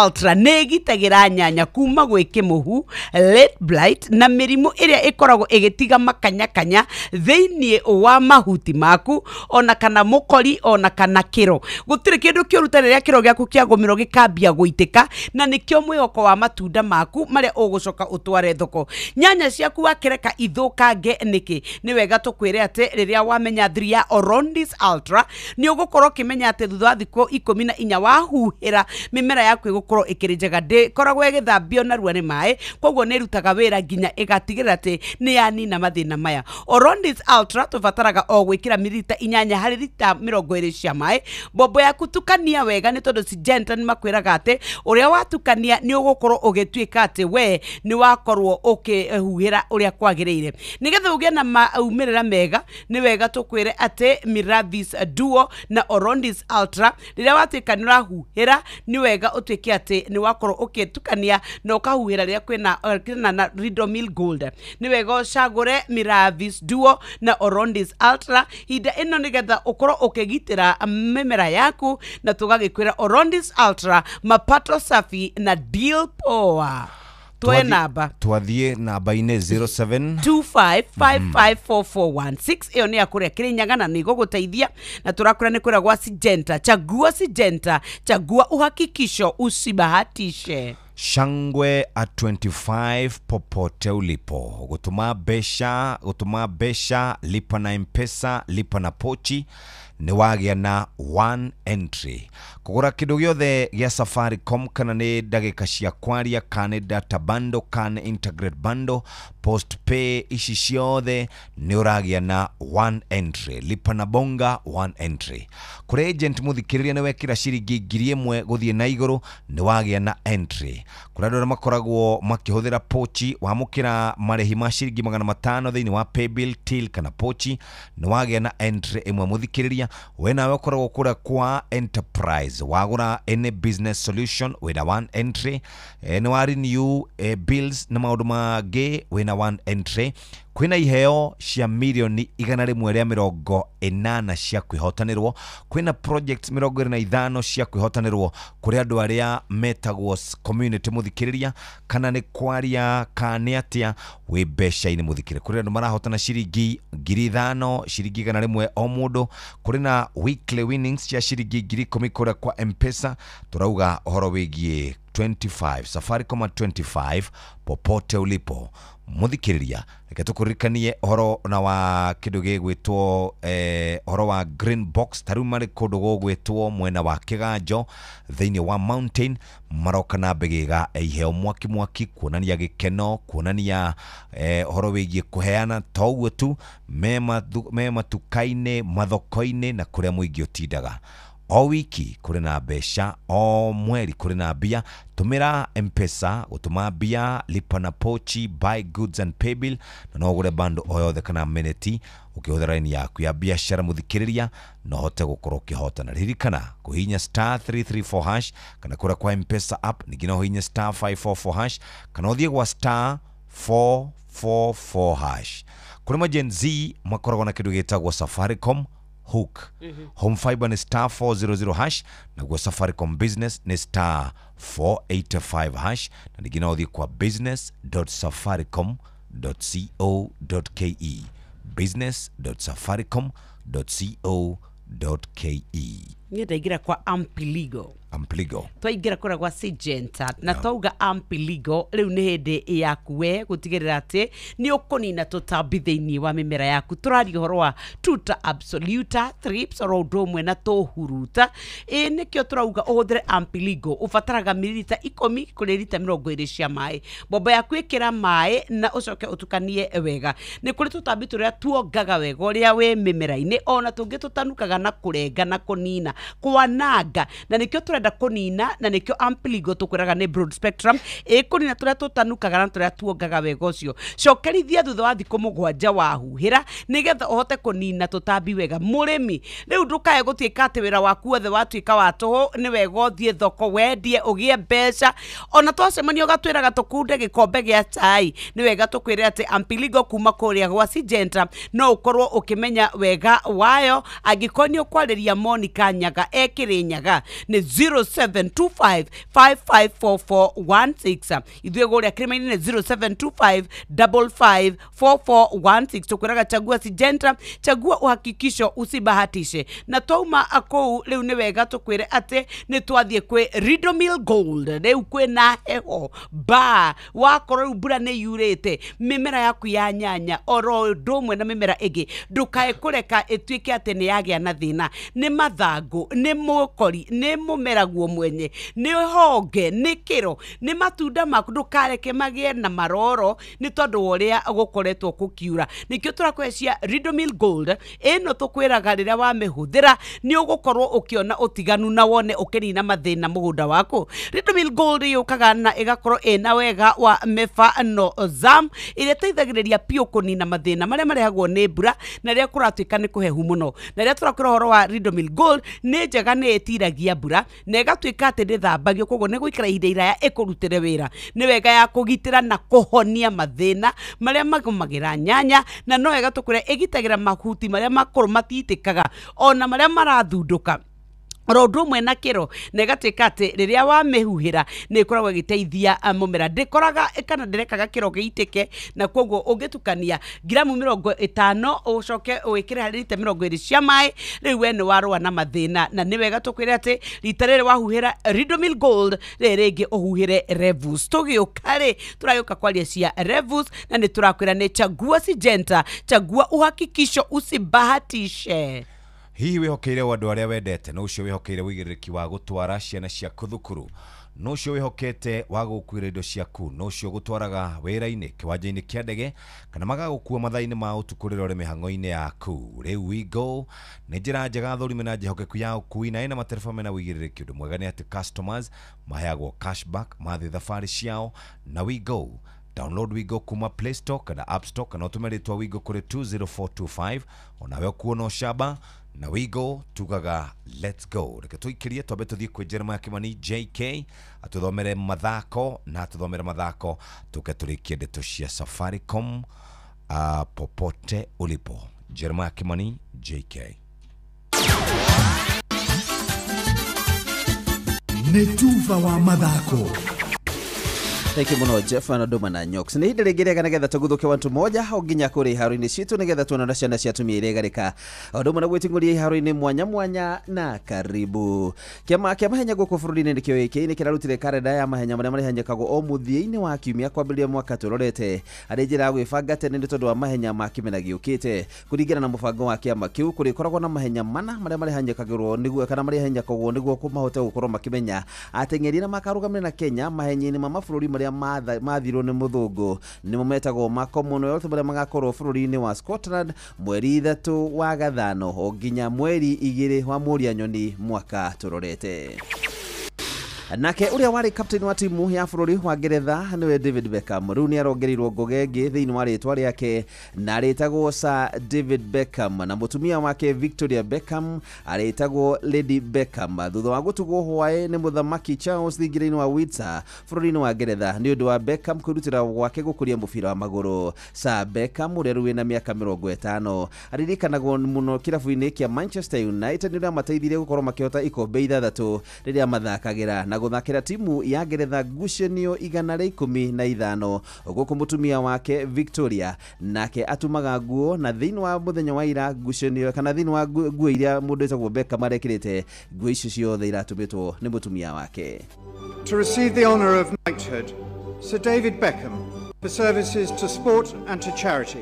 Ultra negitagira nyanya kuma gwĩke muhu late blight na mĩrimũ ĩrĩa ĩkoragwo ĩgĩtiga makanyakanya thĩinĩ wa mahuti maku ona kana mũkori ona kana kĩro gũtirĩ kĩndũ kĩũruta rĩrĩa kĩro gĩaku kĩagũmĩrwo gĩkambia gũitĩka na nĩkĩo mwĩhoko wa matunda maku marĩa ũgũcoka ũtware thoko nyanya ciaku wakĩreka ithũkange nĩkĩ nĩ wega tukwire ate riria wamenya 3 ya Orondis Ultra ni ugukorwo kimenya ate thutha wa thikũ 14 wahuhira mimera yaku igukorwo ikirinjega de koragwo igithambio na ruo ni mai koguo ni rutaga wira nginya igatigira ate ni yanina mathina maya. Orondis Ultra tubataraga o gwikira mililita 8 harĩ lita 20 cia mai. Bombo yaku tukania wega ni tondu Syngenta ni makwiraga ate uria watukania ni ugukorwo ugituika ate we ni wakorwo ukihuhira uria kwagirire nigetha ugie na maumirira mega. Ni wega tukwire ate Miravis Duo na Orondis Ultra riria watuika ni urahuhira ni wega utuike ate ni wakorwo ukitukania na ukahuhira riria kwina na Ridomil Gold. Ni wega ucagure Miravis Duo na Orondis Ultra hida ino nigetha ukorwo ukigitira mimera yaku na tugagikwira Orondis Ultra mapato safi na deal poa. Tuwe namba
twathie namba ine
0725554416 iyo ni akuria kirinyaga na nigo guteithia na turakura ni kwira gwa Syngenta. Chagua Syngenta, chagua uhakikisho, usibahatishe.
Shangwe at 25 popote ulipo. Gutuma besha, lipa na M-Pesa, lipa na pochi, ni wagia na one entry. Kugura kindu giothe gia Safaricom kana ni ndagika cia kwaria kana data bundle kana integrate bundle post pay ici ciothe ni uragia na one entry. Lipa na bonga one entry. Kure agent muthikiriria ni wekira ciringi 1000 guthie na iguru ni wagia na entry. Kura ndora makoragwo makihuthira pochi wamukira marehi ma ciringi 500 thiini wa paybill till kana pochi ni wagia na entry imwe muthikiriria. Wena wakoragwo kura kwa enterprise wagura any business solution with a one entry. Ni wa renew bills na maundu mage wena one entry. Kwina iheo cia milioni 180 cia kwihotanirwo. Kwina projects 25 cia kwihotanirwo kuri andu aria metagwo community muthikiriria kana ni kwaria kana atia we besha ini muthikire kuri andu marahotana ciringi 5,000 ciringi 100 o mundu. Kuri na weekly winnings cia ciringi 10,000 kuri kwa M-Pesa. Turauga horo wigie 25 Safaricom at 25 popote ulipo muthikiriria. Reke tukuririkanie horo na wa kindu gigwitwo horo wa green box taru mari kundu gugwitwo mwena wa Kiganjo thiini wa mountain maroka na begiga iheo mwaki kuonania gikeno kuonania horo wigie kuheana toguo tu mema tukaine mathokoine na kuria muingi utindaga. O wiki kuri na besha, o mweri kuri na bia. Tumira M-Pesa gutuma bia, lipa na pochi, buy goods and pay bill na no gure bando oyothe kana meneti ukihũthĩra line yaku ya biashara muthikiriria no hote gukorwo ukihotana. Ririkana kuhinya *334# kana kura kwa M-Pesa app ningĩ no hinya *544# kana uthie gwa *444#. Kuri ma Gen Z makoragwo na kindu gitagwo Safaricom Hook. Home fiber ni *400# na kwa Safaricom business ni *485# na ningine uthie kwa business.safaricom.co.ke business.safaricom.co.ke.
Ndaingira kwa Ampligo. Twaingira kura gwa Syngenta na twauga Ampligo riu ni hindi yaku we gutigirira ati ni ukunina tutambi thiini wa mimera yaku. Turaria horo wa Tuta Absoluta, Thrips rodumwe na Tohuruta. Nikio turauga uhuthire Ampligo ufataraga mililita 10 kuri lita 20 cia mai. Bombo yaku ikira mai na ucoke utukanie wega. Ni kuri tutambi turia tuongaga wega uria we mimera-ini ona tungi tutanukaga na kurenga na kunina kwananga na nikio turenda kunina na nikio Ampligo tukwiraga ni broad spectrum kunina turia tutanukaga na turia tuongaga wega ucio. Cokerithia thutha wa thiku 7 wahuhira nigetha uhote kunina tutambi wega. Murimi riu ndukae gutuika ati wira waku wothe watuika wa tuhu ni wega uthie thoko wendie ugie mbeca ona twacemanio gatwiraga tukunde gikombe gia chai. Ni wega tukwire ati Ampligo kuma kuria gwa Syngenta no ukorwo ukimenya wega wayo angikonio kwariria Monica nyaga Kirinyaga ni 0725554416 ithuĩ gũrĩa Kĩrĩma-inĩ ni 0725554416 tukwĩraga chagua Syngenta, chagua uhakikisho usibahatishe. Na twauma akũu rĩu nĩ wega tũkwĩre atĩ nĩ twathiĩ kwĩ Rido Mill Gold. Rĩu kwĩna heho ba wakorwo rĩu mbura nĩ yurĩte mĩmera yaku ya nyanya oro ndũmwe na mĩmera ĩngĩ ndũkae kũreka ĩtuĩke atĩ nĩ yagĩa na thĩna. Nĩ mathangũ, nĩ mũkori, nĩ mũmera guo mwenye, nĩ honge, nĩ kĩro, nĩ matunda maku ndũkareke magĩe na maroro nĩ tondũ ũrĩa gũkoretwo gũkiura. Nĩkĩo tũrakwecia Rido Mill Gold ĩno tũkwĩraga rĩrĩa wamĩhũthĩra nĩ ũgũkorwo ũkĩona ũtiganu na wone ũkĩnina mathĩna mũgũnda waku. Rido Mill Gold yũkaga na ĩgakorwo ĩna wega wa Mefanoxam ĩrĩa ĩteithagĩrĩria piũ kũnina mathĩna marĩa marehagwo nĩ mbura na rĩrĩa kũratuĩka nĩ kũhehu mũno. Na rĩrĩa tũrakwĩra ũhoro wa Rido Mill Gold nĩ njega, nĩ ĩtiragia mbura na ĩgatuĩka atĩ ndĩthambagio, koguo nĩ gũikara ihinda iraya ĩkũrutĩre wĩra. Nĩ wega ya kũgitĩra na kũhonia mathĩna marĩa magũmagĩra nyanya, na no wega tũkwĩra ĩgitagĩra mahuti marĩa makũrũ matitĩkaga ona marĩa marathundũka oro ndũmwe na kĩro, na ĩgatuĩka atĩ rĩrĩa wamĩhuhĩra nĩ ĩkoragwo ĩgĩteithia mũmera. Ndĩkoraga kana ndĩrekaga kĩro gĩitĩke, na koguo ũngĩtukania gramu 50 ũcoke ũwĩkĩre harĩ lita 20 cia maĩ, rĩu we nĩ warũa na mathĩna. Na nĩ wega tũkwĩre atĩ rita rĩrĩ wahuhĩra Rido Mill Gold rĩrĩ rĩngĩ ũhuhĩre Revus. Tũgĩũka rĩ tũragĩũka kwaria cia Revus na nĩ tũrakwĩra nĩ chagua Syngenta, chagua uhakikisho usibahatishe.
Hihi wihokeire andũ arĩa wendete, no ũcio wihokeire wĩigĩrĩrĩki wa gũtwara ciana ciaku thukuru, no ũcio wĩhokete wa gũkuĩra indo ciaku, no ũcio gũtwaraga wĩra-inĩ kĩwanja-inĩ kĩa ndege kana magagũkua mathaa-inĩ ma ũtukũ rĩrĩa ũrĩ mĩhang'o-inĩ yaku. Rĩu Wigo nĩ njĩra njega thũrime na njĩhokeku ya ũkui na ĩna matereba mena wĩigĩrĩrĩki. Ũndũ mwega nĩ atĩ customers maheagwo cashback mathiĩ thabarĩ ciao na Wigo. Download Wigo kuma Play Store kana App Store kana ũtũme rĩtwa Wigo kũrĩ 20425 onawe kuona ũcamba na Wigo tugaga let's go. Reke tũikĩrie twambe tũthiĩ kwĩ Jeremiah Kimani JK atũthomere mathako na atũthomere mathako tũke tũrĩkie ndeto cia Safaricom popote ulipo. Jeremiah Kimani JK.
Netuva wa mathako.
Thank you muno Jeff na Doma na Nyox. Ni hĩndĩ rĩngĩ rĩega nĩgetha tũguthũke wantu moja o nginya kũrĩ iharo-inĩ citũ nĩgetha tuonana ciana cia tumia iria igarĩka o ũndũ ũmwe na gwĩtingũria iharo-inĩ mwanya mwanya na karibu. Kĩama kĩa mahenya gũkũ bũrũri-inĩ nĩkĩo gĩkĩ nĩ kĩrarutire karenda ya mahenya marĩa marehenyekagwo o mũthia-inĩ wa kiumia kwambĩrĩria mwaka tũrorete arĩ njĩra ya gwĩbanga tene nĩ tondũ wa mahenya ma kĩmera gĩũkĩte. Kũringana na mũbango wa kĩama kĩu kũrĩkoragwo na mahenya mana marĩa marehenyekagĩrwo nĩguo kana marehenyekagwo nĩguo mahote gũkorwo makĩmenya ateng'eri na makarũgamĩrĩra na Kenya mahenya-inĩ ma mabũrũri marĩa mathirwo nĩ mũthũngũ nĩmo metagwo ma Commonwealth marĩa magakorwo bũrũri-inĩ wa Scotland mweri 3 wa Gathano o nginya mweri 2 wa Mũria-nyoni mwaka tũrorete. Nake ũrĩa warĩ captain wa timu ya bũrũri wa Ngeretha nĩwe David Beckham. Rĩu nĩ arongereirwo ngogenge thĩinĩ wa rĩtwa rĩake na rĩtagwo Sir David Beckham, na mũtumia wake Victoria Beckham arĩtagwo Lady Beckham thutha wa gũtugwo hwaĩ nĩ mũthamaki Charles thingira-inĩ wa Windsor bũrũri-inĩ wa Ngeretha nĩ ũndũ wa Beckham kwĩrutĩra gwake gũkũria mũbira wa magũrũ. Sir Beckham ũrĩa rĩu ena mĩaka 50 aririkanagwo mũno kĩrabu-inĩ kĩa Manchester United nĩ ũrĩa mateithirie gũkorwo makĩhota ikombe 6 rĩrĩa mathakagĩra na gũthakĩra timu ya Ngeretha ngucanio 115 gũkũ mũtumia wake Victoria nake atumaga nguo na thĩinĩ wa mũthenya wa ira ngucanio kana thĩinĩ wa nguo iria mũndũ etagwo Beckham arekĩrĩte nguo icio ciothe iratũmĩtwo nĩ mũtumia wake.
To receive the honor of knighthood, Sir David Beckham, for services to sport and to charity.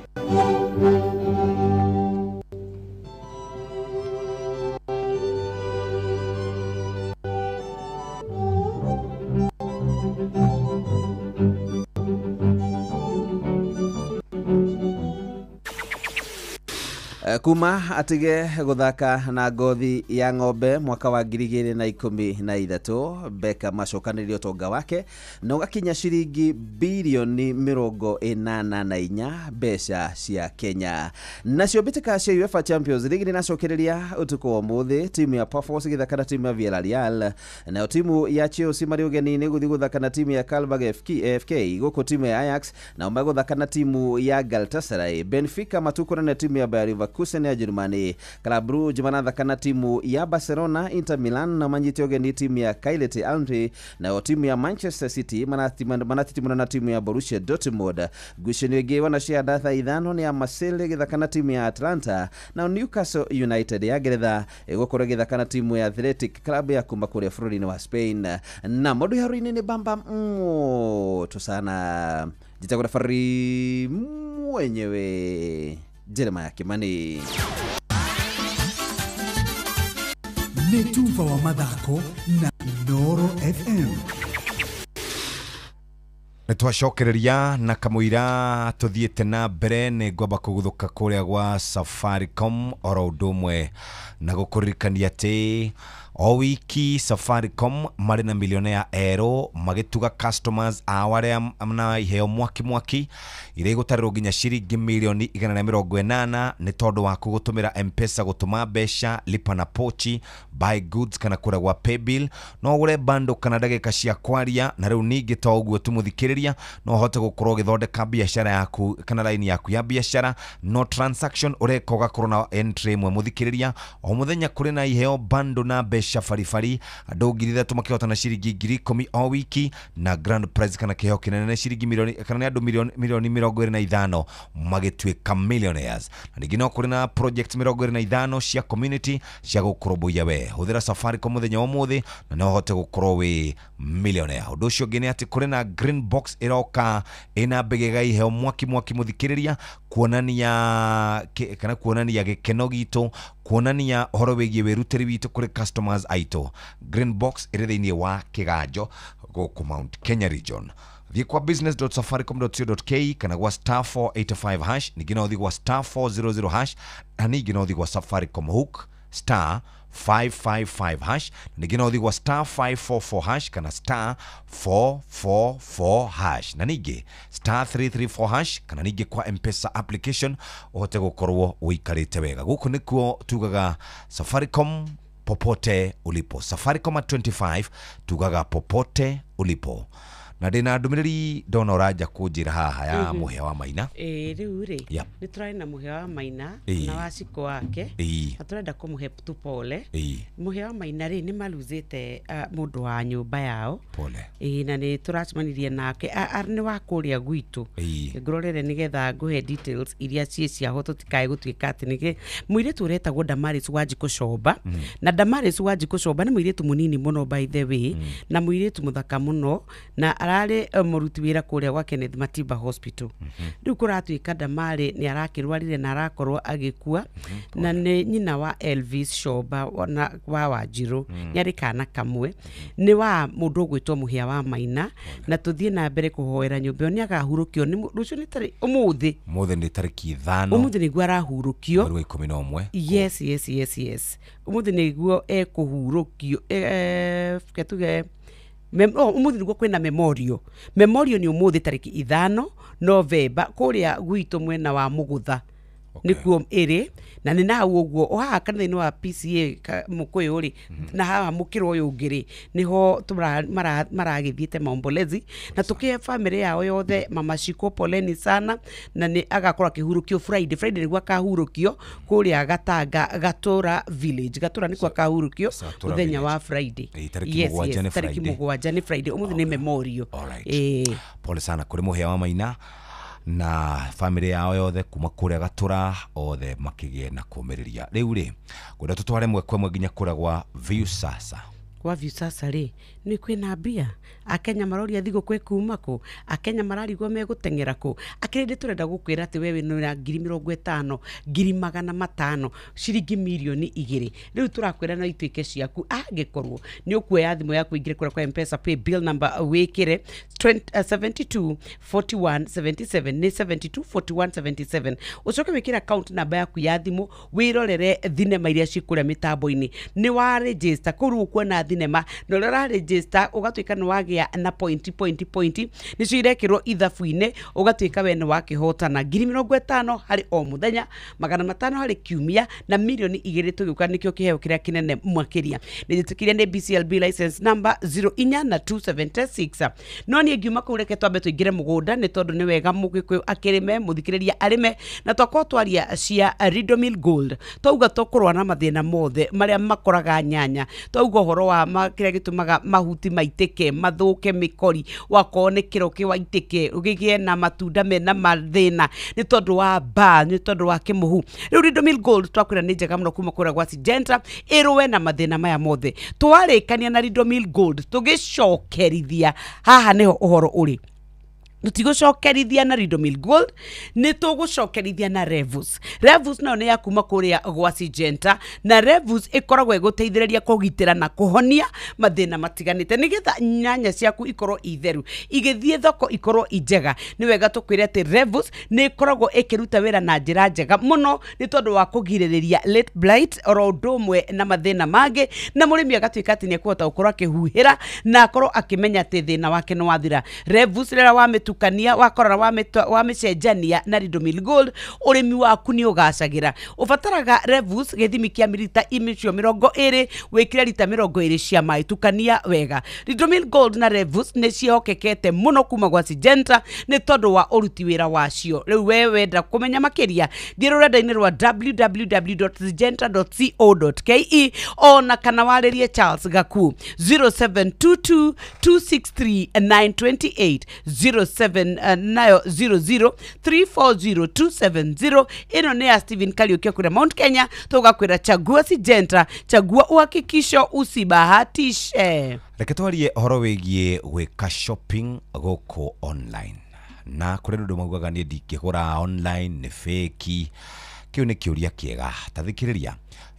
Kuma atige guthaka na ngothi ya ng'ombe mwaka wa 2013 Beckham acokanĩrĩria ũtonga wake na ũgakinya ciringi bilioni 84 mbeca cia Kenya. Nacio mbĩtĩka cia UEFA Champions League nĩnacokereria ũtukũ wa ũmũthĩ timu ya Pafos igĩthaka na timu ya Villarreal, nayo timu ya Chelsea marĩ ũgeni-inĩ gũthiĩ gũthaka na timu ya Karabag FK gũkũ timu ya Ajax na magũthaka na timu ya Galatasaray. Benfica matukũra na timu ya Bayer Leverkusen Leverkusen ya Jerumani. Club Brugge manathakana timu ya Barcelona, Inter Milan na manyite ogeni timu ya Kailete Almri, na timu ya Manchester City manatitimuna na timu ya Borussia Dortmund. Gusheni wege wanashia datha idhano ni ya Marseille githakana timu ya Atlanta, na Newcastle United ya Geretha igokora githakana timu ya Athletic Club ya kuma kule Florida wa Spain. Na modu ya ruini ni bamba moto sana. Jitagura fari mwenyewe Jeremiah Kimani.
Netuva wa mathako na Noro FM.
Nitwacokereria na kamwira tuthiete na mbere ni ngwamba kuguthuka kuria gwa Safaricom oro ndumwe na gukuririkania ati o wiki Safaricom mari na milioni ya euro magituga customers aware na iheo mwaki ire gutariro ginya ciringi milioni 180 ni tondu wa kugutumira M-Pesa gutuma besha, lipa na pochi, buy goods kana kura gwa paybill, no ugure bando kana ndagika cia kwaria, na riu ningi to uguo tumuthikiriria no hote gukorwo githondeka biashara yaku kana line yaku ya biashara, no transaction urekoga korona entry mwe muthikiriria o muthenya kuri na iheo bando na besha farifari andu ngiri 3 makihota na ciringi 10,000 o wiki, na grand prize kana kiheo kinene ciringi milioni kana andu milioni 25 magituika millionaires. Na ningi no kuri na project 25 cia community cia gukuroboya we huthira Safaricom muthenya umuthi na no hote gukorwo we millionaire. Undu ucio ngine ati kuri na green box iroka ina begega iheo mwaki muthikiriria kuonania gikeno gitu, kuonania horo wigie wirutiri witu kuri customers aito. Green box iri thiini wa Kiganjo goku Mount Kenya region. Thie kwa business.safaricom.co.ke kana gwa *485 hash, ningi no thi gwa *400 hash, na ningi no thi gwa Safaricom hook *555 hash, ningi no thi gwa *544 hash kana *444 hash, na ningi *334 hash kana ningi kwa M-Pesa application uhote gukorwo uikarite wega. Guku nikuo tugaga Safaricom popote ulipo. Safaricom at 25 tugaga popote ulipo. Na ndina ndumiriri ndona uraja kunjira haha ya muhia wa Maina.
Riu ri ni turaina na muhia wa Maina na waciko wake, na turenda kumuhe tu pole. Muhia wa Maina ri ni maluzite mundu wa nyumba yao pole, na ni turacemanirie nake arni wa kuria gwitu ngororere nigetha nguhe details iria cie cia hoto tikae gutuika ati nige muiretu uretagwo Damaris Wanjiku Coba, na Damaris Wanjiku Coba ni muiretu munini muno by the way, na muiretu muthaka muno, na arare muruti wira kuria gwa Kenneth Matiba Hospital. Riu kuratuika Damari ni arakirwarire na arakorwo agikua, na ni nyina wa Elvis Coba wa Wanjiru, yari kana kamwe, ni wa mundu gwitwo muhia wa Maina, na tuthie na mbere kuhoera nyumba ni agahurukio ni rucio ni tari umuthi ni
tariki 5
umuthi ni gwa rahurukio
mweri 11.
Yes umuthi ni gwo kuhurukio ketuge umuthi niguo kwina memorial ni umuthi tariki 5 Novemba kuria gwitu mwena wa Mugutha nikuo iri, na ni na uguo o haha kanitha-ini wa PCA mukuyu ri na haha mukiro uyu ngiri niho maragithiete maombolezi, na tukie family yao yothe mama Shiko poleni sana, na ni agakora kihurukio Friday niguo akahurukio kuria Gatanga Gatura village. Gatura nikuo akahurukio muthenya wa Friday. Tariki 7 ni Friday, umuthi ni memorial.
Pole sana kuri muhia wa Maina na family yao yothe kuma kuria Gatura othe makigie na kumiriria. Riu ri gwenda tutware mwekwe nginya kuria gwa Viusasa.
Kwa Viusasa ri ni kwina mbia akenya maroria thigo kwe kuma ku, akenya mararigwo megutengera ku, akirinde turenda gukwira ati wewe no 50,000 500,000 ciringi milioni 2. Riu turakwira na ituike ciaku angikorwo ni ukuoya thimu yaku ingire kura kwa M-Pesa pay bill number wikire 724177 ni 724177 ucoke wikira account number yaku ya thimu wirorere thinema iria cikuria mitambo-ini ni wa register kuru kuona thinema no rora register ugatuika ni wagia na point nicio irekirwo ithabu-ini ugatuika we ni wakihotana 50,000 hari o muthenya 500 hari kiumia na milioni 2 tugiuka nikio kiheo kiria kinene mwakiria nijitikiria ni BCLB license number 04276 no ni ngiuma kureke twambe tuingire mugunda ni tondu ni wega mugikuyu akirime muthikiriria arime na twakwa twaria cia Ridomil Gold twauga tukurwa na mathina mothe maria makoraga nyanya twauga horo wa kiria gitumaga mahuti maitike mathuke mikori wakone kiro kiwaitike ugigie na matunda mena mathina ni tondu wa ba ni tondu wa kimuhu riu Ridomil Gold twakwira ni njega muno kuma kura gwa Syngenta irwe na mathina maya mothe twarikania na Ridomil Gold tugicokerithia haha niho uhoro uri tutigocokerithia na Ridomil Gold ni tugucokerithia na Revus nayo ni yakuma kuria gwa Syngenta na Revus ikoragwo iguteithiriria kugitira na kuhonia mathina matiganite nigetha nyanya ciaku ikorwo itheru igithie thoko ikorwo ijega ni wega tukwire ati Revus ni ikoragwo ikiruta wira na njira njega muno ni tondu wa kugiririria late blight oro ndomwe na mathina mangĩ na murimi agatuika ati ni kuhota gukorwo akihuhira na akorwo akimenya ati thina wake ni wathira Revus rira wametukania wakorora wamecenjania na Ridomil Gold urimi waku ni ugacagira ubataraga Revus githimi kia milita imisho 20 wikira lita 20 cia mai tukania wega Ridomil Gold na Revus ni ciehokekete muno kuma gwa Syngenta ni tondu wa uruti wira wacio riu we wenda kumenya makiria thiro renda-ini rwa www.syngenta.co.ke ona kana waririe Charles Gaku 0722263928 nayo 00340270 ino ni ya Stephen Kariuki kura Mount Kenya tugakwira chagua Syngenta chagua uhakikisho usibahatishe
reke twarie horo wigie gwika shopping goko online na kuri ndu maugaga ni ndingihura online ni fake kiu ni kiuria kiega tathikiriria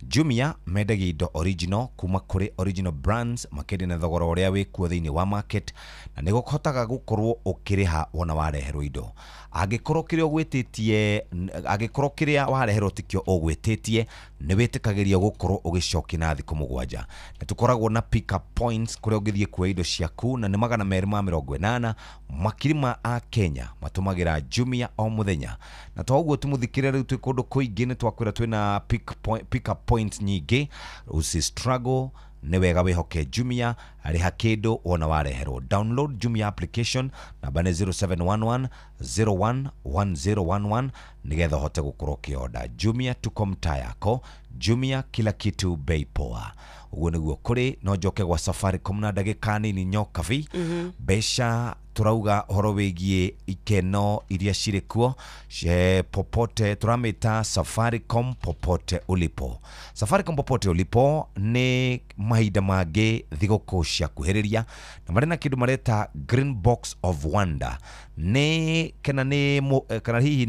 Jumia mendagia indo original kuma kuri original brands makiri na thogora uria wikuo thiini wa market na nigo kotaga gukorwo ukiriha wona wareherwo indo agikorwo kiria gwititie agikorwo kiria wareherwo tikio ogwititie ni witikagiria gukorwo ugicoki na thiku 7 na tukoragwo na pick up points kuria ungithie kwa indo ciaku na ni 280 makirima a Kenya matumagira Jumia o muthenya na twaguo tumuthikire riu twi kundu kuingi ni twakwira twina pick up points nyingi usi struggle ni wega wihoke Jumia ariha kindu wona wareherwo download Jumia application namba ni 0711011011 nigetha hote gukorwo kioda Jumia tuko mtaa yako Jumia kila kitu bei poa uguo niguo kuri no njoke gwa Safaricom na ndagika nini nyokavi besha turauga horo wigie ikeno iria cirikuo popote turamita Safaricom popote ulipo Safaricom popote ulipo ni mahinda mangi thigũkũ cia kuhiriria na marena kindu mareta Green Box of Wonder ni kana hihi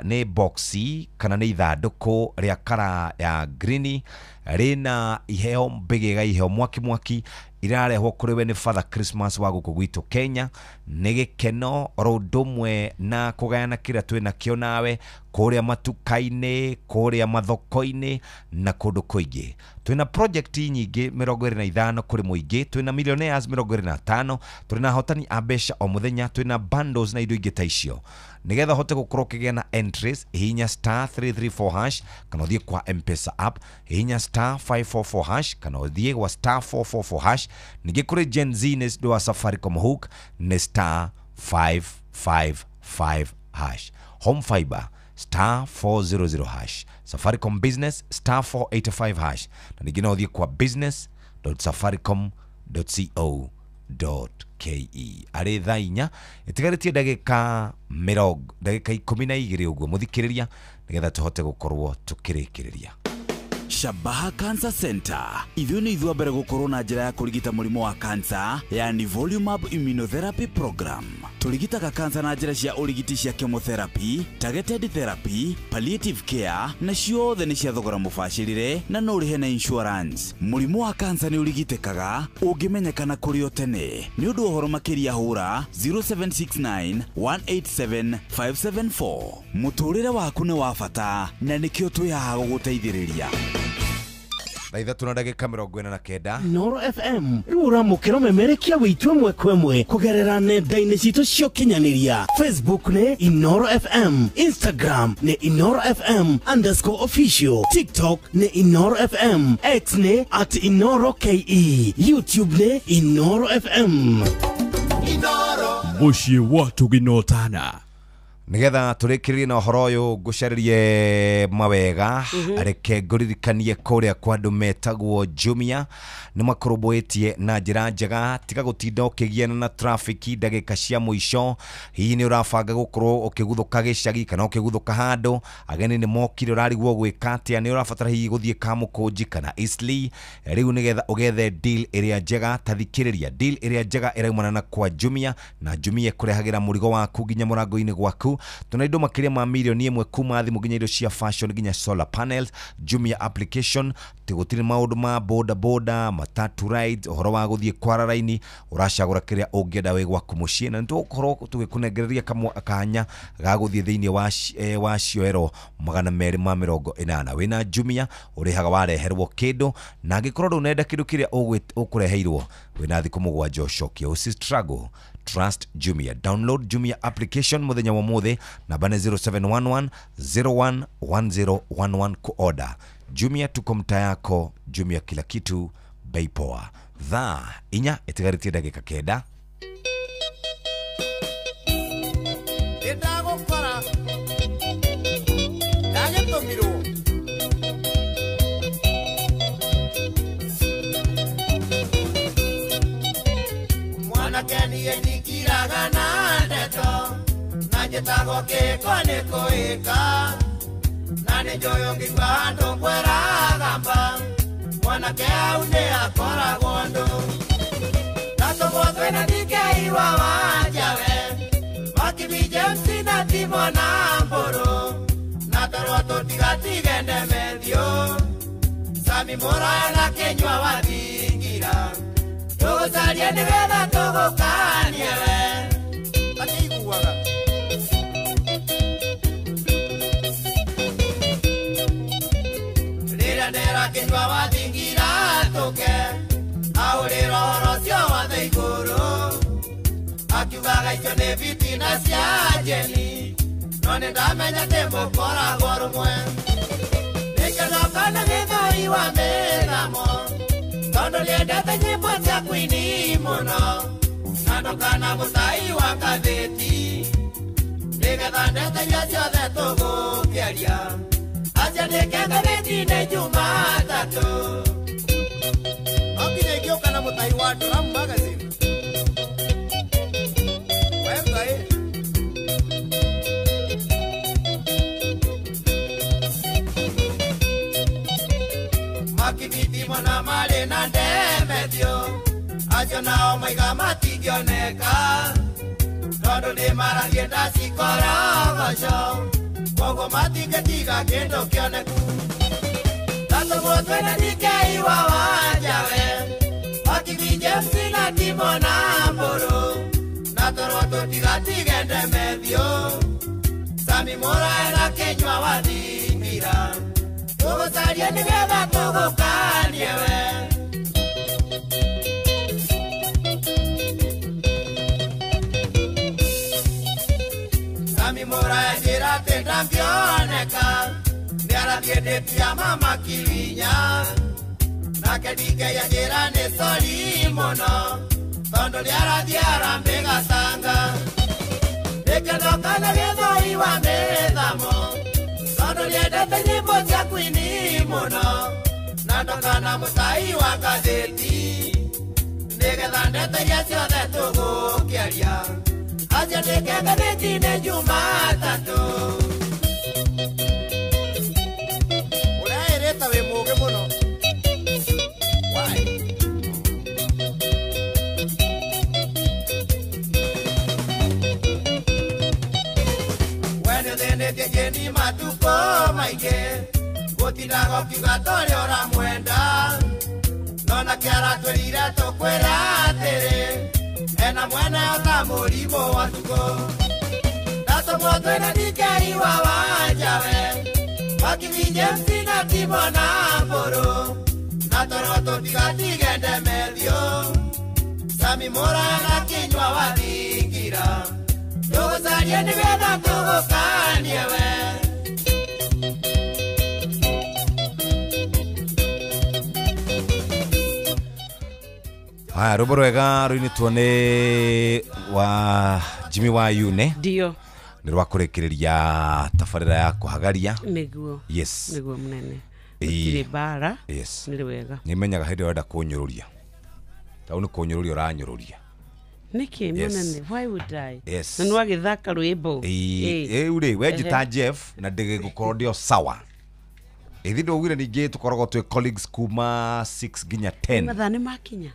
ni boxi kana ni ithandũkũ ria kara ya green rina iheo mbegega iheo mwaki irarehwo kuri we ni Father Christmas wa guku gwitu Kenya ni gikeno rodumwe na kugayana kira twina kio nawe kuria matukaini kuria mathoko-ini na kundu kuingi twina project nyingi 25 kuri muingi twina millionaires 25 twina hotani abesha o muthenya twina bundles na indo ingi ta icio nigetha hote gukorwo kigia na entries hinya *334# kana thie kwa M-Pesa app hinya *544# kana thie kwa *444# nige kuri Gen Z nes do Safaricom hook ne *555# home fiber *400# Safaricom business *485# na nige no thie kwa business.safaricom.co.ke ari thainya itigaritie ndagika 12 uguo muthikiriria nigetha tuhote gukorwo tukirikiriria
Shabaha Cancer Center ithuĩ nĩ ithuĩ mbere gũkorwo na njĩra ya kũrigita mũrimũ wa cancer yani Volumab Immunotherapy Program. Tũrigitaga cancer na njĩra cia ũrigiti cia chemotherapy, targeted therapy, palliative care na ciothe nĩ cia thogora mũbacĩrĩre na no ũrĩhe na insurance. Mũrimũ wa cancer nĩ ũrigitĩkaga ũngĩmenyekana kũrĩ o tene. Nĩ ũndũ ũhoro makĩria hũra 0769 187 574. Mũtũrĩre waku nĩ wa bata na nĩkĩo twĩhaha gũgũteithĩrĩria.
Thaitha tuna ndagika 49
Noro FM rura mukiro memerekia witwe mwekwemwe kugerera nenda-ini citu cio kinyaniria Facebook ne Inoro FM, Instagram ne Inoro FM _official, TikTok ne Inoro FM, X ne @InoroKE, YouTube ne Inoro FM.
Inoro muciĩ watu ginotana
nigetha turikirie na horo uyu ngucaririe mawega areke nguririkanie kuria kwa andu metagwo Jumia ni makorobwetie na njira njega tiga gutinda ukigiana na traffic ndagika cia muico hihi ni urabanga gukorwo ukiguthuka gicagi kana ukiguthuka handu ageni ni mokire urarigwo gwika atia ni urabatara hihi guthie Kamukunji kana Eastleigh riu nigetha ugethe deal iria njega tathikiriria deal iria njega iraumana na kwa Jumia na Jumia kurehagira murigo waku nginya murango-ini gwaku tuna indo makiria ma milioni 1 kuma thimu nginya indo cia fashion nginya solar panels Jumia application tigutire maundu ma boda boda matatu ride horo wa guthie kwara raini uracagura kiria ungienda we gwaku mucii na nitukorwo tugikunengereria kamwe akanya ga guthie thiini wa cioero 280 wina Jumia urihaga wareherwo kindu na angikorwo unenda kindu kiria ukureheirwo wina thiku 7 ucokia usi struggle. Trust Jumia. Download Jumia application muthenya wa muthe na bane 0711 011011 ku order. Jumia tuko mtaa yako, Jumia kila kitu bei poa. Thaa inya itigariti ndagika 9.
Ndagukora ndagetumiro mwana keni endikiraga na ndeto na njetago kiko nikuika na nijoyo ngigwa handu ngweragamba mwanake au ni akoragwo ndu natogwo twina ndikeirwa wanjawe Makibi James na Timo na Mburu na torwo tutigatigende methio Sami Muraya na Kenywa wathingira tugucaria nigetha tugukanie we atiguaga rira ndera Kenywa wathingira tuke aurira horo cio wathe iguru akiugaga icio nĩ fitina cia jeni no nĩ ndamenya ndĩ mũkoragwo rũmwe nĩkĩnoka na gĩthũi wa mĩthamo tondũ nĩendete nyĩmbo cia kuini mũno na ndokana mũtai wa ngathĩti nĩgetha ndeteria ciothe tũgũkĩaria acia ndĩke ngathĩti-inĩ Jumatatũ no nginya ingĩũka na mũtai wa Drum Magazine Makibiti mwana male na ndemethio acio nao maiga matingioneka tondu nĩ maragie ndacikorogoco koguo matingĩtiga kĩndũ kĩoneku tatũguo twĩna ndikei wa wanjawe Makibi James na Timo na Mburu na torwo tutigatigende methio Sami Muraya na Kenywa wathingira tugucaria nigetha tugukanie we Sami Muraya njĩra atĩ ndangĩoneka nĩarathiĩ ndĩti ya mama Kirinya nake ndikeia njĩra nĩ sori mũno tondũ nĩarathiĩ Harambee Gatanga nĩkĩnoka na gĩthũi wa mĩthamo tondũ nĩendete nyĩmbo cia kuini mũno na ndokana mũtai wa ngathĩti nĩgetha ndeteria ciothe tũgũkĩaria acio ndĩke ngathĩti-inĩ Jumatatũ ũraĩrĩta wĩ mũũgĩ mũno nĩthĩnĩtie jeni matukũ maingĩ gũtindaga ũkiuga torĩa ũramwenda no nake aratwĩrire tũkwĩra atĩrĩ ena mwene ota mũrimũ wa tukũ natũmwo twĩna ndikei wa wanjawe Makibi James na Timo na Mburu toro tigatigende medio Sami Mora kinywa wathingira Tugucaria nigetha tugukanie we
Haya, rwimbo rwega rwini tuone wa Jimmy wa Yune.
Ndio.
Ni rwa kurekereria tabarira ya kuhagaria.
Niguo.
Yes.
Niguo munene. Kire bara.
Yes.
Ni wega.
Nimenyaga hindi wenda kunyururia. Tau ni kunyururia uranyururia.
Niki munene, why would I?
Yes.
Nanu agithaka rwimbo.
Uri wejita Jeff na ndege gukorwo ndio sawa. Ithi ndogire ningi tukoragwo twe colleagues kuma 6 ginya 10.
Mathani makinya.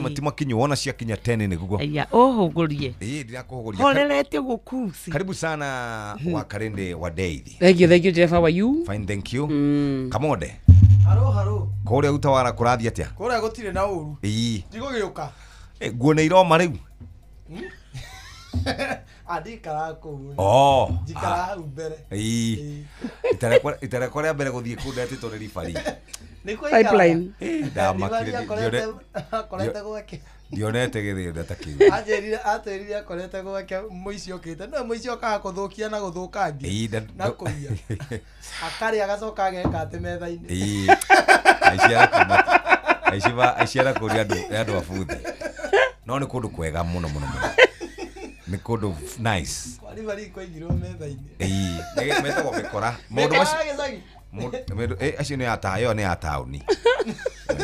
Matima kinyo wona cia kinya 10 ni gugo.
Aya ohugurie.
Ndirakuhuguria.
Holelete gukusi.
Karibu sana wa Karende wa Deithi.
Thank you Jeff, how are you?
Fine, thank you. Kamode.
Haro.
Kore utawara kurathi atia?
Kore gutire na uru. Ndigogiuka.
Guona iroma riu.
Adikara ko.
Oh.
Jikara ubere.
Itara kore mbere guthie kunde ati to rifari.
Niko
pipeline.
Ndamakire.
Korete gwake.
Dionete githio ndataki.
Aterire korete gwake muici okite. No muici okaga kuthukia na guthukangia. Na kuia. Akari agacoka ageka ati metha-ini.
Aiciara kuria andu abuthi. No ni kundu kwega muno. Ni kundu nice.
Kwani bari koigirwo metha-ini.
Nege metagwo mikora. Mundu macio. Acio ni atayo ni atauni.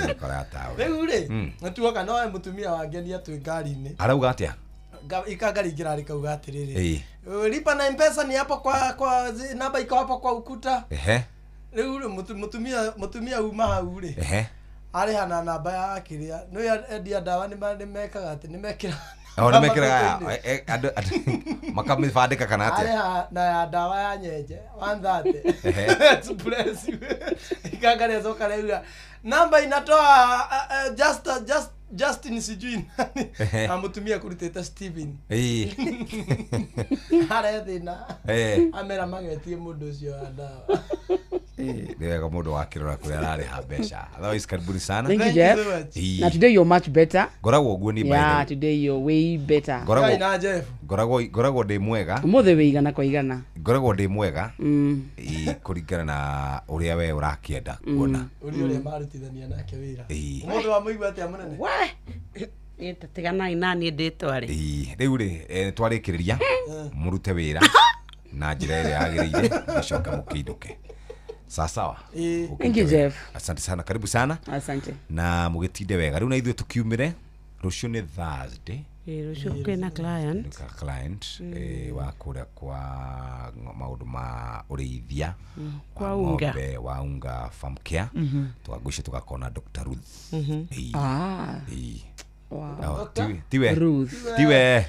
Mikora atauni.
Riu ri, natuoka no mutumia wangenia twi ngari-ini.
Arauga atia?
Ikangari ngirari kauga atiriri. Lipa na M-Pesa ni hapo kwa namba iko hapo kwa ukuta. Riu mutumia uma hau ri. Ari hana namba ya kiria. No endia dawa ni mekaga ati ni mekira.
Ni mekira makamifandika kana atia?
Ari na ya dawa ya nyenje 130. Bless you. Ikangari azoka riu. Namba inatoa Justin sijui nani. Amutumia kuruteta Steven. Are thina. Amera magetie mundu ucio wa dawa.
Ndio mundu wakirora kuria arari ha mbeca. Otherwise karibuni sana.
Thank you Jeff. Now today you're much better.
Goragwo guo ni
baile. Yeah, today you're way better.
Goragwo Jeff.
Goragwo ndi mwega.
Umuthe we igana kwa igana.
Goragwo ndi mwega. Kuringana na uria we urakienda kuona.
Uria marutithania nake wira. Umuthe wa muigwa ati amunene.
Itatigana nani nditware.
Riu ri twarikiriria murute wira na njira ire yagirire gucoka mukiinduke. Sawa.
Thank you Jeff.
Asante sana, karibu sana.
Asante.
Na mugitinde wega. Riu na ithuĩ tukiumire rucio ni Thursday.
Rucio kwina client.
Wa kuria kwa maundu ma urithia
kwa unga
wa unga farm care. Tukagucia tukakona Dr. Ruth.
Wow.
Tiwe.
Ruth.
Tiwe.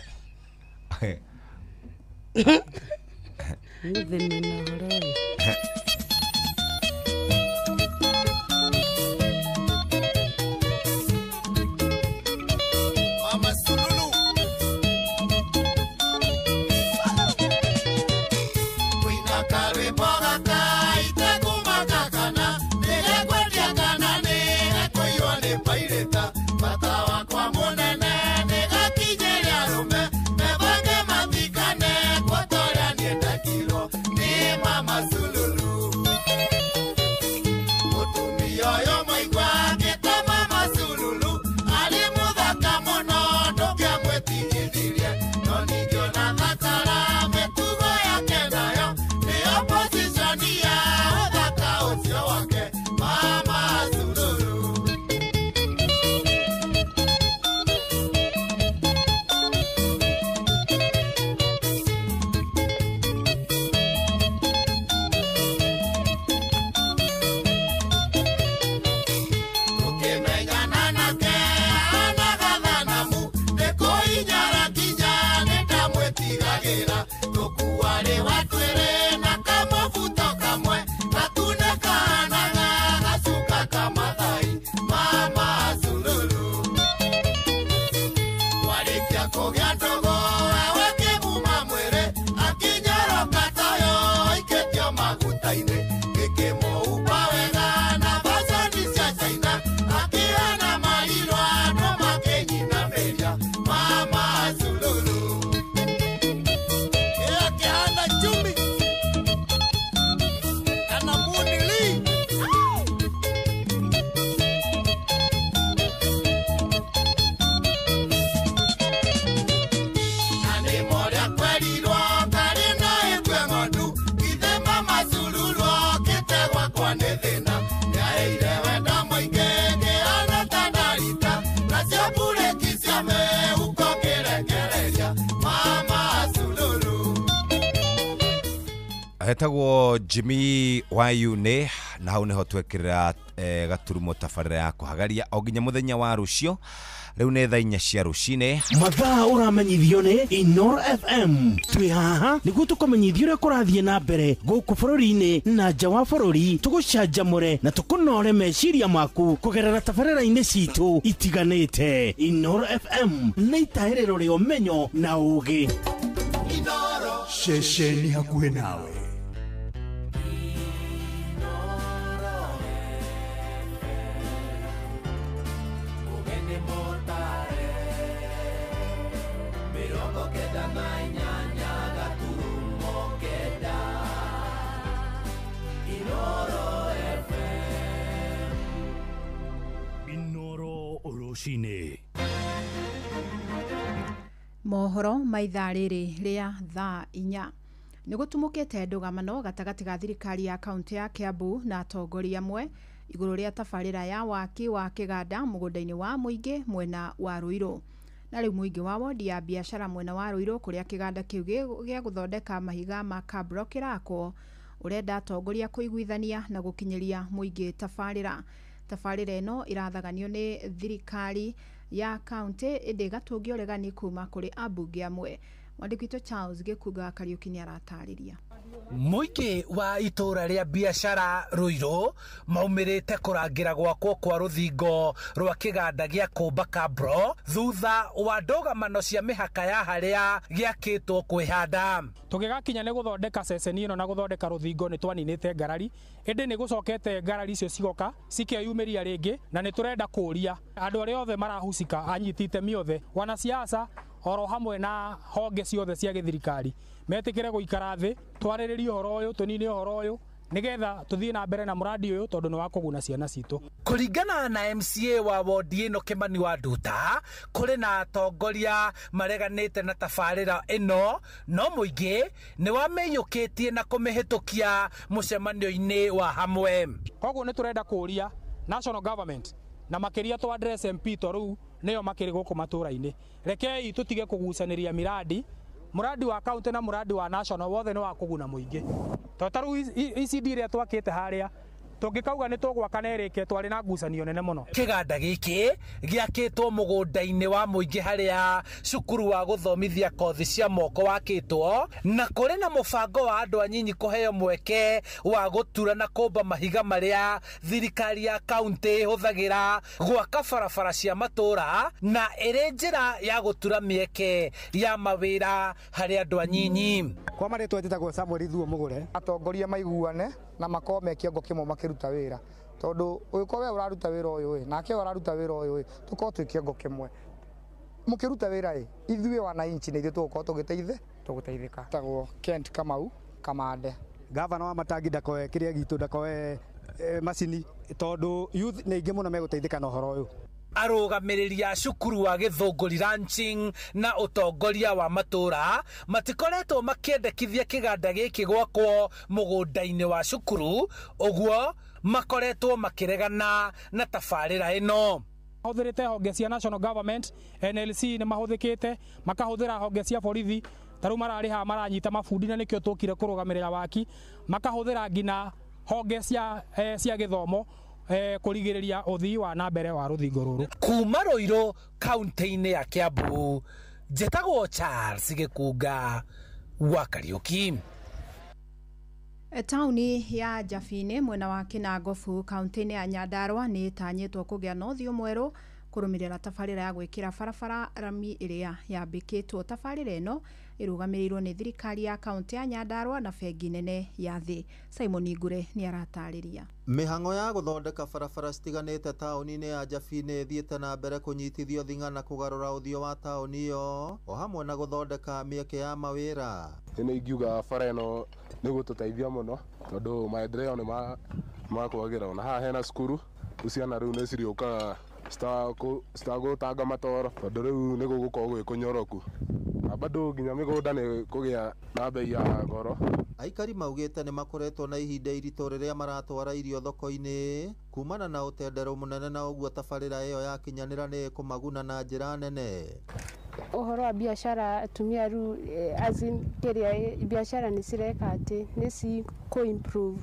Hetagwo Jimmy Wayune na hau neho twekirira gaturumo tabarĩra ya kũhagaria o nginya mũthenya wa rũcio rĩu nĩ thaa 4 cia rũcinĩ
mathaa ũramenyithio nĩ Inoro FM twĩ haha nĩguo tũkũmenyithio ũrĩa kũrathiĩ na mbere gũkũ bũrũri-inĩ na nja wa bũrũri tũgũcanjamũre na tũkũnore meciria maku kũgerera tabarĩra-inĩ citũ itiganĩte. Inoro FM nĩ itaĩrĩro rĩa ũmenyo na ũũgĩ.
Inoro ceceni hakuhĩ nawe.
Mohoro maithaa rĩrĩ rĩa thaa 4 nĩ gũtumũkĩte ndũgamano gatagatĩ ga thirikari ya kaunti ya Kiambu na atongoria amwe igũrũ rĩa tabarĩra ya waki wa kĩganda mũgũnda-inĩ wa mũingĩ mwena wa Ruiru. Na rĩu mũingĩ wa wodi ya biashara mwena wa Ruiru kũrĩa kĩganda kĩu gĩa gũthondeka mahiga ma Kabro kĩrakwo ũrenda atongoria kũiguithania na gũkinyĩria mũingĩ tabarĩra. Tabarĩra ĩno irathaganio nĩ thirikari ya kaunti ĩndĩ gatũngio regani kuma kũrĩ ambunge amwe. Mwandĩki witũ Charles Gĩkunga Kariuki nĩ aratarĩria.
Mũingĩ wa itũra rĩa biashara Ruiru maumĩrĩte kũrangĩra gwakwo kwa rũthingo rwa kĩganda gĩa kũmba Kabro thutha wa ndũgamano cia mĩhaka ya harĩa gĩakĩtwo kwĩhanda.
Tũgĩgakinya nĩ gũthondeka ceceni ĩno na gũthondeka rũthingo nĩ twaninĩte ngarari ĩndĩ nĩ gũcokete ngarari icio cigoka cikeyumĩria rĩngĩ na nĩ tũrenda kũria andũ arĩa othe marahucika anyitite miothe wanasiasa oro hamwe na honge ciothe cia gĩthirikari metĩkĩre gũikara thĩ twarĩrĩrie ũhoro ũyũ tũnine ũhoro ũyũ nigetha tuthie na mbere na muradi ũyũ tondũ nĩ wa kũguna ciana citũ.
Kũringana na MCA wa wodi ĩno Kimani wa Nduta kũrĩ na atongoria mareganĩte na tabarĩra ĩno no mũingĩ nĩ wamĩiyũkĩtie na kũmĩhĩtũkia mũcemanio-inĩ wa hamwe.
Koguo nĩ tũrenda kũria national government na makĩria to address MP to rĩu nĩyo makĩrĩ gũkũ matũra-inĩ. Rekei tũtige kũgucanĩria muradi wa county na muradi wa national wothe nĩ wa kũguna mũingĩ. Totaru ECD ĩrĩa twakĩte harĩa tũngĩkauga nĩ tũgwaka nerĩke twarĩ na ngucanio nene mũno.
Kĩganda gĩkĩ gĩakĩtwo mũgũnda-inĩ wa mũingĩ harĩa cukuru wa gũthomithia kothi cia moko wakĩtwo na kũrĩ na mũbango wa andũ anyinyi kũheo mweke wa gũtura na kũmba mahiga marĩa thirikari ya kaunti hũthagĩra gwaka barabara cia matũra na ĩrĩ njĩra ya gũtura mĩeke ya mawĩra harĩ andũ anyinyi.
Kwa marĩtwa njĩtagwo Samuel Thuo Mũgũre, atongoria maiguane na makome kĩongo kĩmwe makĩruta wĩra tondũ ũyũ we ũraruta wĩra ũyũ nake ũraruta wĩra ũyũ tũkorwo twĩ kĩongo kĩmwe mũkĩruta wĩra ithuĩ wananchi nĩ ithuĩ tũgũteithĩka. Tagwo Kent Kamau Kamande, gavana wa Matangi ndakoe kĩrĩa gitũ ndakoe macini tondũ youth nĩ ingĩ mũno megũteithĩka na ũhoro ũyũ.
Arũgamĩrĩri a cukuru wa Gĩthũngũri ranching na ũtongoria wa matũra matikoretwo makĩendekithia kĩganda gĩkĩ gwakwo mũgũnda-inĩ wa cukuru ũguo makoretwo makĩregana na tabarĩra ĩno.
Mahũthĩrĩte honge cia national government NLC nĩ mahũthĩkĩte makahũthĩra honge cia borithi tarũ mararĩha maranyita mabundi na nĩkĩo tũkire kũrũgamĩrĩra waki makahũthĩra ngina honge cia gĩthomo kũrigĩrĩria ũthii wa na mbere wa rũthingo rũrũ.
Kuma Ruiru kaunti-inĩ ya Kiambu njĩtagwo Charles Gĩkunga wa Kariuki.
Tauni ya Njabine mwena wa Kinangofu kaunti-inĩ ya Nyandarua nĩ ĩtanyĩtwo kũgĩa na ũthiũ mwerũ kũrũmĩrĩra tabarĩra ya gwĩkĩra barabara rami ĩrĩa yambĩkĩtwo. Tabarĩra ĩno ĩrũgamĩrĩirwo nĩ thirikari ya kaunti ya Nyandarua na bengi nene ya thĩ. Simon Ngure nĩ aratarĩria.
Mĩhang'o ya gũthondeka barabara citiganĩte taũni-inĩ ya Njabine ĩthiĩte na mbere kũnyitithio thing'a na kũgarũra ũthiũ wa taũni ĩyo o hamwe na gũthondeka mĩeke ya mawĩra.
Nĩ ingiuga bara ĩno nĩ gũtũteithia mũno tondũ maendeleo nĩ makwagĩra ona haha hena cukuru ciana rĩu nĩ cirĩũkaga citagũtanga matoro tondũ rĩu nĩ gũgũkorwo gwĩ kũnyoroku na bado nginya mĩgũnda nĩ kũgĩa na bei ya goro.
Aikari maugĩte nĩ makoretwo na ihinda iritũ rĩrĩa maratwara irio thoko-inĩ kumana na ũtendero mũnene na ũguo tabarĩra ĩyo yakinyanĩra nĩ kũmaguna na njĩra nene.
uhoro wa biashara atumia ru azin keria biashara ni cireka ati ni ci ko improve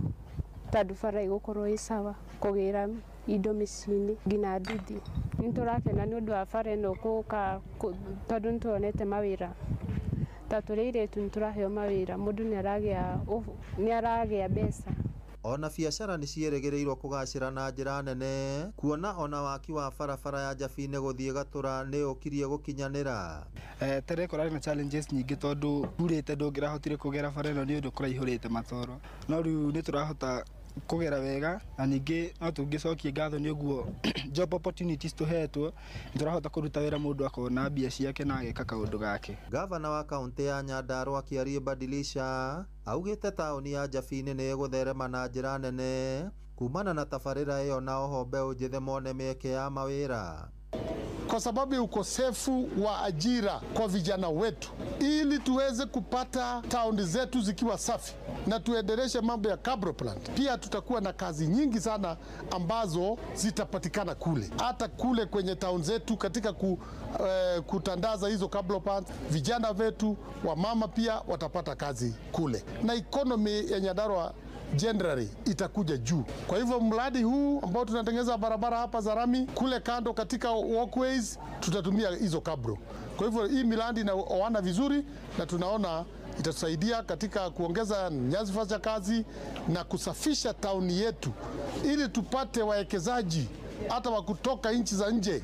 tadu fara igukoro isawa kugira indo micini ngina nduthi niturakena ni undu wa fara no kuka tadu ntuonete mawira tatureire tunturaheo mawira mundu ni aragia mbeca.
Ona biacara nĩ cierĩgĩrĩirwo kũgacĩra na njĩra nene, kuona ona waki wa barabara ya Njabine gũthiĩ Gatũra nĩ ũkirie gũkinyanĩra.
Tere kũrarĩ na challenges nyingĩ tondũ kurĩte ndũngĩrahotire kũgera bara ĩno nĩ ũndũ kũraihũrĩte matoro, no rĩu nĩ tũrahota kũgera wega na ningĩ no tũngĩcokia ngatho nĩ ũguo job opportunities tũhetwo nĩtũrahota kũruta wĩra mũndũ akona mbia ciake na ageka kaũndũ gake. Gavana wa kaunti ya Nyandarua Kiarie Badilisha augĩte taũni ya Njabine nĩ ĩgũtherema na njĩra nene kumana na tabarĩra ĩyo na oho mbeũ njĩthĩ mone mĩeke ya mawĩra.
Kwa sababu ya ukosefu wa ajira kwa vijana wetu, ili tuweze kupata tauni zetu zikiwa safi na tuendeleshe mambo ya cabro plant. Pia tutakuwa na kazi nyingi sana ambazo zitapatikana kule, hata kule kwenye tauni zetu katika kutandaza hizo cabro plant. Vijana wetu wa mama pia watapata kazi kule na economy ya Nyandarua generally itakuja juu. Kwa hivyo mradi huu ambao tunatengeneza barabara hapa za rami kule kando katika walkways tutatumia hizo kabro. Kwa hivyo hii miradi inaoana vizuri na tunaona itatusaidia katika kuongeza nyadhifa za kazi na kusafisha tauni yetu ili tupate wawekezaji hata wa kutoka nchi za nje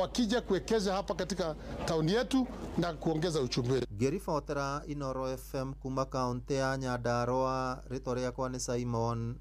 wakija kuwekeza hapa katika tauni yetu na kuongeza uchumi wetu. Gerifotera Inoro FM kuma kaunti ya Nyandarua, rĩtwa rĩakwa nĩ Simon